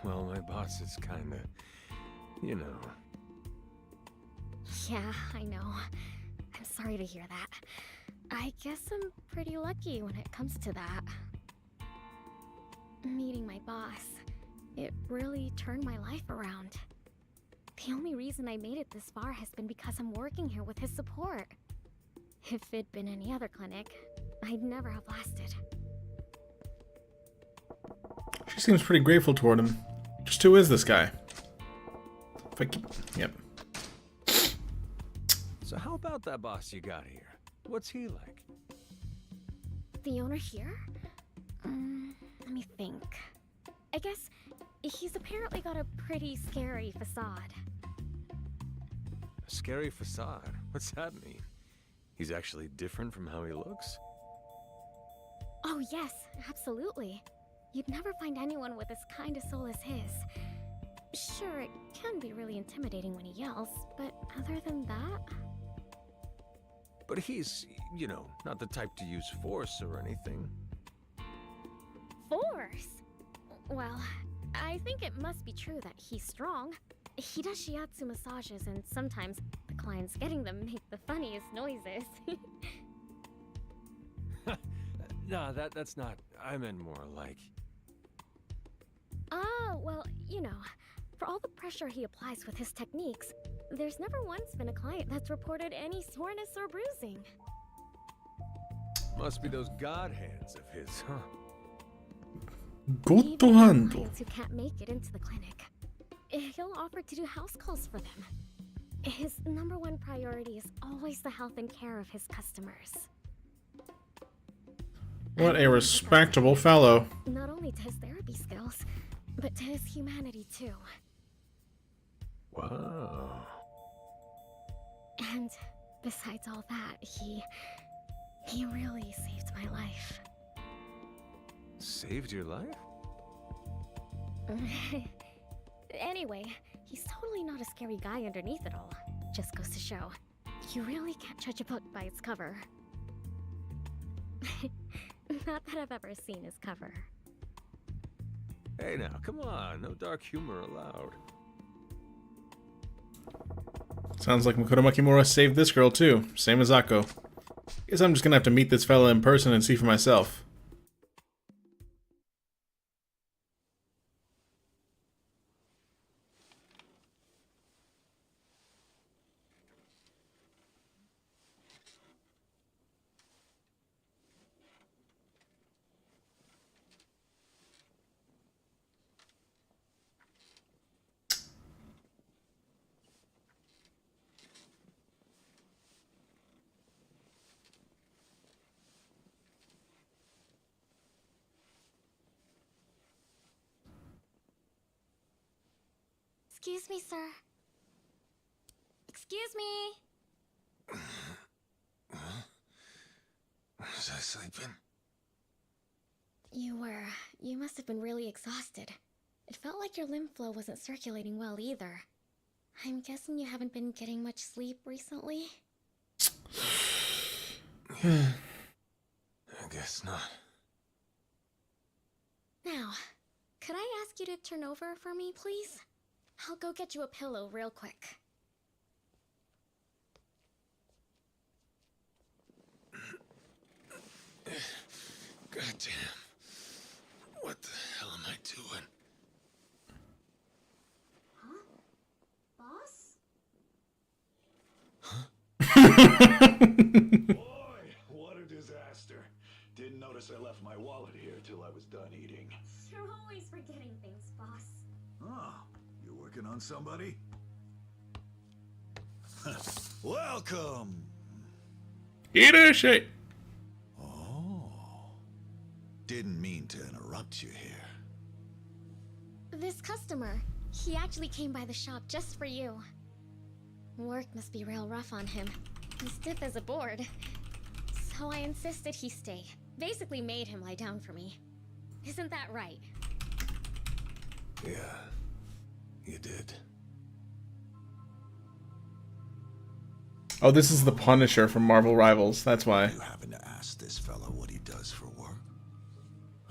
well, my boss is kinda, you know. Yeah, I know. I'm sorry to hear that. I guess I'm pretty lucky when it comes to that. Meeting my boss, it really turned my life around. The only reason I made it this far has been because I'm working here with his support. If it'd been any other clinic, I'd never have lasted. She seems pretty grateful toward him. Just who is this guy? If I keep... Yep. So how about that boss you got here? What's he like? The owner here? Let me think. I guess he's apparently got a pretty scary facade. A scary facade? What's that mean? He's actually different from how he looks? Oh yes, absolutely. You'd never find anyone with as kind a soul as his. Sure, it can be really intimidating when he yells, but other than that... But he's, you know, not the type to use force or anything. Force? Well, I think it must be true that he's strong. He does shiatsu massages, and sometimes the clients getting them make the funniest noises. No, that's not... I meant more like... Oh, well, you know, for all the pressure he applies with his techniques, there's never once been a client that's reported any soreness or bruising. Must be those god hands of his, huh? Good to Even handle. clients who can't make it into the clinic, he'll offer to do house calls for them. His #1 priority is always the health and care of his customers. What a respectable fellow. Not only to his therapy skills, but to his humanity too. Wow. And besides all that, he really saved my life. Saved your life? Anyway, he's totally not a scary guy underneath it all. Just goes to show, you really can't judge a book by its cover. Not that I've ever seen his cover. Hey now, come on, no dark humor allowed. Sounds like Makoto Makimura saved this girl too, same as Akko. Guess I'm just gonna have to meet this fella in person and see for myself. Excuse me, sir. Excuse me. Was I sleeping? You were. You must have been really exhausted. It felt like your lymph flow wasn't circulating well either. I'm guessing you haven't been getting much sleep recently? I guess not. Now, could I ask you to turn over for me, please? I'll go get you a pillow real quick. Goddamn. What the hell am I doing? Huh? Boss? Boy, what a disaster. Didn't notice I left my wallet here till I was done eating. You're always forgetting things, boss. Oh, you working on somebody? Welcome! Hiroshi! Oh. Didn't mean to interrupt you here. This customer, he actually came by the shop just for you. Work must be real rough on him. He's stiff as a board. So I insisted he stay. Basically made him lie down for me. Isn't that right? Yeah, you did. Oh, this is the Punisher from Marvel Rivals, that's why. You happen to ask this fellow what he does for work.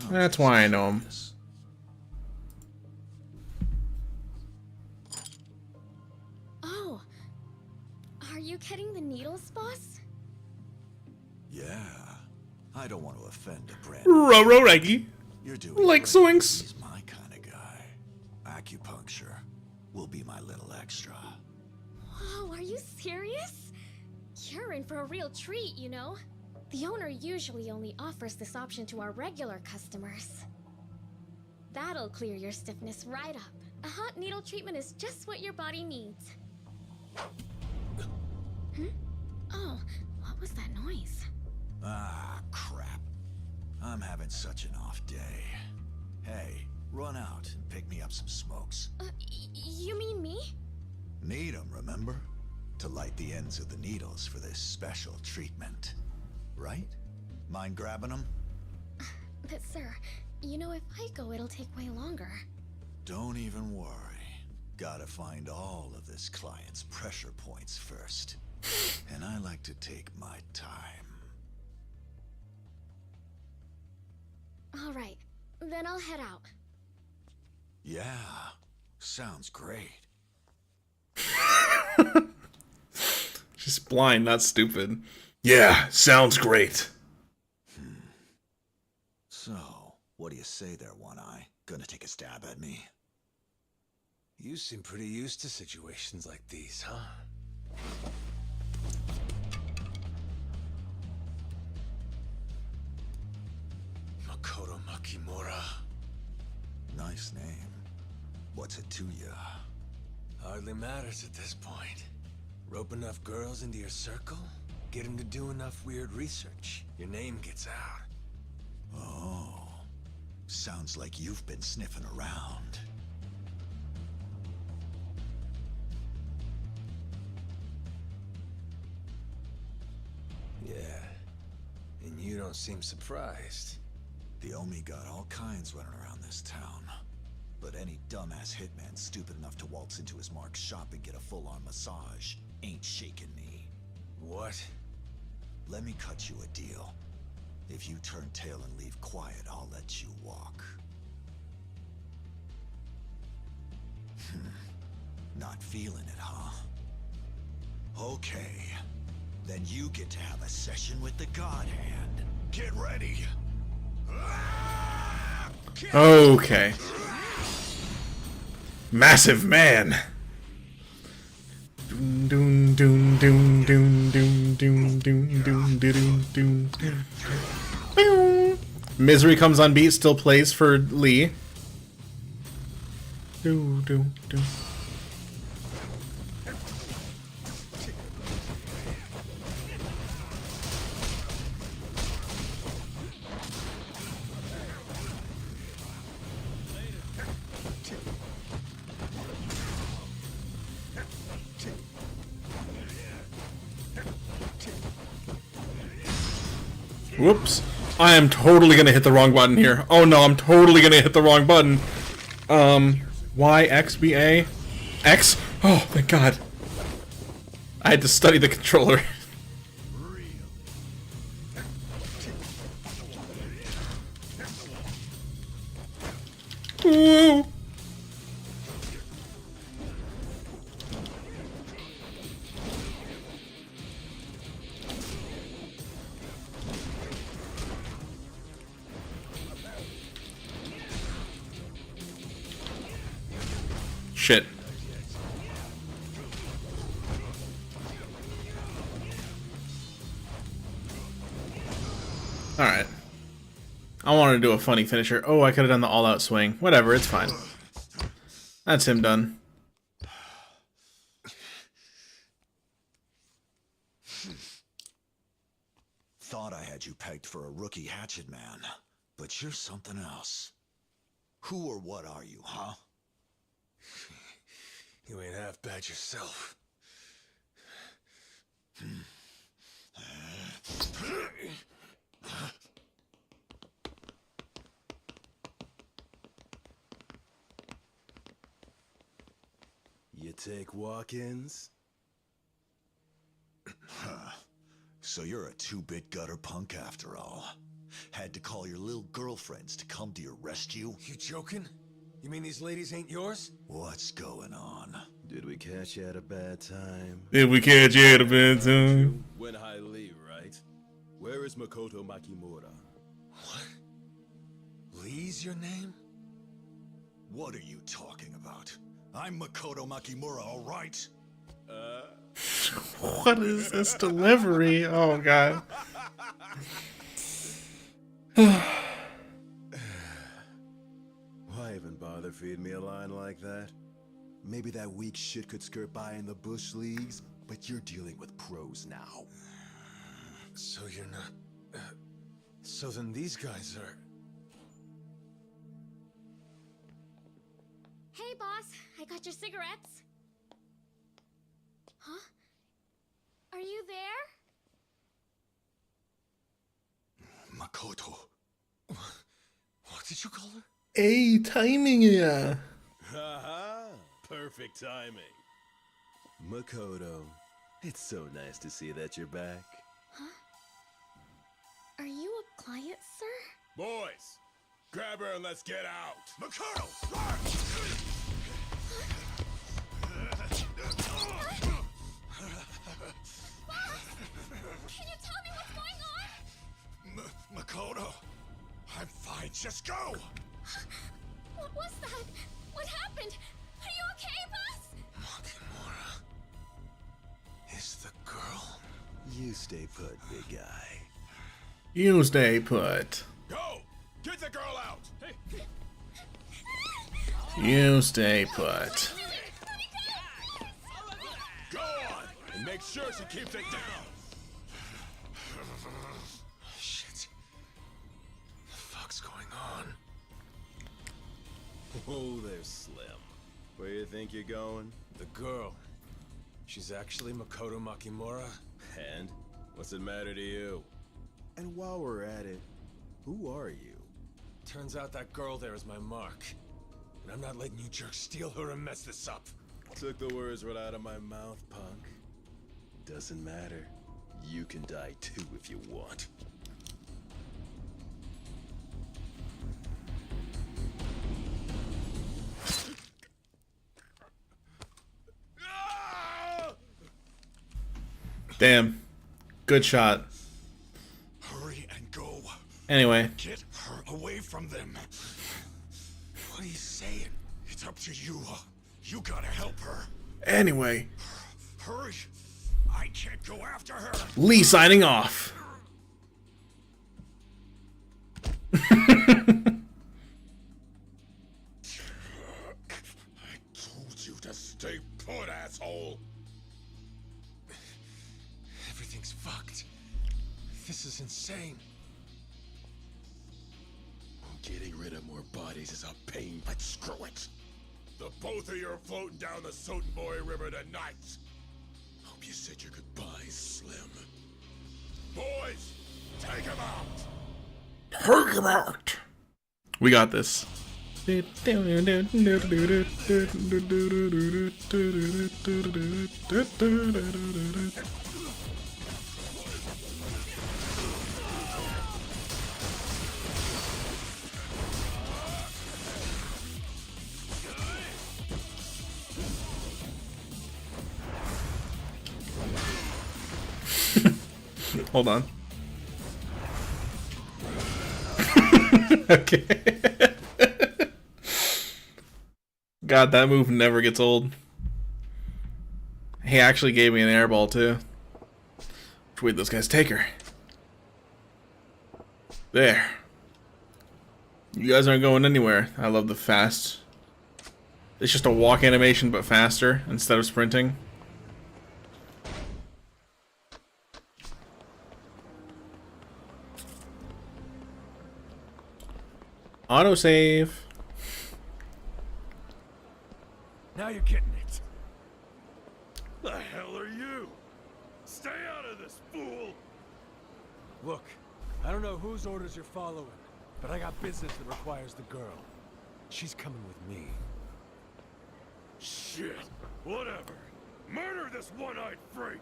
That's why I know him. Oh, are you getting the needles, boss? Yeah, I don't want to offend a brand. Ro Reggie. You're doing like great. swings. He's my kind of guy. Acupuncture will be my little extra. Whoa, are you serious? You're in for a real treat, you know? The owner usually only offers this option to our regular customers. That'll clear your stiffness right up. A hot needle treatment is just what your body needs. Oh, what was that noise? Ah, crap. I'm having such an off day. Hey, run out and pick me up some smokes. You mean me? Need 'em, remember? To light the ends of the needles for this special treatment. Right? Mind grabbing them? But sir, you know if I go it'll take way longer. Don't even worry. Gotta find all of this client's pressure points first. And I like to take my time. Alright, then I'll head out. Yeah, sounds great. She's blind, not stupid. Yeah, sounds great. So, what do you say there, One Eye? Gonna take a stab at me? You seem pretty used to situations like these, huh? Makoto Makimura. Nice name. What's it to you? Hardly matters at this point. Rope enough girls into your circle, get them to do enough weird research, your name gets out. Oh, sounds like you've been sniffing around. Yeah, and you don't seem surprised. The Omi got all kinds running around this town. But any dumbass hitman stupid enough to waltz into his mark's shop and get a full-on massage ain't shaking me. What? Let me cut you a deal. If you turn tail and leave quiet, I'll let you walk. Not feeling it, huh? Okay. Then you get to have a session with the God Hand. Get ready. Okay. Massive man. Doom doom doom doom doom doom doom doom doom doom doom. Misery Comes on Beat still plays for Lee. Do do do. Whoops. I am totally gonna hit the wrong button here. Oh no, I'm totally gonna hit the wrong button. Y, X, B, A? X? Oh, thank God. I had to study the controller. Ooh. Shit. Alright. I wanted to do a funny finisher. Oh, I could have done the all-out swing. Whatever, it's fine. That's him done. Thought I had you pegged for a rookie hatchet man, but you're something else. Who or what are you, huh? You ain't half bad yourself. You take walk-ins? So you're a two-bit gutter punk after all. Had to call your little girlfriends to come to your rescue? You joking? You mean these ladies ain't yours? What's going on? Did we catch you at a bad time? Did we catch you at a bad time? When I leave, right? Where is Makoto Makimura? What? Lee's your name? What are you talking about? I'm Makoto Makimura, all right? What is this delivery? Oh god. Why even bother feeding me a line like that? Maybe that weak shit could skirt by in the bush leagues, but you're dealing with pros now. So you're not... so then these guys are... Hey, boss. I got your cigarettes. Huh? Are you there? Makoto. What did you call her? Hey, timing ya. Haha, perfect timing. Makoto, it's so nice to see that you're back. Huh? Are you a client, sir? Boys, grab her and let's get out. Makoto! Can you tell me what's going on? Makoto, I'm fine. Just go. What was that? What happened? Are you okay, boss? Makimura is the girl. You stay put, big guy. You stay put. Go! Get the girl out! Hey. You stay put. Go on! And make sure she keeps it down! Shit. The fuck's going on? Oh, there, Slim. Where you think you're going? The girl. She's actually Makoto Makimura? And? What's it matter to you? And while we're at it, who are you? Turns out that girl there is my mark. And I'm not letting you jerks steal her and mess this up. Took the words right out of my mouth, punk. Doesn't matter. You can die too if you want. Damn. Good shot. Hurry and go. Anyway. Get her away from them. What are you saying? It's up to you. You gotta help her. Anyway. Hurry. I can't go after her. Lee signing off. I told you to stay put, asshole. Everything's fucked. This is insane. Getting rid of more bodies is a pain, but screw it. The both of you are floating down the Sotenboy River tonight. Hope you said your goodbyes, Slim. Boys, take him out. Take him out. We got this. Hold on. Okay. God, that move never gets old. He actually gave me an airball too. Where'd those guys take her? There. You guys aren't going anywhere. I love the fast. It's just a walk animation but faster instead of sprinting. Autosave. Now you're getting it. The hell are you? Stay out of this, fool! Look, I don't know whose orders you're following, but I got business that requires the girl. She's coming with me. Shit, whatever. Murder this one-eyed freak!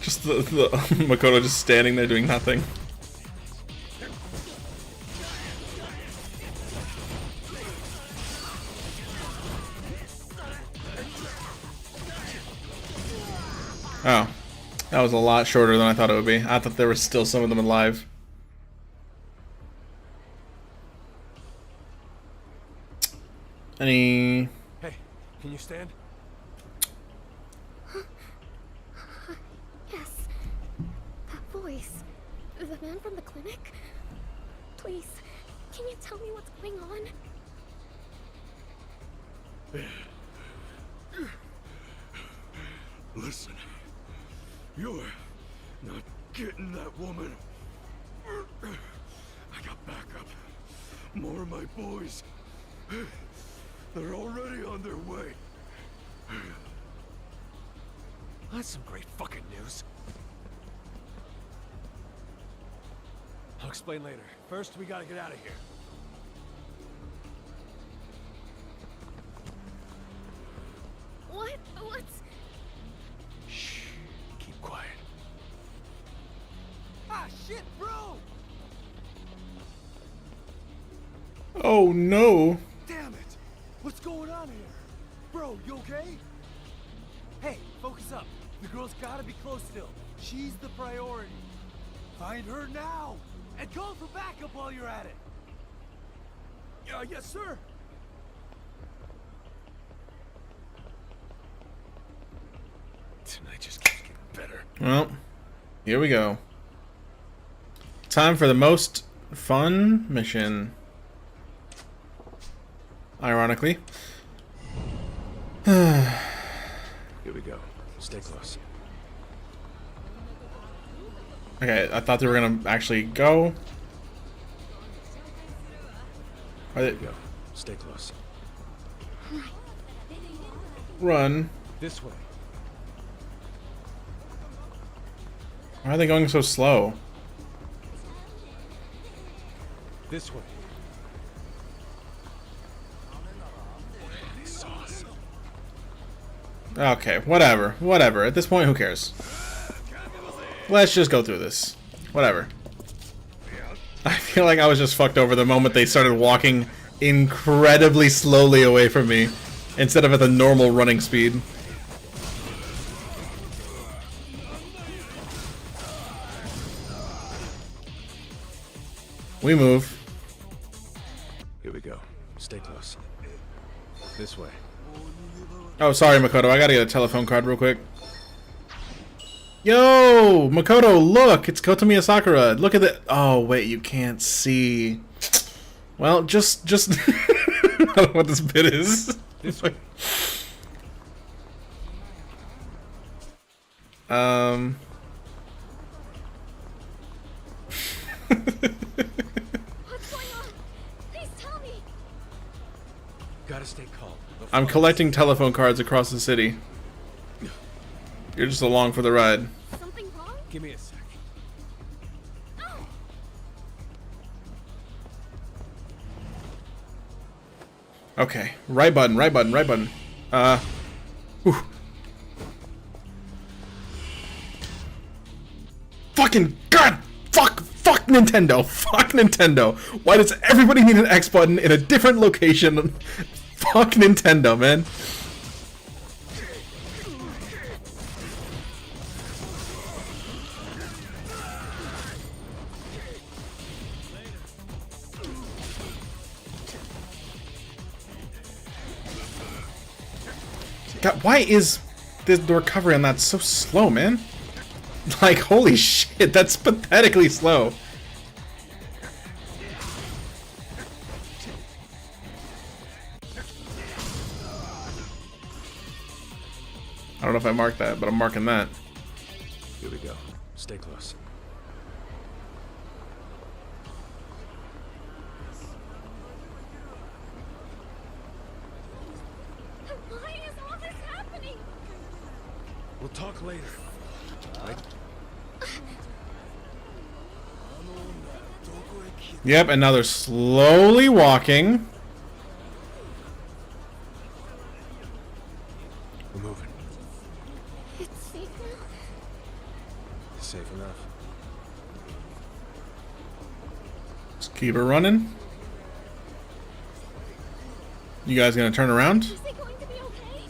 Just the Makoto just standing there doing nothing. Oh, that was a lot shorter than I thought it would be. I thought there were still some of them alive. Any... Hey, can you stand? Yes. That voice. The man from the clinic? Please, can you tell me what's going on? Listen, you're not getting that woman. I got backup. More of my boys. They're already on their way. That's some great fucking news. I'll explain later. First, we gotta get out of here. What's... Shh. Keep quiet. Ah, shit, bro! Oh no. Damn it! What's going on here? Bro, you okay? Hey, focus up. The girl's gotta be close still. She's the priority. Find her now! And call for backup while you're at it! Yes, sir! Tonight just keeps getting better. Well, here we go. Time for the most fun mission. Ironically. Here we go. Stay close. Okay, I thought they were gonna actually go. Here we go. Stay close. Run. This way. Why are they going so slow? This way. Okay, whatever. Whatever. At this point, who cares? Let's just go through this. Whatever. I feel like I was just fucked over the moment they started walking incredibly slowly away from me instead of at the normal running speed. We move. Here we go. Stay close. This way. Oh, sorry, Makoto. I gotta get a telephone card real quick. Yo, Makoto, look! It's Kotomi Asakura. Look at the... Oh, wait, you can't see. Well, just... I don't know what this bit is. This way. What's going on? Please tell me. Gotta stay calm. I'm collecting telephone cards across the city. You're just along for the ride. Something wrong? Give me a sec. Okay, right button, right button, right button. Whew. Fucking God! Fuck Nintendo! Fuck Nintendo! Why does everybody need an X button in a different location? Fuck Nintendo, man. God, why is the recovery on that so slow, man? Like, holy shit, that's pathetically slow. I don't know if I marked that, but I'm marking that. Here we go. Stay close. Why is all this happening? We'll talk later. Right? Yep, and now they're slowly walking. Let's keep it running. You guys gonna turn around? Is it going to be okay?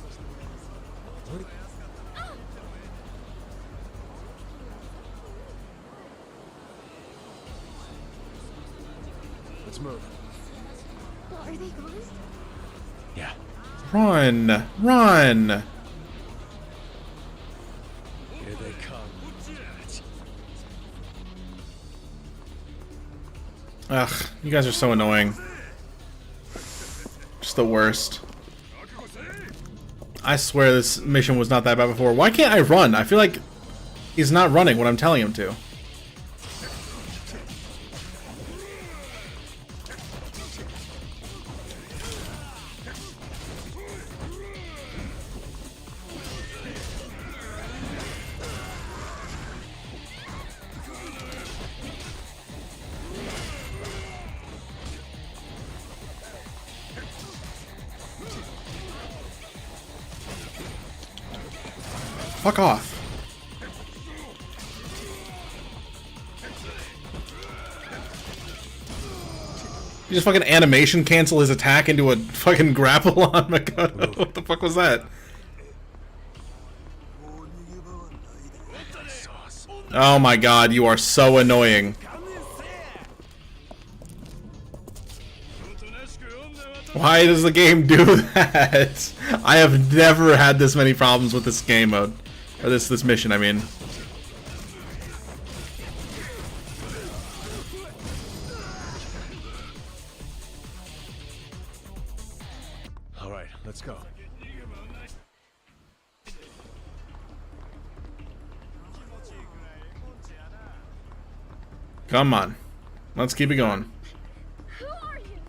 Let's move. Are they gone? Yeah. Run! Run! Here they come. Ugh, you guys are so annoying. Just the worst. I swear this mission was not that bad before. Why can't I run? I feel like he's not running when I'm telling him to. Fuck off. You just fucking animation cancel his attack into a fucking grapple on Makoto. What the fuck was that? Oh my god, you are so annoying. Why does the game do that? I have never had this many problems with this game mode. Or this mission, I mean. Alright, let's go. Come on. Let's keep it going. Who are you?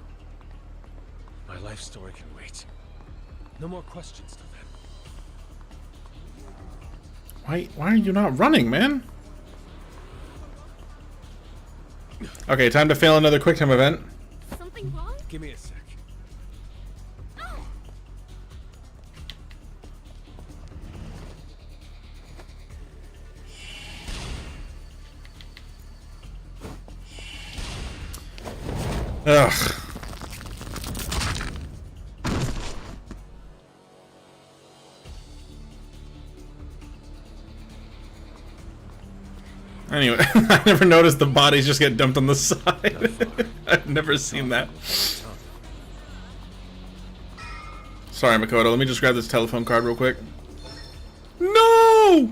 My life story can wait. No more questions till then. Why are you not running, man? Okay, time to fail another quick time event. Something wrong? Give me a sec. Ugh. Anyway, I never noticed the bodies just get dumped on the side. I've never seen that. Sorry, Makoto. Let me just grab this telephone card real quick. No!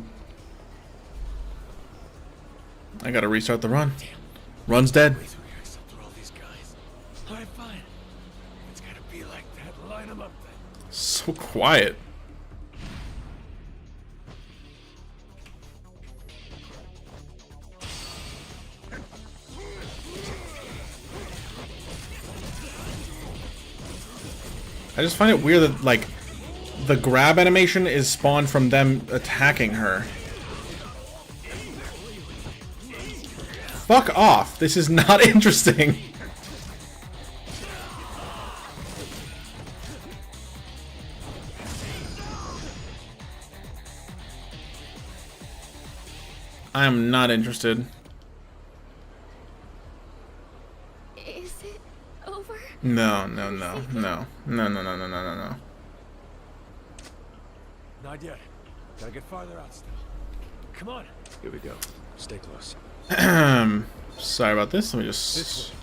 I gotta restart the run. Run's dead. Alright, fine. It's gotta be like that. Line them up then. So quiet. I just find it weird that, like, the grab animation is spawned from them attacking her. Fuck off. This is not interesting. I am not interested. Is it over? No, no, no, no. No, no, no, no, no, no, no. Not yet. Gotta get farther out still. Come on. Here we go. Stay close. Sorry about this. Let me just...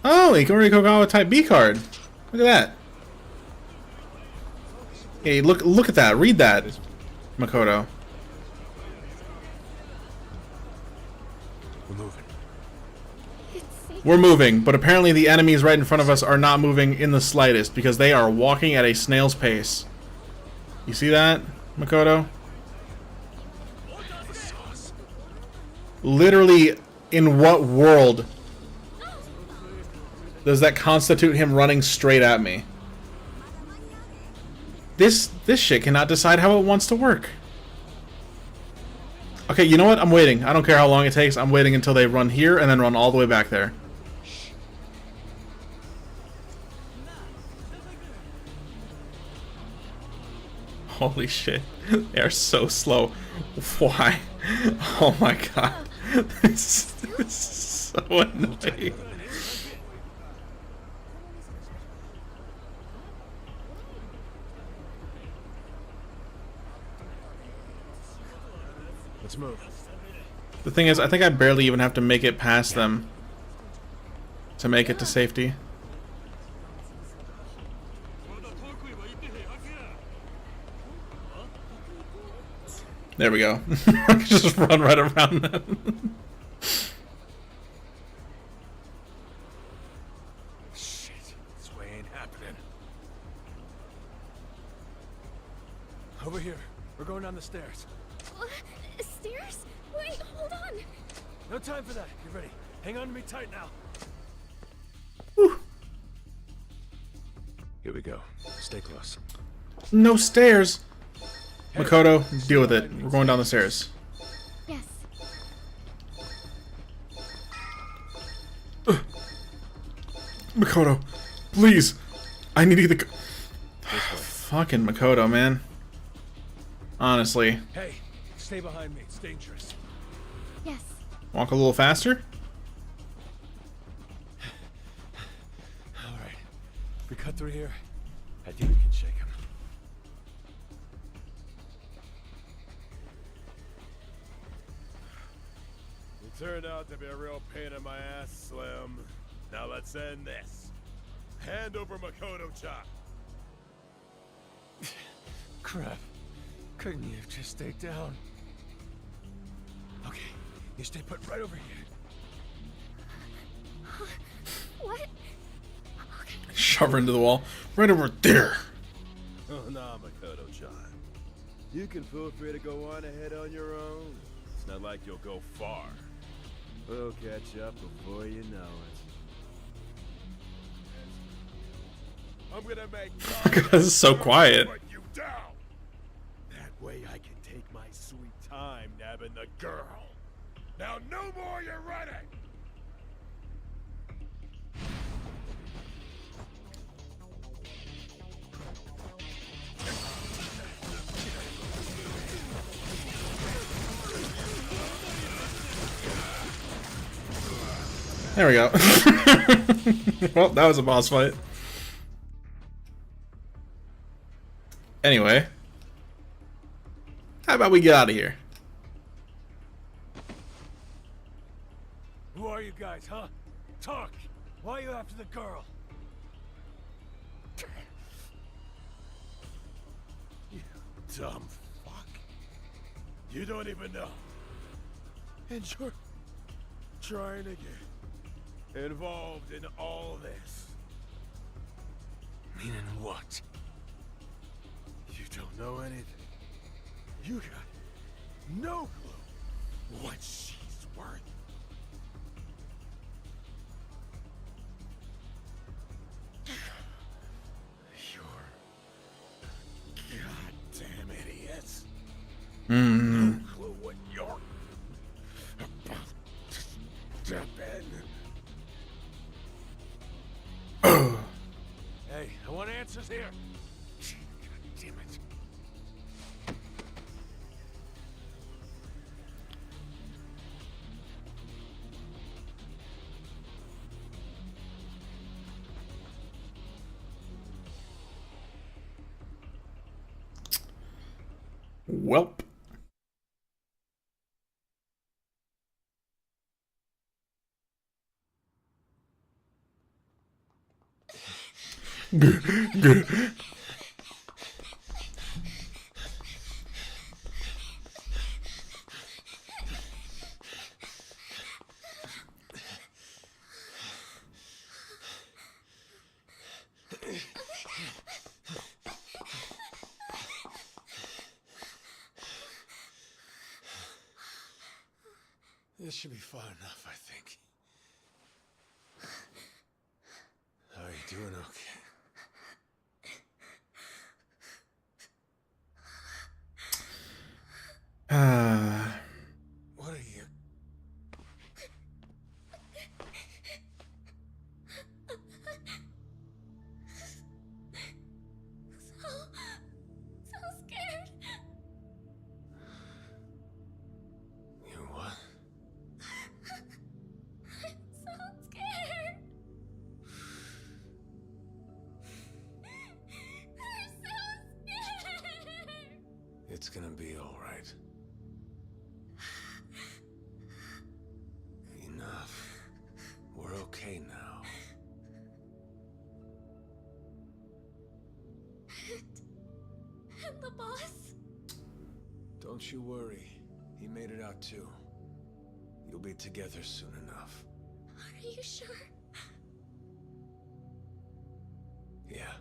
Oh, Ikori Kogawa type B card. Look at that. Hey, look at that. Read that, Makoto. We're moving. We're moving, but apparently the enemies right in front of us are not moving in the slightest because they are walking at a snail's pace. You see that, Makoto? Literally, in what world does that constitute him running straight at me? This shit cannot decide how it wants to work. Okay, you know what? I'm waiting. I don't care how long it takes. I'm waiting until they run here and then run all the way back there. Holy shit. They are so slow. Why? Oh my god. This So annoying. Let's move. The thing is, I think I barely even have to make it past them to make it to safety. There we go. Just run right around them. Shit, this way ain't happening. Over here. We're going down the stairs. Stairs? Wait, hold on. No time for that. Get ready. Hang on to me tight now. Here we go. Stay close. No stairs. Makoto, deal with it. We're going down the stairs. Yes. Makoto, please. I need to get the... Fucking Makoto, man. Honestly. Hey, stay behind me. It's dangerous. Yes. Walk a little faster? Alright. If we cut through here, I think we can shake him. You turned out to be a real pain in my ass, Slim. Now let's end this. Hand over Makoto-chan. Crap. Couldn't you have just stayed down? Okay, you stay put right over here. What? Shove her into the wall. Right over there. Oh, nah, Makoto-chan. You can feel free to go on ahead on your own. It's not like you'll go far. We'll catch up before you know it. I'm gonna make Because it's so quiet. put you down. That way I can take my sweet time nabbing the girl. Now no more you're running! There we go. Well, that was a boss fight. Anyway. How about we get out of here? Who are you guys, huh? Talk! Why are you after the girl? You dumb fuck. You don't even know. And you're trying to get involved in all this. Meaning what? You don't know anything. You got no clue what she's worth. You're goddamn idiots. No clue what you're about to step in. Hey, I want answers here. God damn it. Welp. Good. This should be far enough, I think. Are you doing okay? What are you? So scared. You what? I'm gonna be all right. Enough. We're okay now. And the boss? Don't you worry. He made it out too. You'll be together soon enough. Are you sure? Yeah.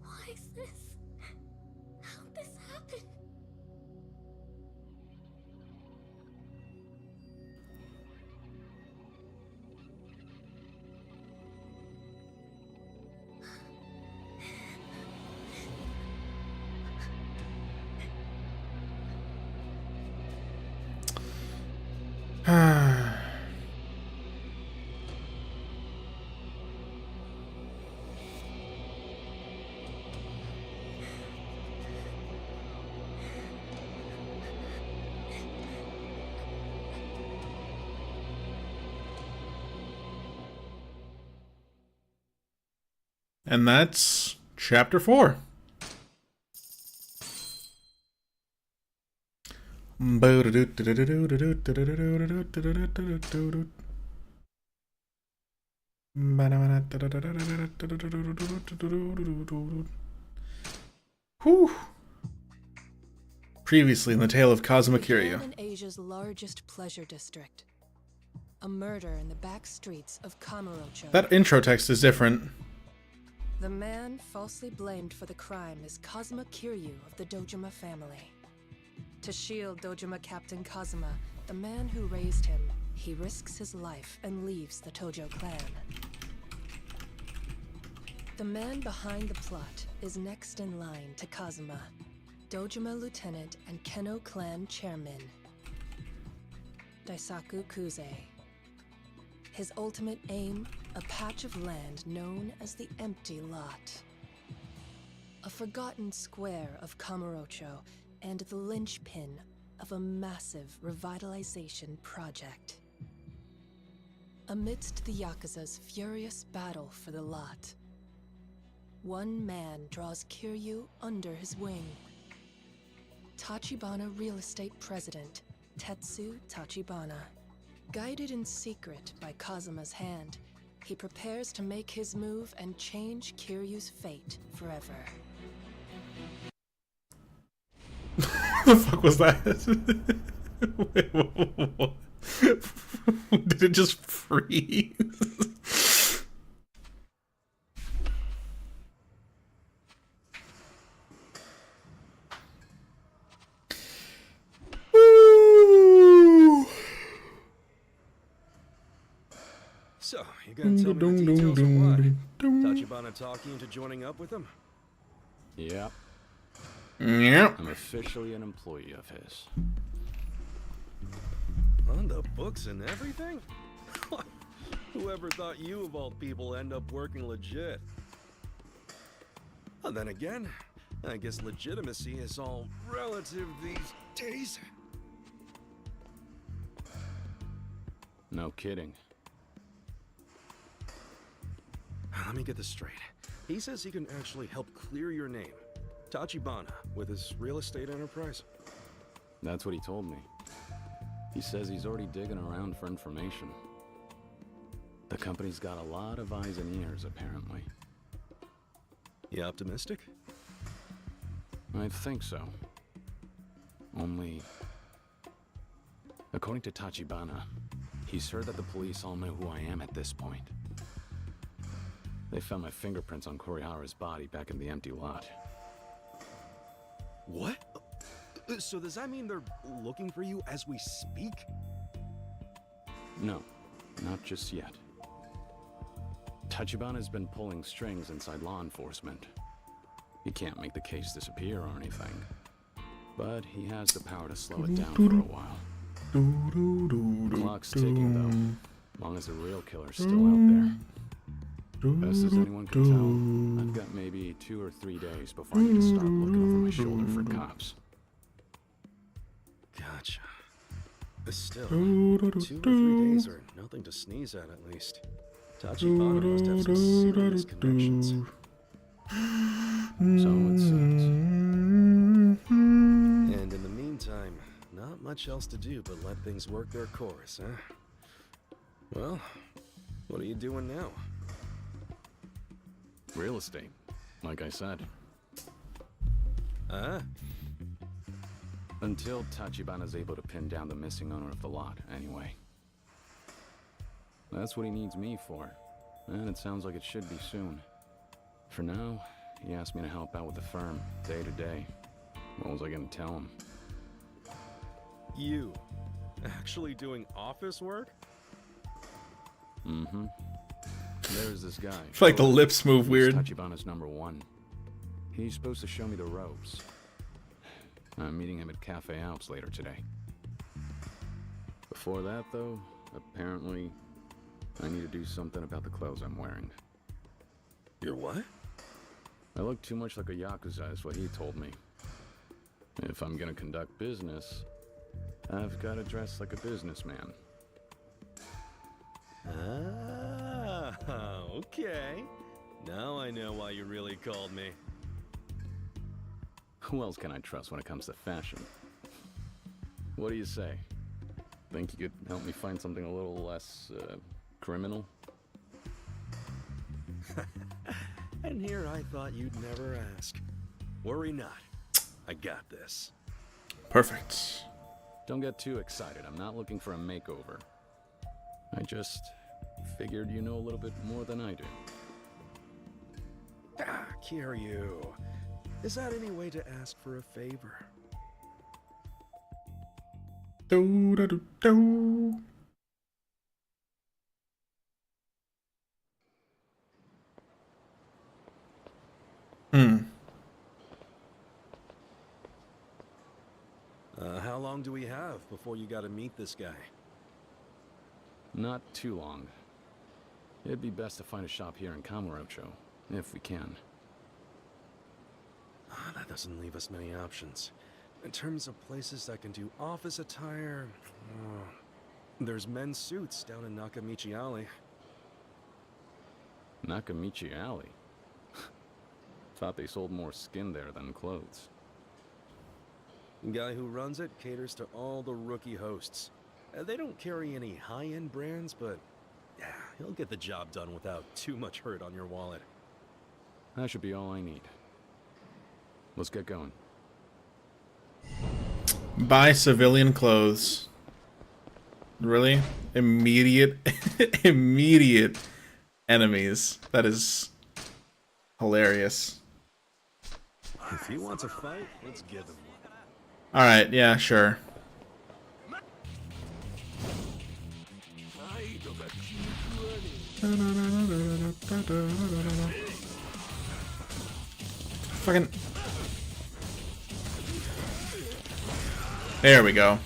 Why is this? How'd this happen? And that's chapter 4. Whew. Previously in the tale of Kazuma Kiryu. In Asia's largest pleasure district. A murder in the back streets of Kamurocho. That intro text is different. The man falsely blamed for the crime is Kazuma Kiryu of the Dojima family. To shield Dojima Captain Kazuma, the man who raised him, he risks his life and leaves the Tojo clan. The man behind the plot is next in line to Kazuma, Dojima Lieutenant and Keno clan chairman, Daisaku Kuze. His ultimate aim, a patch of land known as the Empty Lot. A forgotten square of Kamurocho and the linchpin of a massive revitalization project. Amidst the Yakuza's furious battle for the lot, one man draws Kiryu under his wing. Tachibana Real Estate President, Tetsu Tachibana. Guided in secret by Kazuma's hand, he prepares to make his move and change Kiryu's fate forever. The fuck was that? Wait, what? Did it just freeze? So, you gonna tell me the details of what? Tachibana talk you into joining up with him? Yep. Yep. I'm officially an employee of his. On the books and everything? Whoever thought you of all people end up working legit? And then again, I guess legitimacy is all relative these days. No kidding. Let me get this straight. He says he can actually help clear your name. Tachibana, with his real estate enterprise. That's what he told me. He says he's already digging around for information. The company's got a lot of eyes and ears, apparently. You optimistic? I think so. Only... according to Tachibana, he's heard that the police all know who I am at this point. They found my fingerprints on Korihara's body back in the empty lot. What? So does that mean they're looking for you as we speak? No, not just yet. Tachibana's been pulling strings inside law enforcement. He can't make the case disappear or anything. But he has the power to slow it down for a while. The clock's ticking, though. Long as the real killer's still out there. Best as anyone can tell, I've got maybe 2 or 3 days before I need to start looking over my shoulder for cops. Gotcha. But still, 2 or 3 days are nothing to sneeze at least. Tachibana must have some serious connections. So it seems. much else to do but let things work their course, huh? Well, what are you doing now? Real estate, like I said. Until Tachibana's able to pin down the missing owner of the lot, anyway. That's what he needs me for, and it sounds like it should be soon. For now, he asked me to help out with the firm, day to day. What was I gonna tell him? You actually doing office work? Mm-hmm. There's this guy. I feel like the lips move weird. Tachibana's #1. He's supposed to show me the ropes. I'm meeting him at Cafe Alps later today. Before that, though, apparently, I need to do something about the clothes I'm wearing. You're what? I look too much like a Yakuza, is what he told me. If I'm gonna conduct business, I've gotta dress like a businessman. Ah, okay. Now I know why you really called me. Who else can I trust when it comes to fashion? What do you say? Think you could help me find something a little less, criminal? And here I thought you'd never ask. Worry not. I got this. Perfect. Don't get too excited. I'm not looking for a makeover. I just figured you know a little bit more than I do. Ah, Kiryu. Is that any way to ask for a favor? Do do do do. How long do we have before you gotta meet this guy? Not too long. It'd be best to find a shop here in Kamurocho, if we can. That doesn't leave us many options. In terms of places that can do office attire, there's men's suits down in Nakamichi Alley. Nakamichi Alley? Thought they sold more skin there than clothes. The guy who runs it caters to all the rookie hosts. They don't carry any high-end brands, but he'll get the job done without too much hurt on your wallet. That should be all I need. Let's get going. Buy civilian clothes. Really? Immediate immediate enemies. That is hilarious. If he wants a fight, let's give him one. Alright, yeah, sure. Fucking. There we go.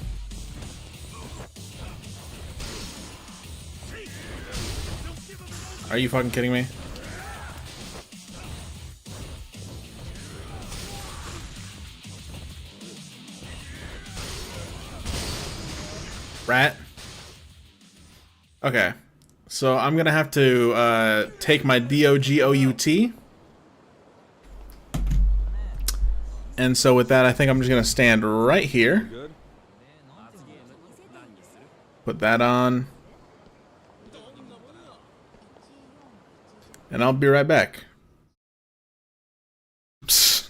Are you fucking kidding me? Rat. Okay. So I'm gonna have to take my DOGOUT. And so with that, I think I'm just gonna stand right here. Put that on. And I'll be right back. Psst.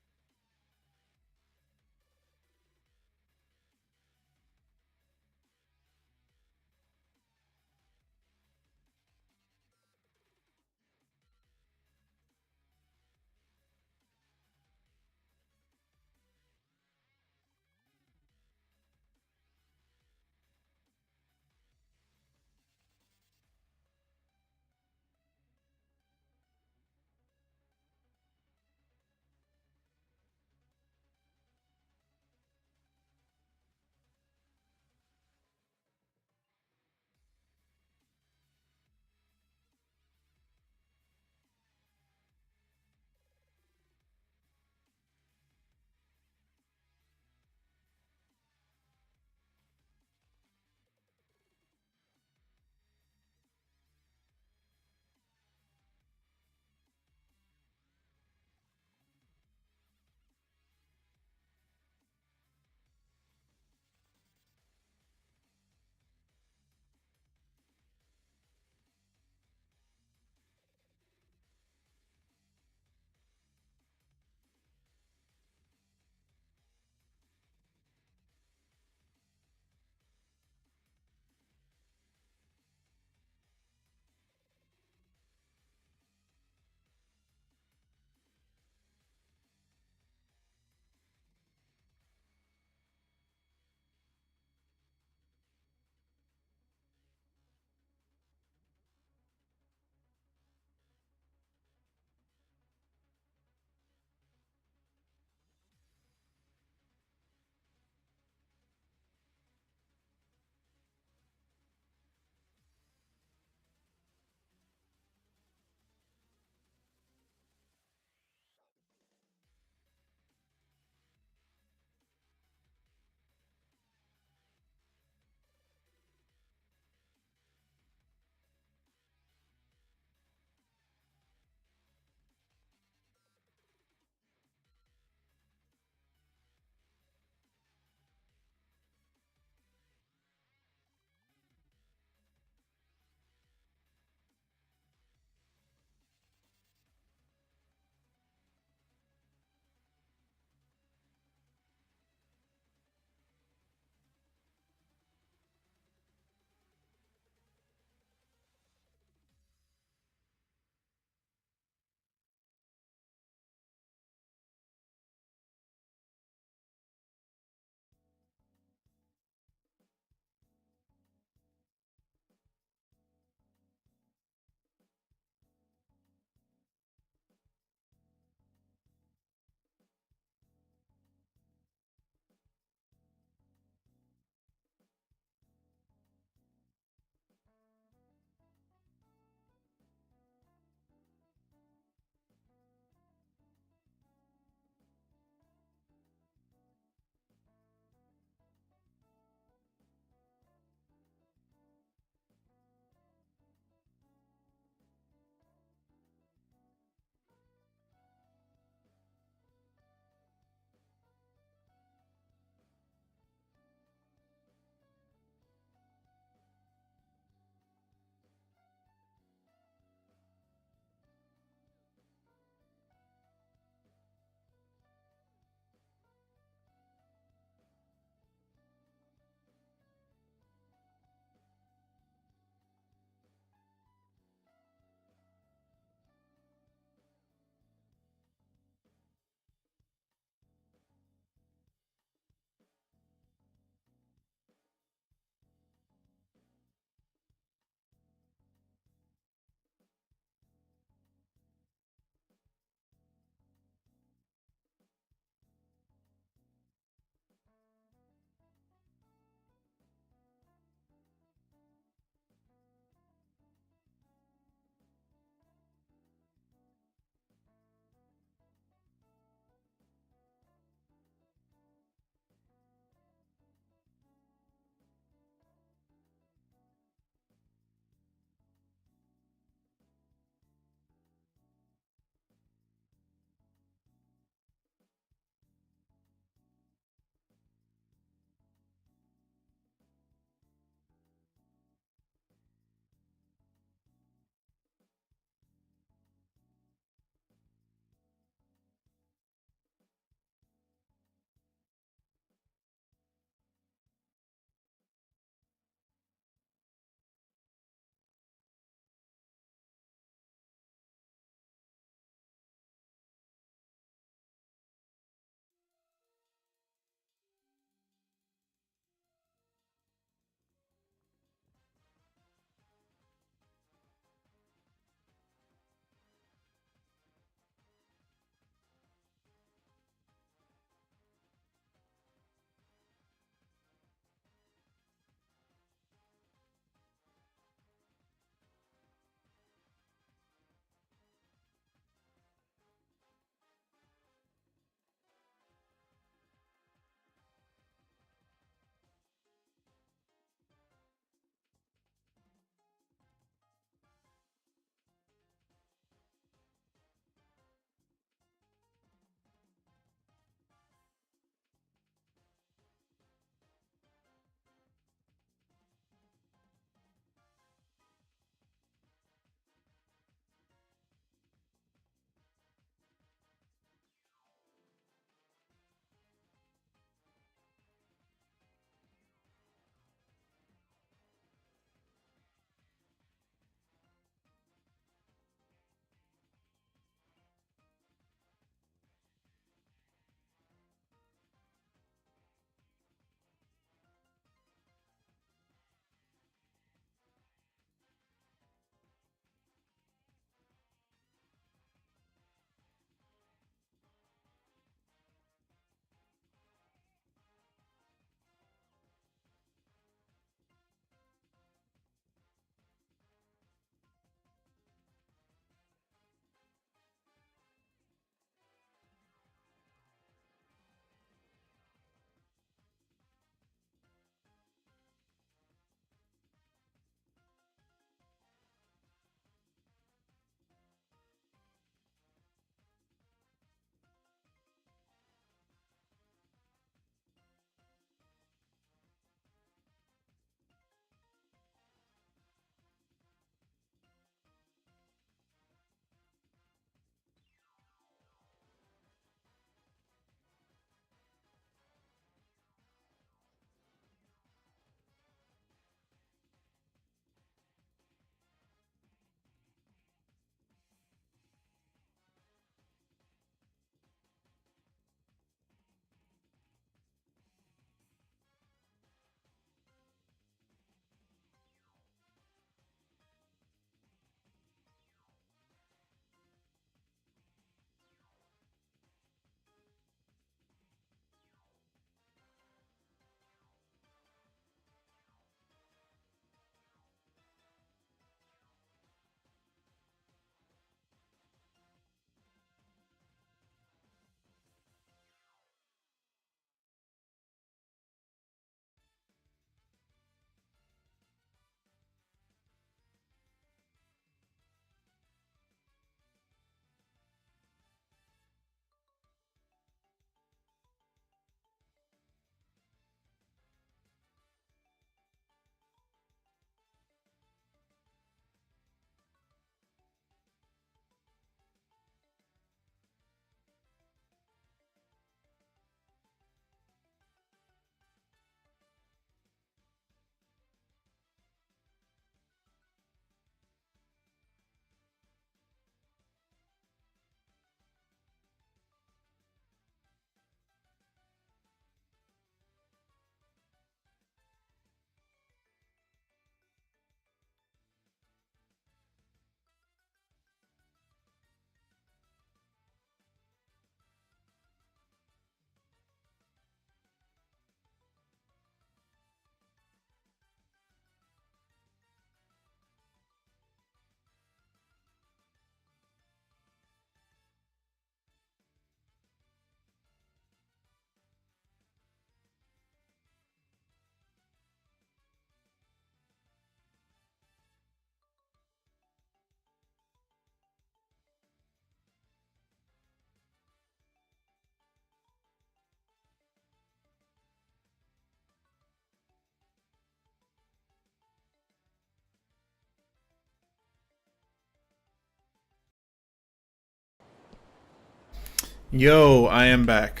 Yo, I am back.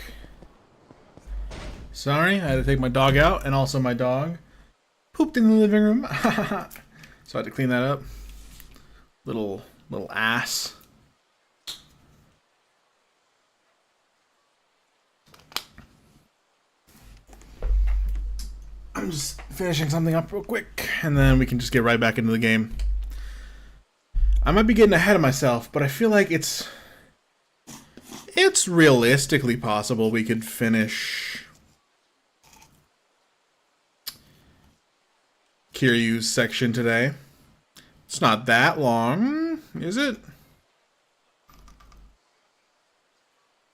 Sorry, I had to take my dog out, and also my dog pooped in the living room. So I had to clean that up. Little ass. I'm just finishing something up real quick, and then we can just get right back into the game. I might be getting ahead of myself, but I feel like it's realistically possible we could finish Kiryu's section today. It's not that long, is it?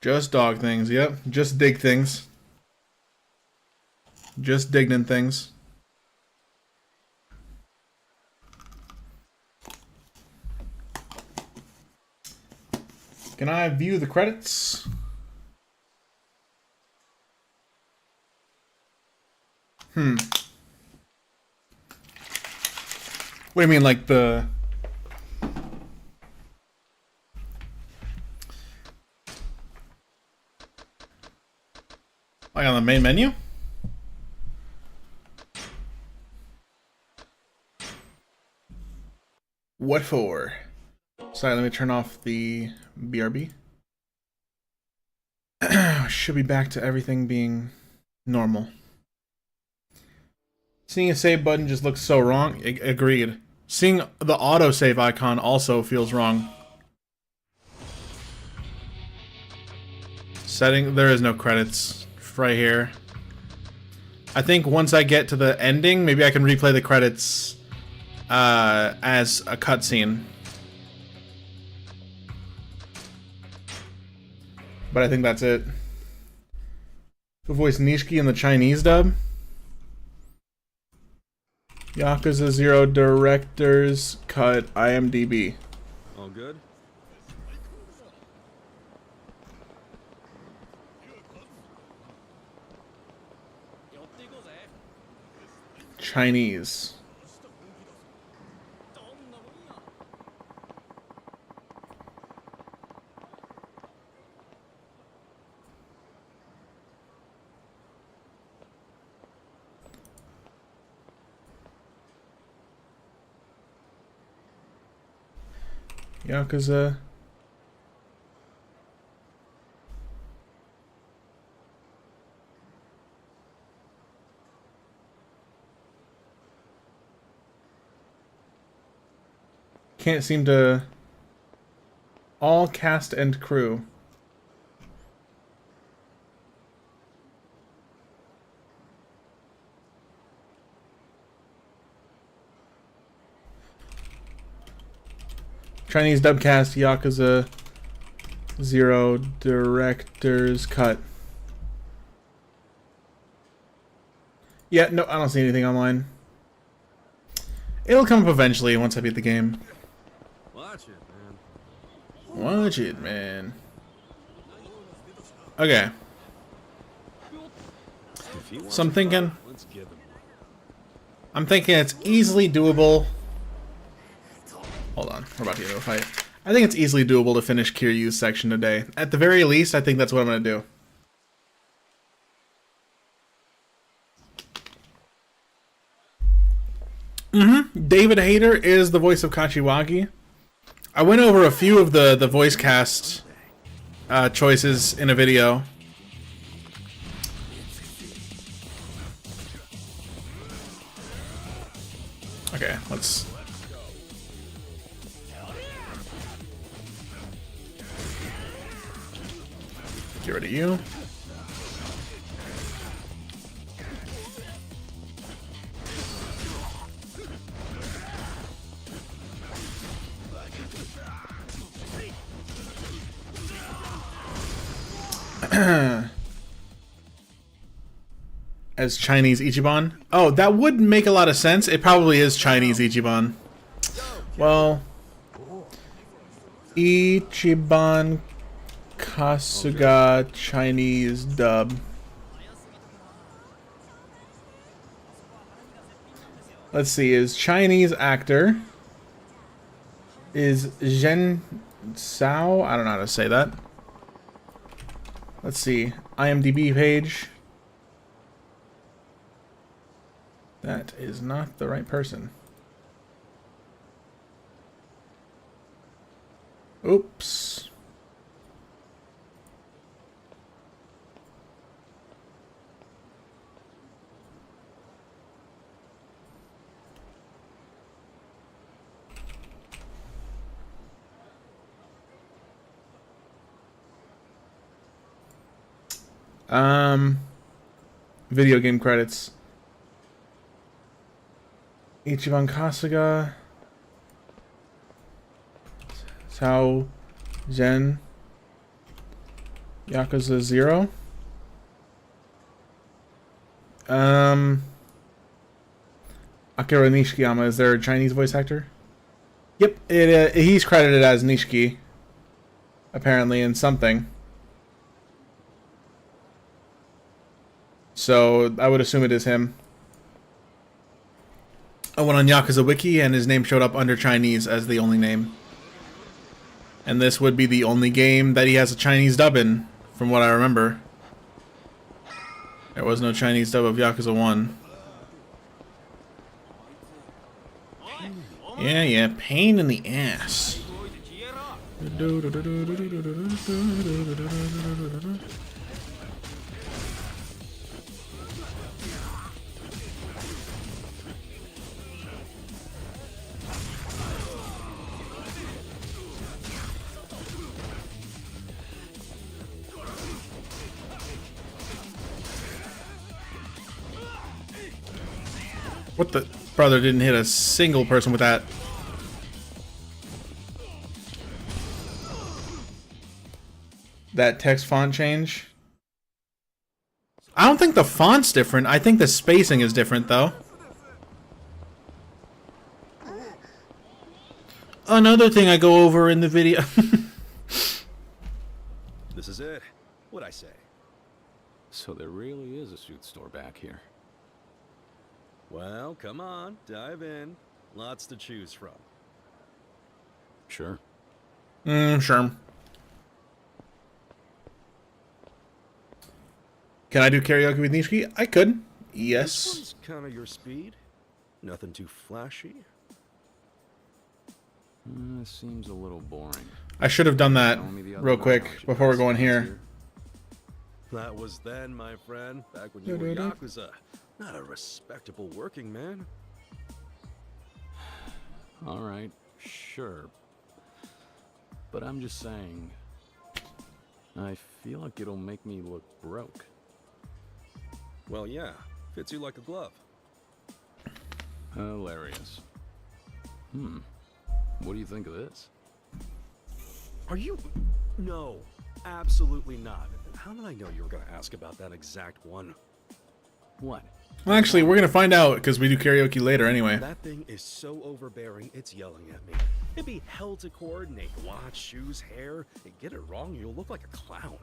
Just dog things, yep. Just dig things. Just digging things. Can I view the credits? What do you mean, like the... Like on the main menu? What for? Sorry, let me turn off the BRB. Should be back to everything being normal. Seeing a save button just looks so wrong. Agreed. Seeing the autosave icon also feels wrong. Setting, there is no credits right here. I think once I get to the ending, maybe I can replay the credits as a cutscene. But I think that's it. Who voiced Nishiki in the Chinese dub? Yakuza 0 Director's Cut IMDb. All good? Chinese. Yakuza. Can't seem to... All cast and crew. Chinese dubcast, Yakuza 0 Director's Cut. Yeah, no, I don't see anything online. It'll come up eventually once I beat the game. Watch it, man. Watch it, man. Okay. So I'm thinking... I'm thinking it's easily doable... Hold on, we're about to get into a fight. I think it's easily doable to finish Kiryu's section today. At the very least, I think that's what I'm going to do. David Hayter is the voice of Kachiwagi. I went over a few of the voice cast choices in a video. Okay, let's... Get rid of you. As Chinese Ichiban? Oh, that would make a lot of sense. It probably is Chinese Ichiban. Well, Ichiban Kasuga Chinese dub. Let's see, his Chinese actor is Zhen Sao. I don't know how to say that. Let's see. IMDb page. That is not the right person. Oops. Video game credits. Ichiban Kasuga. Sao Zen. Yakuza 0. Akira Nishikiyama, is there a Chinese voice actor? Yep, he's credited as Nishiki. Apparently in something. So I would assume it is him. I went on Yakuza Wiki and his name showed up under Chinese as the only name. And this would be the only game that he has a Chinese dub in, from what I remember. There was no Chinese dub of Yakuza 1. Yeah, pain in the ass. What the? Brother didn't hit a single person with that. That text font change. I don't think the font's different. I think the spacing is different, though. Another thing I go over in the video. This is it. What'd I say? So there really is a suit store back here. Well, come on, dive in. Lots to choose from. Sure. Sure. Can I do karaoke with Nishiki? I could. Yes. This one's kind of your speed. Nothing too flashy. Seems a little boring. I should have done that real quick before we're going here. That was then, my friend, back when you were Yakuza. Not a respectable working man. All right, sure. But I'm just saying, I feel like it'll make me look broke. Well, yeah. Fits you like a glove. Hilarious. What do you think of this? Are you... No, absolutely not. How did I know you were going to ask about that exact one? What? Well, actually, we're going to find out because we do karaoke later anyway. That thing is so overbearing, it's yelling at me. It'd be hell to coordinate watch, shoes, hair. And get it wrong, you'll look like a clown.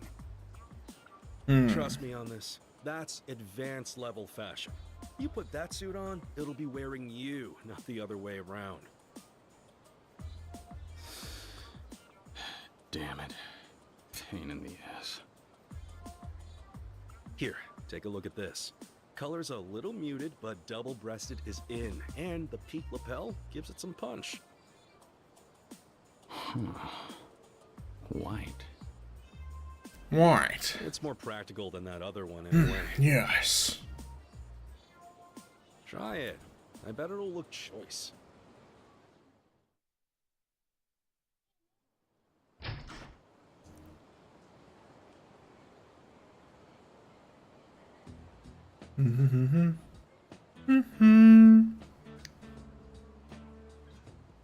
Trust me on this. That's advanced level fashion. You put that suit on, it'll be wearing you, not the other way around. Damn it. Pain in the ass. Here, take a look at this. Color's a little muted, but double-breasted is in, and the peak lapel gives it some punch. White. White. It's more practical than that other one anyway. Yes. Try it. I bet it'll look choice.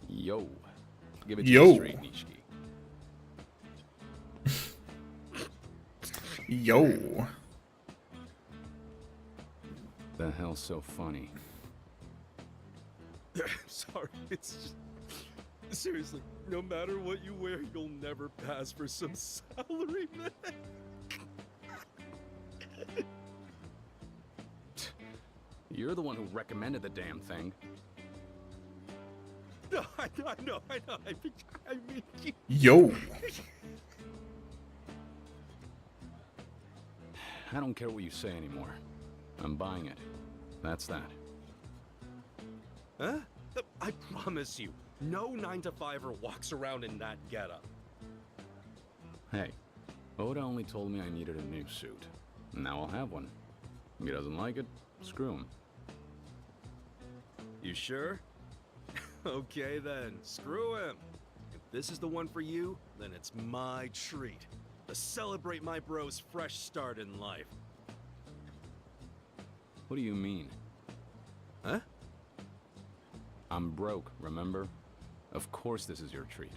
Yo. Give it to you straight, Nishiki. Yo. The hell's so funny? Sorry, it's just... Seriously, no matter what you wear, you'll never pass for some salary man. You're the one who recommended the damn thing. No, I know. I mean... Yo. I don't care what you say anymore. I'm buying it. That's that. Huh? I promise you, no 9-to-5er walks around in that getup. Hey, Oda only told me I needed a new suit. Now I'll have one. If he doesn't like it, screw him. You sure? Okay then, screw him. If this is the one for you, then it's my treat. To celebrate my bro's fresh start in life. What do you mean? Huh? I'm broke, remember? Of course this is your treat.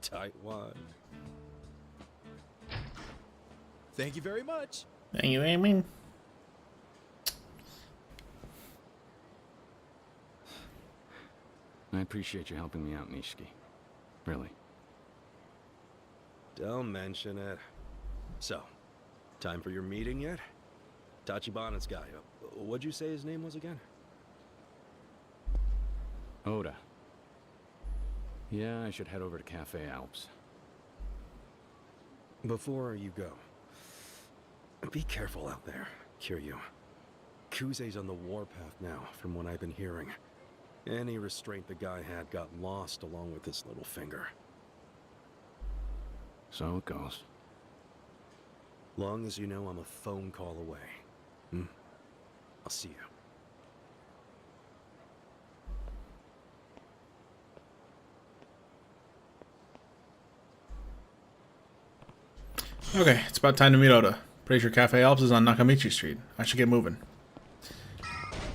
Tightwad. Thank you very much. Thank you, Amy. I appreciate you helping me out, Nishiki. Really. Don't mention it. So, time for your meeting yet? Tachibana's guy. What'd you say his name was again? Oda. Yeah, I should head over to Cafe Alps. Before you go, be careful out there, Kiryu. Kuze's on the warpath now, from what I've been hearing. Any restraint the guy had got lost along with his little finger. So it goes. Long as you know I'm a phone call away. I'll see you. Okay, it's about time to meet Oda. Pretty sure Cafe Alps is on Nakamichi Street. I should get moving.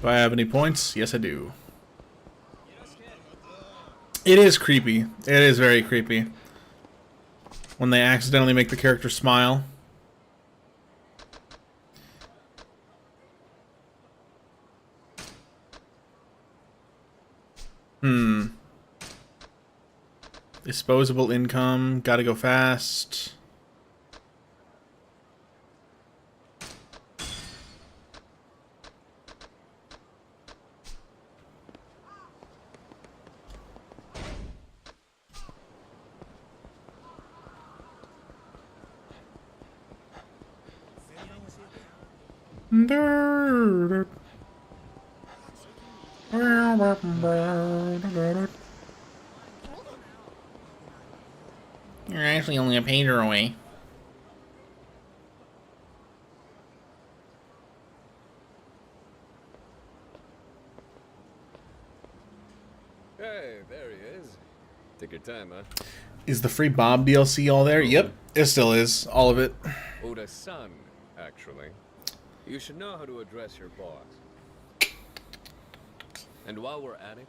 Do I have any points? Yes, I do. It is creepy. It is very creepy. When they accidentally make the character smile. Disposable income. Gotta go fast. You're actually only a pager away. Hey, there he is. Take your time, huh? Is the free Bob DLC all there? Yep, it still is. All of it. Oda-san, actually. You should know how to address your boss. And while we're at it,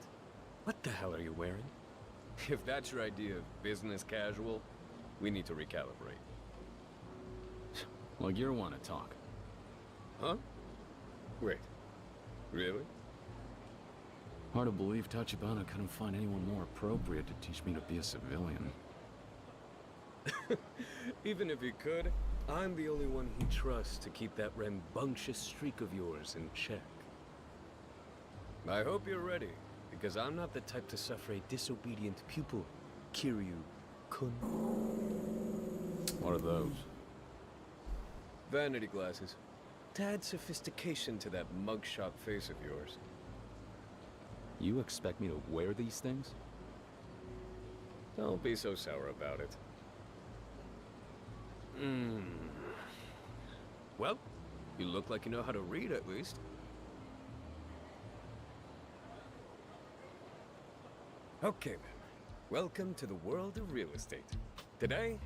what the hell are you wearing? If that's your idea of business casual, we need to recalibrate. Well, you want to talk. Huh? Wait. Really? Hard to believe Tachibana couldn't find anyone more appropriate to teach me to be a civilian. Even if he could, I'm the only one he trusts to keep that rambunctious streak of yours in check. I hope you're ready, because I'm not the type to suffer a disobedient pupil, Kiryu-kun. What are those? Vanity glasses. To add sophistication to that mugshot face of yours. You expect me to wear these things? Don't be so sour about it. Well, you look like you know how to read at least. Okay then, welcome to the world of real estate. Today,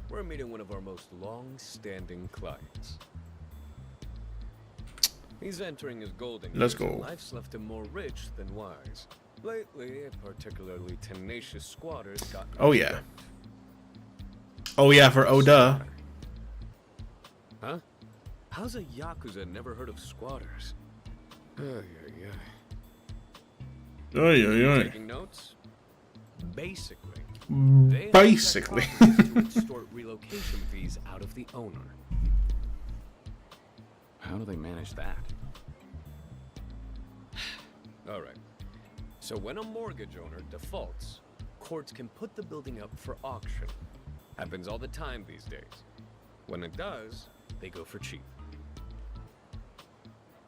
we're meeting one of our most long-standing clients. He's entering his golden years. Let's go. And life's left him more rich than wise. Lately, a particularly tenacious squatter's gotten Oh yeah. Oh yeah, for Oda. Huh? How's a Yakuza never heard of squatters? Oh yeah. Taking notes? Basically. Basically. to extort relocation fees out of the owner. How do they manage that? All right. So when a mortgage owner defaults, courts can put the building up for auction. Happens all the time these days. When it does, they go for cheap.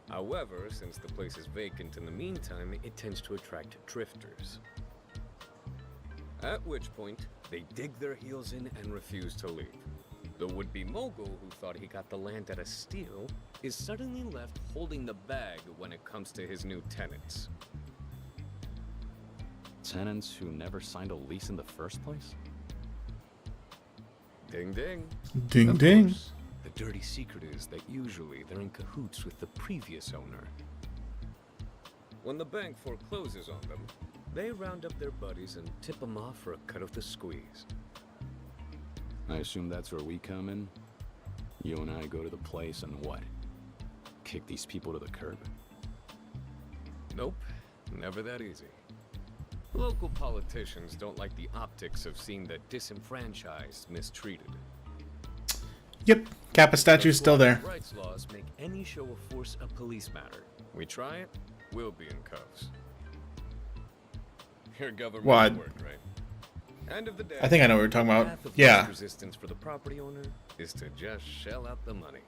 However, since the place is vacant in the meantime, it tends to attract drifters. At which point, they dig their heels in and refuse to leave. The would-be mogul who thought he got the land at a steal is suddenly left holding the bag when it comes to his new tenants. Tenants who never signed a lease in the first place? Ding ding. Ding Of ding. course, the dirty secret is that usually they're in cahoots with the previous owner. When the bank forecloses on them, they round up their buddies and tip them off for a cut of the squeeze. I assume that's where we come in? You and I go to the place and what? Kick these people to the curb? Nope, never that easy. Local politicians don't like the optics of seeing the disenfranchised mistreated. Yep, Kappa statue's still there. Rights laws make any show of force a police matter. We try it, we'll be in cuffs. Your government What? worked, right? End of the day, I think I know what you're talking about. the path of Yeah. least resistance for the property owner is to just shell out the money.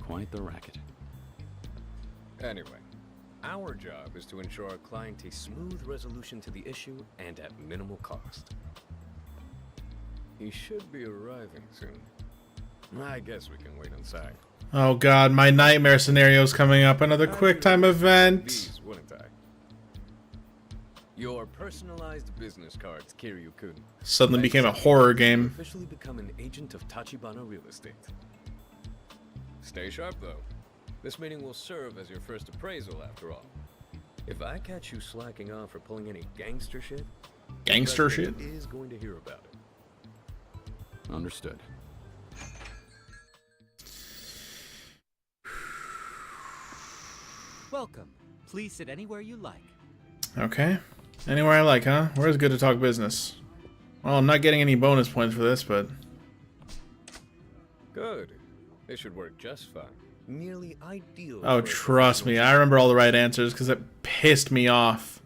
Quite the racket. Anyway, our job is to ensure our client a smooth resolution to the issue and at minimal cost. He should be arriving soon. I guess we can wait inside. Oh god, my nightmare scenario's coming up. Another quick time event. These, wouldn't I? Your personalized business cards, Kiryu-kun. Suddenly became a horror game. Officially become an agent of Tachibana Real Estate. Stay sharp, though. This meeting will serve as your first appraisal, after all. If I catch you slacking off or pulling any gangster shit, Gangster the shit? president is going to hear about it. Understood. Welcome. Please sit anywhere you like. Okay. Anywhere I like, huh? Where's good to talk business? Well, I'm not getting any bonus points for this, but... Good. This should work just fine. Nearly ideal. Oh, for a trust me. I remember all the right answers because it pissed me off.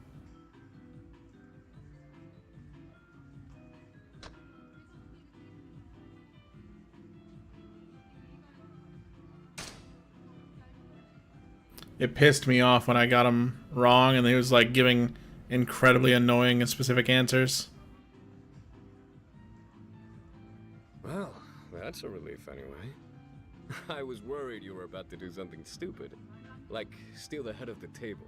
It pissed me off when I got him wrong and he was like giving incredibly annoying and specific answers. Well, that's a relief anyway. I was worried you were about to do something stupid, like steal the head of the table.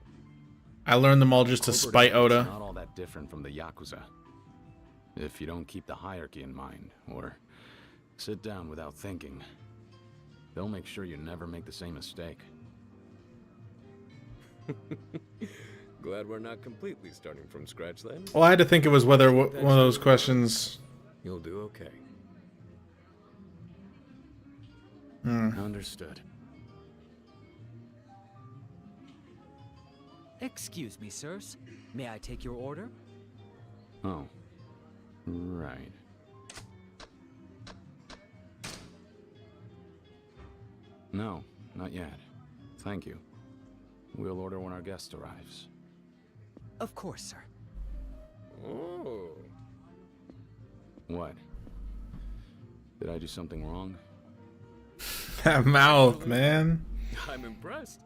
I learned them all just to spite Oda. It's not all that different from the Yakuza. If you don't keep the hierarchy in mind, or sit down without thinking, they'll make sure you never make the same mistake. Glad we're not completely starting from scratch then. Well, I had to think it was whether one of those questions... You'll do okay. Understood. Excuse me, sirs. May I take your order? Oh. Right. No, not yet. Thank you. We'll order when our guest arrives. Of course, sir. Oh. What? Did I do something wrong? That mouth, man. I'm impressed.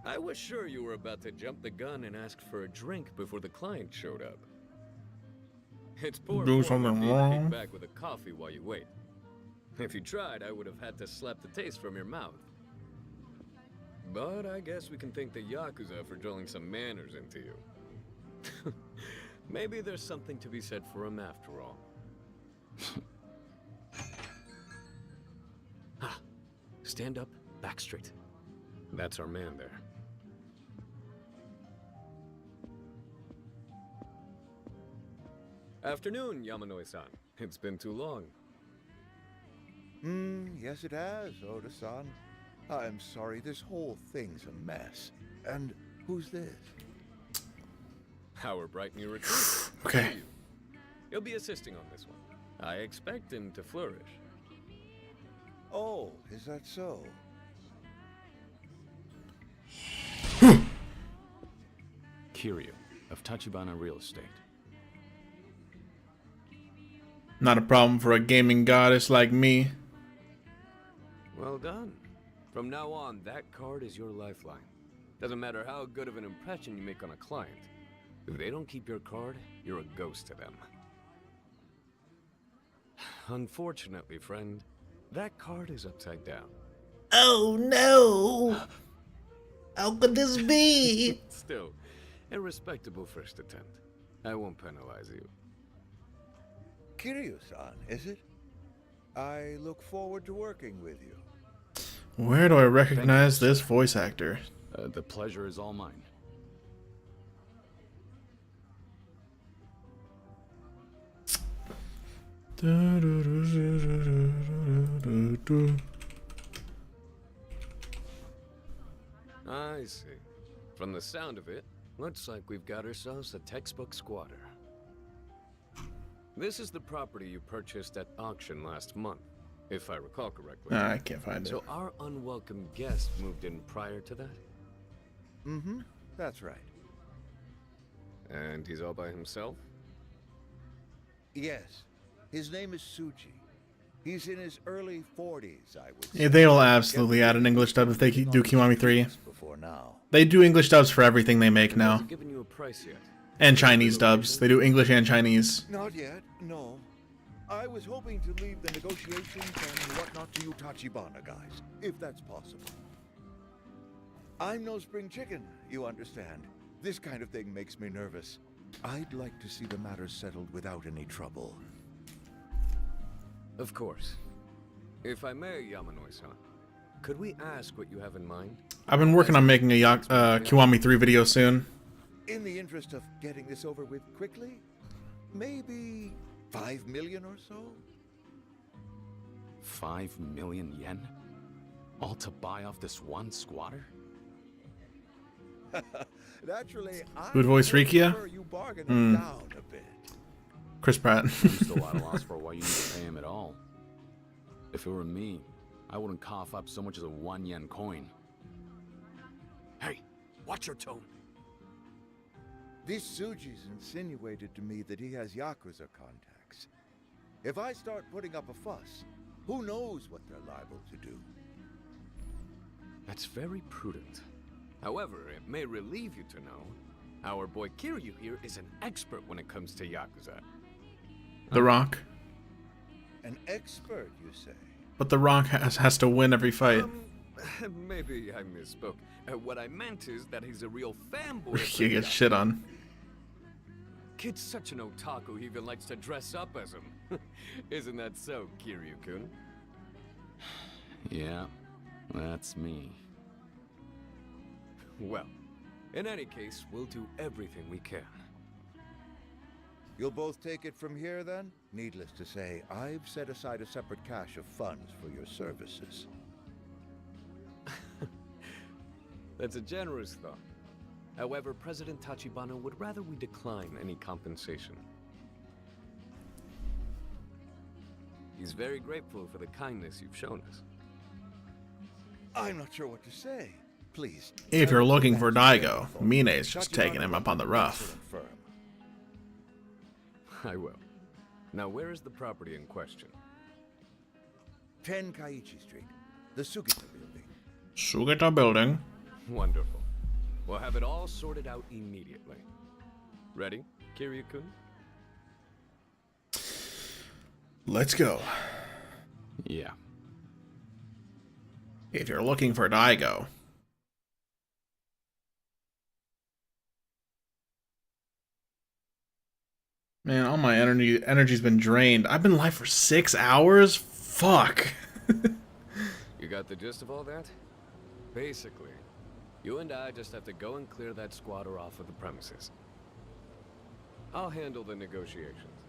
I was sure you were about to jump the gun and ask for a drink before the client showed up. It's poor Do form of something me to wrong? kick back with a coffee while you wait. If you tried, I would have had to slap the taste from your mouth. But I guess we can thank the Yakuza for drilling some manners into you. Maybe there's something to be said for him after all. Ah, stand up, back straight. That's our man there. Afternoon, Yamanoi-san. It's been too long. Yes it has, Oda-san. I'm sorry, this whole thing's a mess. And who's this? Our bright new recruit. Okay. He'll be assisting on this one. I expect him to flourish. Oh, is that so? Kiryu, of Tachibana Real Estate. Not a problem for a gaming goddess like me. Well done. From now on, that card is your lifeline. Doesn't matter how good of an impression you make on a client. If they don't keep your card, you're a ghost to them. Unfortunately, friend, that card is upside down. Oh no! How could this be? Still, a respectable first attempt. I won't penalize you. Kiryu-san, is it? I look forward to working with you. Where do I recognize this voice actor? The pleasure is all mine. I see. From the sound of it, looks like we've got ourselves a textbook squatter. This is the property you purchased at auction last month, if I recall correctly. I can't find it. So our unwelcome guest moved in prior to that? Mm-hmm, that's right. And he's all by himself? Yes. His name is Tsuji. He's in his early 40s, I would say. Yeah, they'll absolutely add an English dub if they do Kiwami 3. Before now. They do English dubs for everything they make now. Hasn't given you a price yet. And Chinese dubs. They do English and Chinese. Not yet, no. I was hoping to leave the negotiations and whatnot to you Tachibana guys, if that's possible. I'm no spring chicken, you understand. This kind of thing makes me nervous. I'd like to see the matter settled without any trouble. Of course. If I may, Yamanoi-san, could we ask what you have in mind? I've been working on making a Kiwami 3 video soon. In the interest of getting this over with quickly, maybe 5 million or so? 5 million yen? All to buy off this one squatter? Naturally, Who'd voice Rikia? Down a bit. Chris Pratt. I'm still at a loss for why you need to pay him at all. If it were me, I wouldn't cough up so much as a 1 yen coin. Hey, watch your tone. This Tsuji's insinuated to me that he has Yakuza contacts. If I start putting up a fuss, who knows what they're liable to do? That's very prudent. However, it may relieve you to know, our boy Kiryu here is an expert when it comes to Yakuza. The Rock. An expert, you say? But The Rock has to win every fight. Maybe I misspoke. What I meant is that he's a real fanboy. You get shit on. Kid's such an otaku, he even likes to dress up as him. Isn't that so, Kiryu-kun? Yeah, that's me. Well, in any case, we'll do everything we can. You'll both take it from here, then? Needless to say, I've set aside a separate cache of funds for your services. That's a generous thought. However, President Tachibana would rather we decline any compensation. He's very grateful for the kindness you've shown us. I'm not sure what to say. Please. If you're looking for Daigo, Mine's just taking him up on the rough. I will. Now, where is the property in question? 10 Kaiichi Street, the Sugita building. Sugita building. Wonderful. We'll have it all sorted out immediately. Ready, Kiryu-kun? Let's go. Yeah. If you're looking for Daigo. Man, all my energy's been drained. I've been live for 6 hours? Fuck. You got the gist of all that? Basically, you and I just have to go and clear that squatter off of the premises. I'll handle the negotiations.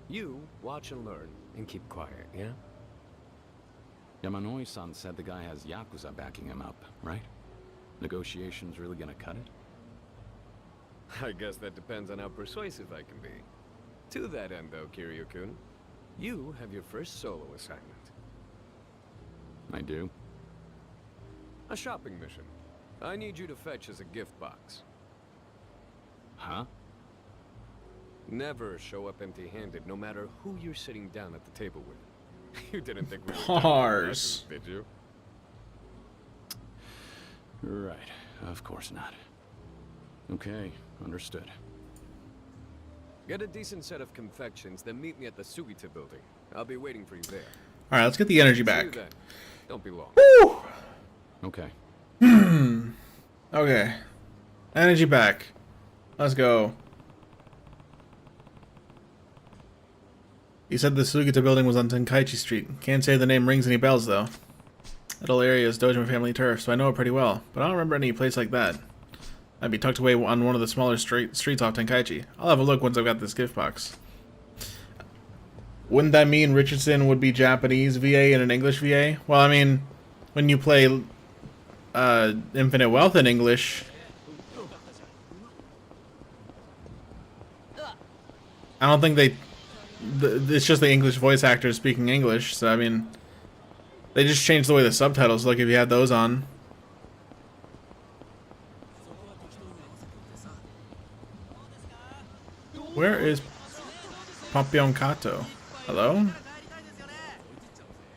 You watch and learn and keep quiet, yeah? Yamanoi-san said the guy has Yakuza backing him up, right? Negotiations really gonna cut it? I guess that depends on how persuasive I can be. To that end, though, Kiryu-kun, you have your first solo assignment. I do? A shopping mission. I need you to fetch as a gift box. Huh? Never show up empty-handed, no matter who you're sitting down at the table with. You didn't think we were Bars. did you? Right, of course not. Okay, understood. Get a decent set of confections, then meet me at the Sugita building. I'll be waiting for you there. All right, let's get the energy See you back. then. Don't be long. Woo! Okay. Okay. Energy back. Let's go. You said the Sugita building was on Tenkaichi Street. Can't say the name rings any bells, though. That whole area is Dojima family turf, so I know it pretty well. But I don't remember any place like that. I'd be tucked away on one of the smaller streets off Tenkaichi. I'll have a look once I've got this gift box. Wouldn't that mean Richardson would be Japanese VA and an English VA? Well, I mean, when you play Infinite Wealth in English, I don't think it's just the English voice actors speaking English, so I mean, they just changed the way the subtitles look if you had those on. Where is Papillon Kato? Hello?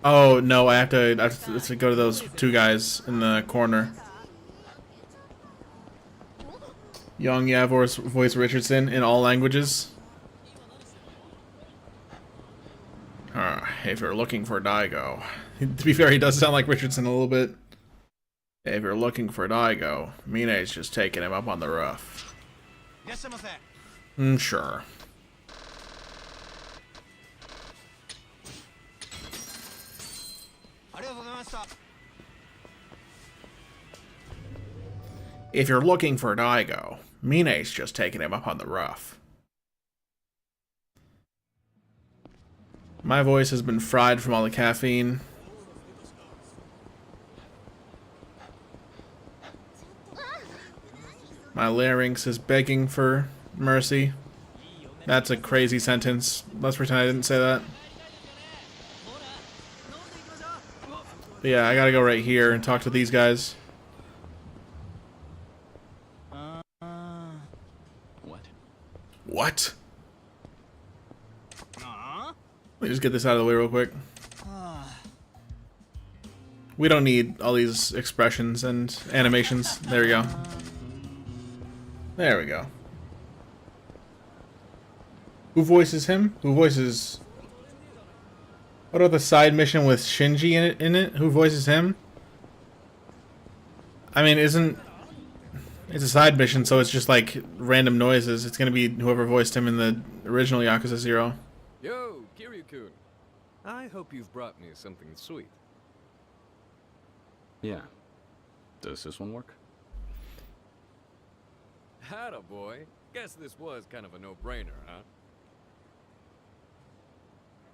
Oh, no, I have to go to those two guys in the corner. Young Yavor's voice Richardson in all languages. If you're looking for Daigo. To be fair, he does sound like Richardson a little bit. If you're looking for Daigo, Mine's just taking him up on the roof. Sure. If you're looking for Daigo, Mine's just taking him up on the roof. My voice has been fried from all the caffeine. My larynx is begging for mercy. That's a crazy sentence. Let's pretend I didn't say that. But yeah, I gotta go right here and talk to these guys. What? Let me just get this out of the way real quick. We don't need all these expressions and animations. There we go. There we go. Who voices him? Who voices... What about the side mission with Shinji in it? Who voices him? I mean, isn't... It's a side mission, so it's just like random noises. It's gonna be whoever voiced him in the original Yakuza 0. Yo, Kiryu-kun. I hope you've brought me something sweet. Yeah. Does this one work? Attaboy. Guess this was kind of a no-brainer, huh?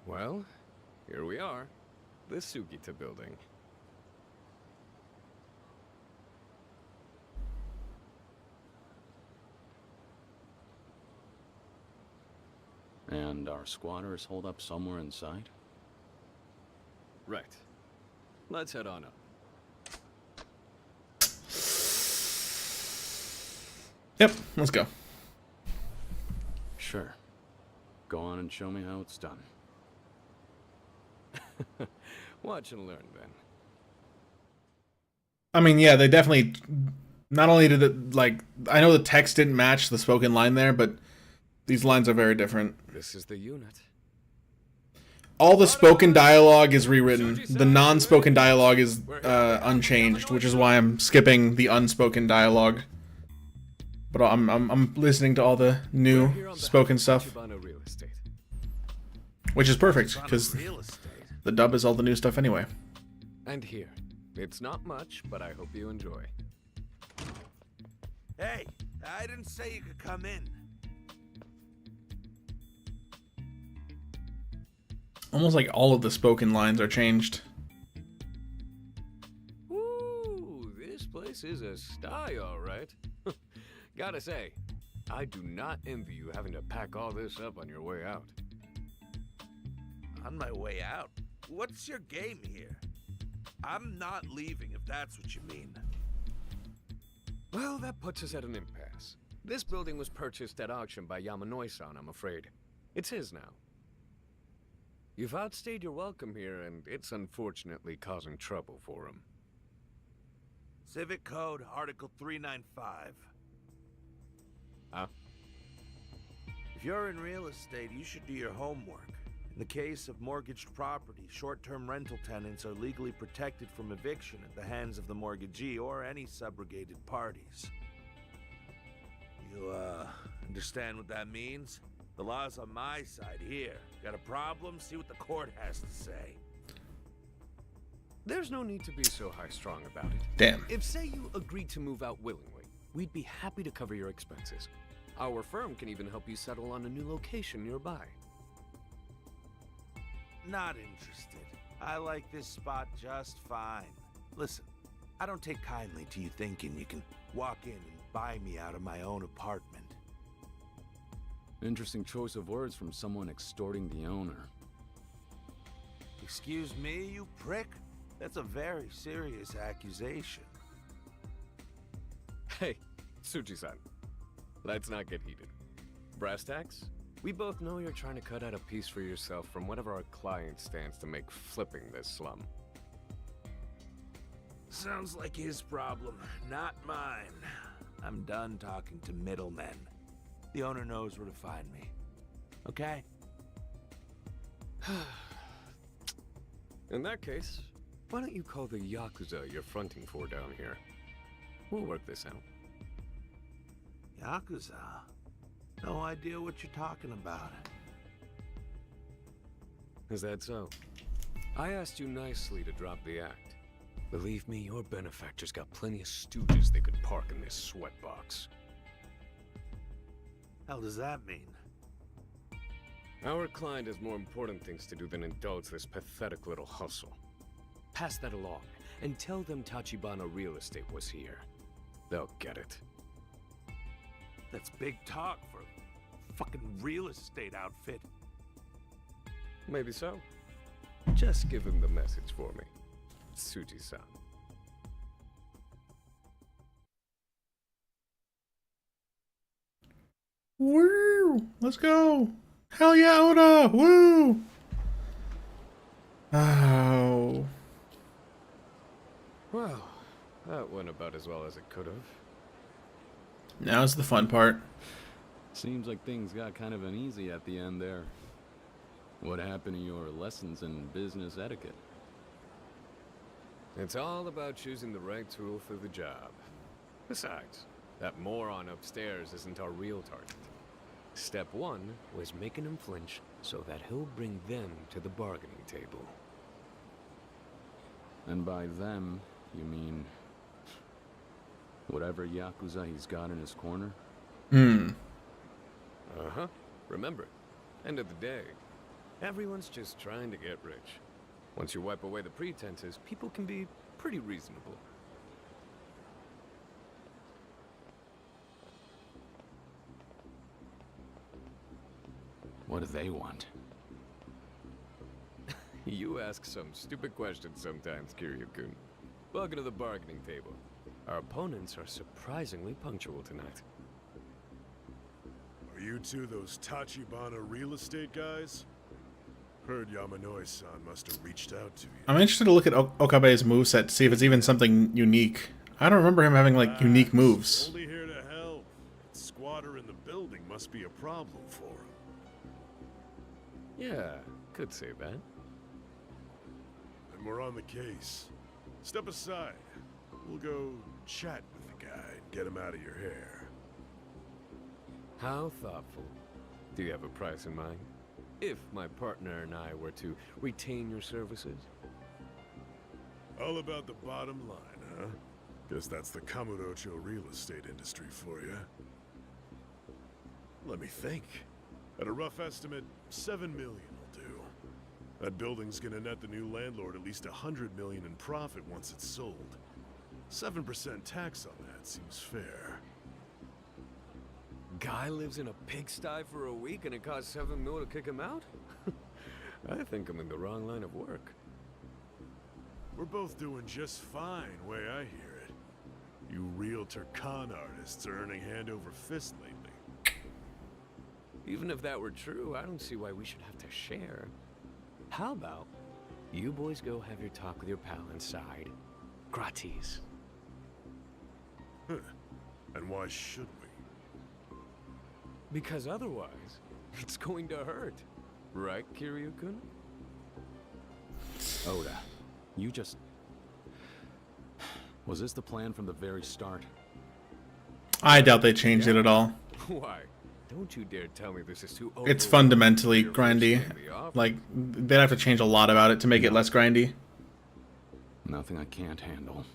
Well, here we are. The Sugita building. And our squatters hold up somewhere inside? Right. Let's head on up. Yep, let's go. Sure. Go on and show me how it's done. Watch and learn, then. I mean, yeah, they definitely... Not only did it, like... I know the text didn't match the spoken line there, but these lines are very different. This is the unit. All the spoken dialogue is rewritten. The non-spoken dialogue is unchanged, which is why I'm skipping the unspoken dialogue. But I'm listening to all the new spoken stuff, which is perfect because the dub is all the new stuff anyway. And here, it's not much, but I hope you enjoy. Hey, I didn't say you could come in. Almost like all of the spoken lines are changed. Woo! This place is a style, all right. Gotta say, I do not envy you having to pack all this up on your way out. On my way out? What's your game here? I'm not leaving if that's what you mean. Well, that puts us at an impasse. This building was purchased at auction by Yamanoi-san, I'm afraid. It's his now. You've outstayed your welcome here, and it's unfortunately causing trouble for him. Civic Code, Article 395. Huh? If you're in real estate, you should do your homework. In the case of mortgaged property, short-term rental tenants are legally protected from eviction at the hands of the mortgagee or any subrogated parties. You, understand what that means? The law's on my side here. Got a problem? See what the court has to say. There's no need to be so high-strung about it. Damn. If, say, you agreed to move out willingly, we'd be happy to cover your expenses. Our firm can even help you settle on a new location nearby. Not interested. I like this spot just fine. Listen, I don't take kindly to you thinking you can walk in and buy me out of my own apartment. Interesting choice of words from someone extorting the owner. Excuse me, you prick? That's a very serious accusation. Hey, Tsuji-san. Let's not get heated. Brass tacks? We both know you're trying to cut out a piece for yourself from whatever our client stands to make flipping this slum. Sounds like his problem, not mine. I'm done talking to middlemen. The owner knows where to find me. Okay? In that case, why don't you call the Yakuza you're fronting for down here? We'll work this out. Yakuza? No idea what you're talking about. Is that so? I asked you nicely to drop the act. Believe me, your benefactor's got plenty of stooges they could park in this sweatbox. Hell does that mean? Our client has more important things to do than indulge this pathetic little hustle. Pass that along, and tell them Tachibana Real Estate was here. They'll get it. That's big talk for a fucking real estate outfit. Maybe so. Just give him the message for me, Tsuji-san. Woo! Let's go! Hell yeah, Oda! Woo! Oh. Well, that went about as well as it could have. Now's the fun part. Seems like things got kind of uneasy at the end there. What happened to your lessons in business etiquette? It's all about choosing the right tool for the job. Besides, that moron upstairs isn't our real target. Step one was making him flinch so that he'll bring them to the bargaining table. And by them, you mean whatever Yakuza he's got in his corner? Uh-huh. Remember, end of the day, everyone's just trying to get rich. Once you wipe away the pretenses, people can be pretty reasonable. What do they want? You ask some stupid questions sometimes, Kiryu-kun. Welcome to the bargaining table. Our opponents are surprisingly punctual tonight. Are you two those Tachibana real estate guys? Heard Yamanoi-san must have reached out to you. I'm interested to look at Okabe's moveset to see if it's even something unique. I don't remember him having, like, unique moves. Only here to help. That squatter in the building must be a problem for him. Yeah, could say that. And we're on the case. Step aside. We'll go chat with the guy and get him out of your hair. How thoughtful. Do you have a price in mind? If my partner and I were to retain your services? All about the bottom line, huh? Guess that's the Kamurocho real estate industry for you. Let me think. At a rough estimate, $7 million will do. That building's gonna net the new landlord at least $100 million in profit once it's sold. 7% tax on that seems fair. Guy lives in a pigsty for a week and it costs $7 million to kick him out? I think I'm in the wrong line of work. We're both doing just fine, way I hear it. You realtor con artists are earning hand over fist lately. Even if that were true, I don't see why we should have to share. How about you boys go have your talk with your pal inside? Gratis. Huh. And why should we? Because otherwise, it's going to hurt. Right, Kiryu-kun? Oda, you just... Was this the plan from the very start? I doubt they changed it at all. Why? Don't you dare tell me this is too It's fundamentally grindy. Like, they'd have to change a lot about it to make it less grindy. Nothing I can't handle.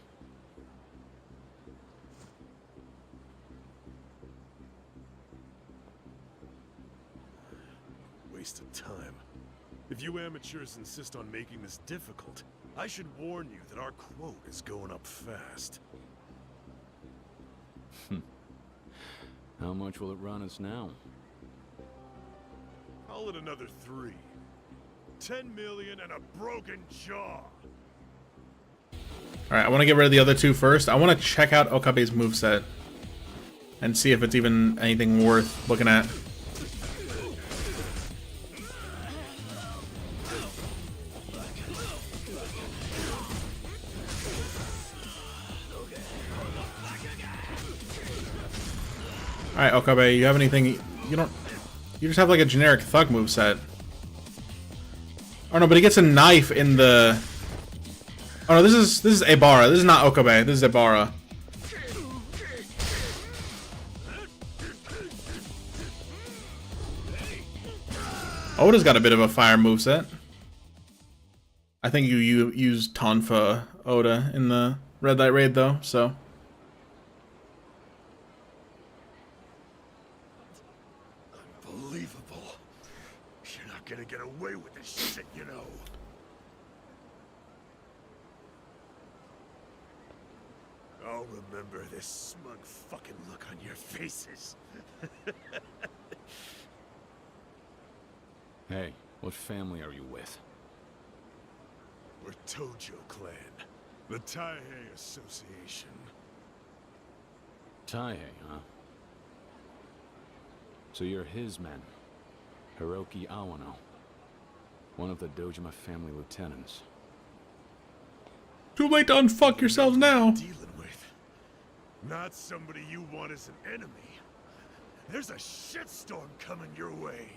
Waste of time. If you amateurs insist on making this difficult, I should warn you that our quote is going up fast. How much will it run us now? Call it another 3. 10 million and a broken jaw. Alright, I want to get rid of the other two first. I want to check out Okabe's moveset and see if it's even anything worth looking at. Alright, Okabe, you have anything... You don't... You just have like a generic thug moveset. Oh no, but he gets a knife in the... Oh no, this is Ebara. This is not Okabe. This is Ebara. Oda's got a bit of a fire moveset. I think you used Tonfa Oda in the Red Light Raid though, so... Unbelievable. You're not gonna get away with this shit, you know. I'll remember this smug fucking look on your faces. Hey, what family are you with? We're Tojo Clan, the Taihei Association. Taihei, huh? So you're his men. Hiroki Awano. One of the Dojima family lieutenants. Too late to unfuck yourselves now. Dealing with. Not somebody you want as an enemy. There's a shitstorm coming your way.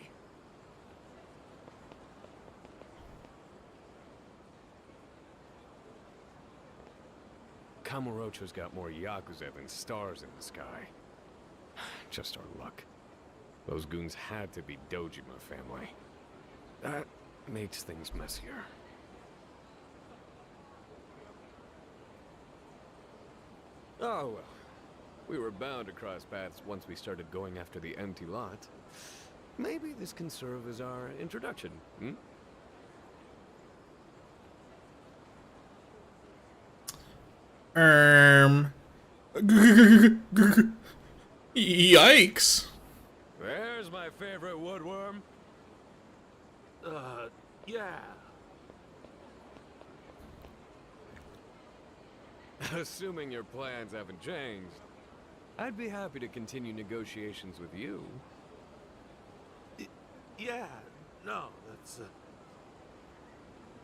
Kamurocho's got more Yakuza than stars in the sky. Just our luck. Those goons had to be Dojima family. That makes things messier. Oh well. We were bound to cross paths once we started going after the empty lot. Maybe this can serve as our introduction, hmm? Yikes. There's my favorite woodworm. Yeah. Assuming your plans haven't changed, I'd be happy to continue negotiations with you. Yeah, no, that's,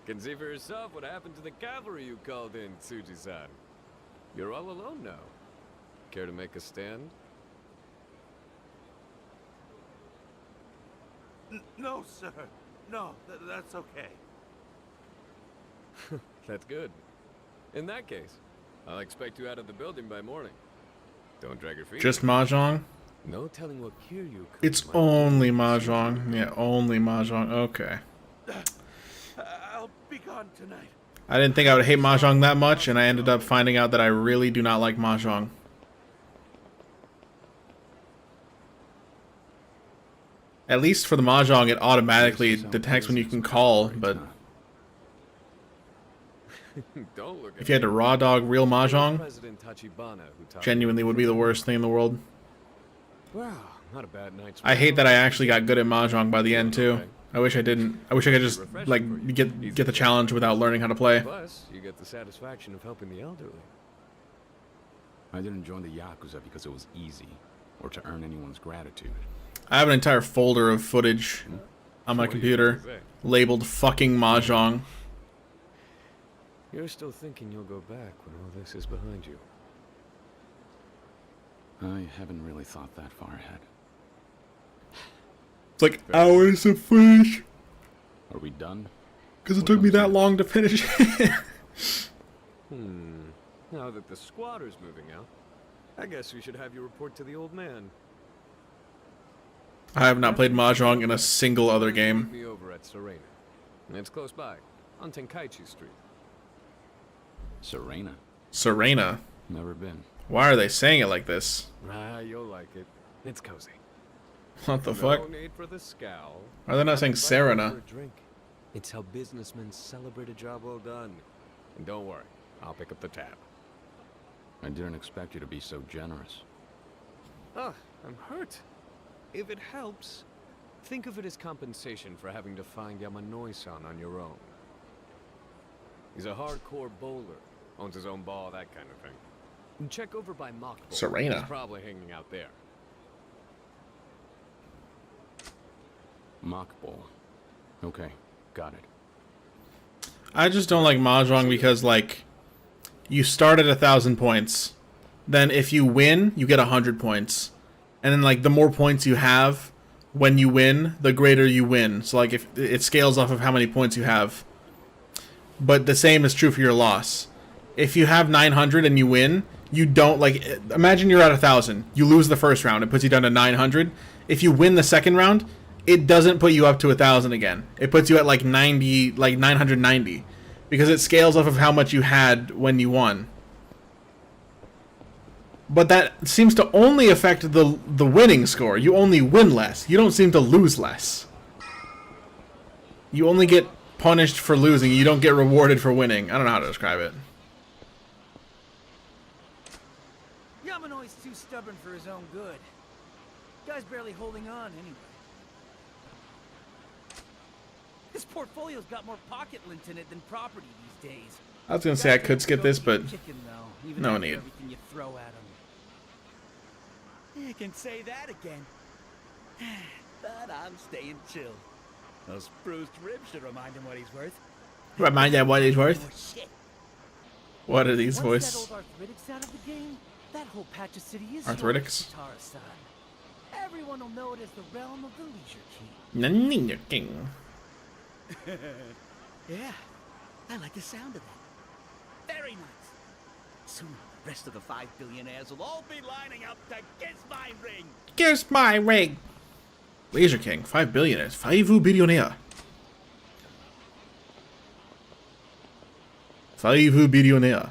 Can see for yourself what happened to the cavalry you called in, Tsuji-san. You're all alone now. Care to make a stand? No, sir. No, that's okay. That's good. In that case, I'll expect you out of the building by morning. Don't drag your feet. Just Mahjong? No telling what Kiryu. It's only Mahjong. Yeah, only Mahjong. Okay. I'll be gone tonight. I didn't think I would hate Mahjong that much, and I ended up finding out that I really do not like Mahjong. At least for the Mahjong, it automatically detects when you can call, but... Don't look if you had to raw dog real Mahjong, President Tachibana who taught genuinely would be the worst thing in the world. Wow, not a bad night's I hate that I actually got good at Mahjong by the end, too. I wish I didn't. I wish I could just, like, get the challenge without learning how to play. Plus, you get the satisfaction of helping the elderly. I didn't join the Yakuza because it was easy, or to earn anyone's gratitude. I have an entire folder of footage on my computer labeled fucking Mahjong. You're still thinking you'll go back when all this is behind you. I haven't really thought that far ahead. It's like hours of footage. Are we done? Because it took me that long to finish it. Now that the squatter's moving out, I guess we should have you report to the old man. I have not played Mahjong in a single other Meet game. me over at Serena. It's close by, on Tenkaichi Street. Serena? Serena? Never been. Why are they saying it like this? You'll like it. It's cozy. What the No fuck? need for the scowl. Why are they not saying Invite you Serena? for a drink. It's how businessmen celebrate a job well done. And don't worry, I'll pick up the tab. I didn't expect you to be so generous. Ah, I'm hurt. If it helps, think of it as compensation for having to find Yamanoi-san on your own. He's a hardcore bowler, owns his own ball, that kind of thing. And check over by Mock Bowl. Serena. He's probably hanging out there. Mock Bowl. Okay, got it. I just don't like Mahjong because, like, you start at 1,000 points. Then if you win, you get 100 points. And then, like, the more points you have when you win, the greater you win. So, like, if it scales off of how many points you have. But the same is true for your loss. If you have 900 and you win, you don't, like, imagine you're at 1,000. You lose the first round. It puts you down to 900. If you win the second round, it doesn't put you up to 1,000 again. It puts you at, like, 90, like 990. Because it scales off of how much you had when you won. But that seems to only affect the winning score. You only win less. You don't seem to lose less. You only get punished for losing. You don't get rewarded for winning. I don't know how to describe it. Yamanoi's too stubborn for his own good. Guy's barely holding on anyway. His portfolio's got more pocket lint in it than property these days. I was going to say I could skip this, but Chicken, though, even no after need. everything you throw at him. You can say that again. But I'm staying chill. Those bruised ribs should remind him what he's worth. Remind that what he's Oh, worth? shit. What are these Once voices? that old arthritics out of the game, that whole patch of city is Arthritics? Katara-san. Everyone will know it as the realm of the Leisure King. Ninja King. Yeah, I like the sound of that. Very nice. Soon, the rest of the 5 billionaires will all be lining up to kiss my ring. Kiss my ring. Laser King, 5 billionaires. 5 billionaire. 5 billionaire.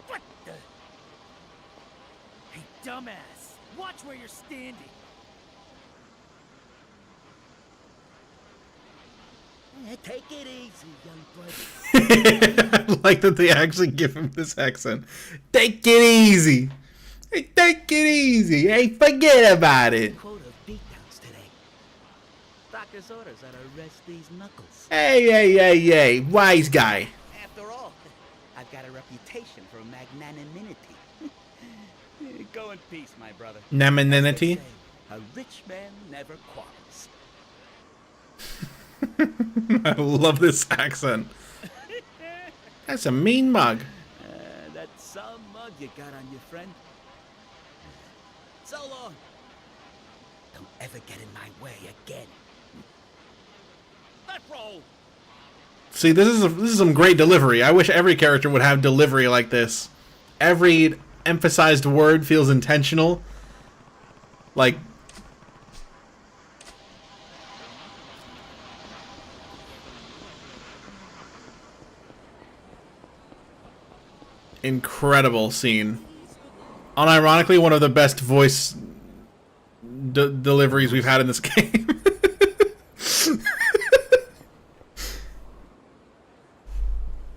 What the? Hey, dumbass. Watch where you're standing. Take it easy, young buddy. I like that they actually give him this accent. Take it easy. Hey, take it easy. Hey, forget about it. Quota of beatdowns today. Doctor's orders are to arrest these knuckles. Hey, wise guy. After all, I've got a reputation for magnanimity. Go in peace, my brother. Namanity? A rich man never quarrels. I love this accent. That's a mean mug. That's some mug you got on your friend. So long. Don't ever get in my way again. Let's roll. See, this is some great delivery. I wish every character would have delivery like this. Every emphasized word feels intentional. Like, incredible scene. Unironically, one of the best voice deliveries we've had in this game.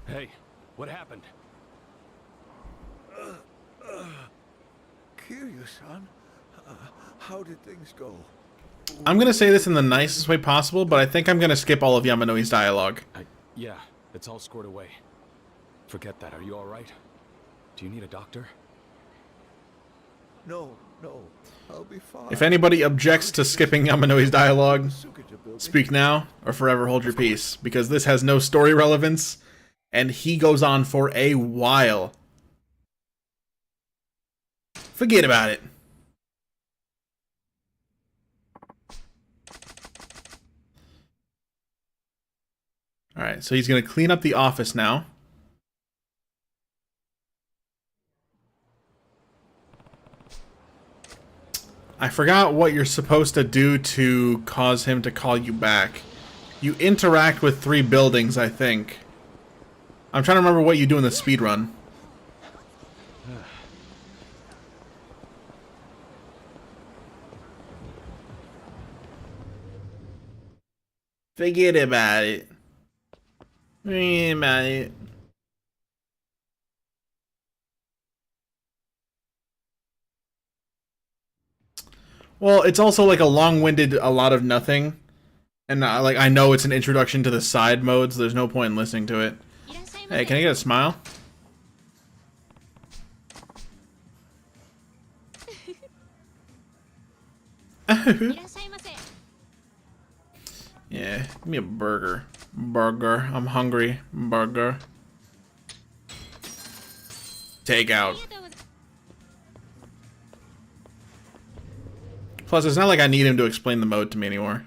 Hey, what happened? Kiryu-san, how did things go? I'm going to say this in the nicest way possible, but I think I'm going to skip all of Yamanoi's dialogue. Yeah, it's all scored away. Forget that. Are you alright? Do you need a doctor? No, no. I'll be fine. If anybody objects to skipping Yamanoi's dialogue, speak now or forever hold your peace, because this has no story relevance, and he goes on for a while. Forget about it. Alright, so he's going to clean up the office now. I forgot what you're supposed to do to cause him to call you back. You interact with 3 buildings, I think. I'm trying to remember what you do in the speedrun. Forget about it. Forget about it. Well, it's also like a long-winded a lot of nothing. And like I know it's an introduction to the side modes, there's no point in listening to it. Hey, can I get a smile? Yeah, give me a burger. Burger. I'm hungry. Burger. Take out. Plus, it's not like I need him to explain the mode to me anymore.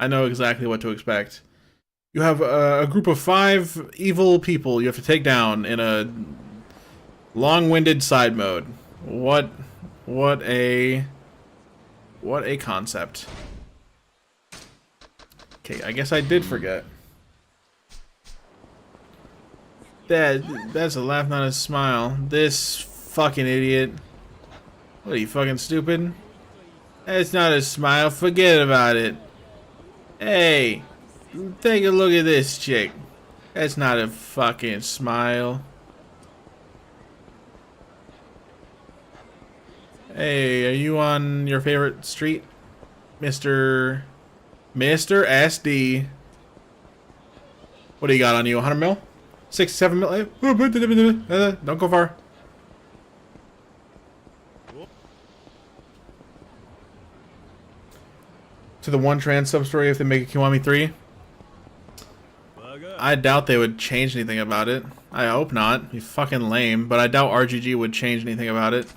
I know exactly what to expect. You have a group of 5 evil people you have to take down in a long-winded side mode. What a concept. Okay, I guess I did forget. That's a laugh, not a smile. This fucking idiot. What are you, fucking stupid? It's not a smile. Forget about it. Hey, take a look at this chick. That's not a fucking smile. Hey, are you on your favorite street, Mr. SD? What do you got on you? 100 mil? 67 mil? Don't go far. To the one trans sub-story if they make a Kiwami 3? I doubt they would change anything about it. I hope not. It'd be fucking lame, but I doubt RGG would change anything about it.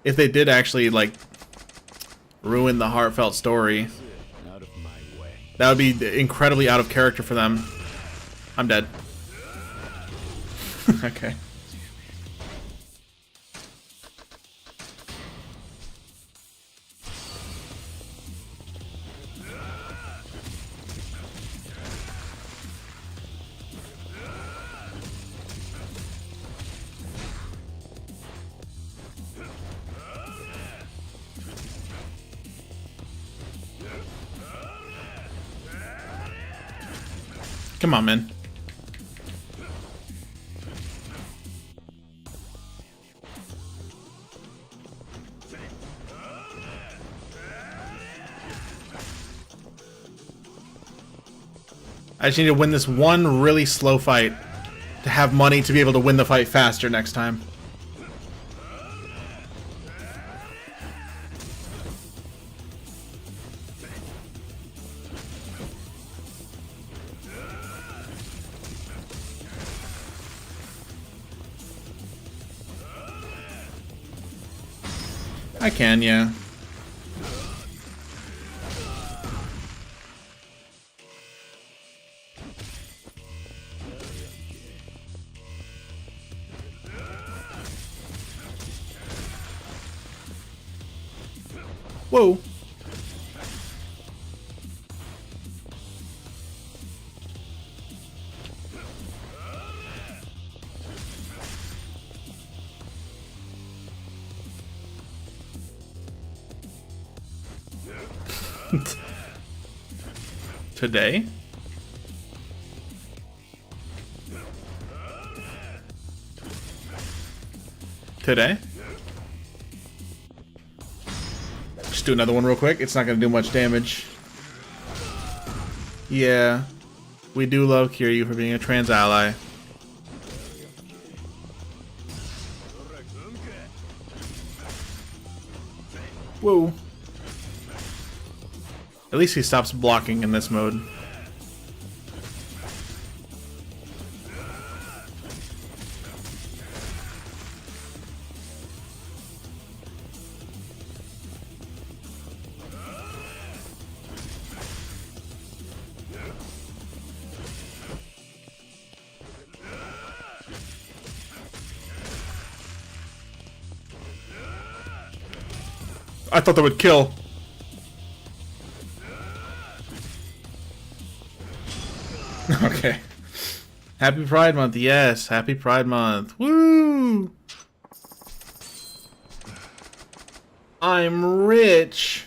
If they did actually, like, ruin the heartfelt story, that would be incredibly out of character for them. I'm dead. Okay. Come on, man. I just need to win this one really slow fight to have money to be able to win the fight faster next time. I can, yeah. Whoa. Today? Today? Just do another one real quick. It's not going to do much damage. Yeah. We do love Kiryu for being a trans ally. Whoa. At least he stops blocking in this mode. I thought that would kill. Okay. Happy Pride Month. Yes, happy Pride Month. Woo! I'm rich.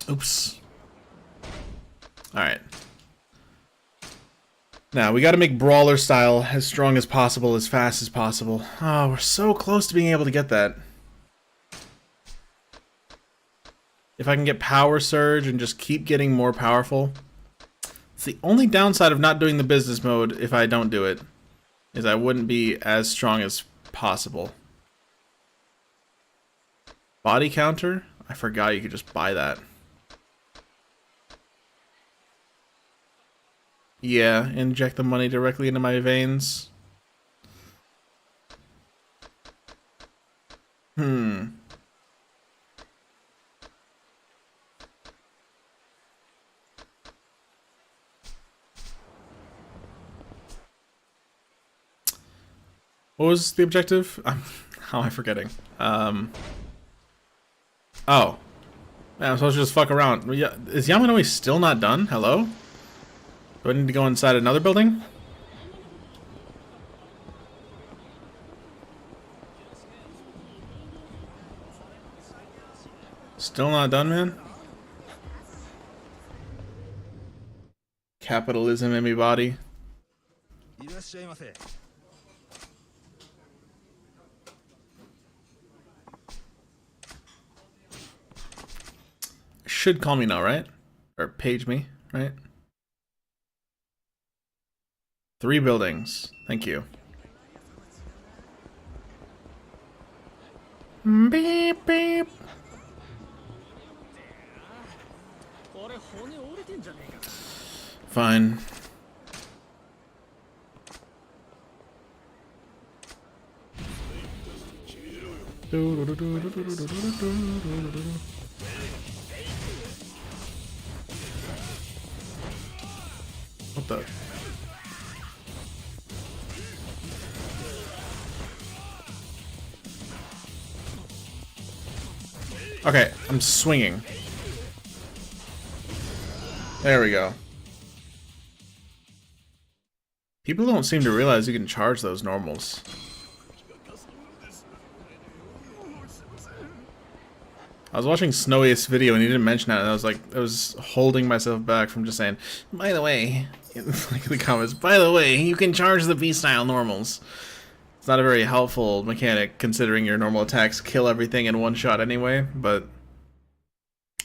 Oops. Alright. Now, we gotta make Brawler style as strong as possible, as fast as possible. Oh, we're so close to being able to get that. If I can get Power Surge and just keep getting more powerful. It's the only downside of not doing the business mode if I don't do it, is I wouldn't be as strong as possible. Body counter? I forgot you could just buy that. Yeah, inject the money directly into my veins. What was the objective? How am I forgetting? Oh. Man, I'm supposed to just fuck around. Is Yamanoi still not done? Hello? Do I need to go inside another building? Still not done, man? Capitalism in me body. Should call me now, right? Or page me, right? 3 buildings. Thank you. Beep, beep. Fine. What the? Okay, I'm swinging. There we go. People don't seem to realize you can charge those normals. I was watching Snowiest's video and he didn't mention that, and I was like, I was holding myself back from just saying, by the way, like in the comments, by the way, you can charge the V-style normals. It's not a very helpful mechanic considering your normal attacks kill everything in one shot anyway, but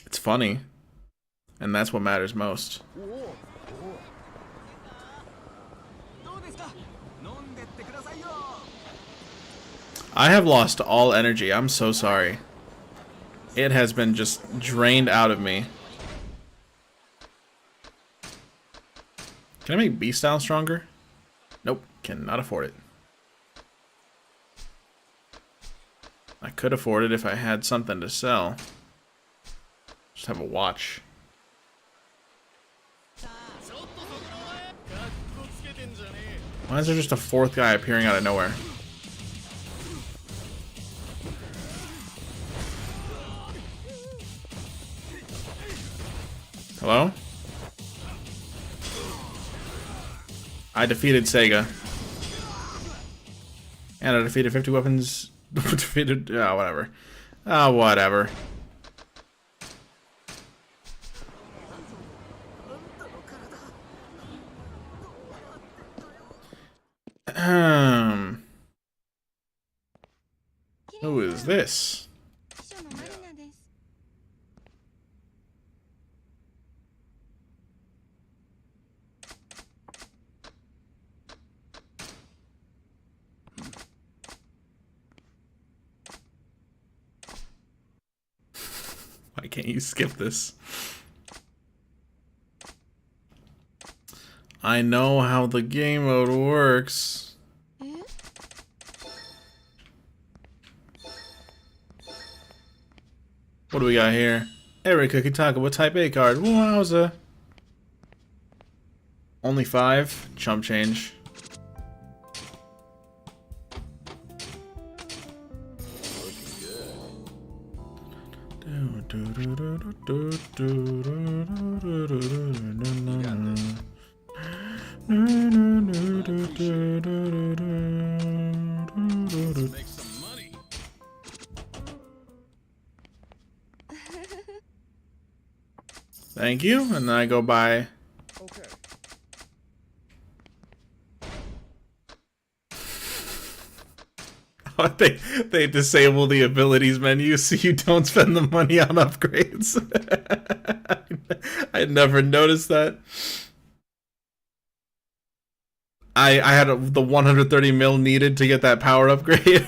it's funny. And that's what matters most. I have lost all energy. I'm so sorry. It has been just drained out of me. Can I make B-style stronger? Nope, cannot afford it. I could afford it if I had something to sell. Just have a watch. Why is there just a 4th guy appearing out of nowhere? Hello? I defeated Sega. And I defeated 50 weapons. Defeated. Whatever. Whatever. Who is this? can't you skip this? I know how the game mode works. What do we got here? Erika Kitaka with Type A card. Wowza. Only 5. Chump change. Make some money. Thank you, and then I go by. Okay. They disable the abilities menu so you don't spend the money on upgrades. I never noticed that. I had the 130 mil needed to get that power upgrade.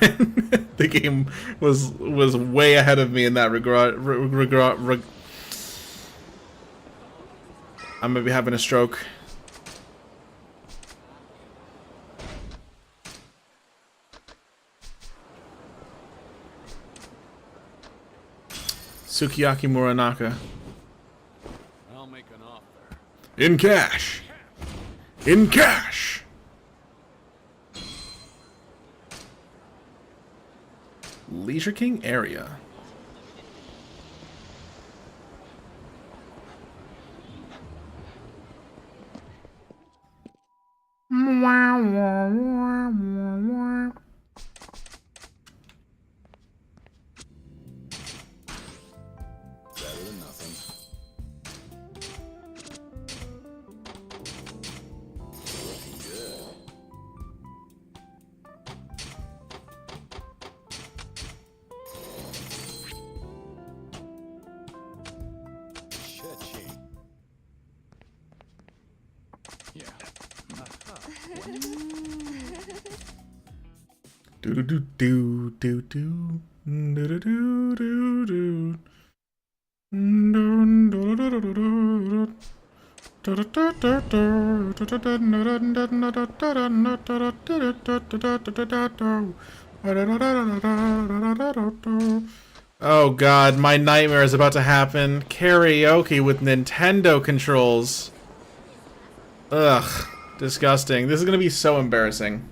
The game was way ahead of me in that regard. I'm gonna be having a stroke. Sukiyaki Muranaka. I'll make an offer. In cash. In cash. Leisure King area. Better than nothing. Looking good. Cha-ching. Yeah. Do do do do do do do do do do. Oh god, my nightmare is about to happen. Karaoke with Nintendo controls. Ugh, disgusting. This is gonna be so embarrassing.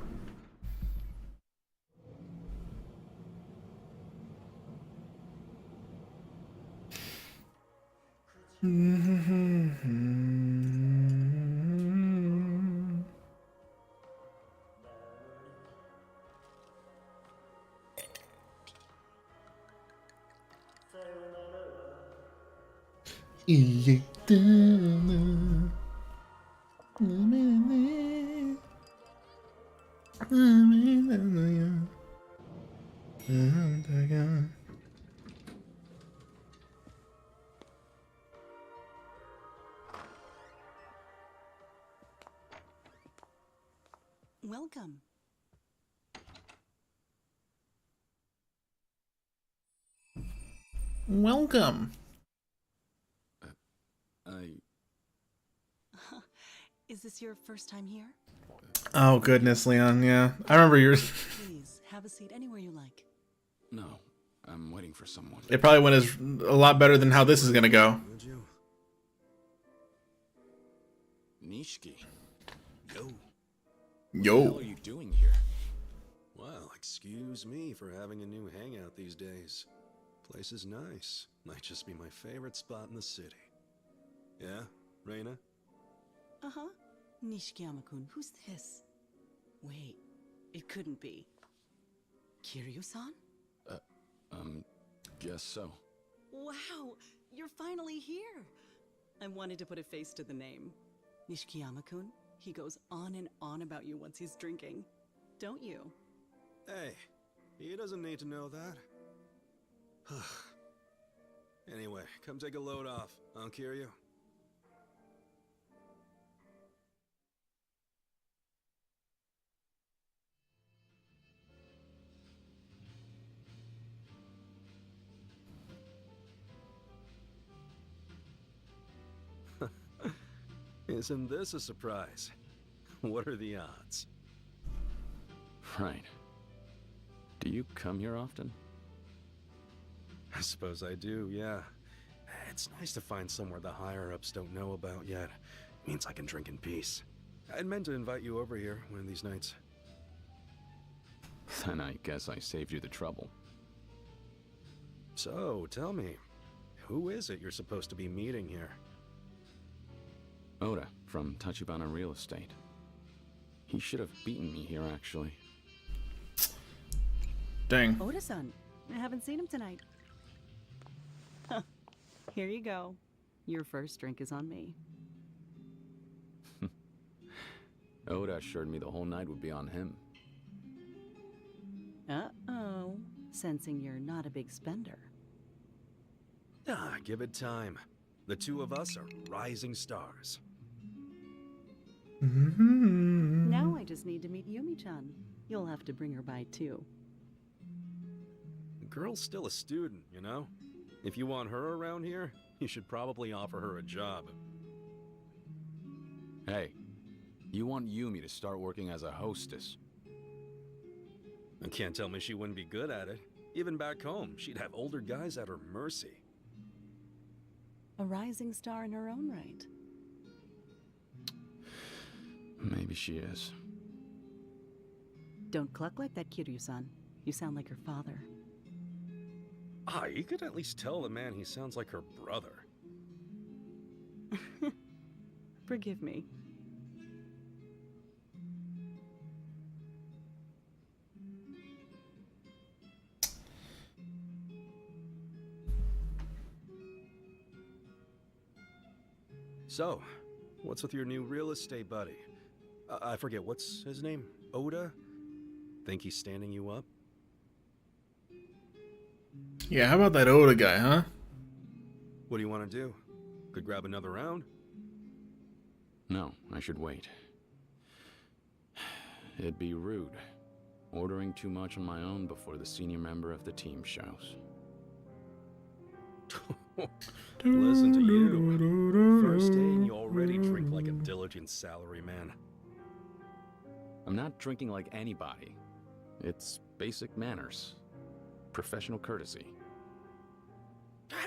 Welcome. Welcome. Is this your first time here? Oh goodness, Leon, yeah. I remember yours. Please, have a seat anywhere you like. No, I'm waiting for someone. It probably went as a lot better than how this is gonna go. Nishiki. Yo. Yo. What the hell are you doing here? Well, excuse me for having a new hangout these days. Place is nice. Might just be my favorite spot in the city. Yeah, Reina? Uh-huh. Nishikiyama-kun, who's this? Wait, it couldn't be. Kiryu-san? Guess so. Wow, you're finally here. I wanted to put a face to the name. Nishikiyama-kun, he goes on and on about you once he's drinking. Don't you? Hey, he doesn't need to know that. Anyway, come take a load off. I'll carry you. Isn't this a surprise? What are the odds? Right. Do you come here often? I suppose I do, yeah. It's nice to find somewhere the higher-ups don't know about yet. Means I can drink in peace. I'd meant to invite you over here one of these nights. Then I guess I saved you the trouble. So, tell me, who is it you're supposed to be meeting here? Oda, from Tachibana Real Estate. He should have beaten me here, actually. Dang. Oda-san, I haven't seen him tonight. Here you go. Your first drink is on me. Oda assured me the whole night would be on him. Uh-oh. Sensing you're not a big spender. Ah, give it time. The two of us are rising stars. Now I just need to meet Yumi-chan. You'll have to bring her by too. The girl's still a student, you know? If you want her around here, you should probably offer her a job. Hey, you want Yumi to start working as a hostess. You can't tell me she wouldn't be good at it. Even back home, she'd have older guys at her mercy. A rising star in her own right. Maybe she is. Don't cluck like that, Kiryu-san. You sound like her father. Ah, you could at least tell the man he sounds like her brother. Forgive me. So, what's with your new real estate buddy? I forget, what's his name? Oda? Think he's standing you up? Yeah, how about that Oda guy, huh? What do you want to do? Could grab another round? No, I should wait. It'd be rude. Ordering too much on my own before the senior member of the team shows. Listen to you. First day and you already drink like a diligent salaryman. I'm not drinking like anybody. It's basic manners. Professional courtesy.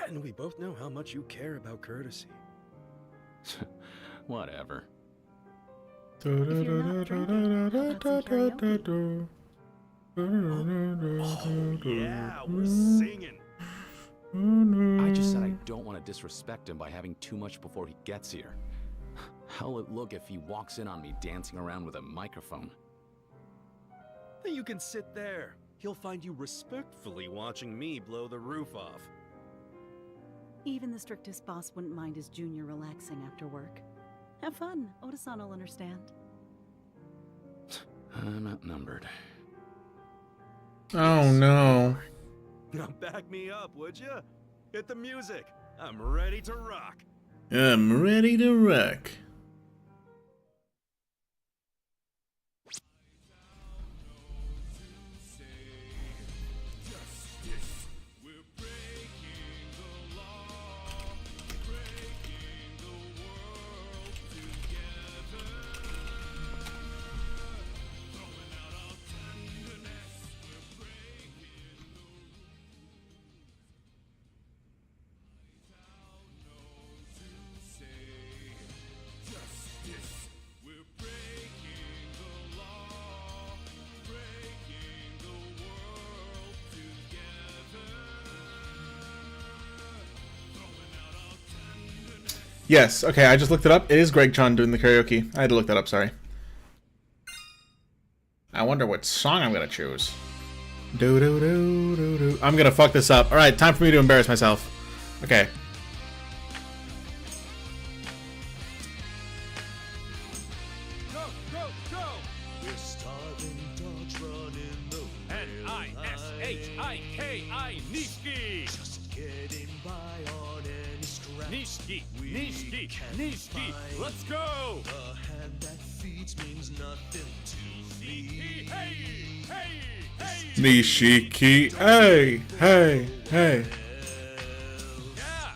And we both know how much you care about courtesy. Whatever. If you're not drinking, how about some karaoke? Oh, yeah, we're singing. I just said I don't want to disrespect him by having too much before he gets here. How'll it look if he walks in on me dancing around with a microphone? Then you can sit there. He'll find you respectfully watching me blow the roof off. Even the strictest boss wouldn't mind his junior relaxing after work. Have fun. Oda-san will understand. I'm outnumbered. Oh no. Now back me up, would you? Hit the music. I'm ready to rock. I'm ready to rock. Yes, okay, I just looked it up. It is Greg Chan doing the karaoke. I had to look that up, sorry. I wonder what song I'm gonna choose. Do do do do do. I'm gonna fuck this up. Alright, time for me to embarrass myself. Okay. Go, go, go! We're starving dogs running the N-I-S-H-I-K-I, Nishiki! Just getting by on any scrap. Nishiki, Nishiki, Nishiki, let's go! A hand that feeds means nothing to me. Hey, hey, hey! Nishiki, hey, hey, hey. Yeah!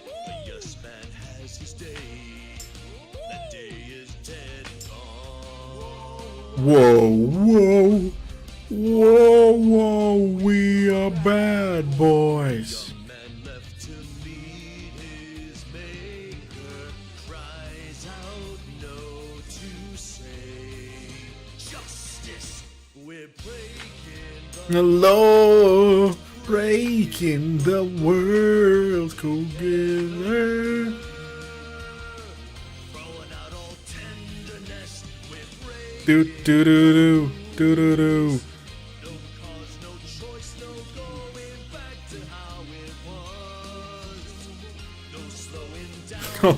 The yes man has his day. Whoa, whoa, whoa, whoa, we are bad boys. The law breaking the world together. Do do do do do do do. Oh.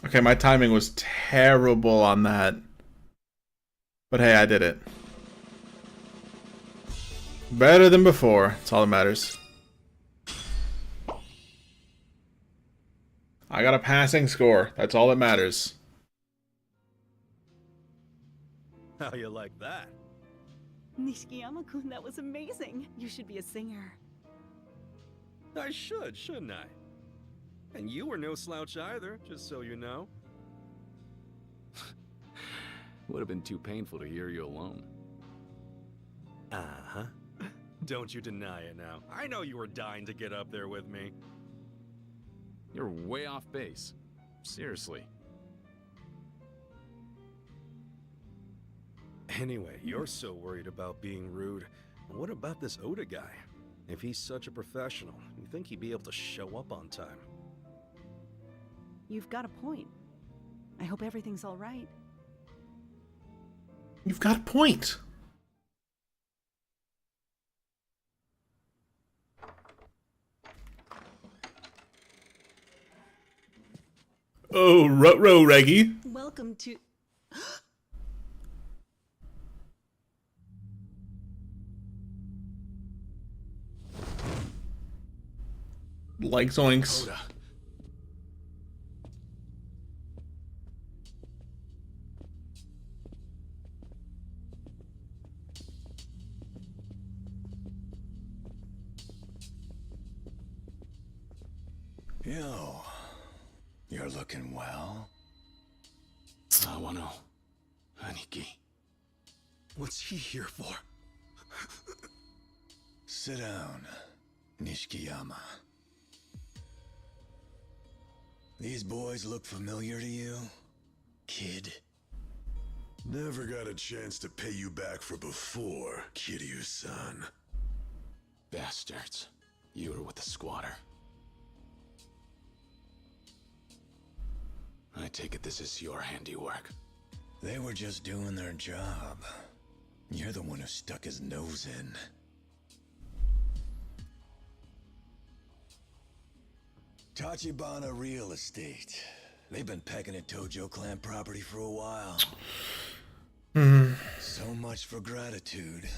Okay, my timing was terrible on that. But hey, I did it. Better than before. That's all that matters. I got a passing score. That's all that matters. How you like that? Nishikiyama-kun, that was amazing. You should be a singer. I should, shouldn't I? And you were no slouch either, just so you know. Would have been too painful to hear you alone. Uh-huh. Don't you deny it now. I know you were dying to get up there with me. You're way off base. Seriously. Anyway, you're so worried about being rude. What about this Oda guy? If he's such a professional, you think he'd be able to show up on time? You've got a point. I hope everything's all right. You've got a point. Oh, ruh-roh, Reggie. Welcome to... Like zoinks. Oda. Yo, you're looking well. Sawano, Aniki. What's he here for? Sit down, Nishikiyama. These boys look familiar to you, kid? Never got a chance to pay you back for before, Kiryu-san. Bastards. You were with the squatter. I take it this is your handiwork. They were just doing their job. You're the one who stuck his nose in. Tachibana Real Estate. They've been pecking at Tojo clan property for a while. So much for gratitude.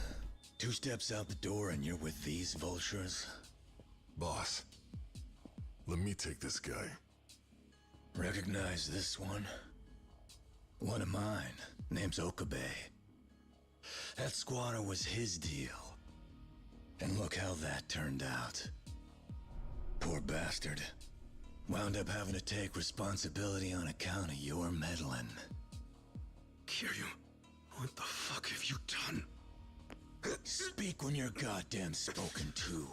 2 steps out the door and you're with these vultures? Boss, let me take this guy. Recognize this one? One of mine. Name's Okabe. That squatter was his deal. And look how that turned out. Poor bastard. Wound up having to take responsibility on account of your meddling. Kiryu, what the fuck have you done? Speak when you're goddamn spoken to.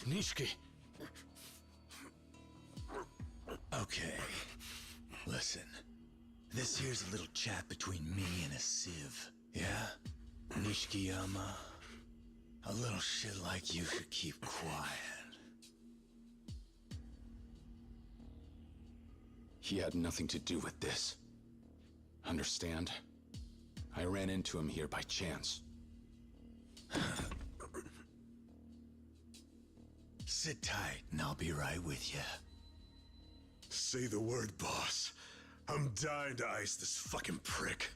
Nishiki. Okay. Listen. This here's a little chat between me and a sieve. Yeah? Nishikiyama? A little shit like you should keep quiet. He had nothing to do with this. Understand? I ran into him here by chance. Sit tight and I'll be right with you. Say the word, boss. I'm dying to ice this fucking prick.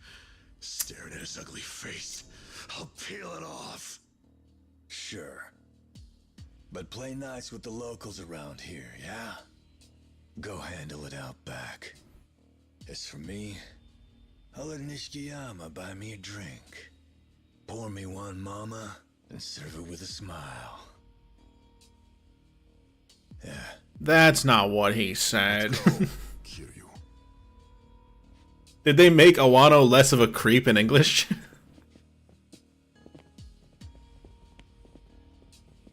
Staring at his ugly face. I'll peel it off. Sure. But play nice with the locals around here, yeah? Go handle it out back. As for me, I'll let Nishikiyama buy me a drink. Pour me one, mama, and serve it with a smile. Yeah. That's not what he said. Did they make Awano less of a creep in English?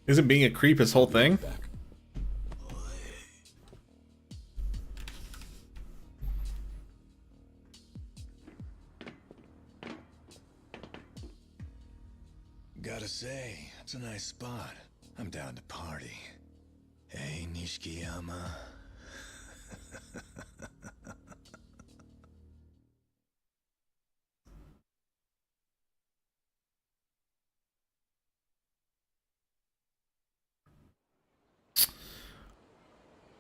Isn't being a creep his whole thing? Gotta say, it's a nice spot. I'm down to party. Hey, Nishikiyama.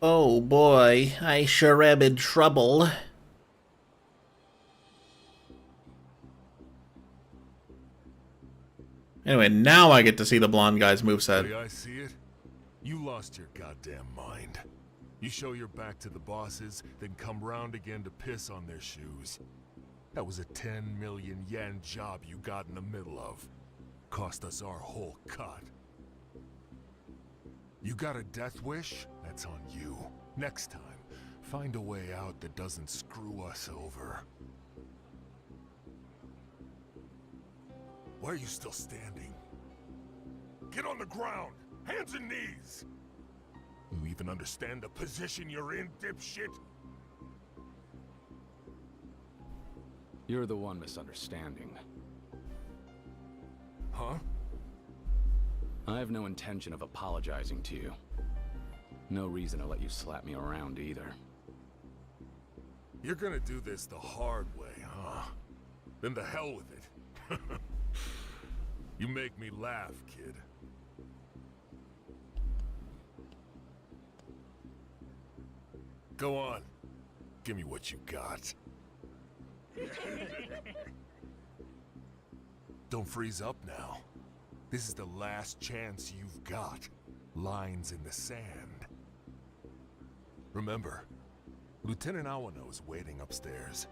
Oh boy, I sure am in trouble. Anyway, now I get to see the blonde guy's moveset. Hey, I see it. You lost your goddamn mind. You show your back to the bosses, then come round again to piss on their shoes. That was a 10 million yen job you got in the middle of. Cost us our whole cut. You got a death wish? That's on you. Next time, find a way out that doesn't screw us over. Why are you still standing? Get on the ground! Hands and knees! You even understand the position you're in, dipshit? You're the one misunderstanding. Huh? I have no intention of apologizing to you. No reason to let you slap me around either. You're gonna do this the hard way, huh? Then the hell with it. You make me laugh, kid. Go on. Give me what you got. Don't freeze up now. This is the last chance you've got. Lines in the sand. Remember, Lieutenant Awano is waiting upstairs.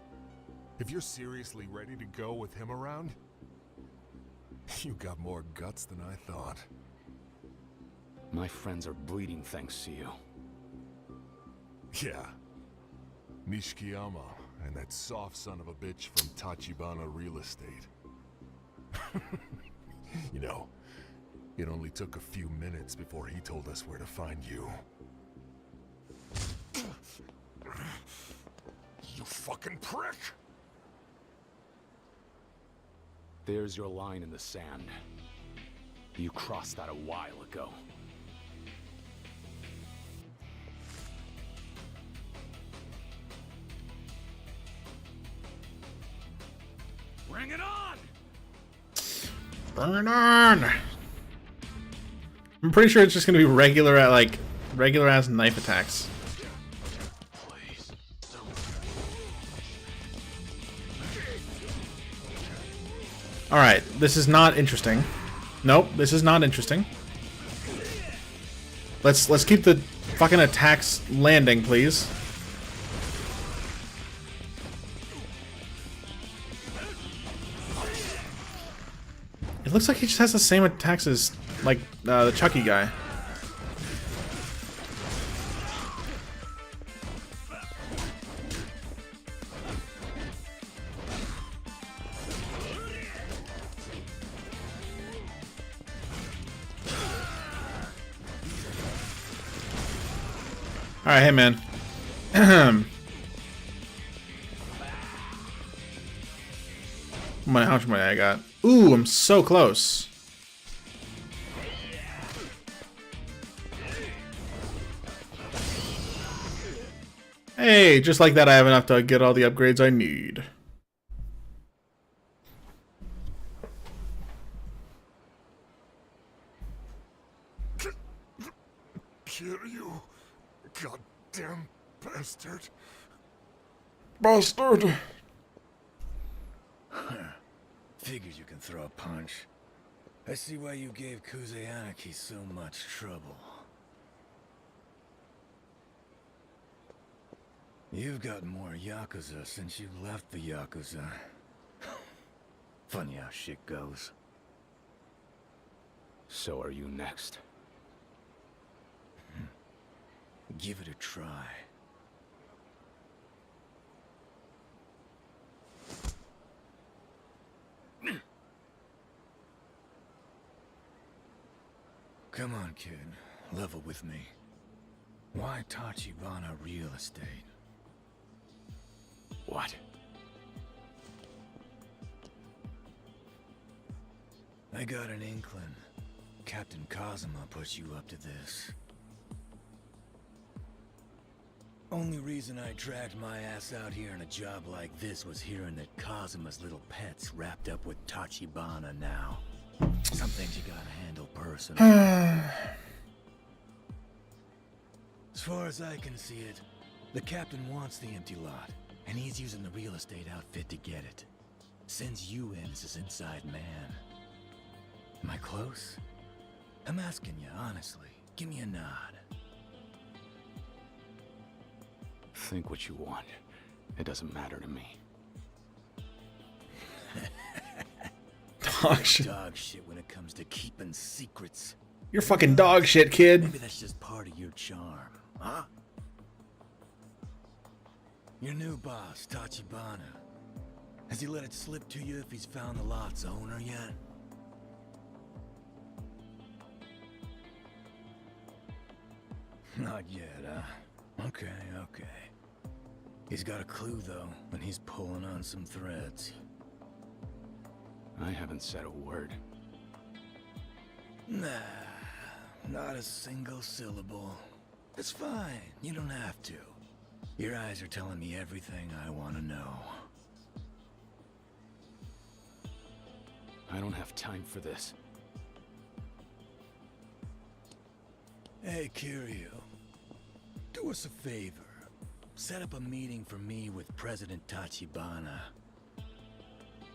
If you're seriously ready to go with him around, you got more guts than I thought. My friends are bleeding thanks to you. Yeah. Nishikiyama and that soft son of a bitch from Tachibana Real Estate. You know, it only took a few minutes before he told us where to find you. You fucking prick! There's your line in the sand. You crossed that a while ago. Bring it on! Bring it on! I'm pretty sure it's just gonna be regular ass knife attacks. Alright, this is not interesting. Nope, this is not interesting. Let's keep the fucking attacks landing, please. It looks like he just has the same attacks as, like, the Chucky guy. Alright, hey man. How much money I got? Ooh, I'm so close. Hey, just like that I have enough to get all the upgrades I need. Kiryu, goddamn bastard. Bastard. Figures you can throw a punch. I see why you gave Kuzeanaki so much trouble. You've got more Yakuza since you left the Yakuza. Funny how shit goes. So are you next? Give it a try. Come on, kid. Level with me. Why Tachibana Real Estate? What? I got an inkling. Captain Kazuma put you up to this. Only reason I dragged my ass out here in a job like this was hearing that Kazuma's little pet's wrapped up with Tachibana now. Some things you gotta handle personally. As far as I can see it, the captain wants the empty lot, and he's using the real estate outfit to get it. Sends you in as his inside man. Am I close? I'm asking you, honestly. Give me a nod. Think what you want. It doesn't matter to me. Dog shit. Dog shit when it comes to keeping secrets. You're fucking dog shit, kid. Maybe that's just part of your charm, huh? Your new boss, Tachibana. Has he let it slip to you if he's found the lot's owner yet? Not yet, huh? Okay. He's got a clue, though, and he's pulling on some threads. I haven't said a word. Nah, not a single syllable. It's fine, you don't have to. Your eyes are telling me everything I want to know. I don't have time for this. Hey, Kiryu. Do us a favor. Set up a meeting for me with President Tachibana.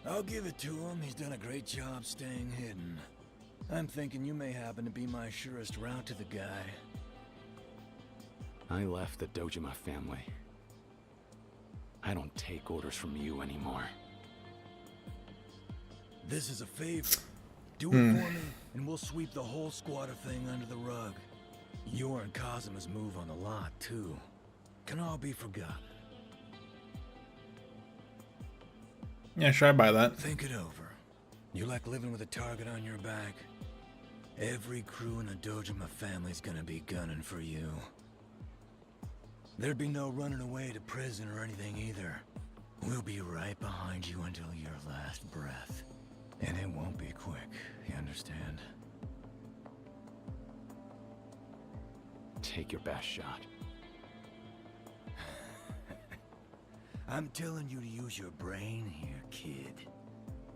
I'll give it to him. He's done a great job staying hidden. I'm thinking you may happen to be my surest route to the guy. I left the Dojima family. I don't take orders from you anymore. This is a favor. Do it for me, and we'll sweep the whole squatter thing under the rug. Your and Kazuma's move on the lot, too. Can all be forgotten. Yeah, sure, I buy that. Think it over. You like living with a target on your back? Every crew in the Dojima family's gonna be gunning for you. There'd be no running away to prison or anything either. We'll be right behind you until your last breath. And it won't be quick, you understand? Take your best shot. I'm telling you to use your brain here, kid.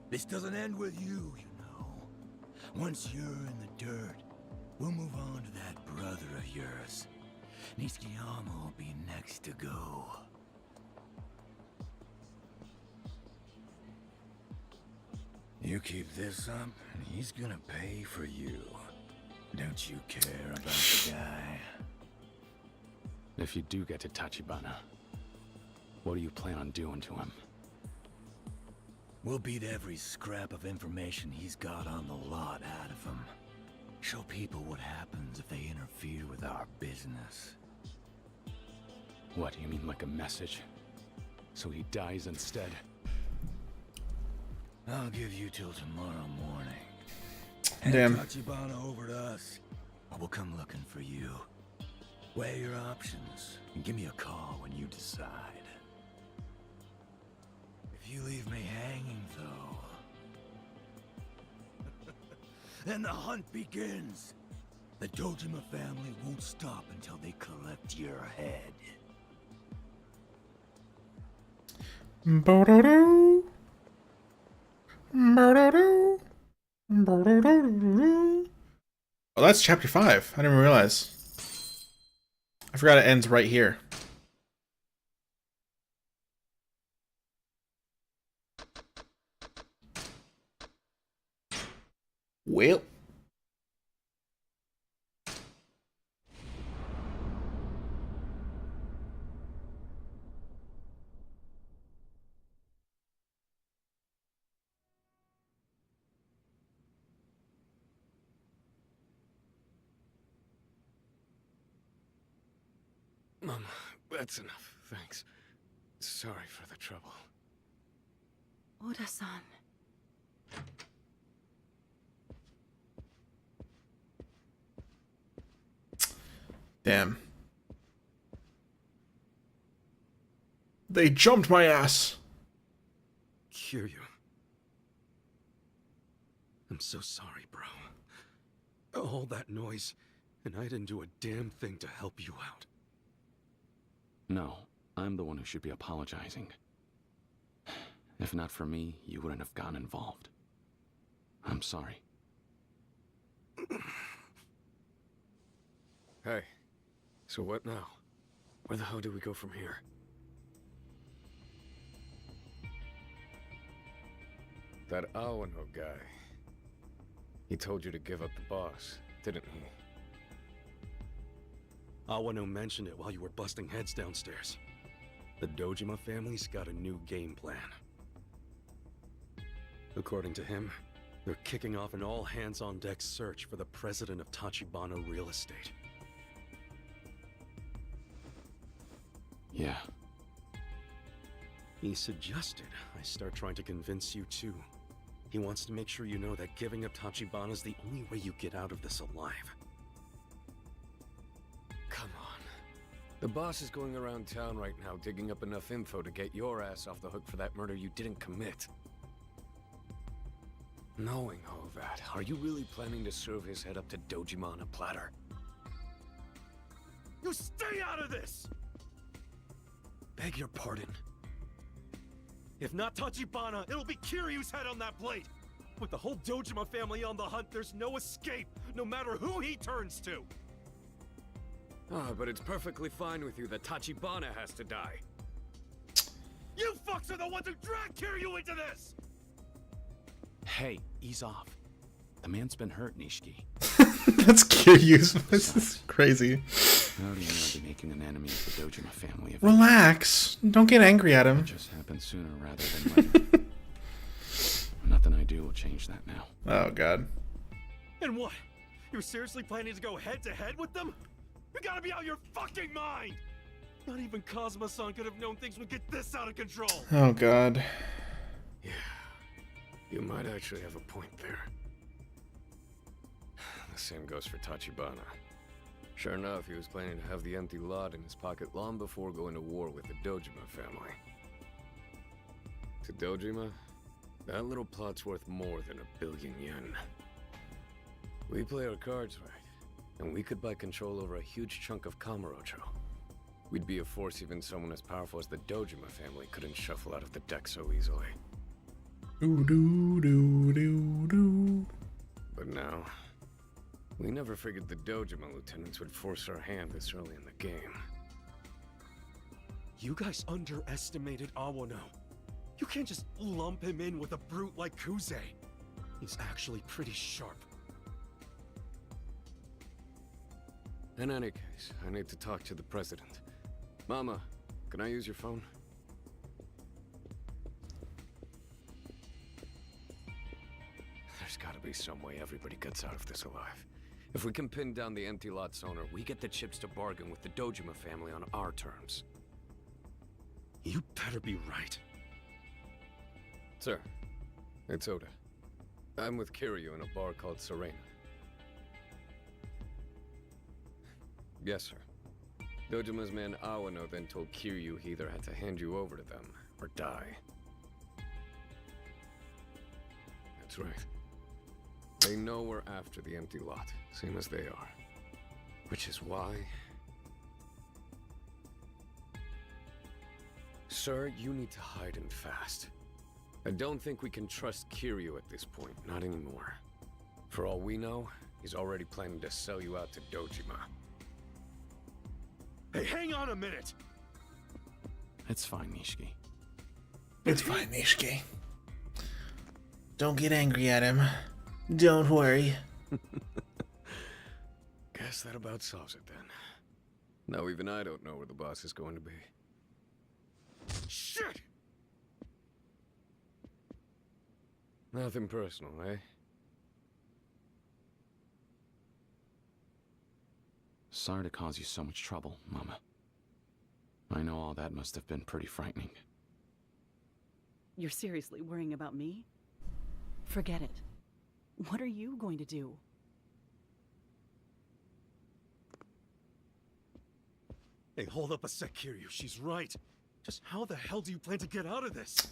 This doesn't end with you, you know. Once you're in the dirt, we'll move on to that brother of yours. Nishikiyama will be next to go. You keep this up, and he's gonna pay for you. Don't you care about the guy? If you do get to Tachibana, what do you plan on doing to him? We'll beat every scrap of information he's got on the lot out of him. Show people what happens if they interfere with our business. What, you mean like a message? So he dies instead? I'll give you till tomorrow morning. Damn. Hand Tachibana over to us. We'll come looking for you. Weigh your options and give me a call when you decide. If you leave me hanging, though, then the hunt begins. The Dojima family won't stop until they collect your head. Ba-da-doo. Ba-da-doo. Oh, that's chapter 5. I didn't even realize. I forgot it ends right here. Well. Mama, that's enough, thanks. Sorry for the trouble. Oda-san. Damn. They jumped my ass. Kiryu. I'm so sorry, bro. All that noise, and I didn't do a damn thing to help you out. No, I'm the one who should be apologizing. If not for me, you wouldn't have gotten involved. I'm sorry. Hey, so what now? Where the hell do we go from here? That Awano guy. He told you to give up the boss, didn't he? Awano mentioned it while you were busting heads downstairs. The Dojima family's got a new game plan. According to him, they're kicking off an all-hands-on-deck search for the president of Tachibana Real Estate. Yeah. He suggested I start trying to convince you too. He wants to make sure you know that giving up Tachibana is the only way you get out of this alive. Come on. The boss is going around town right now digging up enough info to get your ass off the hook for that murder you didn't commit. Knowing all that, are you really planning to serve his head up to Dojima on a platter? You stay out of this! Beg your pardon. If not Tachibana, it'll be Kiryu's head on that plate! With the whole Dojima family on the hunt, there's no escape, no matter who he turns to! Ah, but it's perfectly fine with you that Tachibana has to die. You fucks are the ones who dragged Kiryu into this! Hey, ease off. The man's been hurt, Nishiki. That's Kiryu's. This is crazy. How do you know I'd be making an enemy of the Dojima family? If Relax. Don't get angry at him. it just happened sooner rather than later. Nothing I do will change that now. Oh, God. And what? You're seriously planning to go head-to-head with them? You gotta be out of your fucking mind! Not even Kazuma-san could have known things would get this out of control! Oh, God. Yeah, you might actually have a point there. The same goes for Tachibana. Sure enough, he was planning to have the empty lot in his pocket long before going to war with the Dojima family. To Dojima, that little plot's worth more than 1 billion yen. We play our cards right, and we could buy control over a huge chunk of Kamurocho. We'd be a force even someone as powerful as the Dojima family couldn't shuffle out of the deck so easily. Doo doo doo doo doo. But now, we never figured the Dojima lieutenants would force our hand this early in the game. You guys underestimated Awano. You can't just lump him in with a brute like Kuze. He's actually pretty sharp. In any case, I need to talk to the president. Mama, can I use your phone? There's gotta be some way everybody gets out of this alive. If we can pin down the empty lot's owner, we get the chips to bargain with the Dojima family on our terms. You better be right. Sir, it's Oda. I'm with Kiryu in a bar called Serena. Yes, sir. Dojima's man Awano then told Kiryu he either had to hand you over to them or die. That's right. They know we're after the empty lot, same as they are. Which is why... Sir, you need to hide him fast. I don't think we can trust Kiryu at this point, not anymore. For all we know, he's already planning to sell you out to Dojima. Hey, hang on a minute! It's fine, Nishiki. It's fine, Nishiki. Don't get angry at him. Don't worry. Guess that about solves it then. Now even I don't know where the boss is going to be. Shit! Nothing personal, eh? Sorry to cause you so much trouble, Mama. I know all that must have been pretty frightening. You're seriously worrying about me? Forget it. What are you going to do? Hey, hold up a sec, Kiryu. She's right. Just how the hell do you plan to get out of this?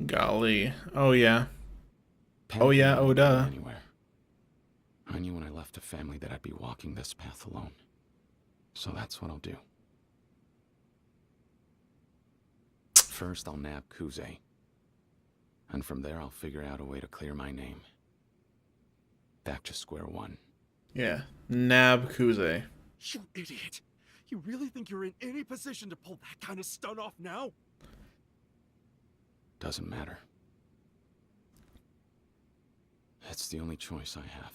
Golly. Oh, yeah. Pen Oh, yeah. can't Oh, lead me duh. Anywhere. I knew when I left the family that I'd be walking this path alone. So that's what I'll do. First, I'll nab Kuze. And from there, I'll figure out a way to clear my name. Back to square one. Yeah. Nab Kuze. You idiot. You really think you're in any position to pull that kind of stunt off now? Doesn't matter. It's the only choice I have.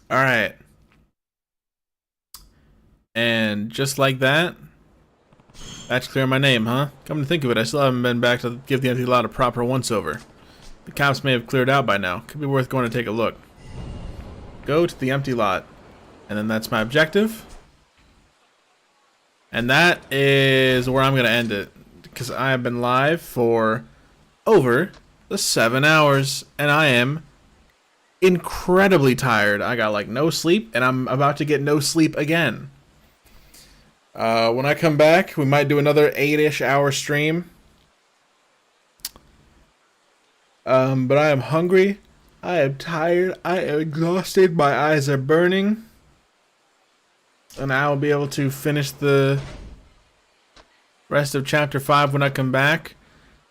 All right. And just like that, that's clear my name, huh? Come to think of it, I still haven't been back to give the empty lot a proper once-over. The cops may have cleared out by now. Could be worth going to take a look. Go to the empty lot. And then that's my objective. And that is where I'm going to end it. Because I have been live for over the 7 hours. And I am incredibly tired. I got like no sleep. And I'm about to get no sleep again. When I come back, we might do another 8-ish hour stream. But I am hungry. I am tired. I am exhausted. My eyes are burning. And I will be able to finish the rest of chapter 5 when I come back.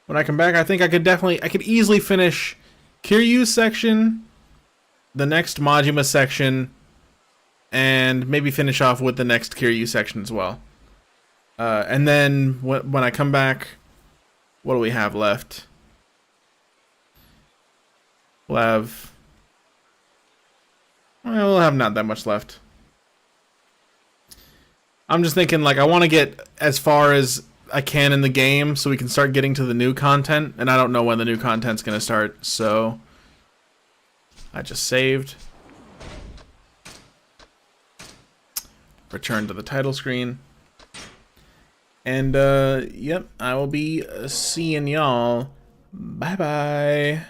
When I come back, I think I could easily finish Kiryu's section, the next Majima section, and maybe finish off with the next Kiryu section as well. And then when I come back, what do we have left? We'll have not that much left. I'm just thinking, like, I want to get as far as I can in the game so we can start getting to the new content, and I don't know when the new content's going to start, so I just saved. Return to the title screen. And, yep, I will be seeing y'all. Bye-bye.